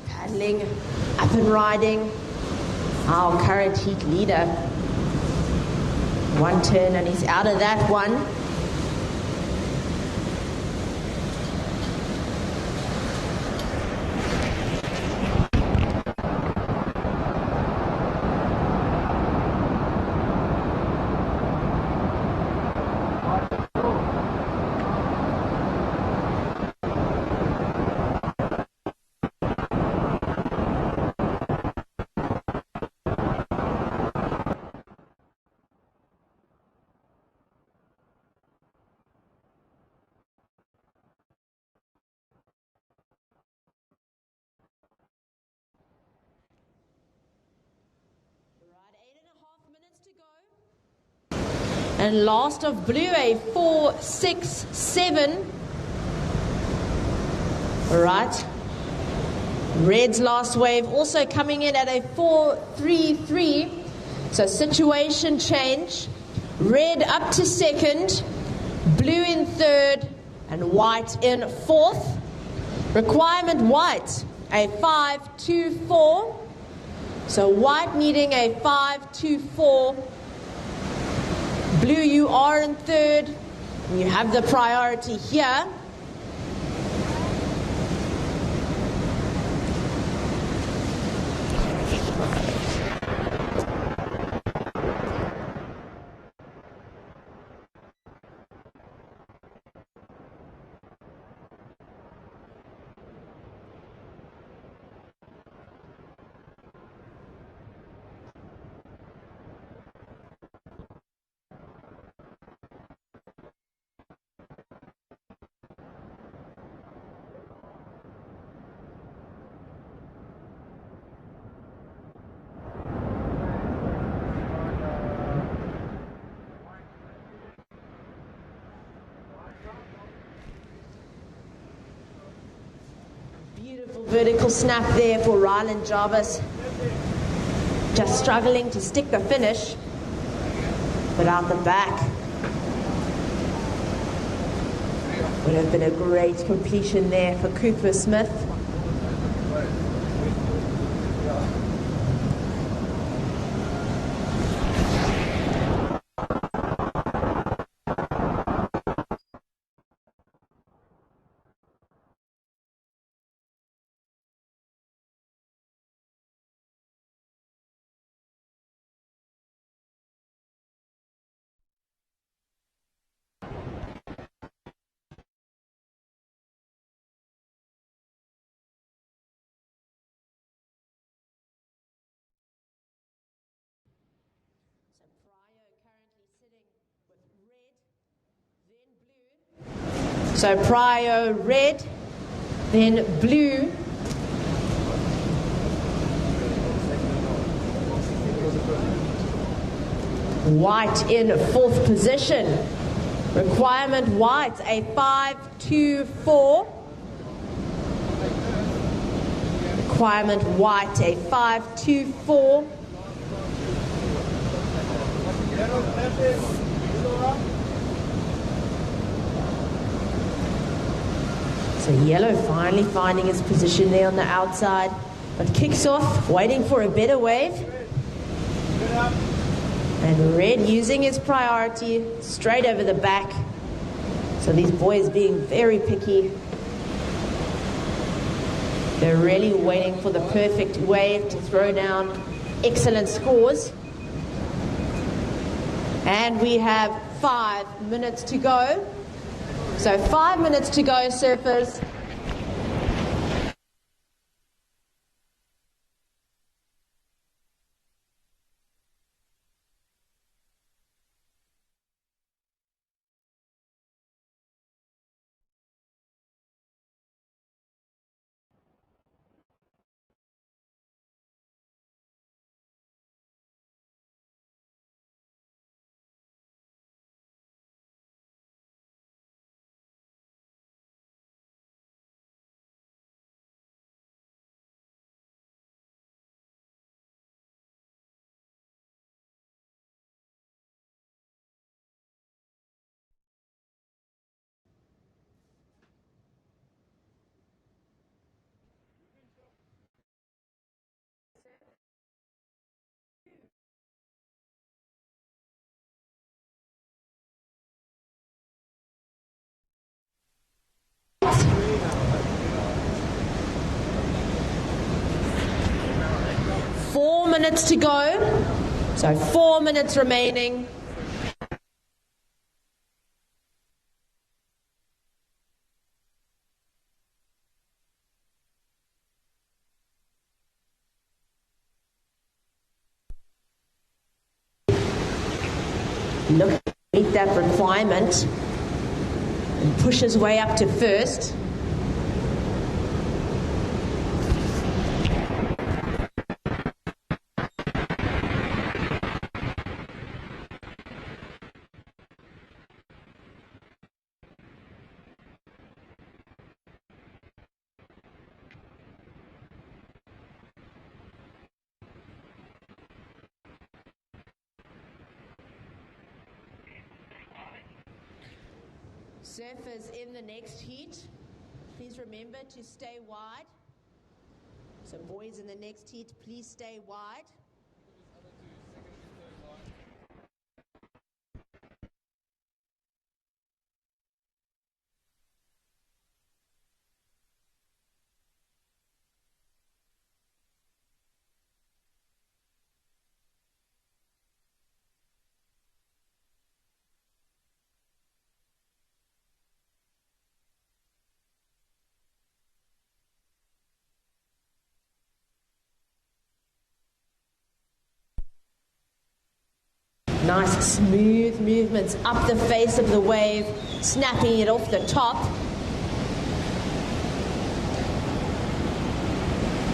Speaker 1: Paddling, up and riding. Our current heat leader. One turn and he's out of that one. And last of blue, a 4-6-7. All right. Red's last wave also coming in at a 4-3-3. So situation change. Red up to second, blue in third, and white in fourth. Requirement white, a 5-2-4. So white needing a 5-2-4. Blue, you are in third. You have the priority here. Beautiful vertical snap there for Ryland Jarvis. Just struggling to stick the finish, but out the back. Would have been a great completion there for Cooper Smith. So Prio red, then blue. White in fourth position. Requirement white, a 5.24. Requirement white, a 5.24. So yellow finally finding his position there on the outside, but kicks off, waiting for a better wave. And red using his priority straight over the back. So these boys being very picky. They're really waiting for the perfect wave to throw down excellent scores. And we have 5 minutes to go. So 5 minutes to go, surfers. Four minutes to go. So 4 minutes remaining. Look, meet that requirement and push his way up to first. Surfers in the next heat, please remember to stay wide. So boys in the next heat, please stay wide. Nice smooth movements up the face of the wave, snapping it off the top.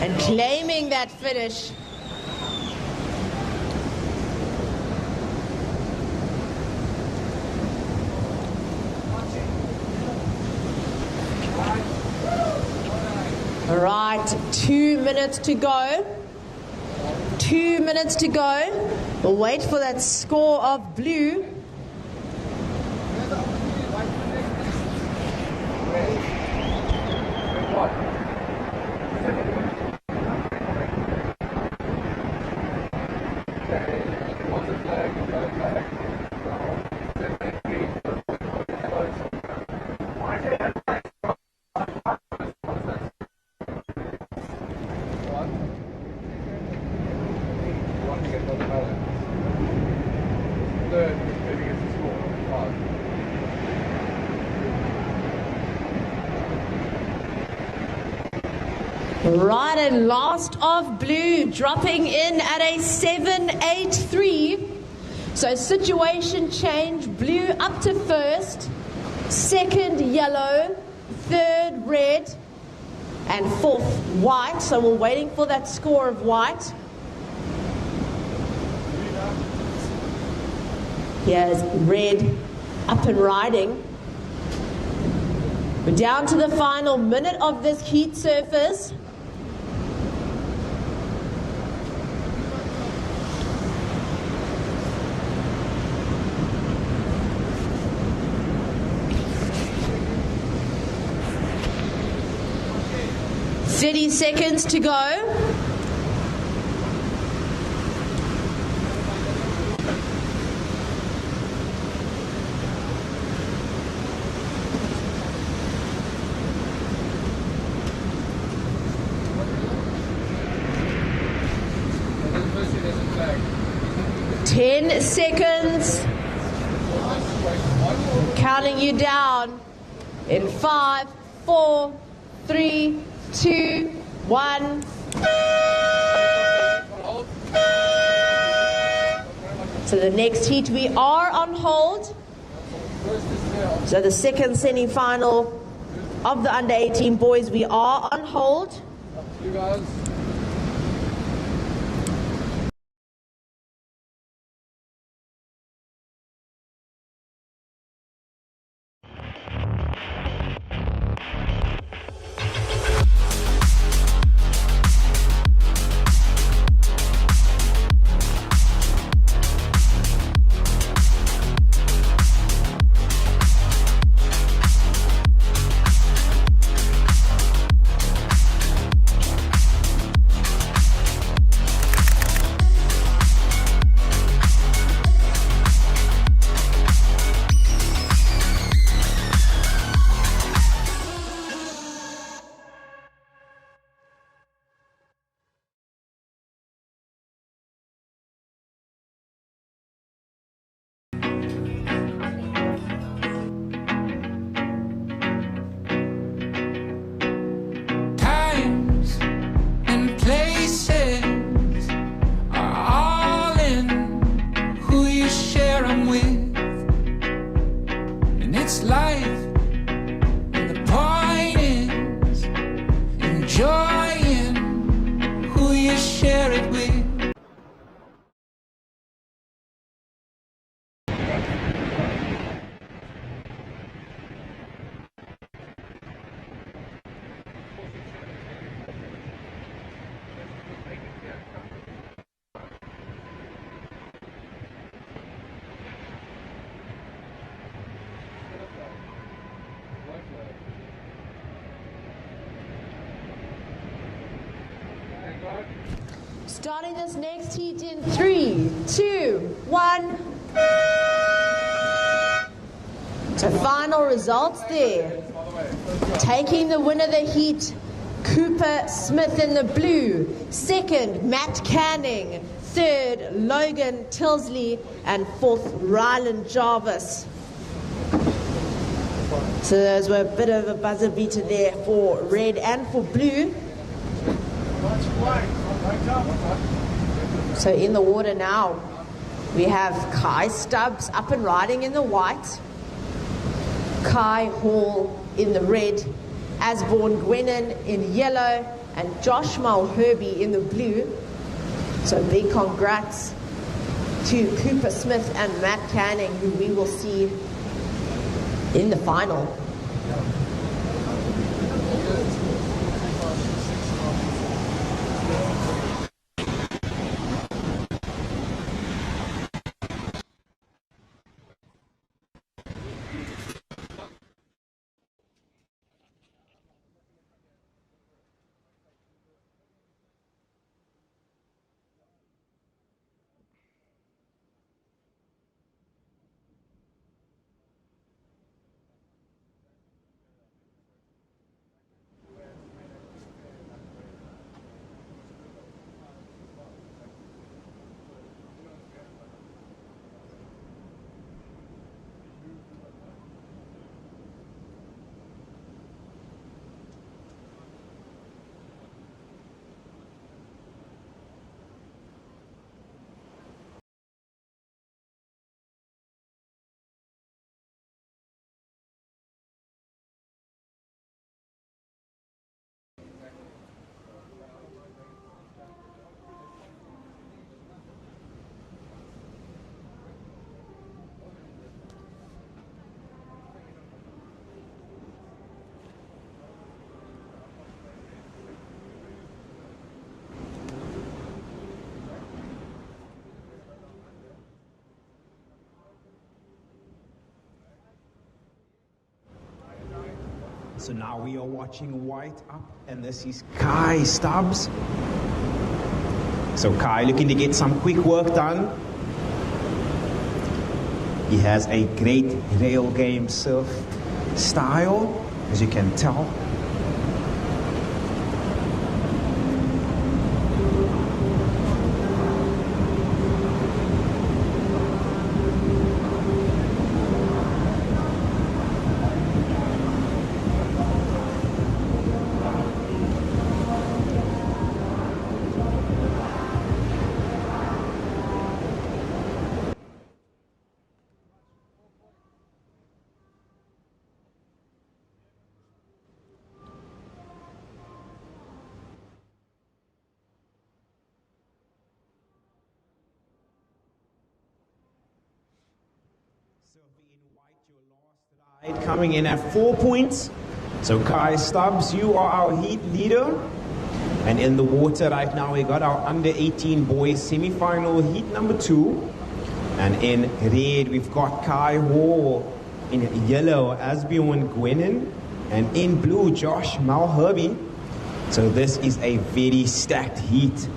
Speaker 1: And claiming that finish. All right, 2 minutes to go. 2 minutes to go. We'll wait for that score of blue. Right, and last of blue, dropping in at a 7.83. So situation change, blue up to first, second yellow, third red, and fourth white. So we're waiting for that score of white. Here's red up and riding. We're down to the final minute of this heat surface. .30 seconds to go. Ten seconds. Counting you down in 5, 4, 3, 2, 1. So the next heat we are on hold. So the second semi-final of the under 18 boys, we are on hold.
Speaker 4: You guys.
Speaker 1: Starting this next heat in 3, 2, 1. So final results there. Taking the win of the heat, Cooper Smith in the blue. Second, Matt Canning. Third, Logan Tilsley. And fourth, Ryland Jarvis. So those were a bit of a buzzer beater there for red and for blue. So in the water now, We have Kai Stubbs up and riding in the white, Kai Hall in the red, Asborn Gwenin in yellow, and Josh Mulherby in the blue. So big congrats to Cooper Smith and Matt Canning, who we will see in the final.
Speaker 5: So now we are watching white up, and this is Kai Stubbs. So Kai looking to get some quick work done. He has a great rail game surf style, as you can tell. Coming in at 4 points. So Kai Stubbs, you are our heat leader. And in the water right now, we got our under 18 boys semi-final heat number 2. And in red, we've got Kai Hall. In yellow, Asbjorn Gwenin. And in blue, Josh Mulherby. So this is a very stacked heat.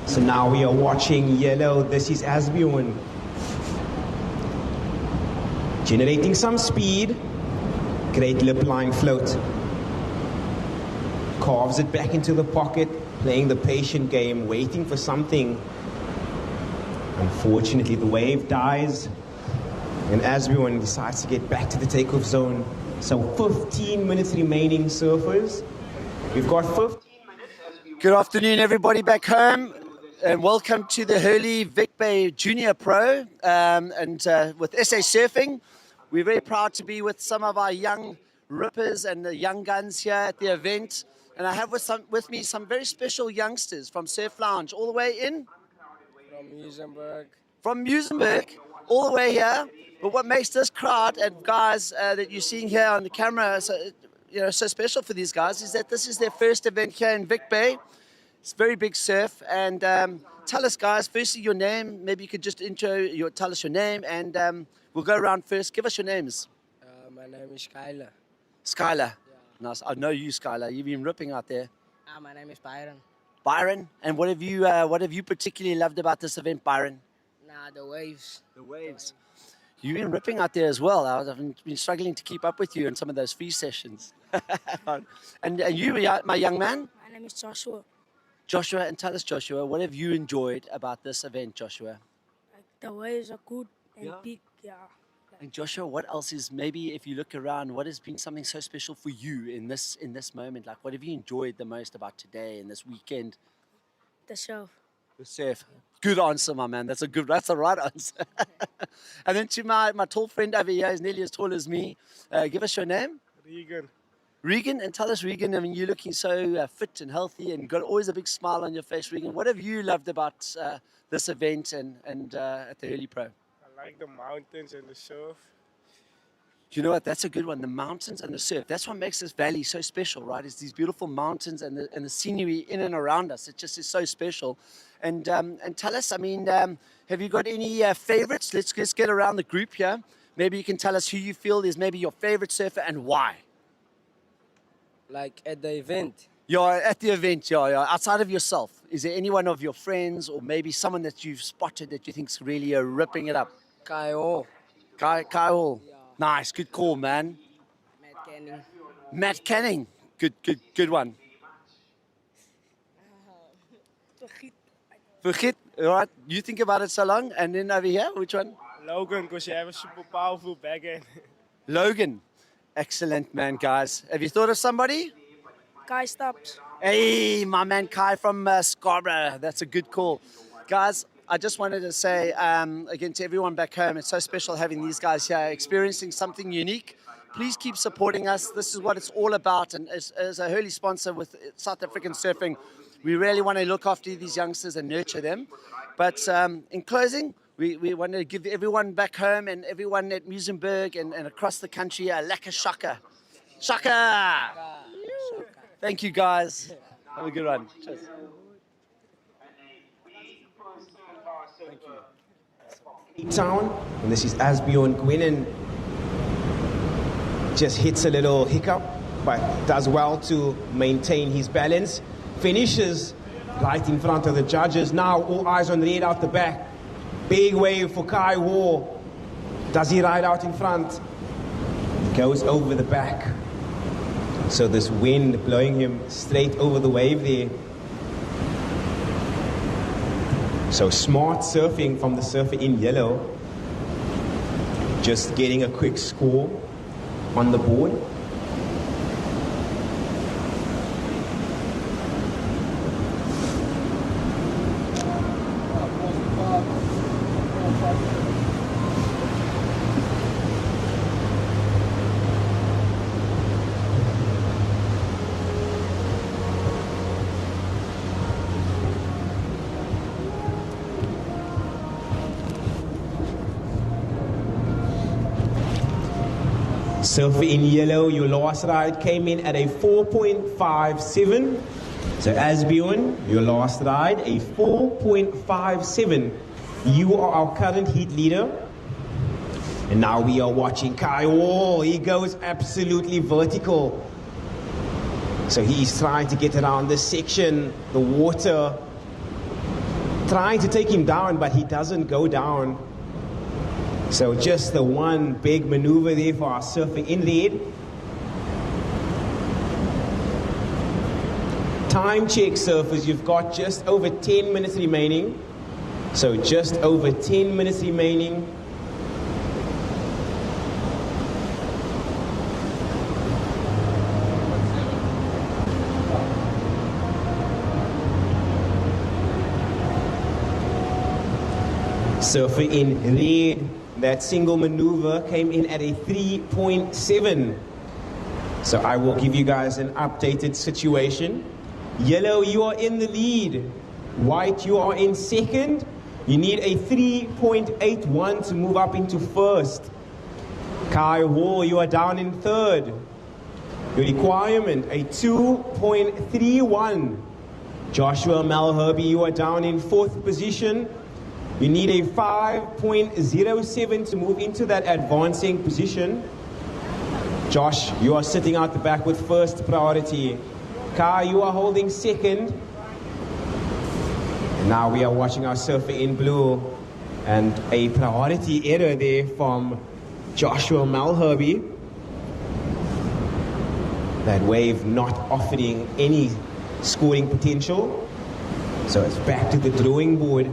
Speaker 5: So now we are watching yellow. This is Asbjorn. Generating some speed. Great lip line float. Carves it back into the pocket, playing the patient game, waiting for something. Unfortunately, the wave dies, and Asbjorn decides to get back to the takeoff zone. So 15 minutes remaining, surfers. We've got 15 minutes.
Speaker 10: Good afternoon, everybody back home. And welcome to the Hurley Vic Bay Junior Pro with SA Surfing. We're very proud to be with some of our young rippers and the young guns here at the event. And I have with me some very special youngsters from Surf Lounge, all the way in?
Speaker 16: From Muizenberg.
Speaker 10: From Muizenberg, all the way here. But what makes this crowd and guys that you're seeing here on the camera so so special for these guys is that this is their first event here in Vic Bay. It's very big surf. And tell us, guys, firstly your name. Maybe you could just tell us your name, and we'll go around first. Give us your names.
Speaker 16: My name is Skylar.
Speaker 10: Skylar. Nice. I know you, Skylar. You've been ripping out there.
Speaker 16: My name is Byron.
Speaker 10: Byron. And what have you particularly loved about this event, Byron?
Speaker 16: The waves.
Speaker 10: The waves. You've been ripping out there as well. I've been struggling to keep up with you in some of those free sessions. and you, my young man?
Speaker 15: My name is Joshua.
Speaker 10: Joshua, and tell us, Joshua, what have you enjoyed about this event, Joshua?
Speaker 15: The waves are good and big, yeah.
Speaker 10: And Joshua, what else is, maybe if you look around, what has been something so special for you in this moment? Like, what have you enjoyed the most about today and this weekend?
Speaker 15: The surf.
Speaker 10: The surf. Good answer, my man. That's the right answer. And then to my tall friend over here, who's nearly as tall as me, give us your name.
Speaker 17: Regan.
Speaker 10: Regan, and tell us, Regan, I mean, you're looking so fit and healthy and got always a big smile on your face, Regan. What have you loved about this event and at the Hurley Pro?
Speaker 17: I like the mountains and the surf.
Speaker 10: You know what? That's a good one. The mountains and the surf. That's what makes this valley so special, right? It's these beautiful mountains and the scenery in and around us. It just is so special. And tell us, I mean, have you got any favorites? Let's get around the group here. Maybe you can tell us who you feel is maybe your favorite surfer and why.
Speaker 16: Like at the event?
Speaker 10: Yeah, at the event, yeah. Outside of yourself, is there anyone of your friends or maybe someone that you've spotted that you think's really ripping it up?
Speaker 16: Kai Hall.
Speaker 10: Kai Hall. Yeah. Nice, good call, man.
Speaker 16: Matt Canning.
Speaker 10: Matt Canning. Good one. Vergit, all right. You think about it so long, and then over here, which one?
Speaker 17: Logan, because you have a super powerful backhand.
Speaker 10: Logan. Excellent, man, guys. Have you thought of somebody?
Speaker 15: Kai Stubbs.
Speaker 10: Hey, my man Kai from Scarborough. That's a good call. Guys, I just wanted to say, again, to everyone back home, it's so special having these guys here, experiencing something unique. Please keep supporting us. This is what it's all about. And as a Hurley sponsor with South African Surfing, we really want to look after these youngsters and nurture them. But in closing, we want to give everyone back home and everyone at Muizenberg and across the country a lekker shaka. Shaka! Thank you, guys. Have a good one. Cheers.
Speaker 5: Thank you. Town, and this is Asbjorn Gwinnen. Just hits a little hiccup, but does well to maintain his balance. Finishes right in front of the judges. Now all eyes on Red out the back. Big wave for Kai Hall. Does he ride out in front? Goes over the back. So this wind blowing him straight over the wave there. So smart surfing from the surfer in yellow. Just getting a quick score on the board. Surfer in yellow, your last ride came in at a 4.57. So Asbjorn, your last ride, a 4.57. You are our current heat leader. And now we are watching Kai. Oh, he goes absolutely vertical. So he's trying to get around this section, the water, trying to take him down, but he doesn't go down. So just the one big maneuver there for our surfer in lead. Time check, surfers, you've got just over 10 minutes remaining. So just over 10 minutes remaining. Surfer in red. That single maneuver came in at a 3.7. So I will give you guys an updated situation. Yellow, you are in the lead. White, you are in second. You need a 3.81 to move up into first. Kai Hall, you are down in third. Your requirement, a 2.31. Joshua Malherbe, you are down in 4th position. You need a 5.07 to move into that advancing position. Josh, you are sitting out the back with first priority. Kai, you are holding 2nd. Now we are watching our surfer in blue. And a priority error there from Joshua Malherbe. That wave not offering any scoring potential. So it's back to the drawing board.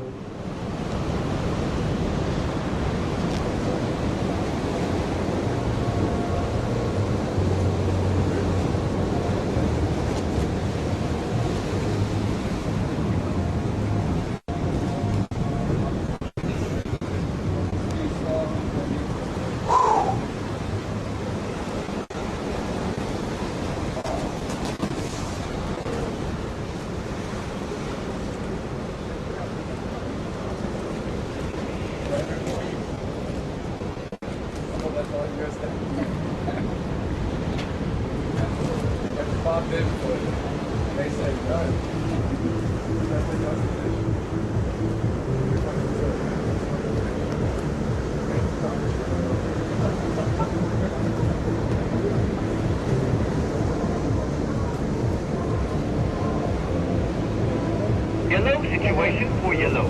Speaker 8: Yellow situation for yellow.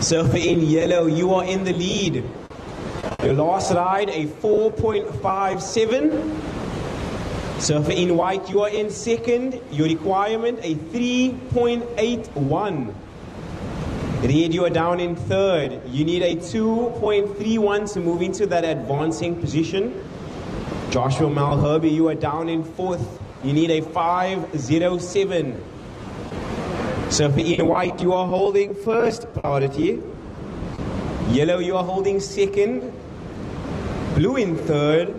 Speaker 5: Surfer in yellow, you are in the lead. Your last ride, a 4.57. Surfer in white, you are in 2nd. Your requirement, a 3.81. Red, you are down in 3rd. You need a 2.31 to move into that advancing position. Joshua Malherbe, you are down in 4th. You need a 5.07. Surfer in white, you are holding first priority. Yellow, you are holding 2nd. Blue in 3rd.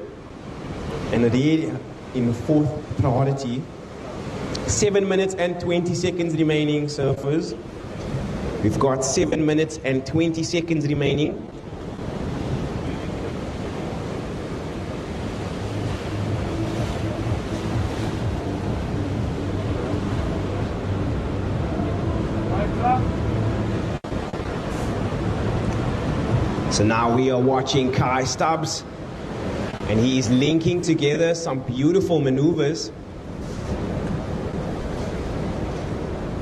Speaker 5: And red in 4th priority. 7 minutes and 20 seconds remaining, surfers. We've got 7 minutes and 20 seconds remaining. So now we are watching Kai Stubbs, and he is linking together some beautiful maneuvers.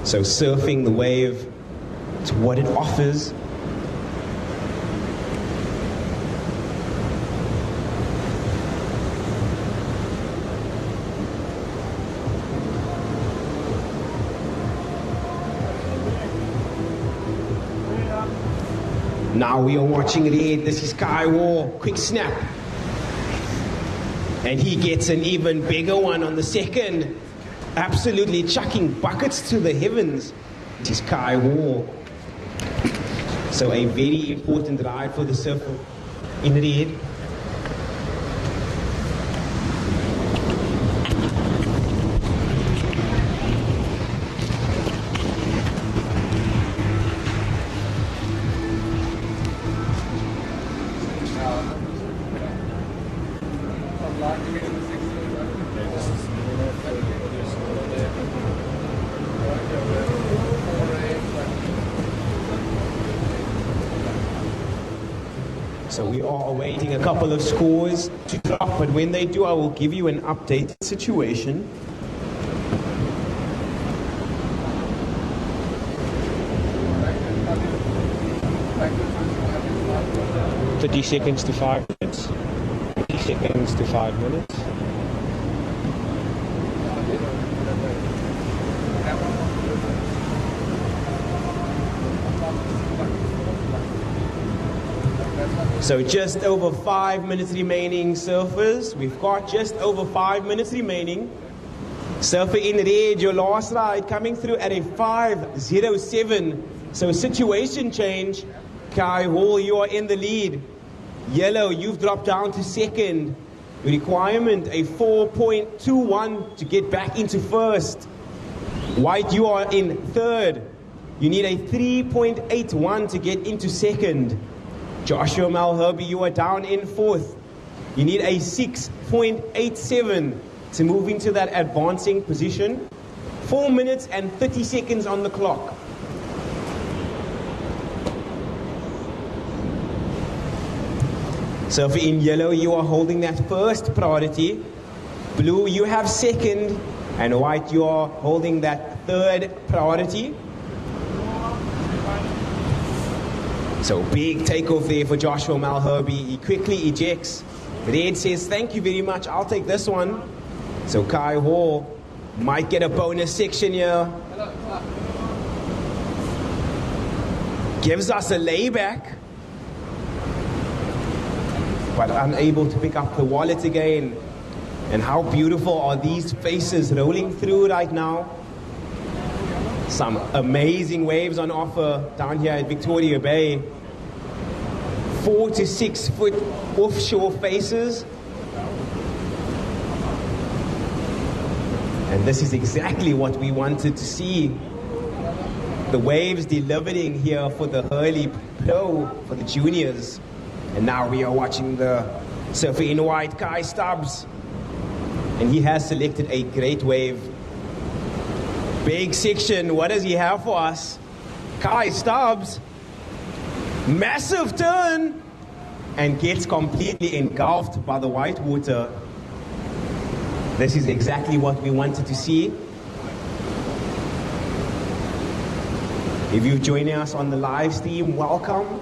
Speaker 5: So surfing the wave to what it offers. Now we are watching red. This is Kai War. Quick snap. And he gets an even bigger one on the 2nd. Absolutely chucking buckets to the heavens. It is Kai War. So a very important ride for the surfer in red. So we are awaiting a couple of scores to drop, but when they do, I will give you an updated situation. "30 seconds to 5 minutes. 30 seconds to 5 minutes. So just over 5 minutes remaining, surfers. We've got just over 5 minutes remaining. Surfer in red, your last ride coming through at a 5.07. So situation change. Kai Hall, you are in the lead. Yellow, you've dropped down to 2nd. Requirement, a 4.21 to get back into 1st. White, you are in 3rd. You need a 3.81 to get into 2nd. Joshua Malherbe, you are down in 4th. You need a 6.87 to move into that advancing position. 4 minutes and 30 seconds on the clock. So for in yellow, you are holding that first priority. Blue, you have second. And white, you are holding that third priority. So big takeoff there for Joshua Malherbe. He quickly ejects. Red says, thank you very much, I'll take this one. So Kai Hall might get a bonus section here. Gives us a layback. But unable to pick up the wallet again. And how beautiful are these faces rolling through right now. Some amazing waves on offer down here at Victoria Bay. 4 to 6 foot offshore faces. And this is exactly what we wanted to see. The waves delivering here for the Hurley Pro for the juniors. And now we are watching the surfer in white, Kai Stubbs. And he has selected a great wave. Big section, what does he have for us? Kai Stubbs. Massive turn. And gets completely engulfed by the white water. This is exactly what we wanted to see. If you're joining us on the live stream, welcome.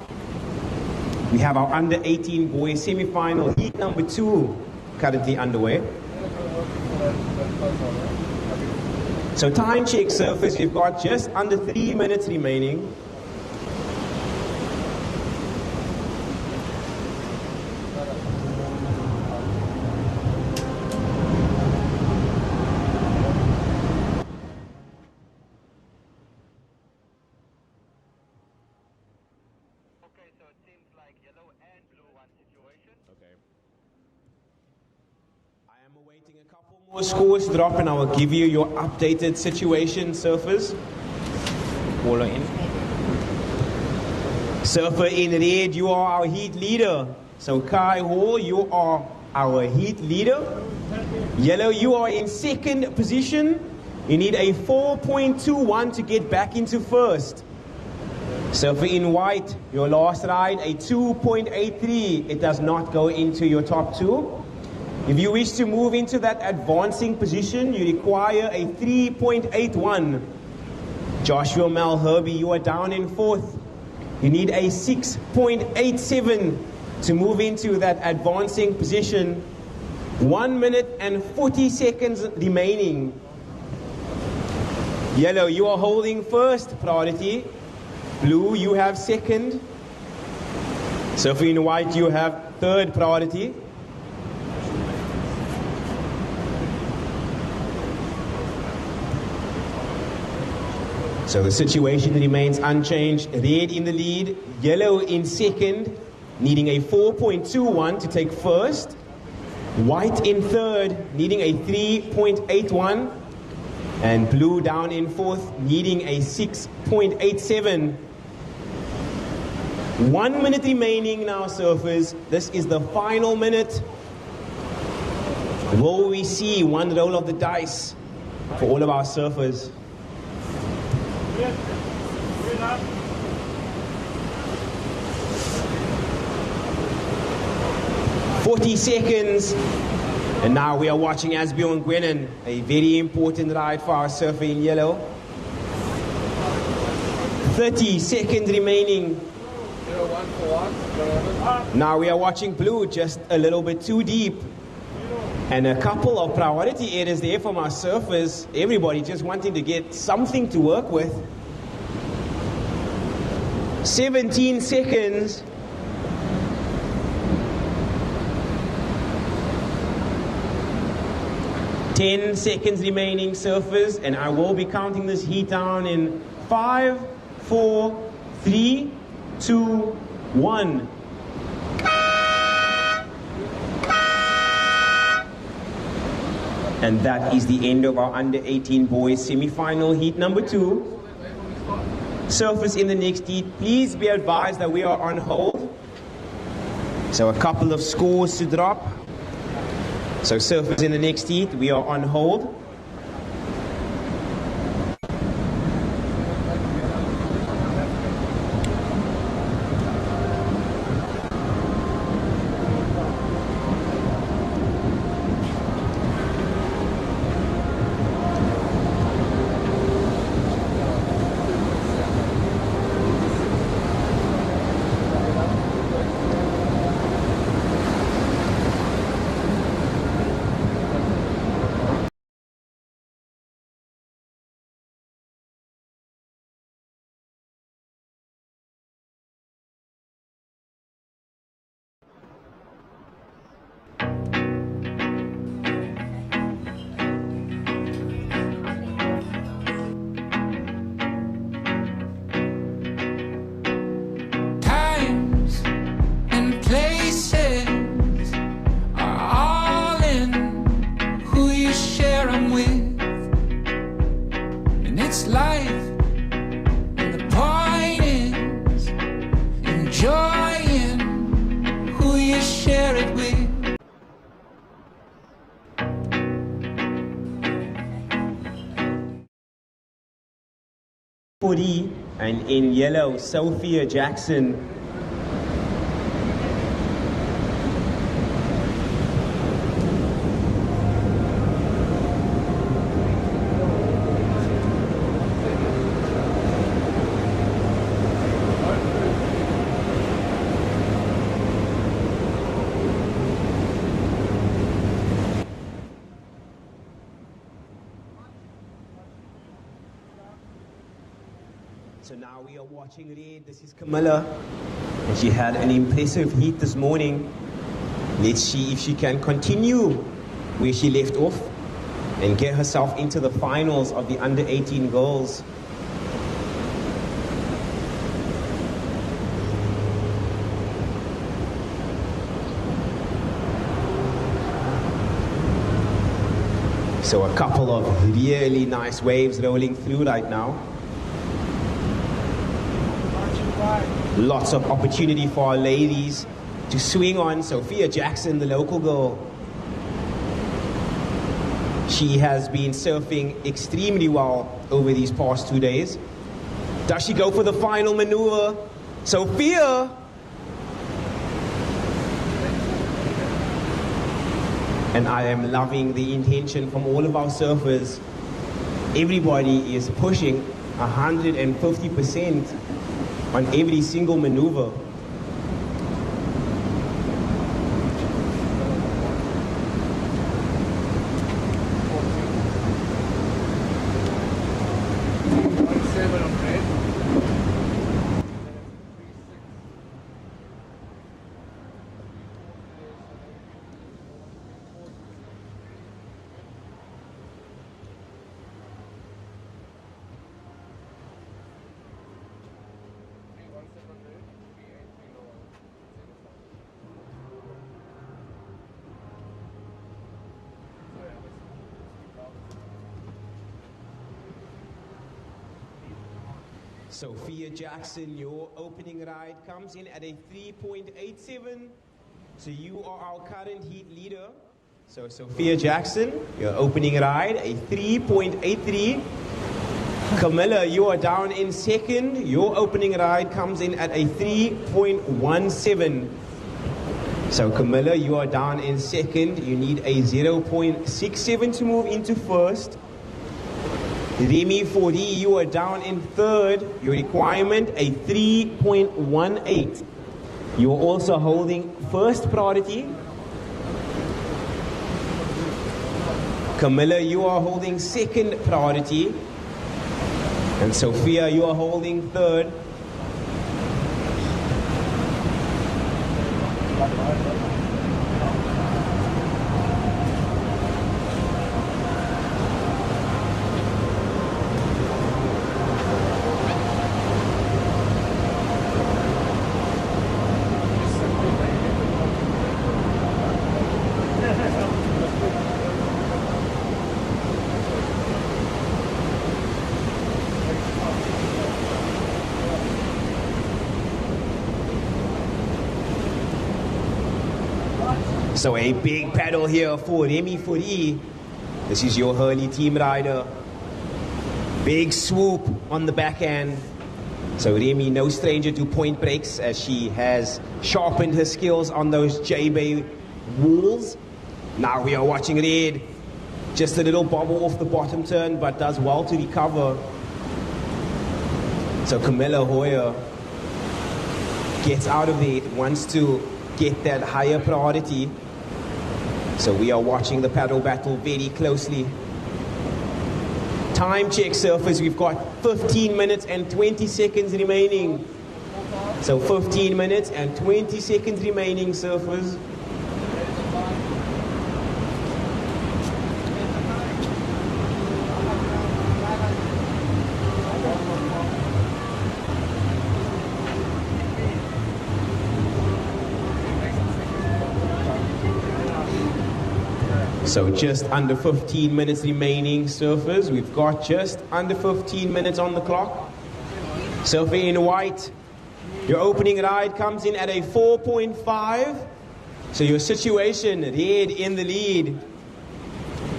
Speaker 5: We have our under 18 boys semi-final heat number 2 currently underway. So time check surface, we've got just under 3 minutes remaining. More scores drop and I will give you your updated situation, surfers. Caller in. Surfer in red, you are our heat leader. So Kai Hall, you are our heat leader. Yellow, you are in second position. You need a 4.21 to get back into first. Surfer in white, your last ride, a 2.83. It does not go into your top 2. If you wish to move into that advancing position, you require a 3.81. Joshua Malherbe, you are down in fourth. You need a 6.87 to move into that advancing position. 1 minute and 40 seconds remaining. Yellow, you are holding first priority. Blue, you have second. Surfer in white, you have third priority. So the situation remains unchanged. Red in the lead, yellow in second, needing a 4.21 to take first. White in third, needing a 3.81. And blue down in fourth, needing a 6.87. 1 minute remaining now, surfers. This is the final minute. Will we see one roll of the dice for all of our surfers? 40 seconds. And now we are watching Asbjorn Gwennen, a very important ride for our surfer in yellow. 30 seconds remaining. Now we are watching blue, just a little bit too deep. And a couple of priority areas there from our surfers. Everybody just wanting to get something to work with. 17 seconds. Ten seconds remaining, surfers, and I will be counting this heat down in 5, 4, 3, 2, 1. And that is the end of our under 18 boys semi-final heat number 2. Surfers in the next heat, please be advised that we are on hold. So a couple of scores to drop. So surfers in the next heat, we are on hold.
Speaker 18: Times and places are all in who you share them with, and it's life, and the point is enjoying who you share it with.
Speaker 5: 40, and in yellow, Sophia Jackson. So now we are watching red. This is Camilla, and she had an impressive heat this morning. Let's see if she can continue where she left off and get herself into the finals of the under 18 girls. So a couple of really nice waves rolling through right now. Lots of opportunity for our ladies to swing on. Sophia Jackson, the local girl. She has been surfing extremely well over these past 2 days. Does she go for the final maneuver? Sophia! And I am loving the intention from all of our surfers. Everybody is pushing 150% on every single maneuver. Sophia Jackson, your opening ride comes in at a 3.87. So you are our current heat leader. So Sophia Jackson, your opening ride, a 3.83. Camilla, you are down in second. Your opening ride comes in at a 3.17. So Camilla, you are down in second. You need a 0.67 to move into first. Remy 40, you are down in third. Your requirement, a 3.18. You are also holding first priority. Camilla, you are holding second priority. And Sophia, you are holding third. So a big paddle here for Remy Fourie. This is your Hurley team rider. Big swoop on the backhand. So Remy, no stranger to point breaks, as she has sharpened her skills on those J-Bay walls. Now we are watching Red. Just a little bobble off the bottom turn, but does well to recover. So Camilla Hoyer gets out of it, wants to get that higher priority. So we are watching the paddle battle very closely. Time check, surfers. We've got 15 minutes and 20 seconds remaining. So 15 minutes and 20 seconds remaining, surfers. So just under 15 minutes remaining, surfers. We've got just under 15 minutes on the clock. Surfer in white, your opening ride comes in at a 4.5. So your situation, red in the lead.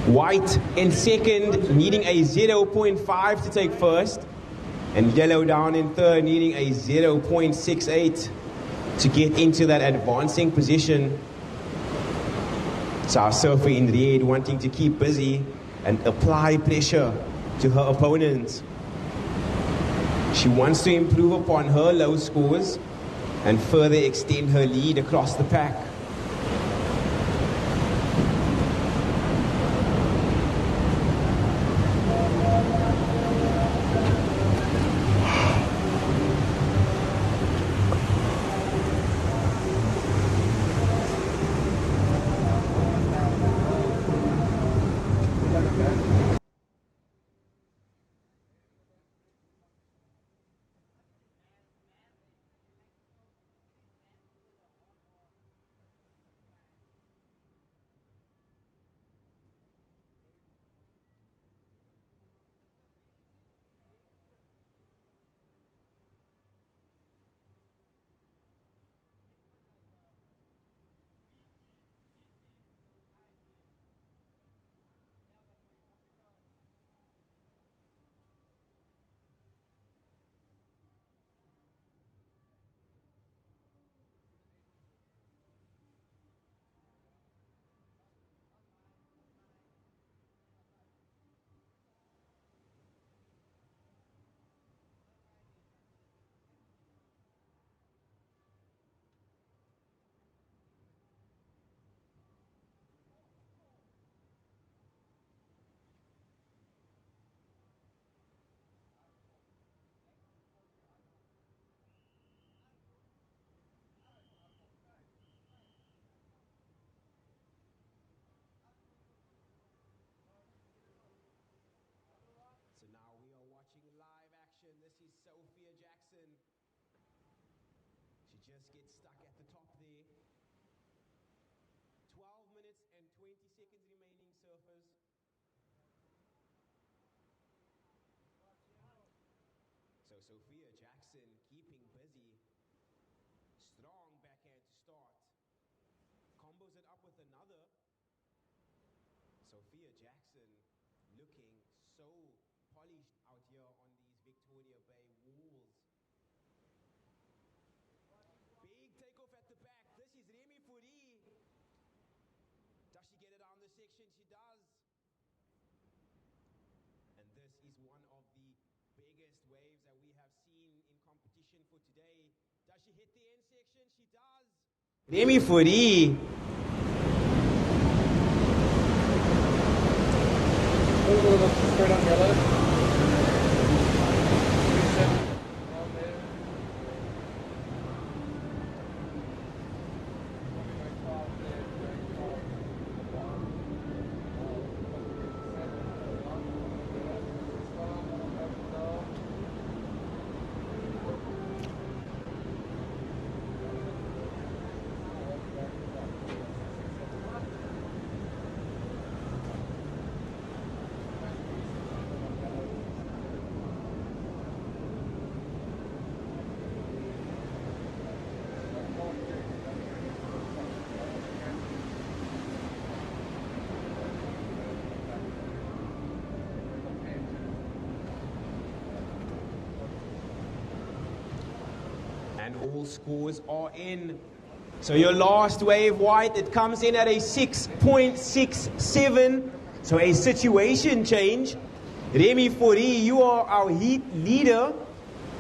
Speaker 5: White in second, needing a 0.5 to take first. And yellow down in third, needing a 0.68 to get into that advancing position. So our surfer in red wanting to keep busy and apply pressure to her opponents. She wants to improve upon her low scores and further extend her lead across the pack. Just gets stuck at the top there. 12 minutes and 20 seconds remaining, surfers. So Sophia Jackson keeping busy. Strong backhand to start. Combos it up with another. Sophia Jackson looking so polished out here on these Victoria Bay walls. Big takeoff at the back. This is Remy Fourie. Does she get it down the section? She does. And this is one of the biggest waves that we have seen in competition for today. Does she hit the end section? She does. Remy Fourie.
Speaker 4: Straight on yellow.
Speaker 5: And all scores are in. So your last wave, White, it comes in at a 6.67. So a situation change. Remy Fourie, you are our heat leader.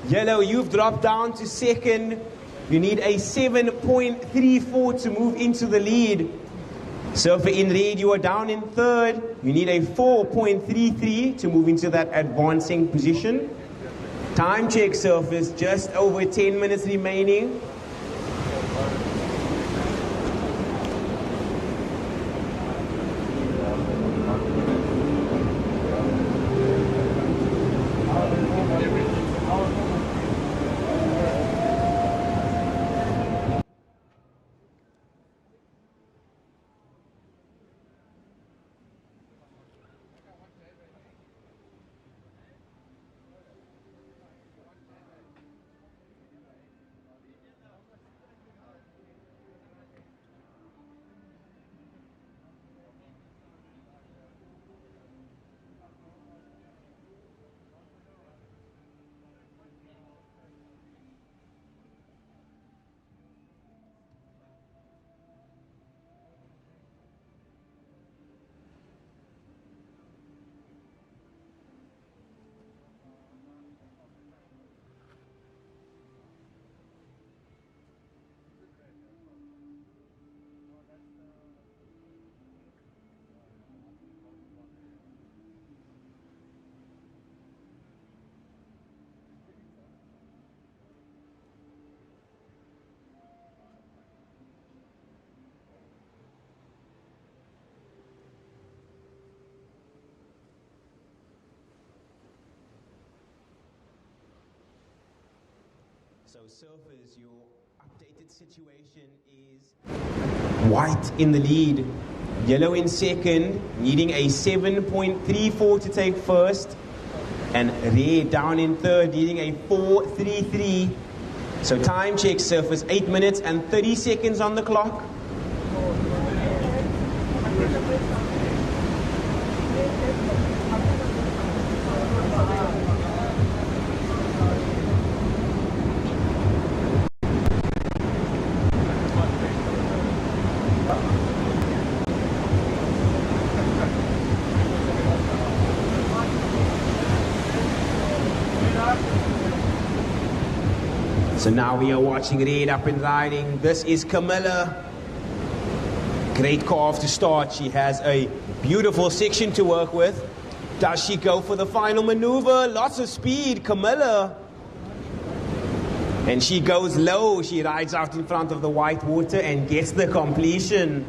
Speaker 5: Yellow, you've dropped down to second. You need a 7.34 to move into the lead. Surfer in red, you are down in third. You need a 4.33 to move into that advancing position. Time check, surfers, just over 10 minutes remaining. So surfers, your updated situation is White in the lead, Yellow in second, needing a 7.34 to take first, and Red down in third, needing a 4.33. So time check, surfers, 8 minutes and 30 seconds on the clock. So now we are watching Red up and riding. This is Camilla. Great calf to start. She has a beautiful section to work with. Does she go for the final maneuver? Lots of speed, Camilla. And she goes low. She rides out in front of the white water and gets the completion.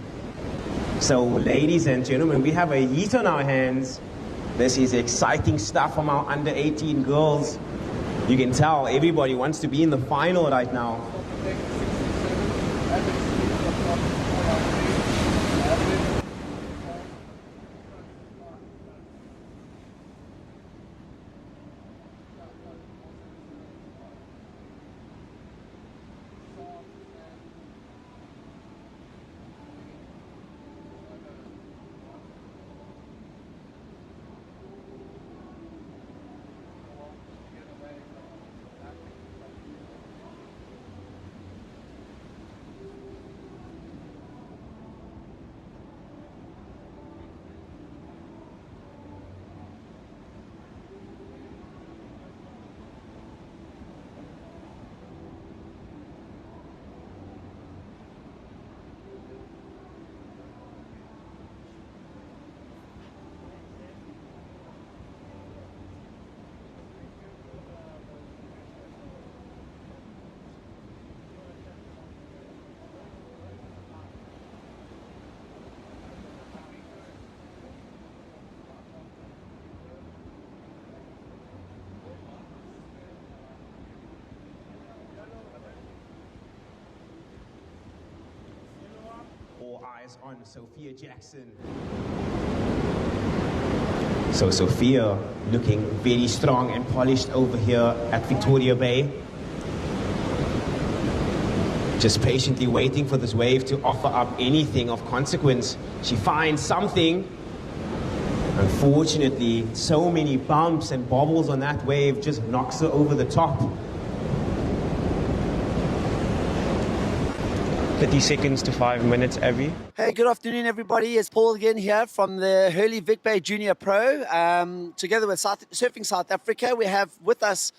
Speaker 5: So ladies and gentlemen, we have a heat on our hands. This is exciting stuff from our under 18 girls. You can tell everybody wants to be in the final right now. Eyes on Sophia Jackson. So Sophia looking very strong and polished over here at Victoria Bay. Just patiently waiting for this wave to offer up anything of consequence. She finds something. Unfortunately, so many bumps and bobbles on that wave just knocks her over the top. 30 seconds to 5 minutes, Abby.
Speaker 10: Hey, good afternoon, everybody. It's Paul again here from the Hurley Vic Bay Junior Pro. Together with Surfing South Africa, we have with us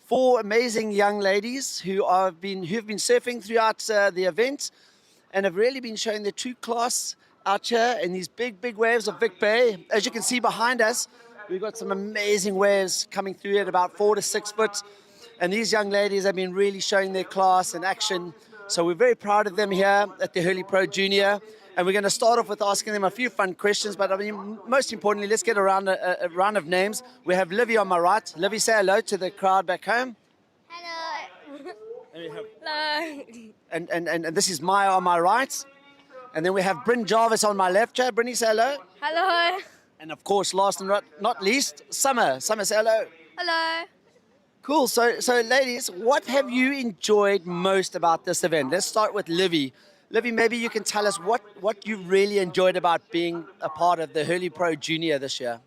Speaker 10: 4 amazing young ladies who have been surfing throughout the event and have really been showing their true class out here in these big waves of Vic Bay. As you can see behind us, we've got some amazing waves coming through at about 4 to 6 foot. And these young ladies have been really showing their class and action. So we're very proud of them here at the Hurley Pro Junior. And we're going to start off with asking them a few fun questions. But I mean, most importantly, let's get a round of names. We have Livy on my right. Livy, say hello to the crowd back home.
Speaker 15: Hello.
Speaker 10: Hello. And this is Maya on my right. And then we have Bryn Jarvis on my left. Bryn, say hello.
Speaker 15: Hello.
Speaker 10: And of course, last and not least, Summer. Summer, say hello.
Speaker 15: Hello.
Speaker 10: Cool. So ladies, what have you enjoyed most about this event? Let's start with Livy. Livy, maybe you can tell us what you really enjoyed about being a part of the Hurley Pro Junior this year.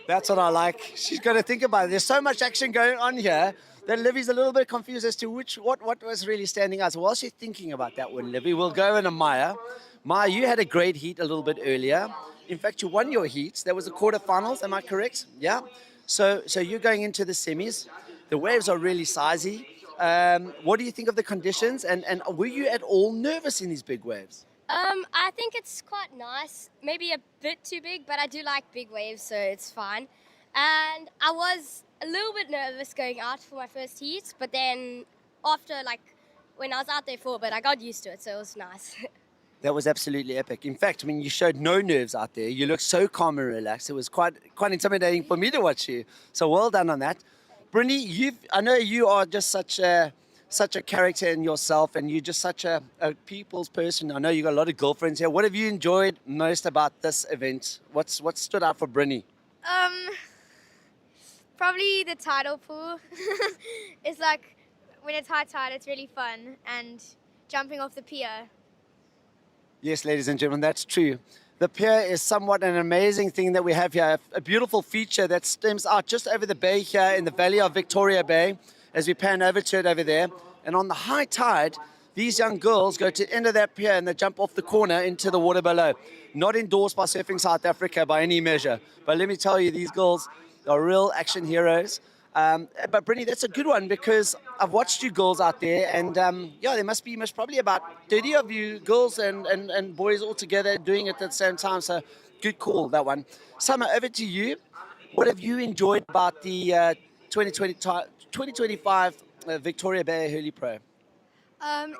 Speaker 10: That's what I like. She's got to think about it. There's so much action going on here that Livy's a little bit confused as to what was really standing out. So while she's thinking about that one, Livy, we'll go into Maya. Maya, you had a great heat a little bit earlier. In fact, you won your heats. That was the quarterfinals, am I correct? Yeah. So you're going into the semis. The waves are really sizey. What do you think of the conditions? And were you at all nervous in these big waves?
Speaker 19: I think it's quite nice. Maybe a bit too big, but I do like big waves, so it's fine. And I was a little bit nervous going out for my first heat, but then after, when I was out there for a bit, I got used to it, so it was nice.
Speaker 10: That was absolutely epic. In fact, I mean, you showed no nerves out there. You looked so calm and relaxed. It was quite intimidating for me to watch you. So well done on that. Brinny, I know you are just such a character in yourself, and you're just such a people's person. I know you got a lot of girlfriends here. What have you enjoyed most about this event? What stood out for Brinny?
Speaker 15: Probably the tidal pool. It's like when it's high tide, it's really fun, and jumping off the pier.
Speaker 10: Yes, ladies and gentlemen, that's true. The pier is somewhat an amazing thing that we have here, a beautiful feature that stems out just over the bay here in the valley of Victoria Bay as we pan over to it over there. And on the high tide, these young girls go to the end of that pier and they jump off the corner into the water below. Not endorsed by Surfing South Africa by any measure. But let me tell you, these girls are real action heroes. But Brinny, that's a good one because I've watched you girls out there, and there must probably about 30 of you girls and boys all together doing it at the same time. So good call, that one. Summer, over to you. What have you enjoyed about the 2025 Victoria Bay Hurley Pro?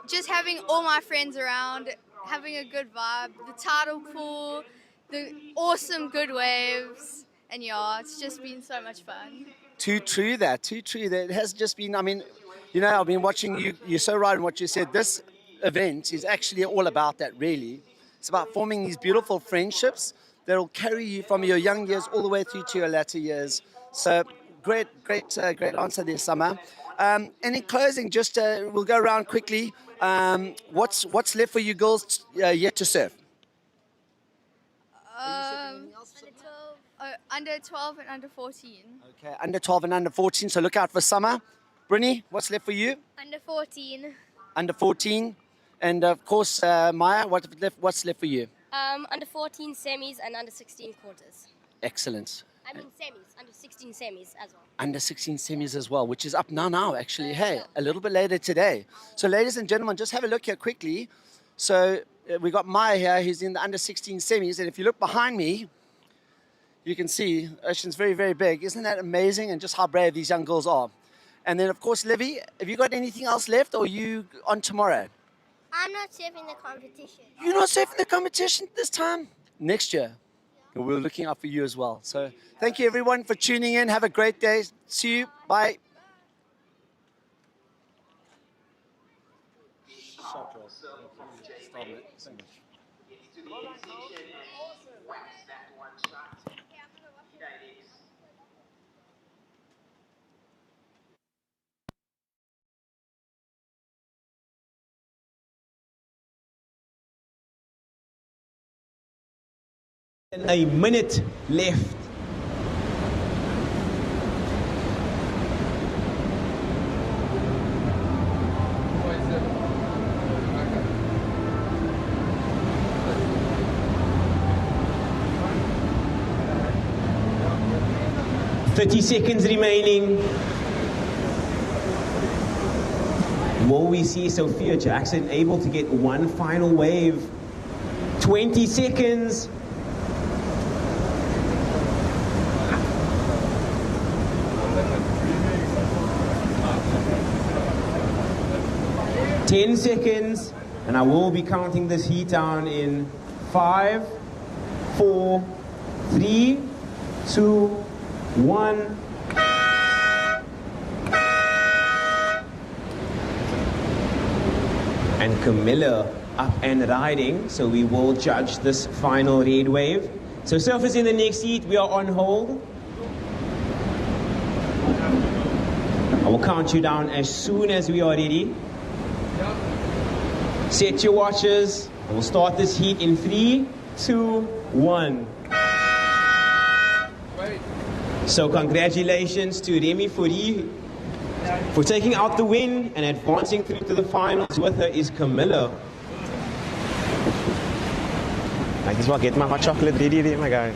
Speaker 15: Just having all my friends around, having a good vibe, the tidal pool, the awesome good waves, and it's just been so much fun.
Speaker 10: Too true that. It has just been, I've been watching you. You're so right in what you said. This event is actually all about that, really. It's about forming these beautiful friendships that will carry you from your young years all the way through to your latter years. So great answer there, Summer. And in closing, just we'll go around quickly. What's left for you girls yet to surf?
Speaker 15: Under 12 and under 14.
Speaker 10: Okay, under 12 and under 14, so look out for Summer. Brinny, what's left for you?
Speaker 15: Under 14.
Speaker 10: Under 14. And of course, Maya, what's left for you?
Speaker 19: Under 14 semis and under 16 quarters.
Speaker 10: Excellent.
Speaker 19: I mean semis, under 16 semis as well.
Speaker 10: Under 16 semis as well, which is up now actually. Hey, a little bit later today. So ladies and gentlemen, just have a look here quickly. So we got Maya here, who's in the under 16 semis. And if you look behind me, you can see ocean's very, very big. Isn't that amazing? And just how brave these young girls are. And then, of course, Livy, have you got anything else left, or are you on tomorrow?
Speaker 14: I'm not surfing the competition.
Speaker 10: You're not surfing the competition this time? Next year. And we're looking out for you as well. So thank you, everyone, for tuning in. Have a great day. See you. Bye.
Speaker 5: A minute left. 30 seconds remaining. Will we see Sophia Jackson able to get one final wave? 20 seconds. 10 seconds, and I will be counting this heat down in 5, 4, 3, 2, 1. And Camilla up and riding, so we will judge this final red wave. So surfers in the next heat, we are on hold. I will count you down as soon as we are ready. Set your watches. I will start this heat in 3, 2, 1. So congratulations to Remy Fourie for taking out the win and advancing through to the finals. With her is Camilla.
Speaker 2: I just want to get my hot chocolate ready there, my guy.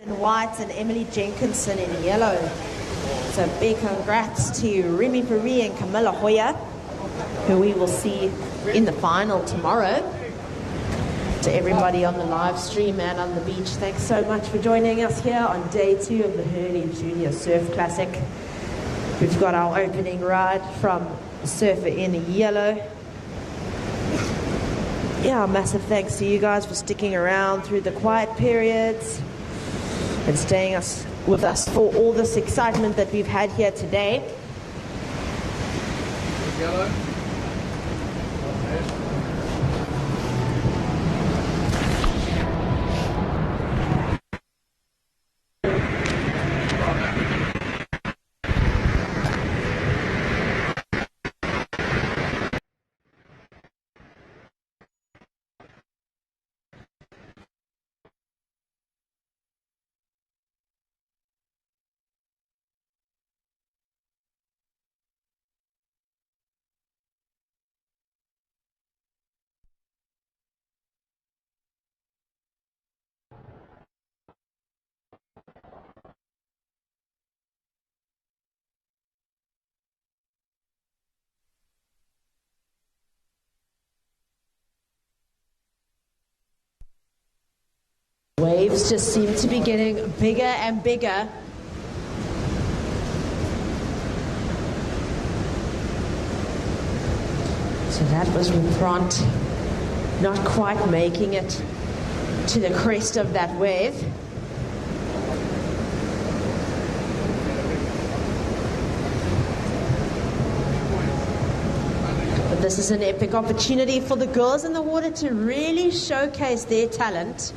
Speaker 1: In white and Emily Jenkinson in yellow. So big congrats to Remy Fourie and Camilla Hoyer, who we will see in the final tomorrow. To everybody on the live stream and on the beach, thanks so much for joining us here on day 2 of the Hurley Junior Surf Classic. We've got our opening ride from Surfer in yellow. Yeah, massive thanks to you guys for sticking around through the quiet periods and staying with us for all this excitement that we've had here today.
Speaker 4: Yellow.
Speaker 1: Waves just seem to be getting bigger and bigger. So that was Bront not quite making it to the crest of that wave. But this is an epic opportunity for the girls in the water to really showcase their talent.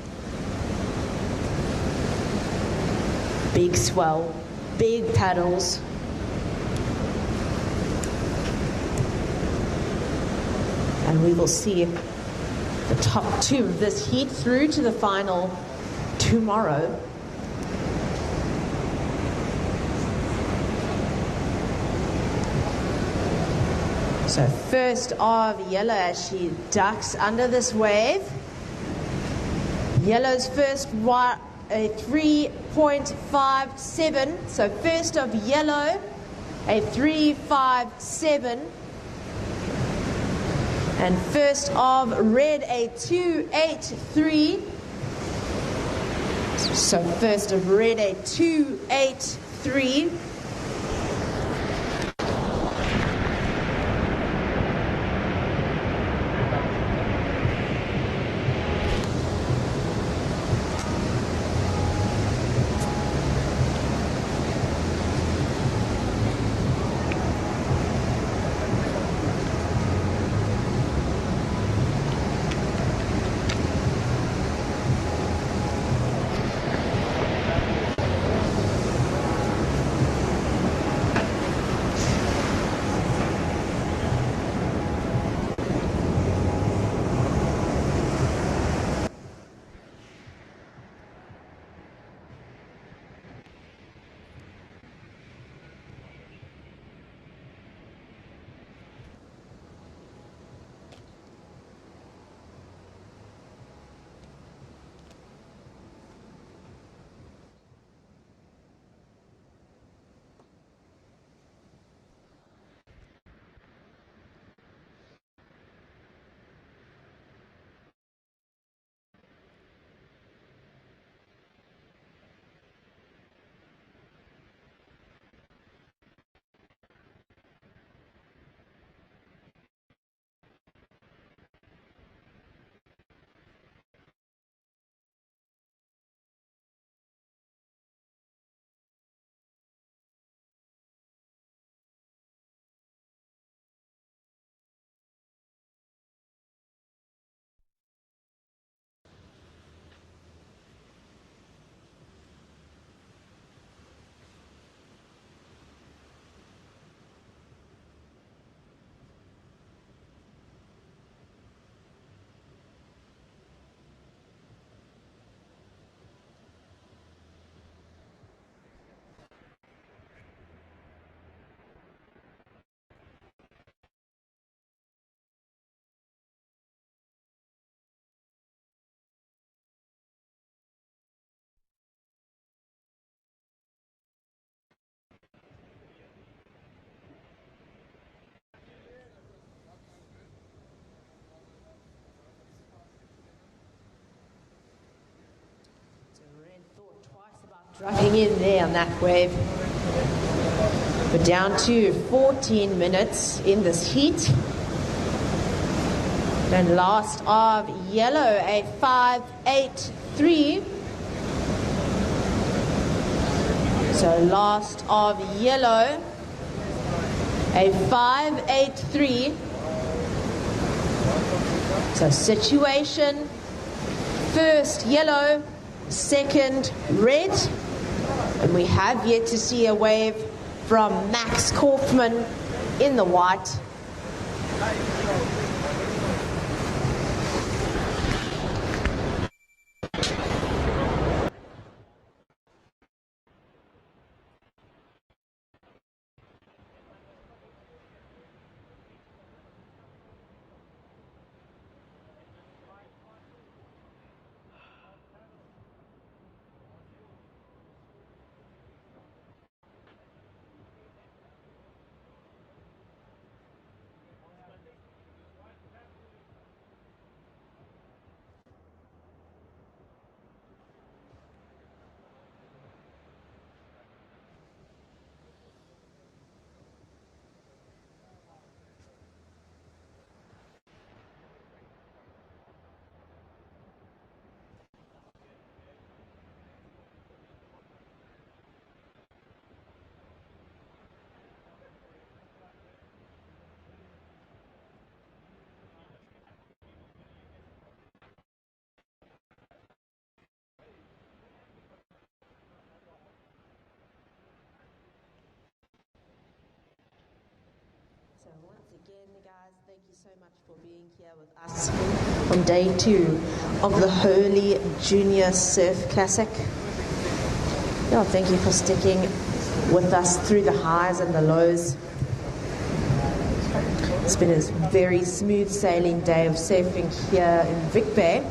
Speaker 1: Big swell, big paddles. And we will see the top 2 of this heat through to the final tomorrow. So first of Yellow as she ducks under this wave. Yellow's first a 3.57. So first of Yellow, a 3.57. And first of Red, a 2.83. So first of Red, a 2.83. Dropping in there on that wave. We're down to 14 minutes in this heat. And last of yellow, a 5.83. So last of yellow, a 5.83. So situation, first yellow, second red. And we have yet to see a wave from Max Kaufman in the white. So once again, guys, thank you so much for being here with us on day 2 of the Hurley Junior Surf Classic. Yeah, thank you for sticking with us through the highs and the lows. It's been a very smooth sailing day of surfing here in Vic Bay.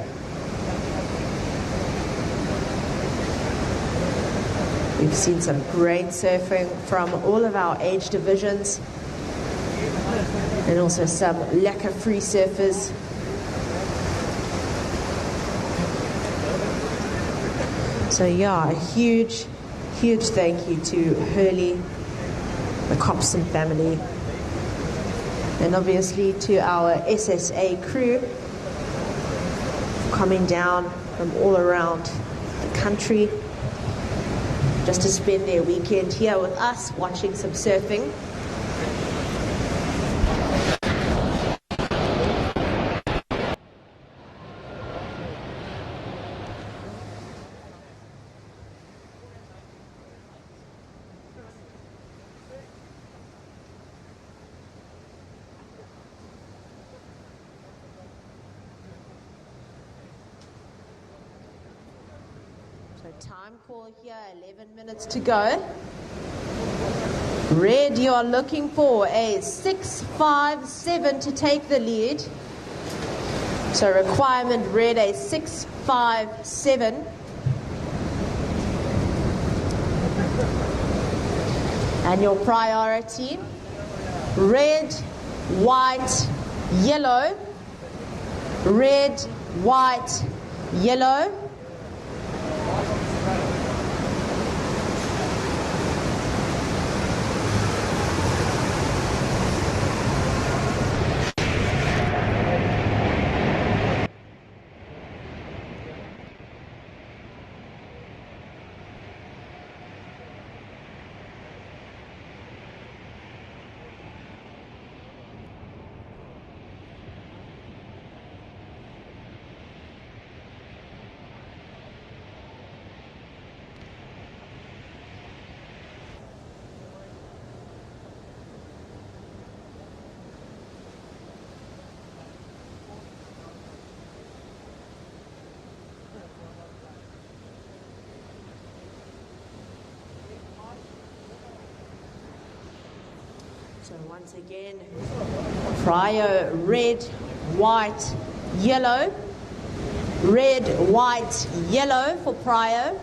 Speaker 1: We've seen some great surfing from all of our age divisions, and also some lekker free surfers. So yeah, a huge thank you to Hurley, the Copson family, and obviously to our SSA crew for coming down from all around the country just to spend their weekend here with us watching some surfing. Time call here, 11 minutes to go. Red, you are looking for a 6.57 to take the lead. So requirement red, a 6.57. And your priority, red, white, yellow. Red, white, yellow. So once again, Prio, red, white, yellow. Red, white, yellow for Prio.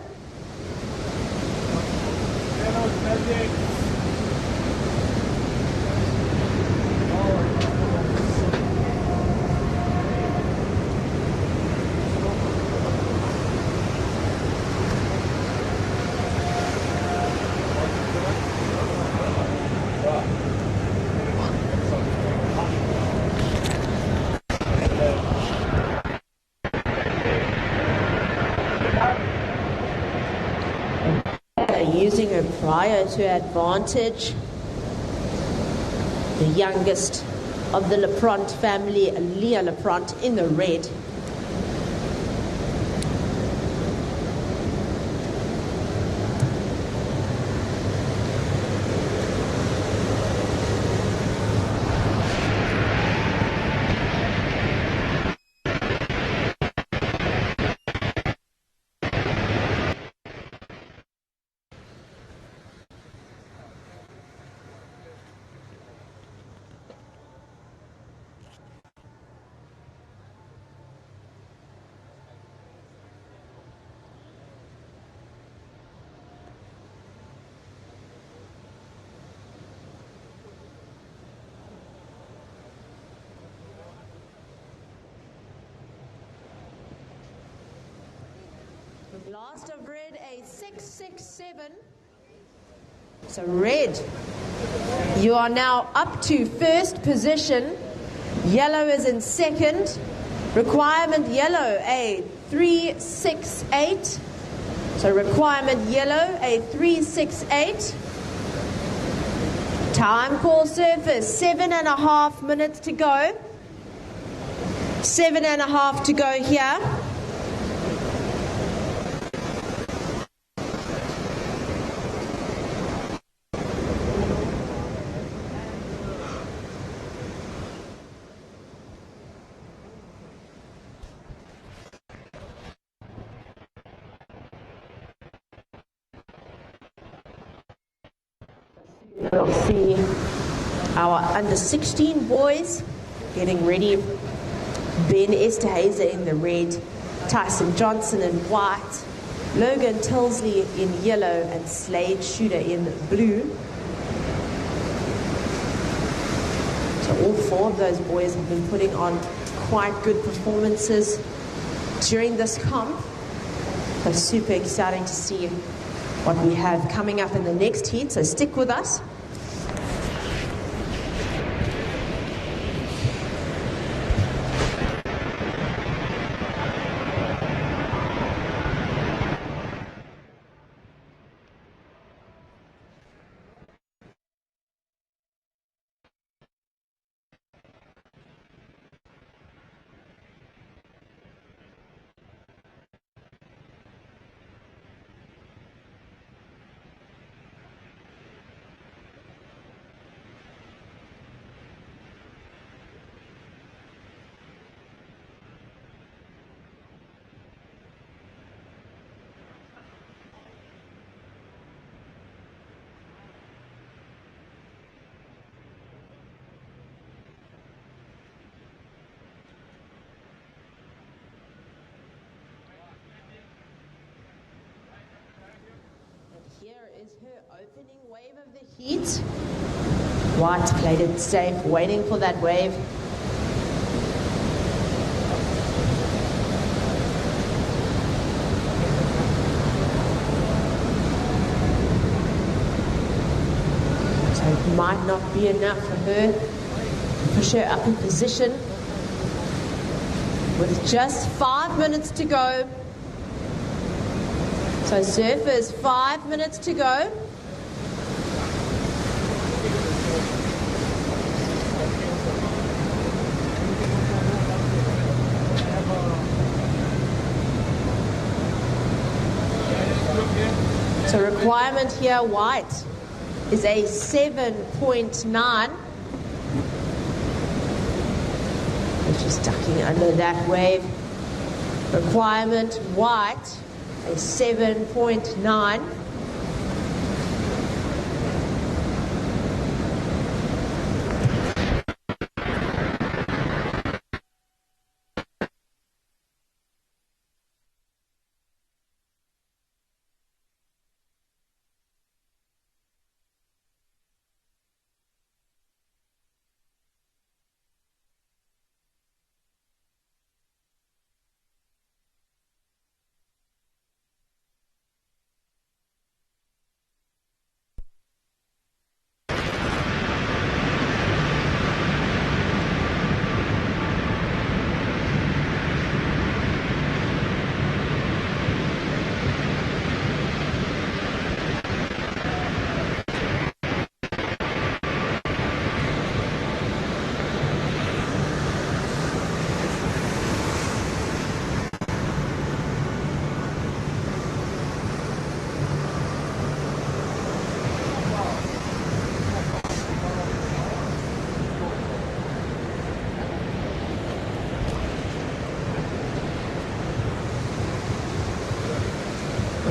Speaker 1: prior to advantage. The youngest of the Lepront family, Leah Lepront, in the red. Last of red, a 667. So red, you are now up to first position. Yellow is in second. Requirement yellow, a 368. So requirement yellow, a 368. Time call surface, 7.5 minutes to go. 7.5 to go here. We'll see our under 16 boys getting ready. Ben Esterhazy in the red, Tyson Johnson in white, Logan Tilsley in yellow, and Slade Shooter in blue. So all four of those boys have been putting on quite good performances during this comp. So super exciting to see what we have coming up in the next heat, so stick with us. Here is her opening wave of the heat. White played it safe, waiting for that wave. So it might not be enough for her to push her up in position. With just 5 minutes to go. So surfers, 5 minutes to go. So requirement here, white, is a 7.9. It's just ducking under that wave. Requirement, white, a 7.9.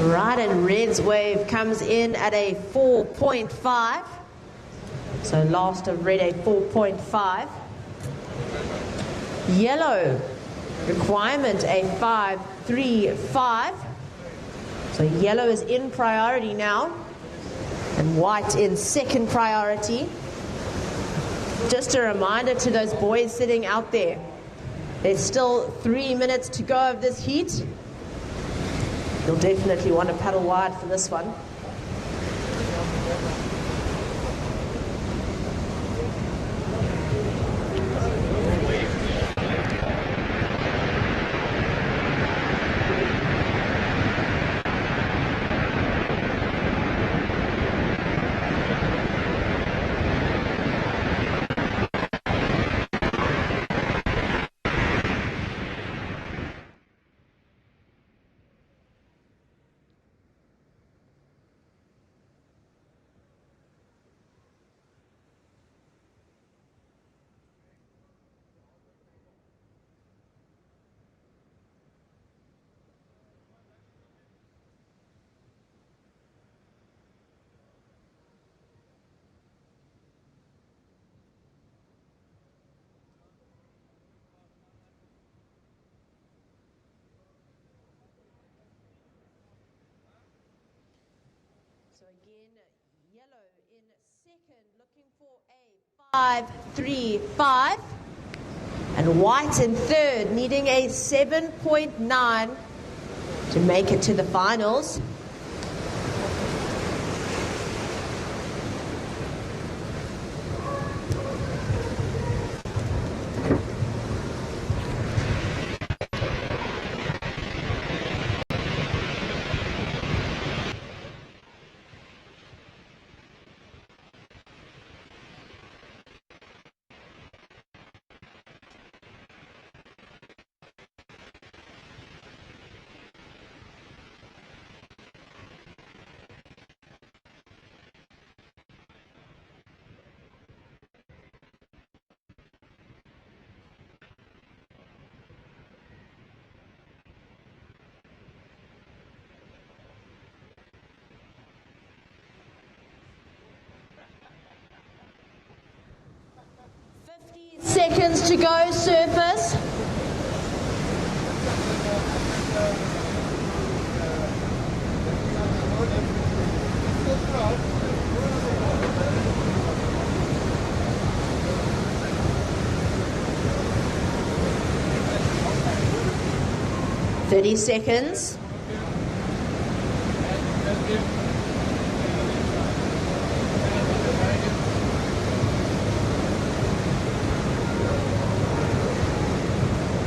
Speaker 1: Right, and red's wave comes in at a 4.5. So last of red, a 4.5. Yellow requirement, a 5.35. So yellow is in priority now, and white in second priority. Just a reminder to those boys sitting out there, there's still 3 minutes to go of this heat. You'll definitely want to paddle wide for this one. So again, yellow in second, looking for a 5.35, and white in third, needing a 7.9 to make it to the finals. Seconds to go, surfers. $30 seconds.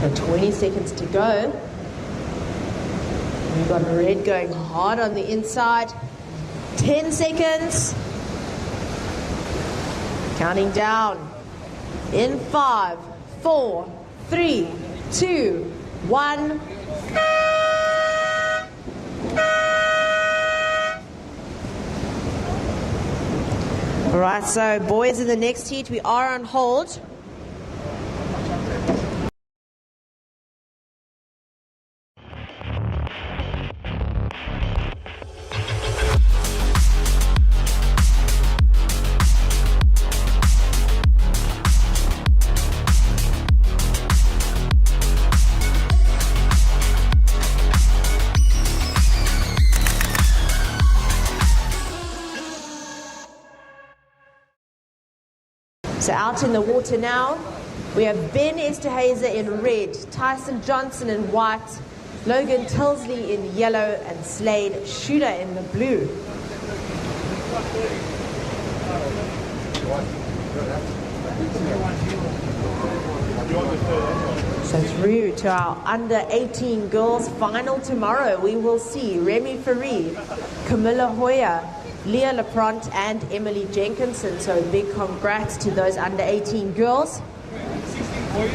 Speaker 1: And 20 seconds to go. We've got red going hard on the inside. 10 seconds. Counting down. In 5, 4, 3, 2, 1. All right, so boys in the next heat, we are on hold. So out in the water now, we have Ben Esterhazy in red, Tyson Johnson in white, Logan Tilsley in yellow, and Slade Shooter in the blue. So through to our under 18 girls final tomorrow, we will see Remy Ferry, Camilla Hoyer, Leah Lapront and Emily Jenkinson. So big congrats to those under 18 girls.
Speaker 9: 16 boys.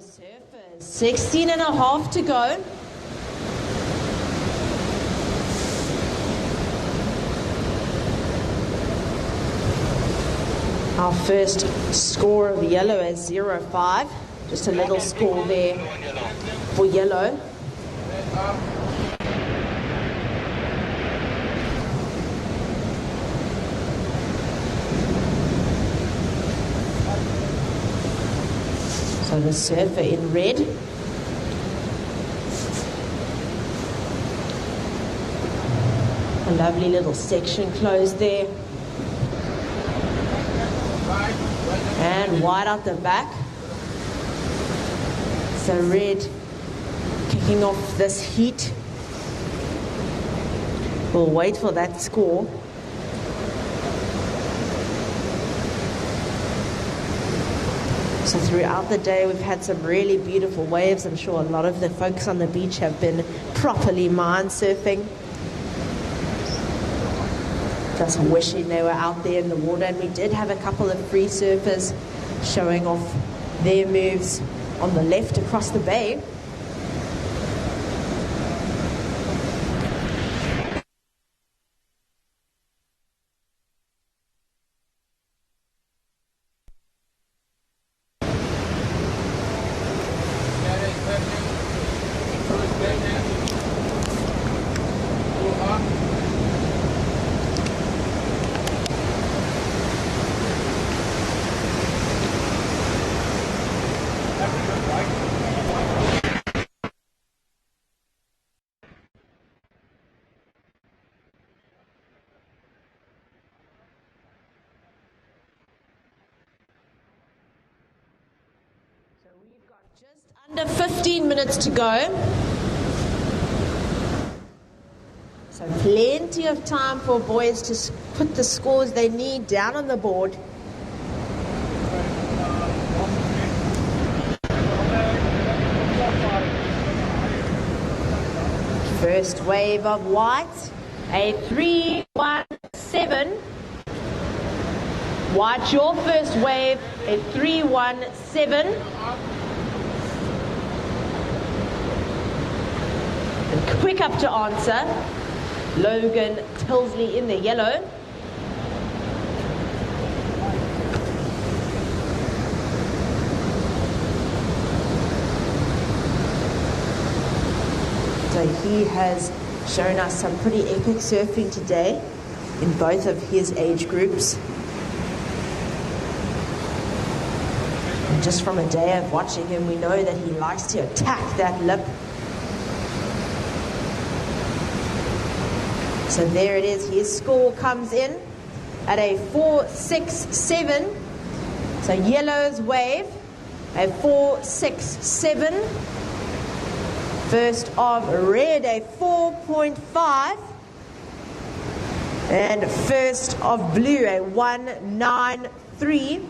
Speaker 1: surfers, 16 and a half to go. Our first score of yellow is 0-5. Just a little score there for yellow. So the surfer in red. A lovely little section closed there. And wide out the back. So red kicking off this heat. We'll wait for that score. So throughout the day we've had some really beautiful waves. I'm sure a lot of the folks on the beach have been properly mind surfing. Just wishing they were out there in the water. And we did have a couple of free surfers showing off their moves on the left across the bay. Under 15 minutes to go. So plenty of time for boys to put the scores they need down on the board. First wave of white, a 3-1-7. White, your first wave, a 3-1-7. Quick up to answer. Logan Tilsley in the yellow. So he has shown us some pretty epic surfing today in both of his age groups. And just from a day of watching him, we know that he likes to attack that lip. So there it is, his score comes in at a 4-6-7. So yellow's wave, a 4-6-7. First of red, a 4.5. And first of blue, a 1.93.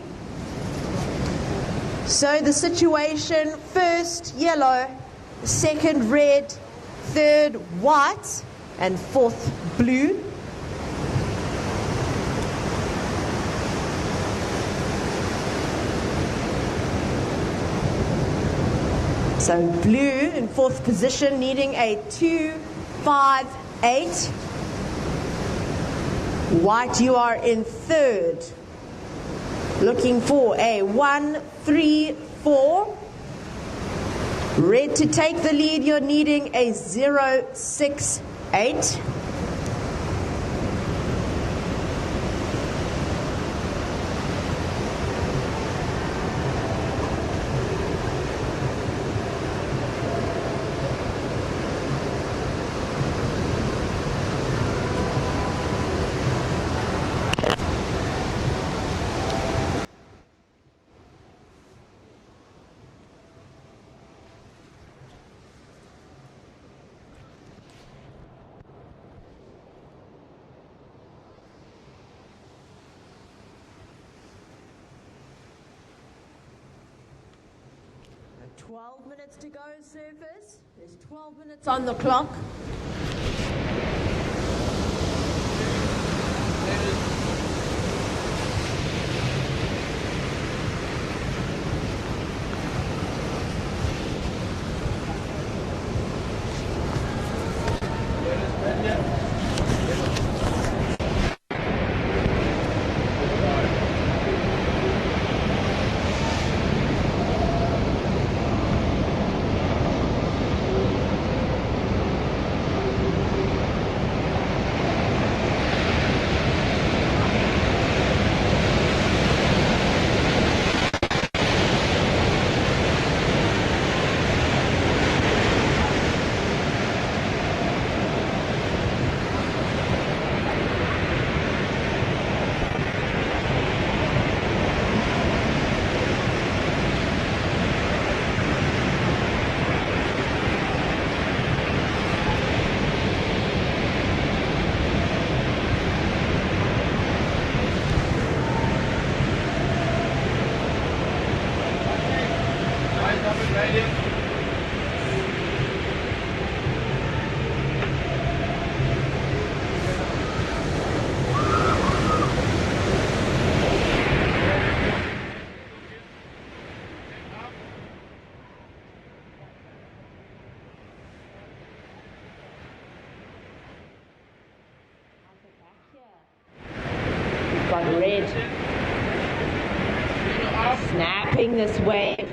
Speaker 1: So the situation, first yellow, second red, third white, and fourth blue. So blue in fourth position, needing a 2.58. White, you are in third, looking for a 1.34. Red to take the lead, you're needing a 0.68. Minutes to go, surfers. There's 12 minutes on the clock. Got red snapping this wave.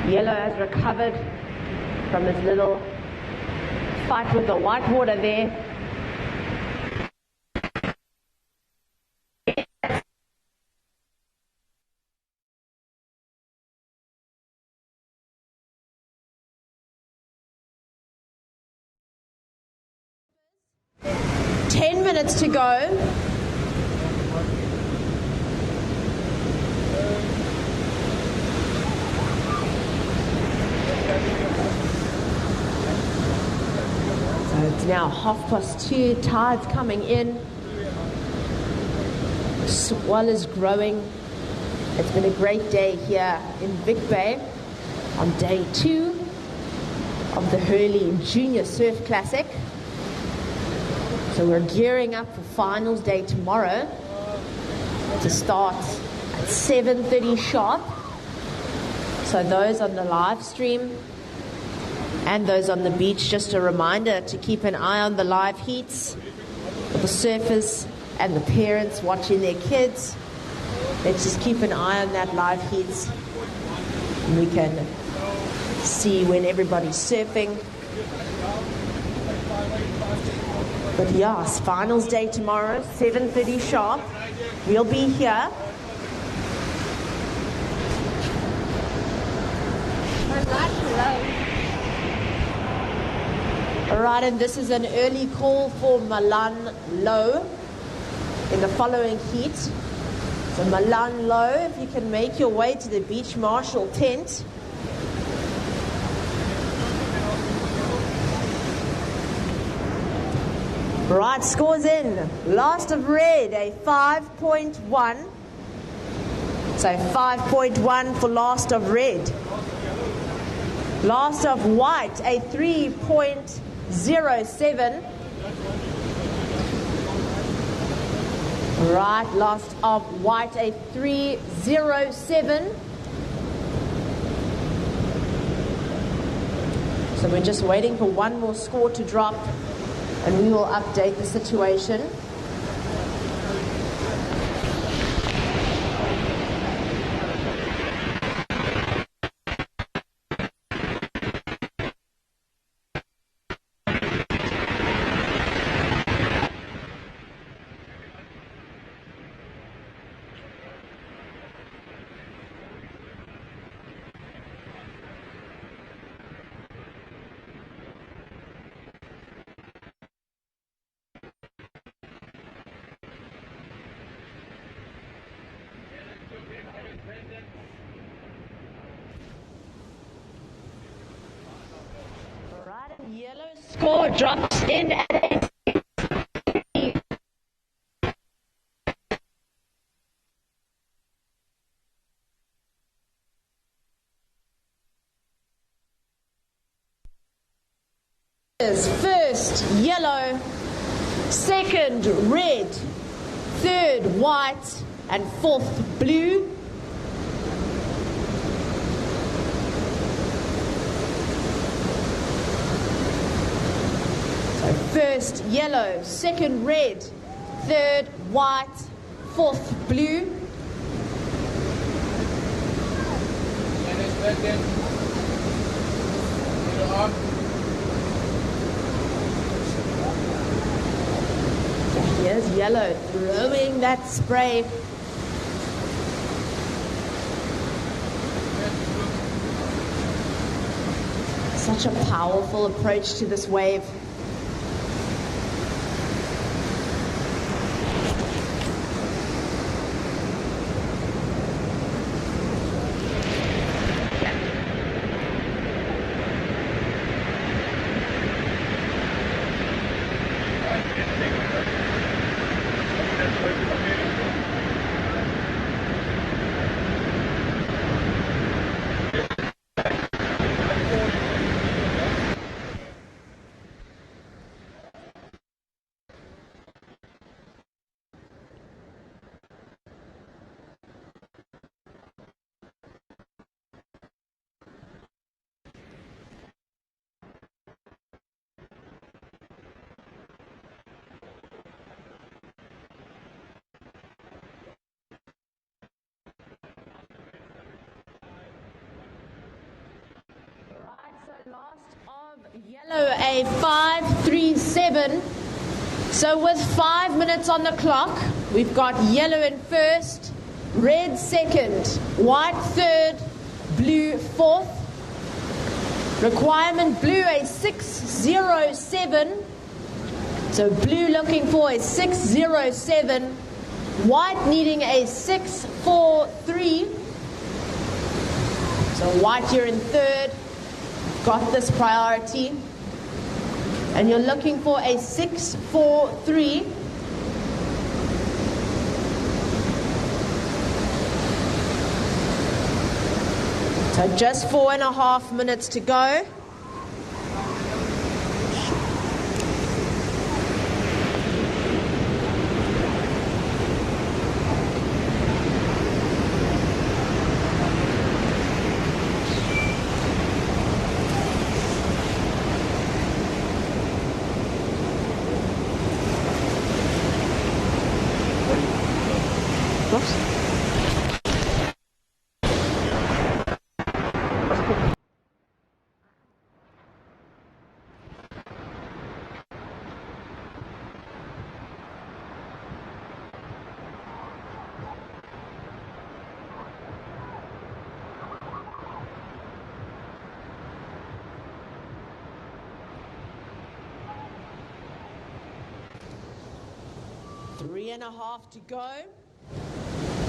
Speaker 1: Yellow has recovered from his little fight with the white water there. Ten minutes to go. So it's now 2:30, tide's coming in, swell is growing. It's been a great day here in Vic Bay on day 2 of the Hurley Junior Surf Classic. So we're gearing up for finals day tomorrow to start at 7:30 sharp. So those on the live stream and those on the beach, just a reminder to keep an eye on the live heats for the surfers and the parents watching their kids. Let's just keep an eye on that live heats. And we can see when everybody's surfing. But yes, finals day tomorrow, 7:30 sharp. We'll be here. All right, and this is an early call for Milan Low in the following heat. So Milan Low, if you can make your way to the beach marshal tent. Right, scores in. Last of red, a 5.1. So 5.1 for last of red. Last of white, a 3.07. Right, last of white, a 3.07. So we're just waiting for one more score to drop, and we will update the situation. Yellow score drops in at a first yellow, second red, third white, and fourth blue. First yellow, second red, third white, fourth blue. Here's yellow throwing that spray. Such a powerful approach to this wave. Yellow a 5.37. So with 5 minutes on the clock, we've got yellow in first, red second, white third, blue fourth. Requirement blue a 6.07. So blue looking for a 6.07. White needing a 6.43. So white, you're in third. Got this priority. And you're looking for a 6.43. So just 4.5 minutes to go. Whoops. 3.5 to go.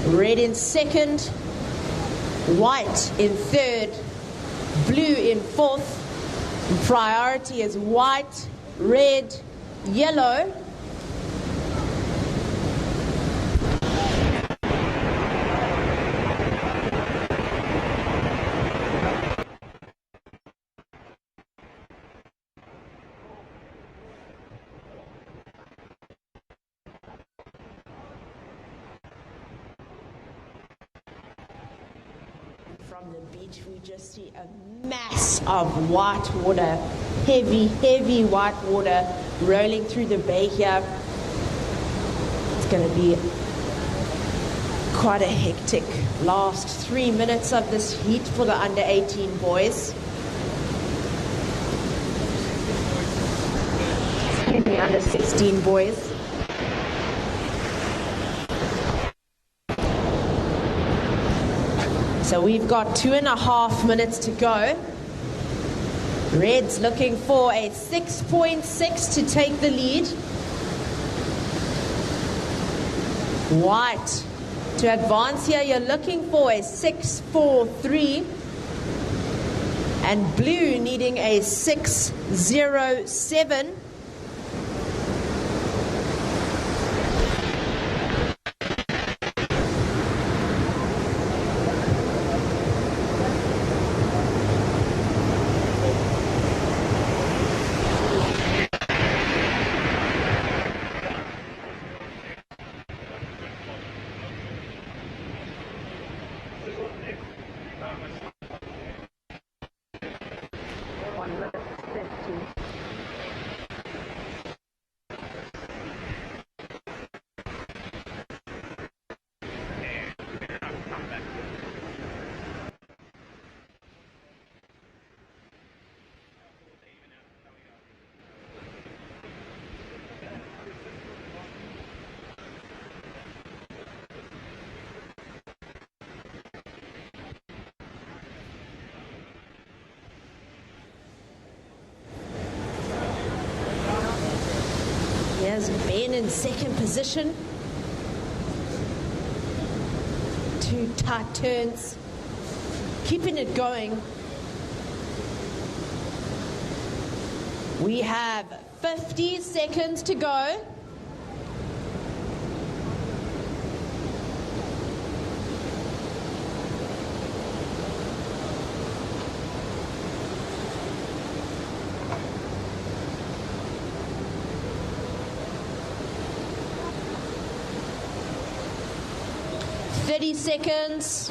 Speaker 1: Red in second, white in third, blue in fourth. Priority is white, red, yellow. From the beach, we just see a mass of white water, heavy white water rolling through the bay here. It's going to be quite a hectic last 3 minutes of this heat for the under 18 boys. Excuse me, under 16 boys. So we've got 2.5 minutes to go. Red's looking for a 6.6 to take the lead. White to advance here, you're looking for a 6.43. And blue needing a 6.07. Here's Ben in second position. 2 tight turns. Keeping it going. We have 50 seconds to go. Seconds.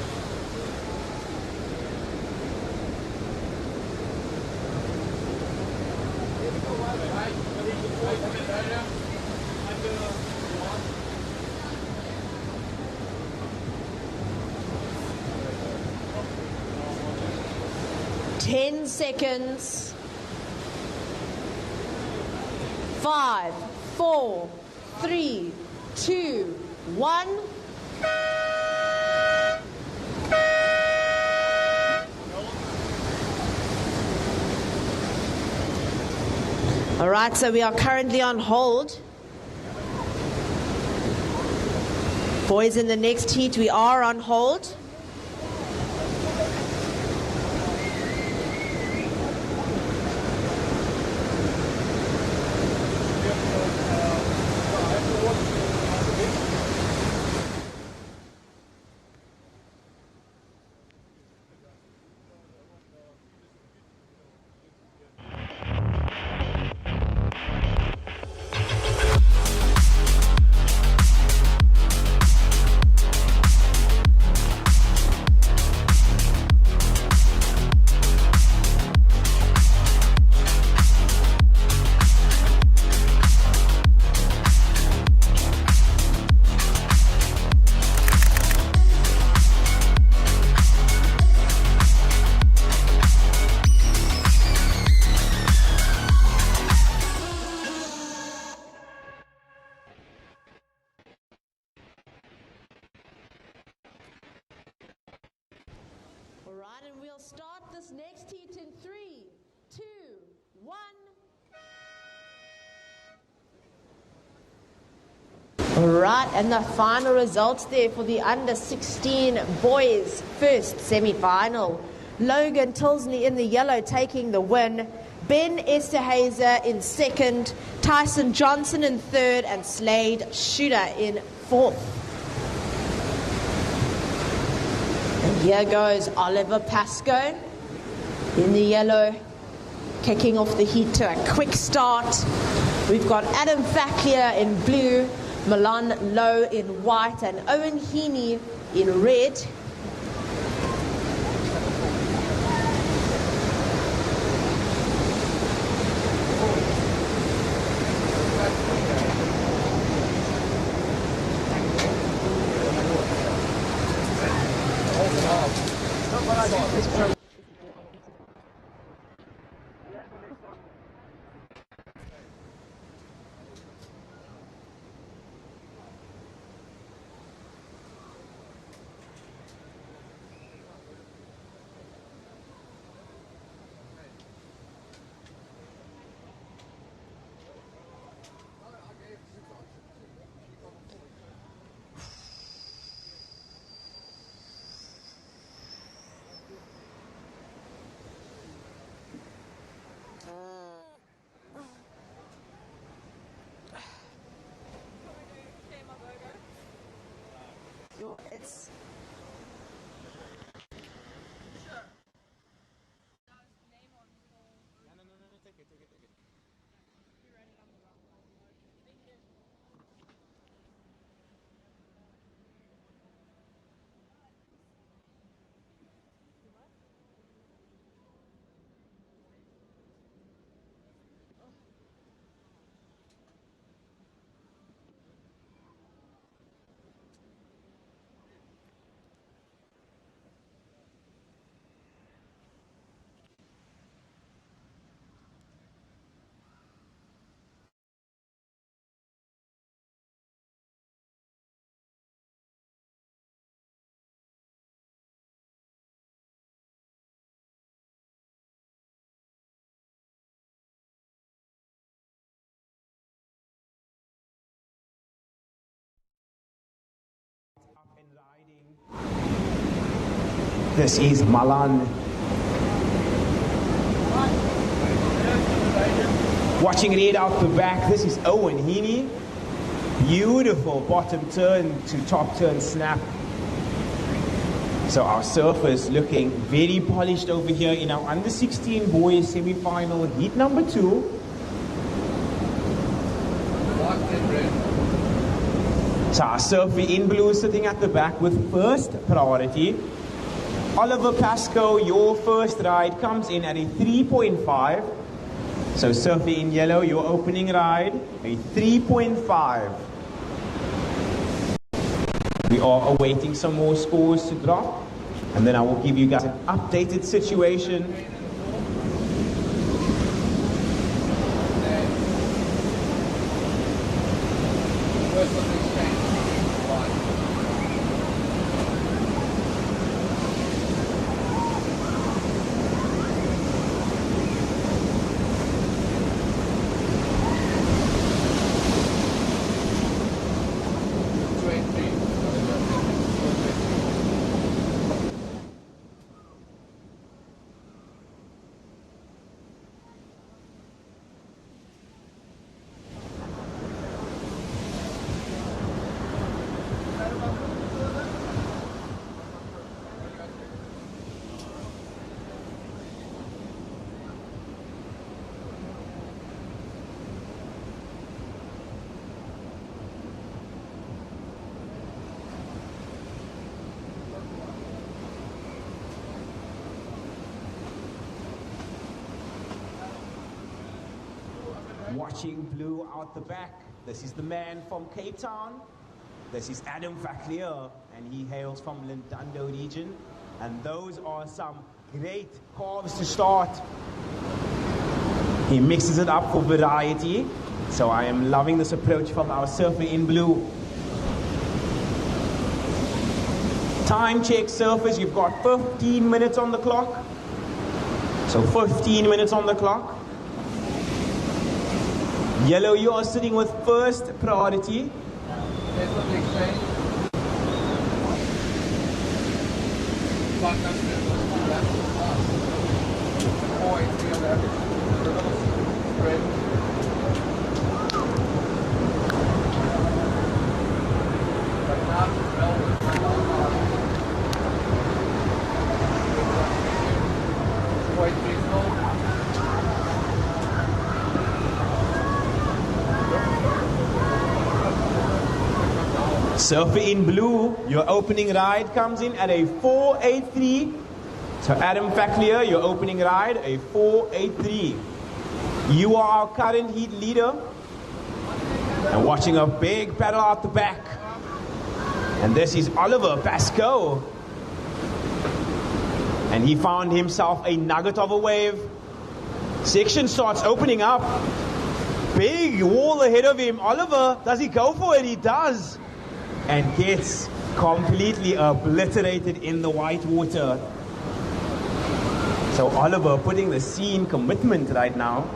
Speaker 1: Ten seconds. 5, 4, 3, 2, 1. All right, so we are currently on hold. Boys, in the next heat, we are on hold. All right, and we'll start this next heat in 3, 2, 1. All right, and the final results there for the under-16 boys first semi-final. Logan Tilsley in the yellow taking the win. Ben Esterhazer in second. Tyson Johnson in third. And Slade Shooter in fourth. And here goes Oliver Pascoe in the yellow, kicking off the heat to a quick start. We've got Adam Facklier in blue, Milan Lowe in white, and Owen Heaney in red. It's
Speaker 5: This is Malan. Watching it out the back, this is Owen Heaney. Beautiful bottom turn to top turn snap. So our surfers looking very polished over here in our under 16 boys semi-final heat number 2. So our surfer in blue sitting at the back with first priority. Oliver Pascoe, your first ride comes in at a 3.5. So surfer in yellow, your opening ride, a 3.5. We are awaiting some more scores to drop, and then I will give you guys an updated situation. watching blue out the back. This is the man from Cape Town. This is Adam Vaklier, and he hails from Lindando region. And those are some great calves to start. He mixes it up for variety. So I am loving this approach from our surfer in blue. Time check, surfers, you've got 15 minutes on the clock. So 15 minutes on the clock. Yellow, you are sitting with first priority. Surfer in blue, your opening ride comes in at a 4.83. So Adam Vaklier, your opening ride, a 4.83. You are our current heat leader. And watching a big paddle out the back. And this is Oliver Pascoe. And he found himself a nugget of a wave. Section starts opening up. Big wall ahead of him. Oliver, does he go for it? He does. And gets completely obliterated in the white water. So Oliver putting the scene commitment right now.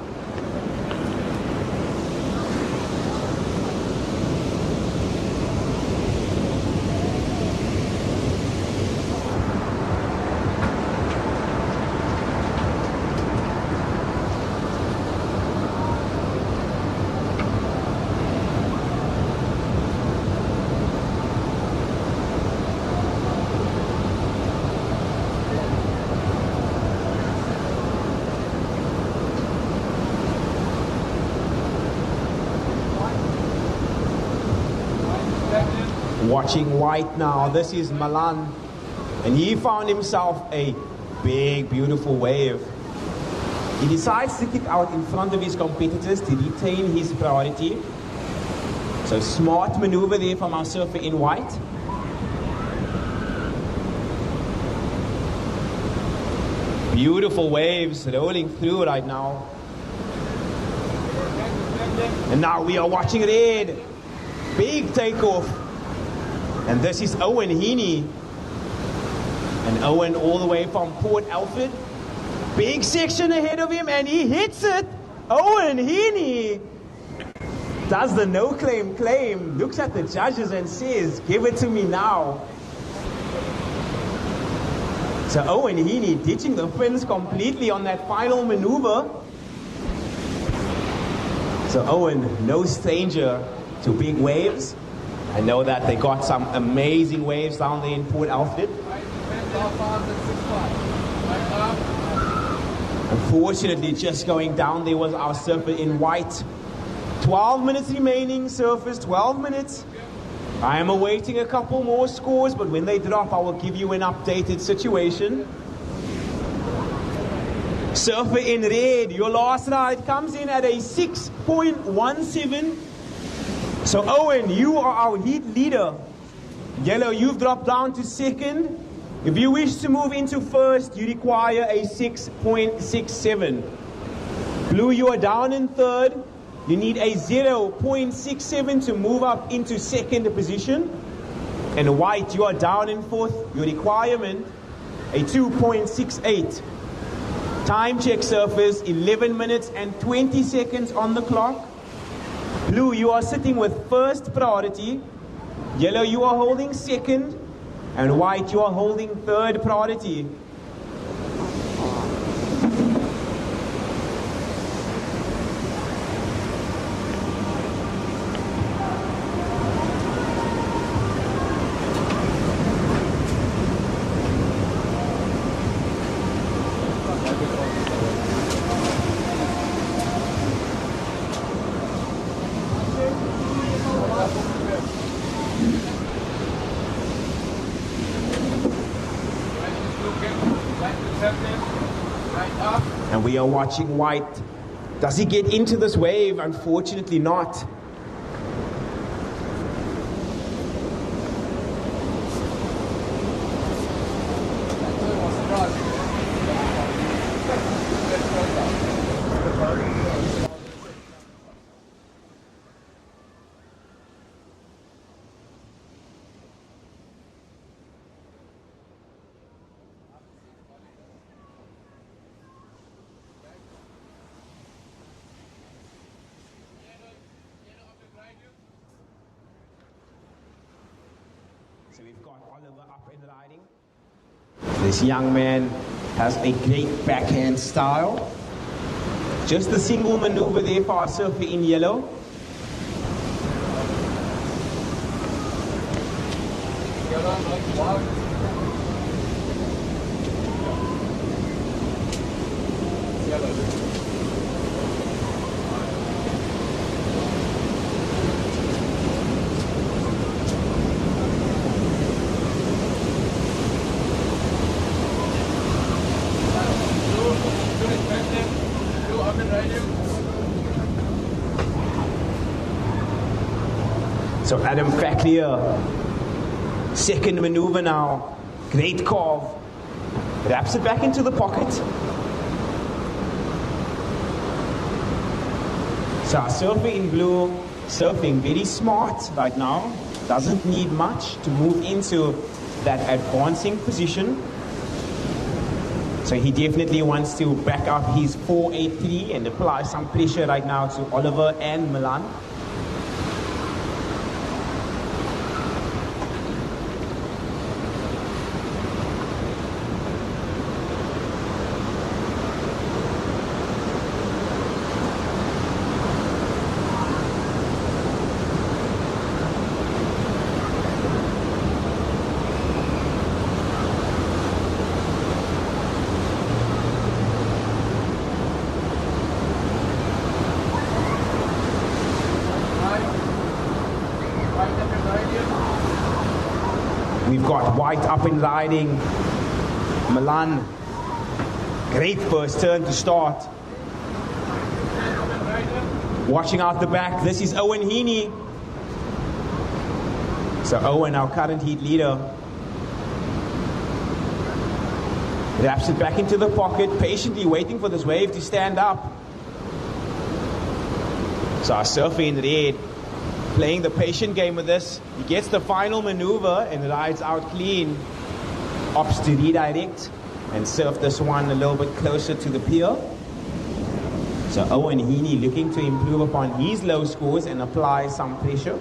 Speaker 5: Watching white now, this is Malan, and he found himself a big, beautiful wave. He decides to kick out in front of his competitors to retain his priority. So smart maneuver there from our surfer in white. Beautiful waves rolling through right now. And now we are watching red. Big takeoff. And this is Owen Heaney. And Owen all the way from Port Alfred. Big section ahead of him and he hits it. Owen Heaney does the no claim claim. Looks at the judges and says, give it to me now. So Owen Heaney ditching the fins completely on that final maneuver. So Owen, no stranger to big waves. I know that they got some amazing waves down there in Port Alfred. Unfortunately, just going down there was our surfer in white. 12 minutes remaining, surfers, 12 minutes. I am awaiting a couple more scores, but when they drop, I will give you an updated situation. Surfer in red, your last ride comes in at a 6.17. So Owen, you are our heat leader. Yellow, you've dropped down to second. If you wish to move into first, you require a 6.67. Blue, you are down in third. You need a 0.67 to move up into second position. And white, you are down in fourth. Your requirement, a 2.68. Time check, surfers, 11 minutes and 20 seconds on the clock. Blue, you are sitting with first priority. Yellow, you are holding second. And white, you are holding third priority. And we are watching white Does he get into this wave? Unfortunately not. So we've got Oliver up and riding. This young man has a great backhand style. Just a single maneuver there for our surfer in yellow. So Adam Faklier, second maneuver now, great carve, wraps it back into the pocket. So our surfer in blue, surfing very smart right now, doesn't need much to move into that advancing position. So he definitely wants to back up his 483 and apply some pressure right now to Oliver and Milan. We've got White up and riding. Milan, great first turn to start. Watching out the back, this is Owen Heaney. So Owen, our current heat leader, wraps it back into the pocket, patiently waiting for this wave to stand up. So our surfer in red, playing the patient game with this. He gets the final maneuver and rides out clean. Opts to redirect and surf this one a little bit closer to the pier. So Owen Heaney looking to improve upon his low scores and apply some pressure.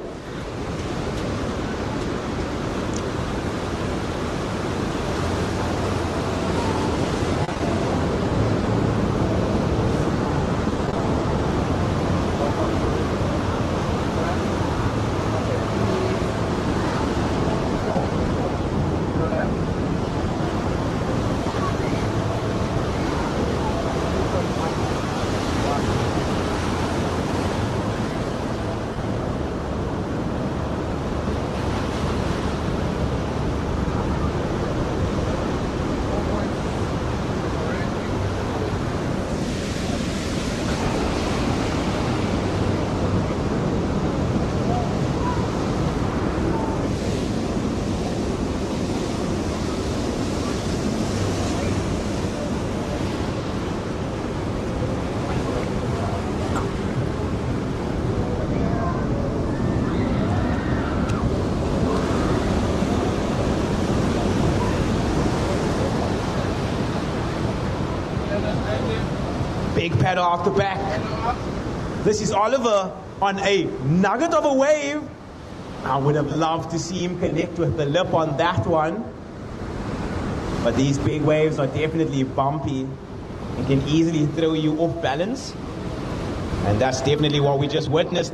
Speaker 5: Big paddle off the back. This is Oliver on a nugget of a wave. I would have loved to see him connect with the lip on that one. But these big waves are definitely bumpy and can easily throw you off balance. And that's definitely what we just witnessed.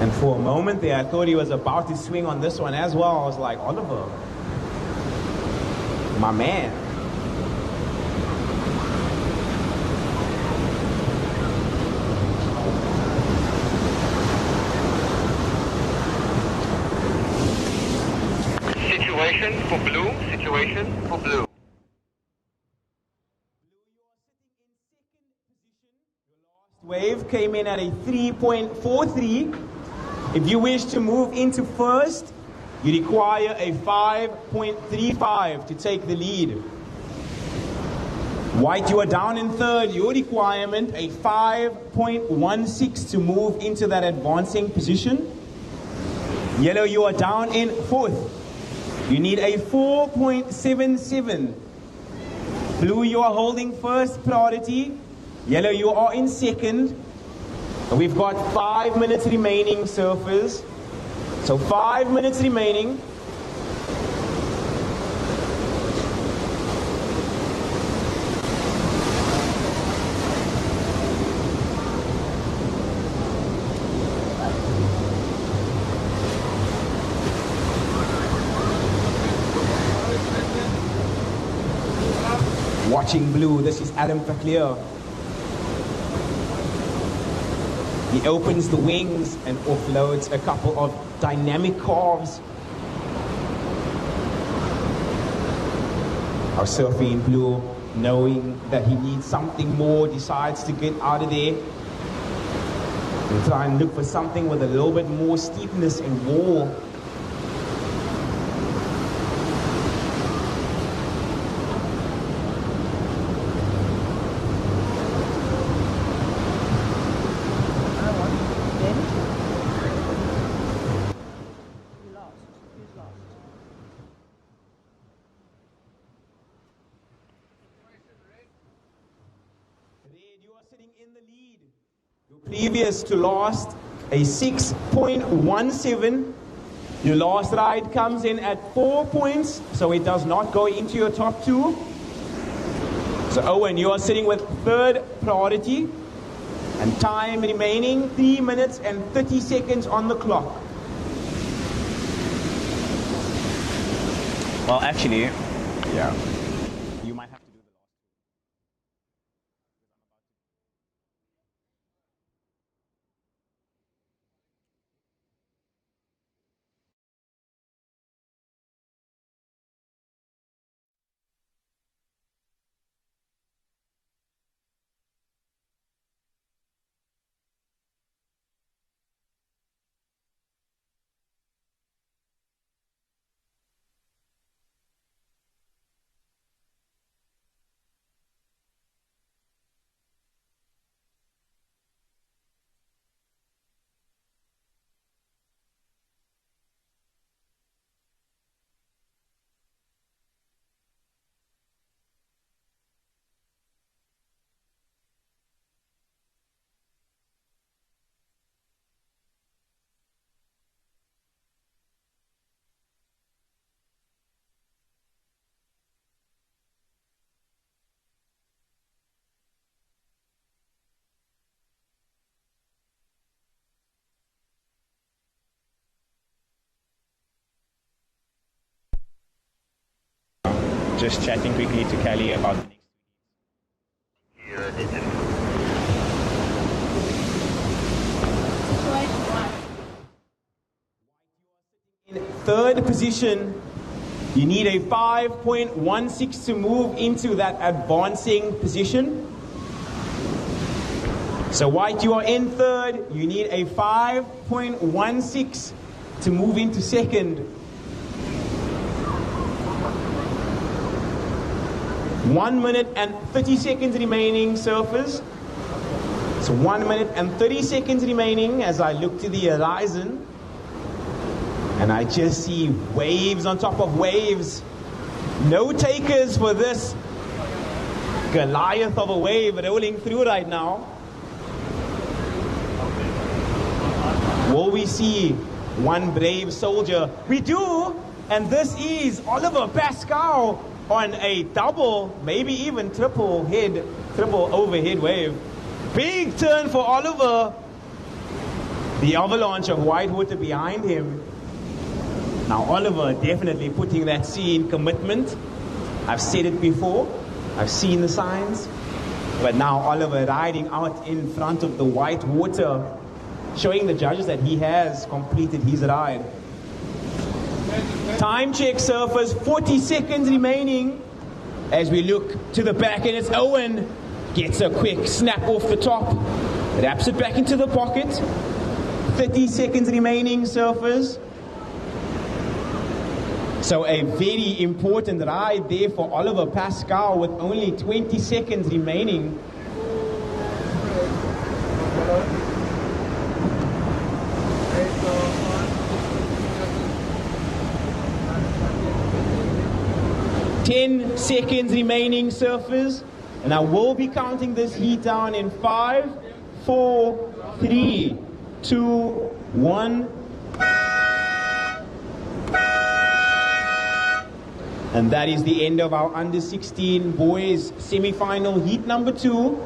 Speaker 5: And for a moment there, I thought he was about to swing on this one as well. I was like, Oliver, my man.
Speaker 8: Situation for blue, situation for blue.
Speaker 5: Wave came in at a 3.43. If you wish to move into first, you require a 5.35 to take the lead. White, you are down in third. Your requirement, a 5.16 to move into that advancing position. Yellow, you are down in fourth. You need a 4.77. Blue, you are holding first priority. Yellow, you are in second. We've got 5 minutes remaining, surfers. So 5 minutes remaining. Watching blue, this is Adam Vercleer. He opens the wings and offloads a couple of dynamic carves. Our surfer in blue, knowing that he needs something more, decides to get out of there and try and look for something with a little bit more steepness and wall. Previous to last, a 6.17. Your last ride comes in at 4 points, so it does not go into your top two. So Owen, you are sitting with third priority, and time remaining 3 minutes and 30 seconds on the clock.
Speaker 2: Well, actually, yeah. You might have to do the last. Just chatting quickly to Kelly about the next.
Speaker 5: In third position, you need a 5.16 to move into that advancing position. So White, you are in third. You need a 5.16 to move into second. 1 minute and 30 seconds remaining, surfers. So 1 minute and 30 seconds remaining as I look to the horizon. And I just see waves on top of waves. No takers for this Goliath of a wave rolling through right now. Will we see one brave soldier? We do, and this is Oliver Pascal on a double, maybe even triple overhead wave. Big turn for Oliver. The avalanche of white water behind him. Now Oliver definitely putting that scene commitment. I've said it before. I've seen the signs. But now Oliver riding out in front of the white water, showing the judges that he has completed his ride. Time check, surfers, 40 seconds remaining as we look to the back, and it's Owen gets a quick snap off the top. Wraps it back into the pocket. 30 seconds remaining, surfers. So a very important ride there for Oliver Pascal with only 20 seconds remaining. Ten seconds remaining, surfers. And I will be counting this heat down in 5, 4, 3, 2, 1. And that is the end of our under 16 boys semi-final heat number 2.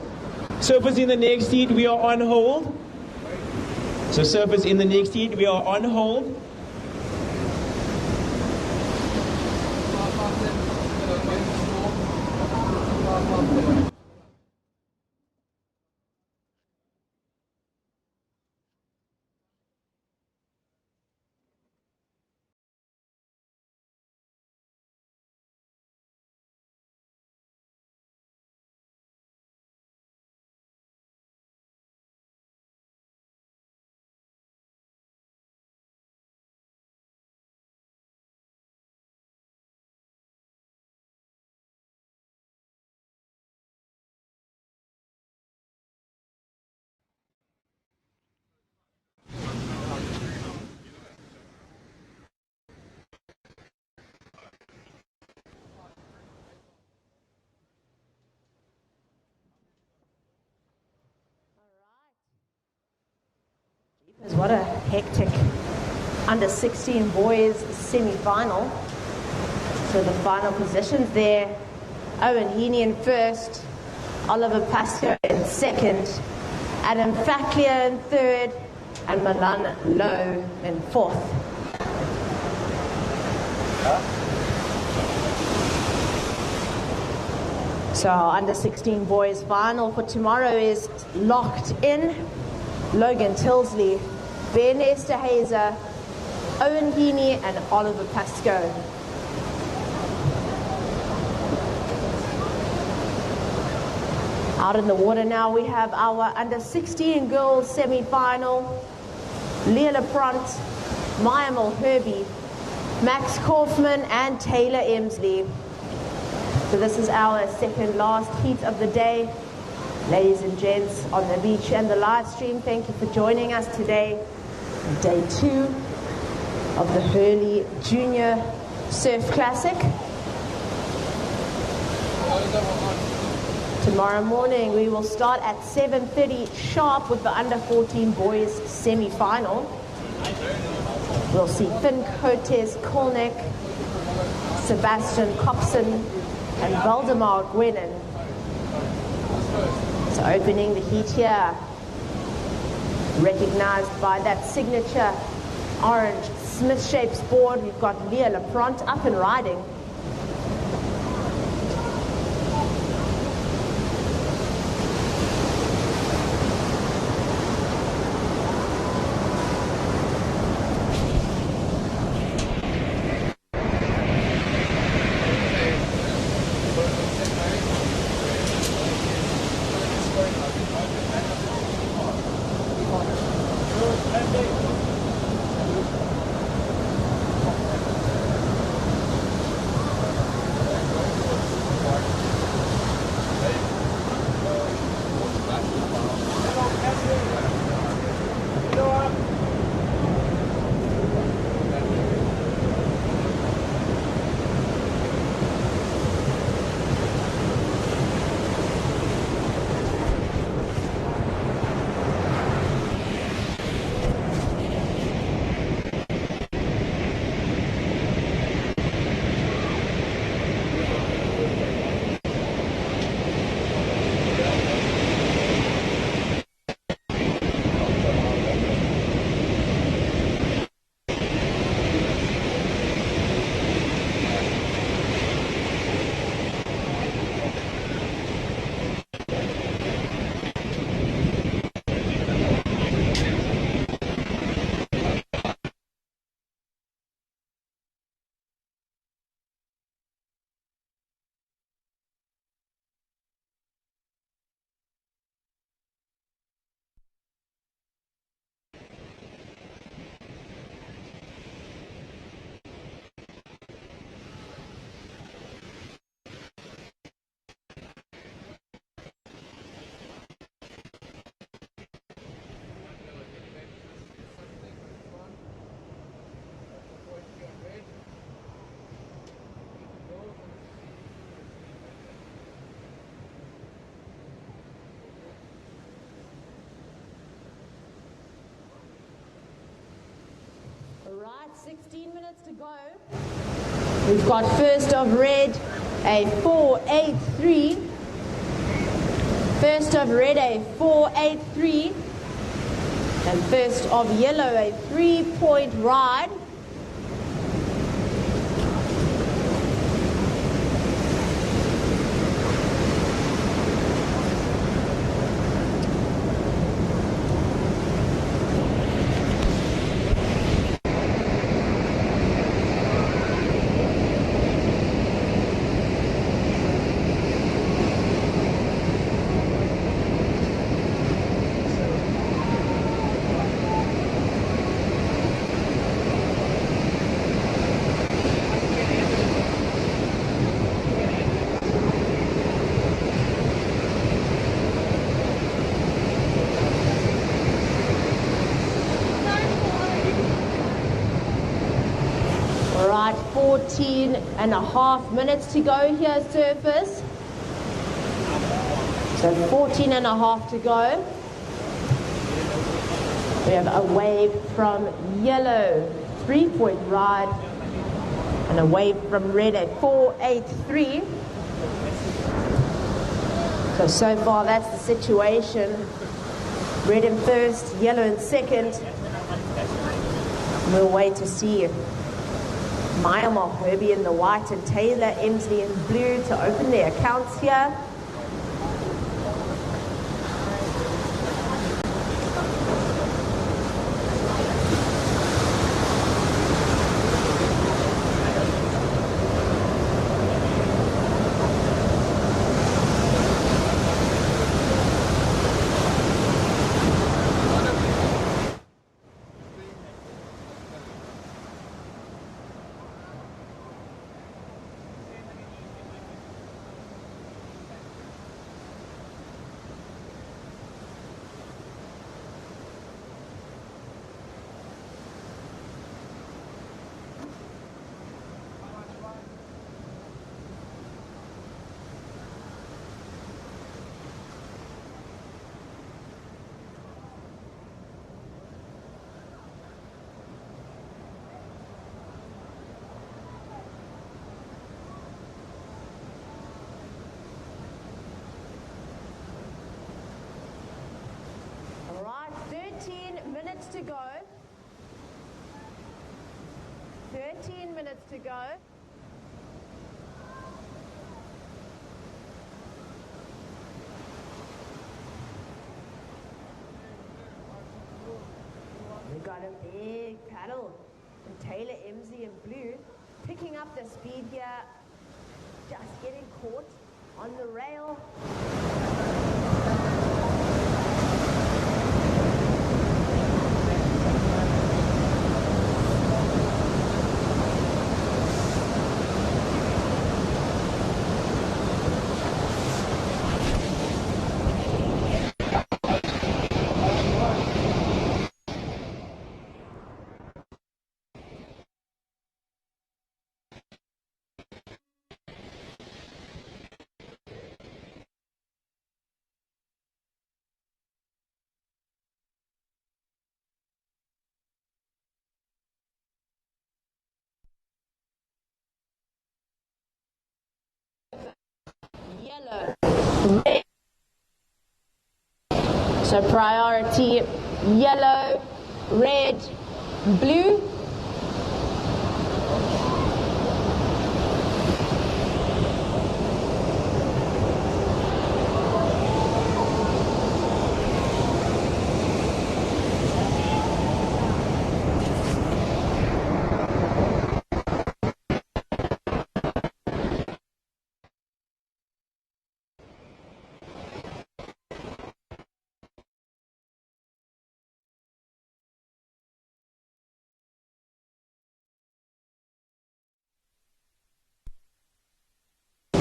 Speaker 5: Surfers in the next heat, we are on hold. So surfers in the next heat, we are on hold.
Speaker 1: What a hectic under 16 boys semi-final. So the final positions there: Owen Heaney in first, Oliver Pascoe in second, Adam Facklier in third, and Milan Lowe in fourth. So our under 16 boys final for tomorrow is locked in. Logan Tilsley, Ben Esterhazer, Owen Heaney, and Oliver Pascoe. Out in the water now, we have our under 16 girls semi-final. Leah LaPrant, Maya Mulherby, Max Kaufman, and Taylor Emsley. So this is our second last heat of the day. Ladies and gents on the beach and the live stream, thank you for joining us today. Day 2 of the Hurley Junior Surf Classic. Tomorrow morning we will start at 7:30 sharp with the under 14 boys semi-final. We'll see Finn Cortez Kolnick, Sebastian Kopsen, and Valdemar Gwenin. So opening the heat here, recognized by that signature orange Smith Shapes board, we've got Leah LaPrant up and riding. 16 minutes to go. We've got first of red, a 4.83. First of red, a 4.83. And first of yellow, a 3-point ride. Right, 14 and a half minutes to go here, surfers. So 14 and a half to go. We have a wave from yellow, 3-point ride, and a wave from red at 4.83. So far that's the situation. Red in first, yellow in second. We'll wait to see Myanmar, Herbie in the white, and Taylor Emsley in blue to open their accounts here. All right, 13 minutes to go. 13 minutes to go. We got a big paddle from Taylor Emsley in blue, picking up the speed here, just getting caught on the rail. Yellow, red. So priority, yellow, red, blue.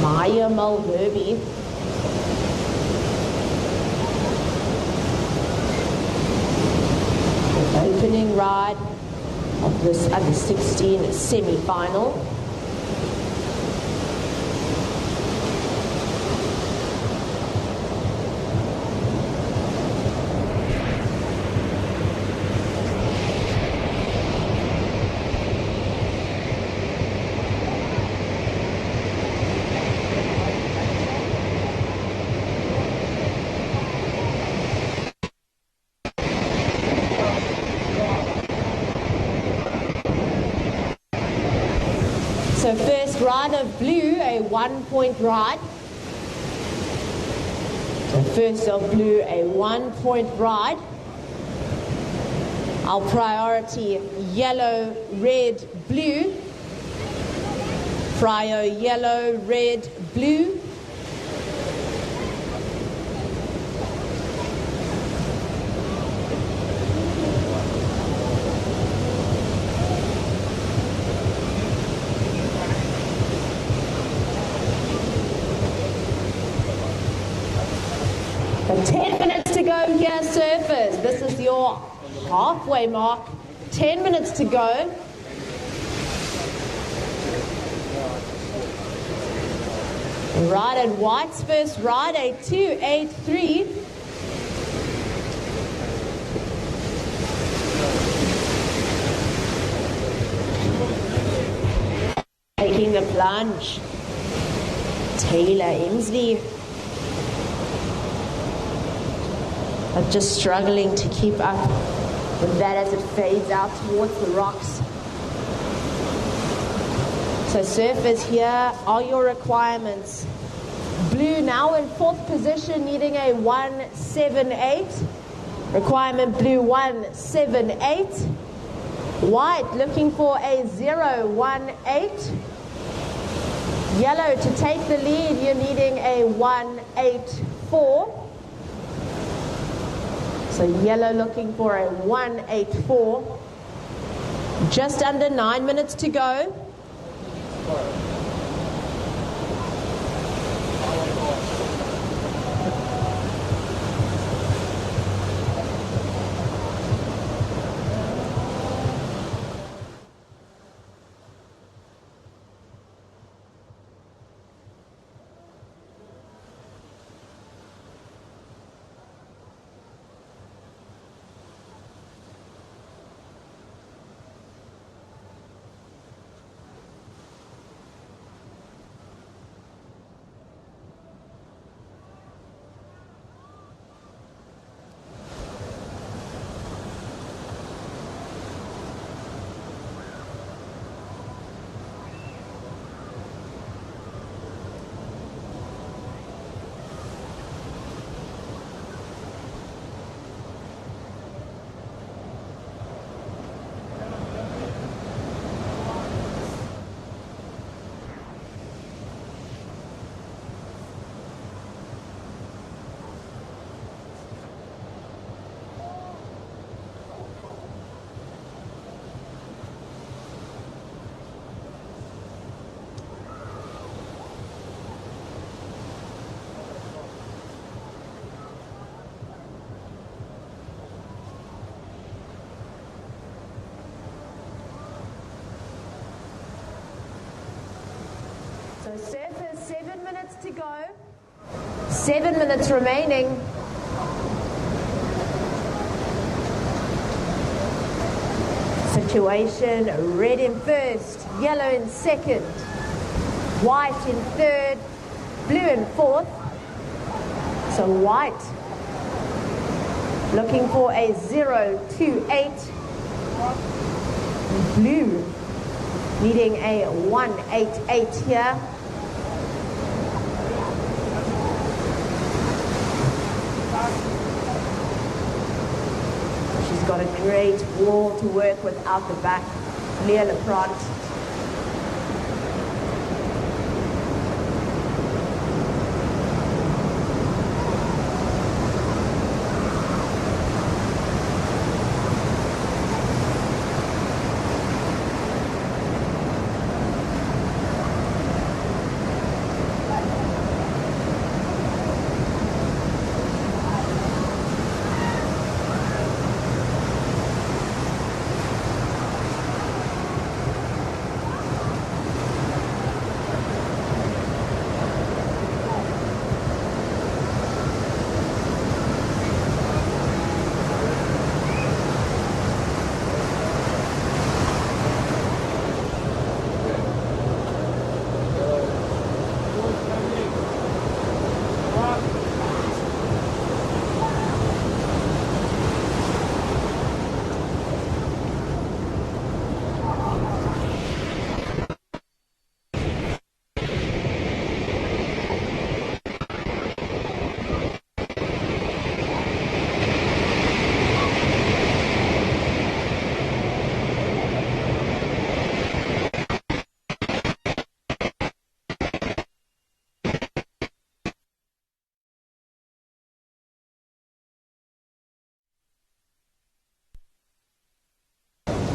Speaker 1: Maya Mulverby. The opening ride of this under 16 semi-final. So first ride of blue, a 1-point ride. So first of blue, a 1-point ride. Our priority, yellow, red, blue. Prio, yellow, red, blue. So 10 minutes to go here, surfers. This is your halfway mark. 10 minutes to go. Ride at White's first ride, a 2.83. Taking the plunge, Taylor Emsley. But just struggling to keep up with that as it fades out towards the rocks. So surfers, here are your requirements. Blue now in 4th position, needing a 1.78. Requirement blue 1.78. White looking for a 0.18. Yellow to take the lead, you're needing a 1.84. So yellow looking for a 1.84. Just under 9 minutes to go. So surfers, 7 minutes to go. 7 minutes remaining. Situation, red in first, yellow in second, white in third, blue in fourth. So white looking for a 0.28. Blue needing a 1.88 here. She's got a great wall to work with out the back. Leah Leprant.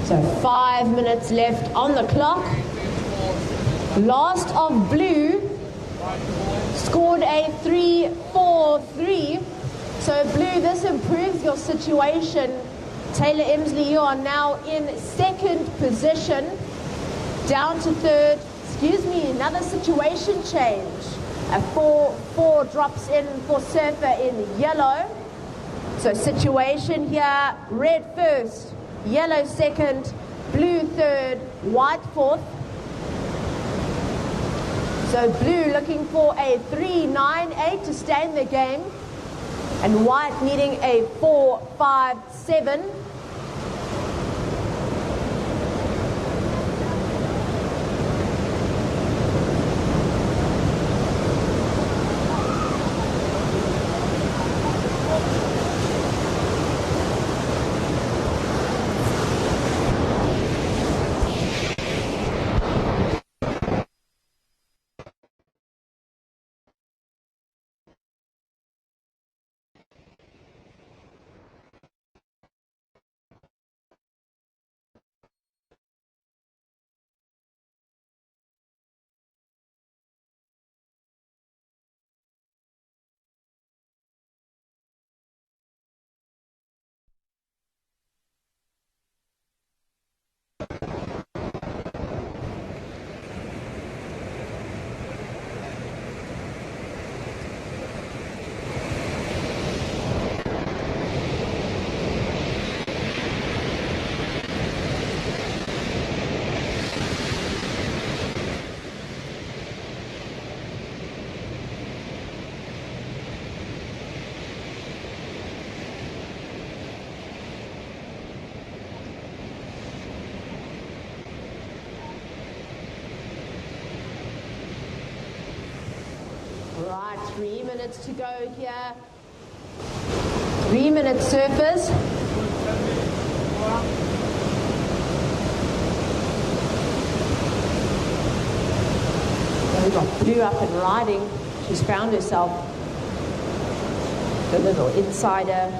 Speaker 1: So 5 minutes left on the clock. Last of blue scored a 3-4-3. So blue, this improves your situation. Taylor Emsley, you are now in second position. Down to third. Excuse me, another situation change. A 4-4 drops in for Surfer in yellow. So situation here, red first, yellow second, blue third, white fourth. So blue looking for a 3-9-8 to stay in the game, and white needing a 4-5-7. Right, 3 minutes to go here. 3 minutes surfers. We've got blue up and riding. She's found herself a little insider.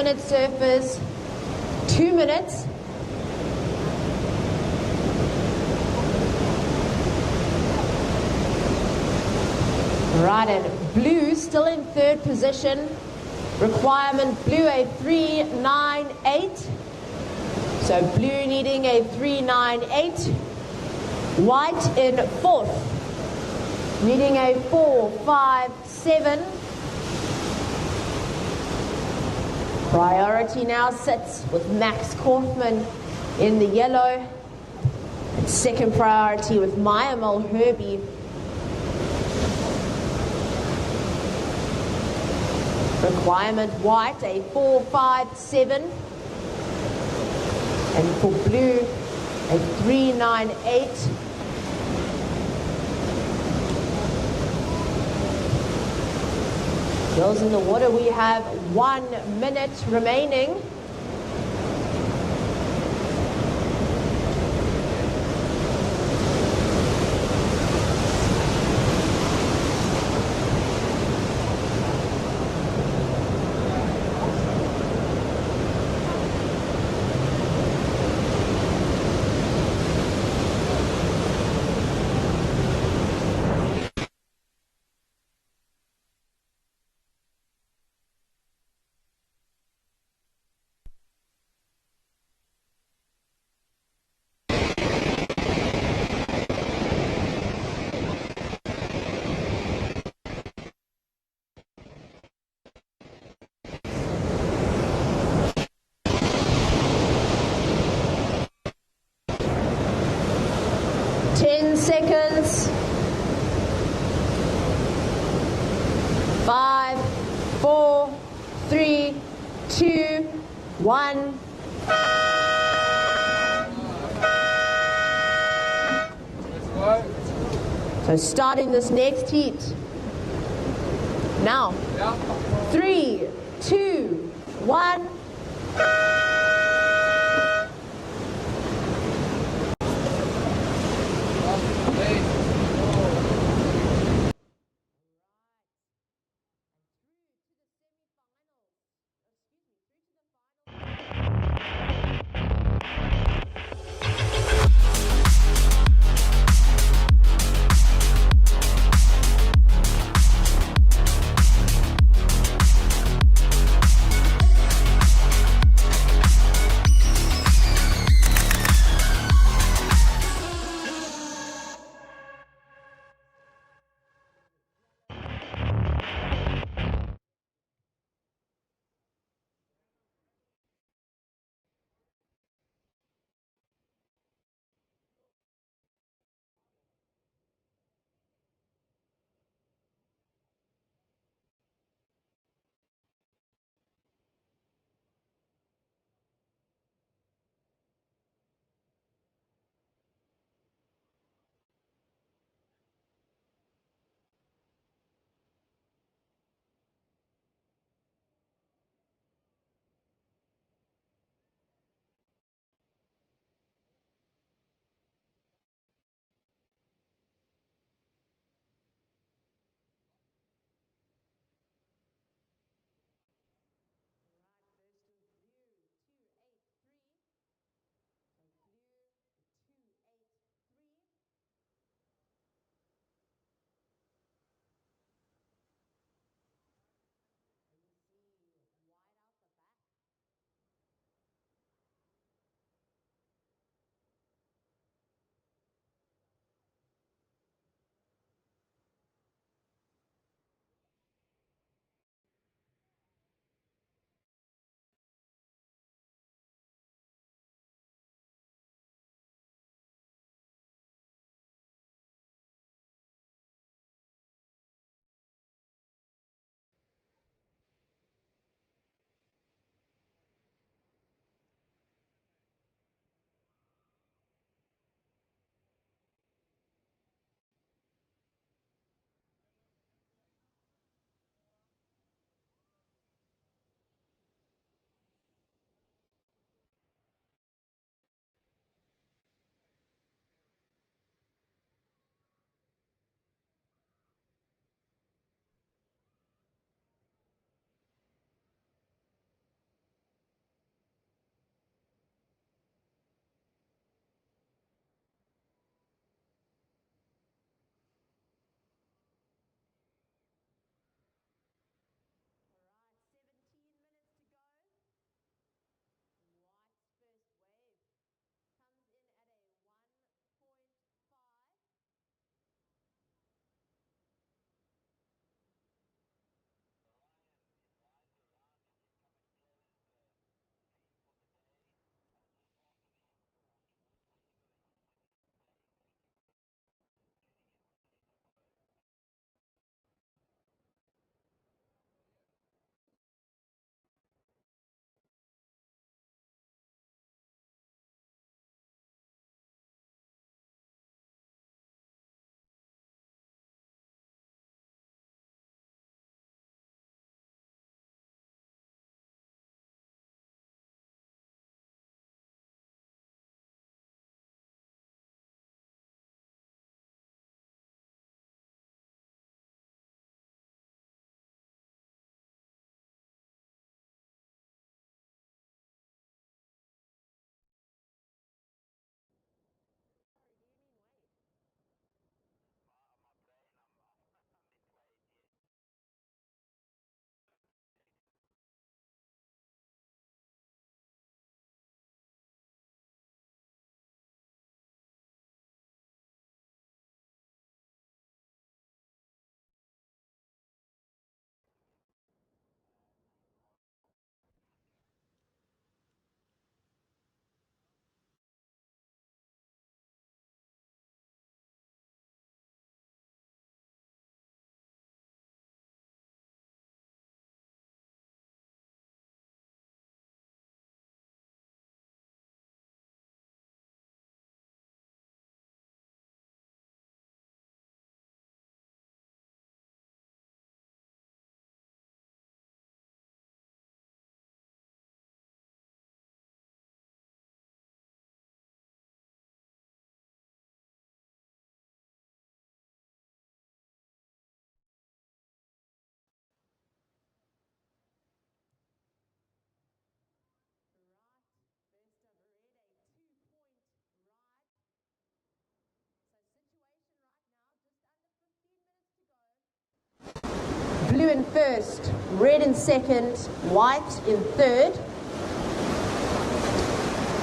Speaker 1: Surfers, 2 minutes. Right, and blue still in third position. Requirement blue a 3-9-8. So blue needing a 3-9-8. White in fourth, needing a 4-5-7. Priority now sits with Max Kaufman in the yellow. And second priority with Maya Mulherby. Requirement white, a 4-5-7. And for blue, a 3-9-8. Girls in the water, we have 1 minute remaining. Seconds. 5, 4, 3, 2, 1. So starting this next heat. Now. 3, 2, 1. blue in first, red in second, white in third.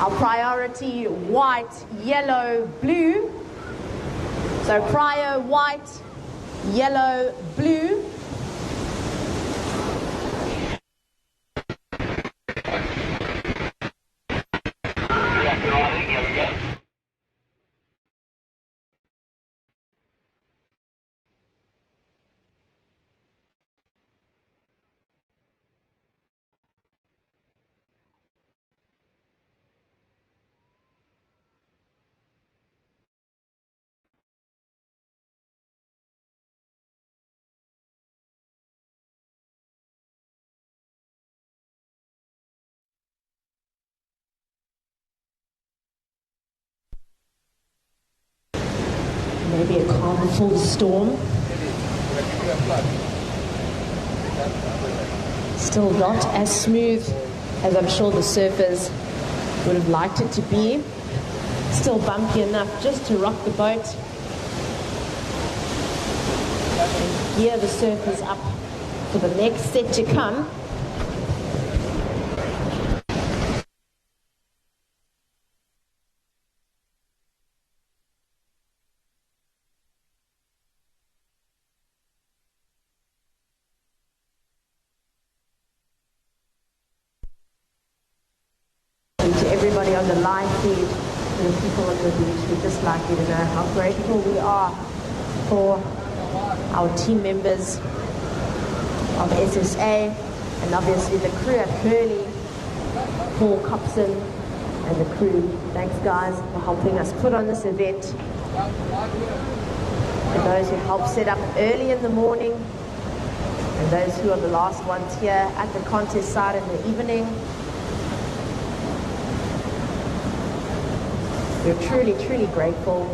Speaker 1: Our priority, white, yellow, blue. So prio, white, yellow, blue. Maybe a calm full storm. Still not as smooth as I'm sure the surfers would have liked it to be. Still bumpy enough just to rock the boat and gear the surfers up for the next set to come. To everybody on the live feed and the people on the beach, we'd just like you to know how grateful we are for our team members of SSA and obviously the crew at Hurley, Paul Copson and the crew. Thanks guys for helping us put on this event. And those who helped set up early in the morning and those who are the last ones here at the contest site in the evening. We're truly, truly grateful.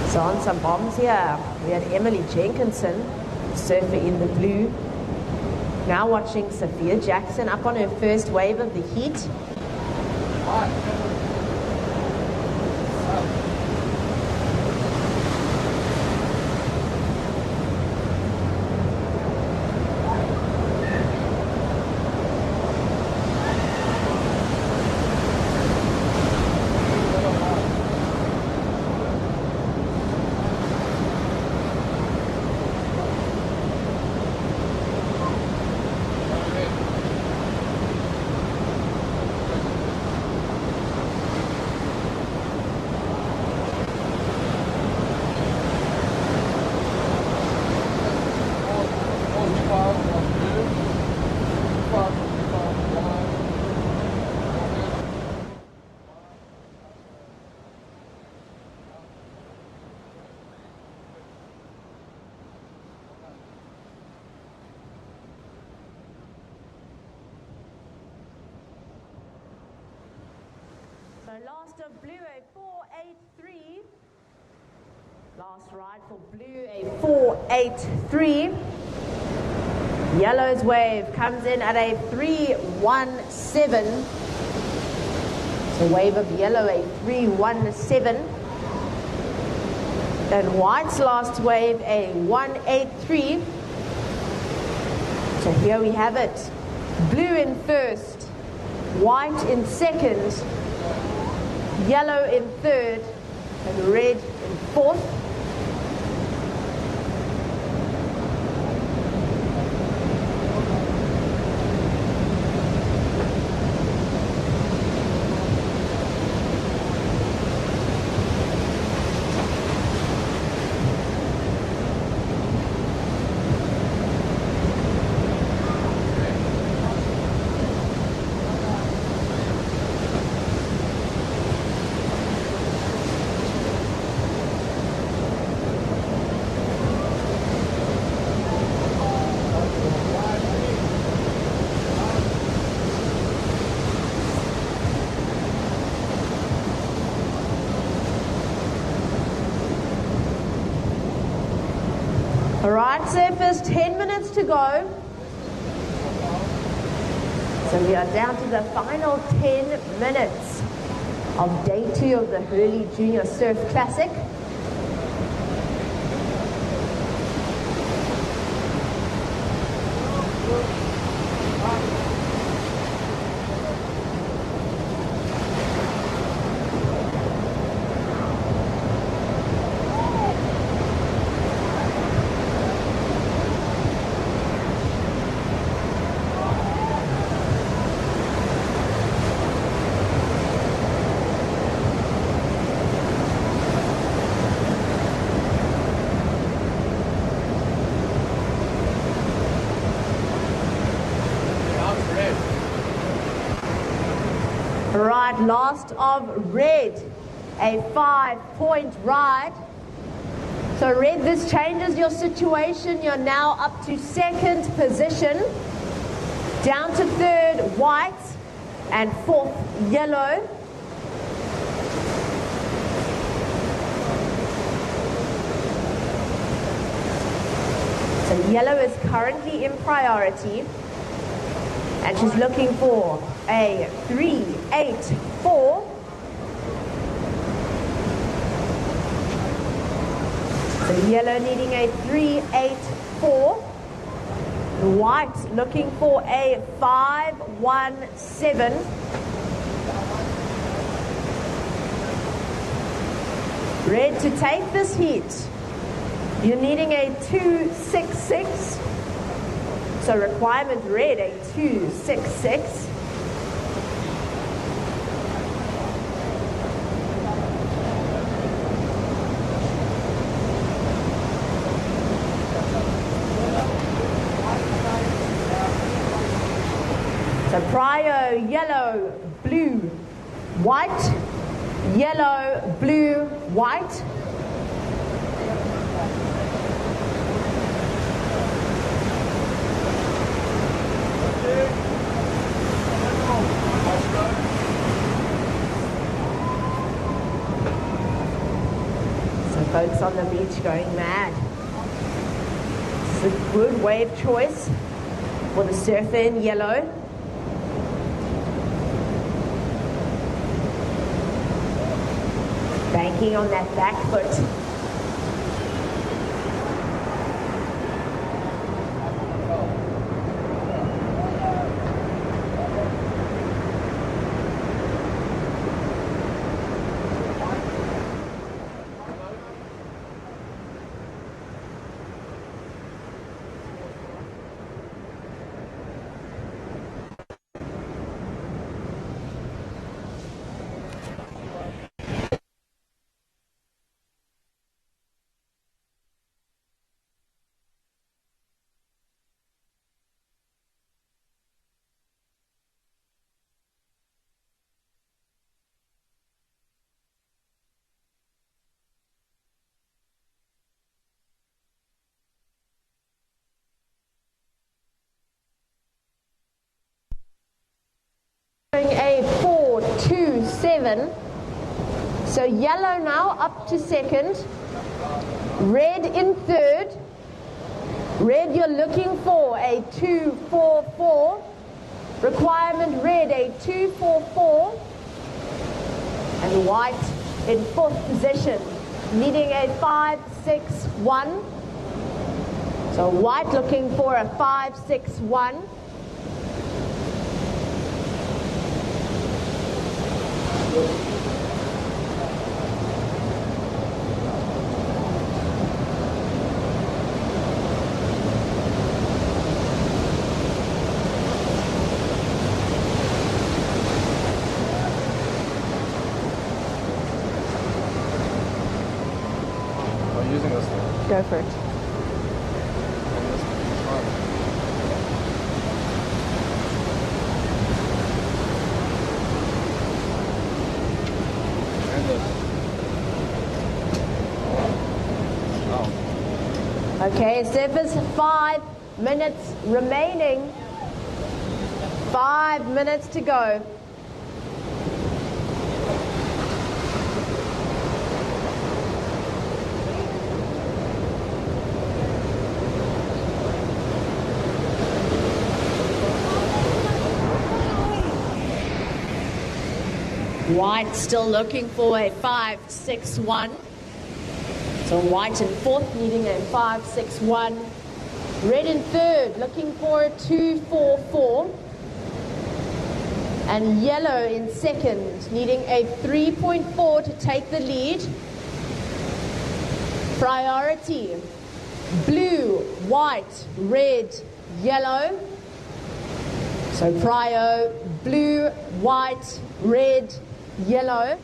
Speaker 1: So on some bombs here, we had Emily Jenkinson, surfer in the blue. Now watching Sophia Jackson up on her first wave of the heat. So last of blue, a 4.83. Last ride for blue, a 4.83. Yellow's wave comes in at a 3.17. So wave of yellow, a 3.17. And white's last wave, a 1.83. So here we have it. Blue in first, white in second, yellow in third, and red in fourth. All right, surfers, 10 minutes to go. So we are down to the final 10 minutes of day 2 of the Hurley Junior Surf Classic. right, last of red, a 5-point ride. So red, this changes your situation. You're now up to second position, down to third white, and fourth yellow. So yellow is currently in priority, and she's looking for a 3-8-4. So yellow needing a 3-8-4. White looking for a 5-1-7. Red to take this heat. You're needing a 2-6-6. So requirement red, a 2-6-6. So prio, yellow, blue, white, yellow, blue, white. So folks on the beach going mad. This is a good wave choice for the surfer in yellow. Banking on that back foot. A 4-2-7. So yellow now up to second. Red in third. Red, you're looking for a 2-4-4. Requirement red, a 2-4-4. And white in fourth position, needing a 5-6-1. So white looking for a 5-6-1.
Speaker 4: Using this thing.
Speaker 1: Go for it. Okay, surfers, 5 minutes remaining. 5 minutes to go. White still looking for a 5-6-1. So white in fourth, needing a 5-6-1. Red in third, looking for a 2-4-4. And yellow in second, needing a 3.4 to take the lead. Priority, blue, white, red, yellow. So prio, blue, white, red, yellow.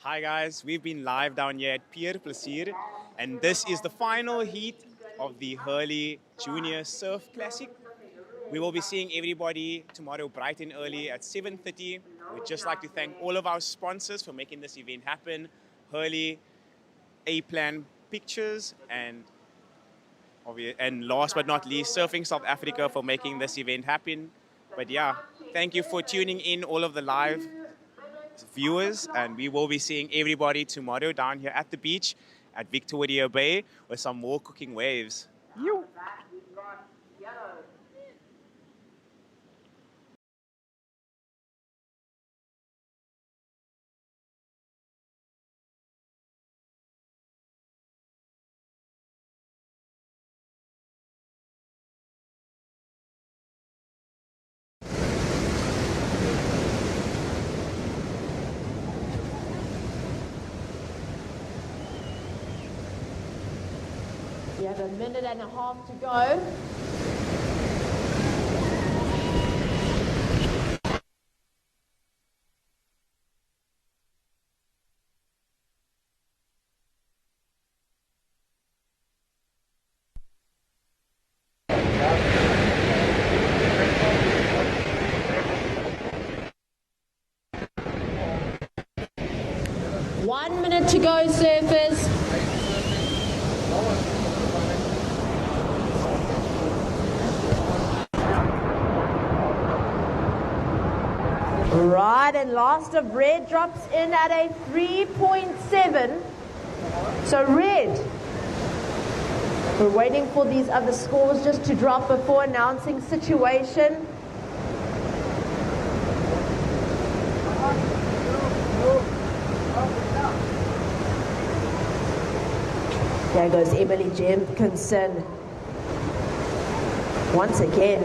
Speaker 2: Hi guys, we've been live down here at Pier Plezier, and this is the final heat of the Hurley Junior Surf Classic. We will be seeing everybody tomorrow bright and early at 7:30. We'd just like to thank all of our sponsors for making this event happen. Hurley, A-Plan Pictures, and last but not least, Surfing South Africa for making this event happen. But yeah, thank you for tuning in, all of the live viewers, and we will be seeing everybody tomorrow down here at the beach at Victoria Bay with some more cooking waves. You.
Speaker 1: We have a minute and a half to go. One minute to go, surfers. Right, and last of red drops in at a 3.7. So red. We're waiting for these other scores just to drop before announcing situation. There goes Emily Jenkinson. Once again,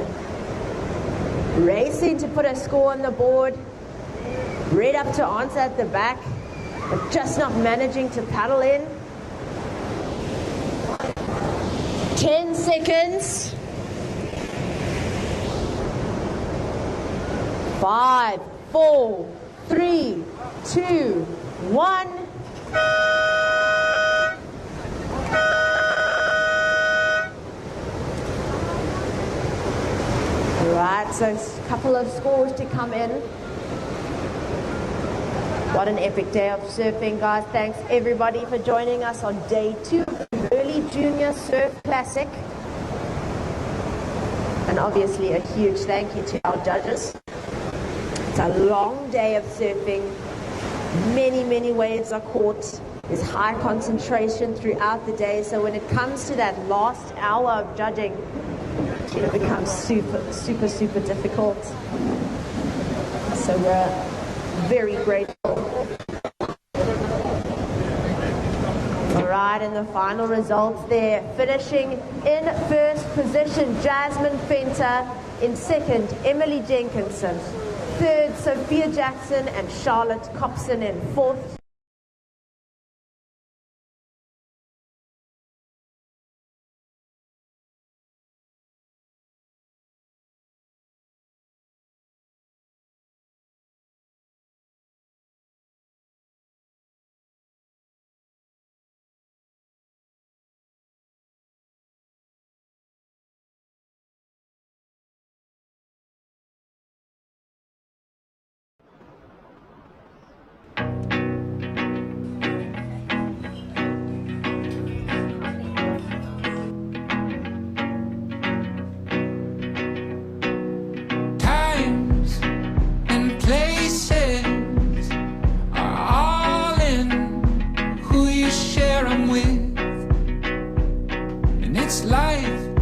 Speaker 1: racing to put a score on the board. Red up to answer at the back, but just not managing to paddle in. 10 seconds. 5, 4, 3, 2, 1. Right, so a couple of scores to come in. What an epic day of surfing, guys. Thanks everybody for joining us on day 2 of the Hurley Junior Surf Classic. And obviously a huge thank you to our judges. It's a long day of surfing. Many waves are caught. There's high concentration throughout the day. So when it comes to that last hour of judging, it becomes super difficult. So we're very grateful. Alright, and the final results there. Finishing in first position, Jasmine Fenter. In second, Emily Jenkinson. Third, Sophia Jackson and Charlotte Copson in fourth.
Speaker 18: Times and places are all in who you share them with, and it's life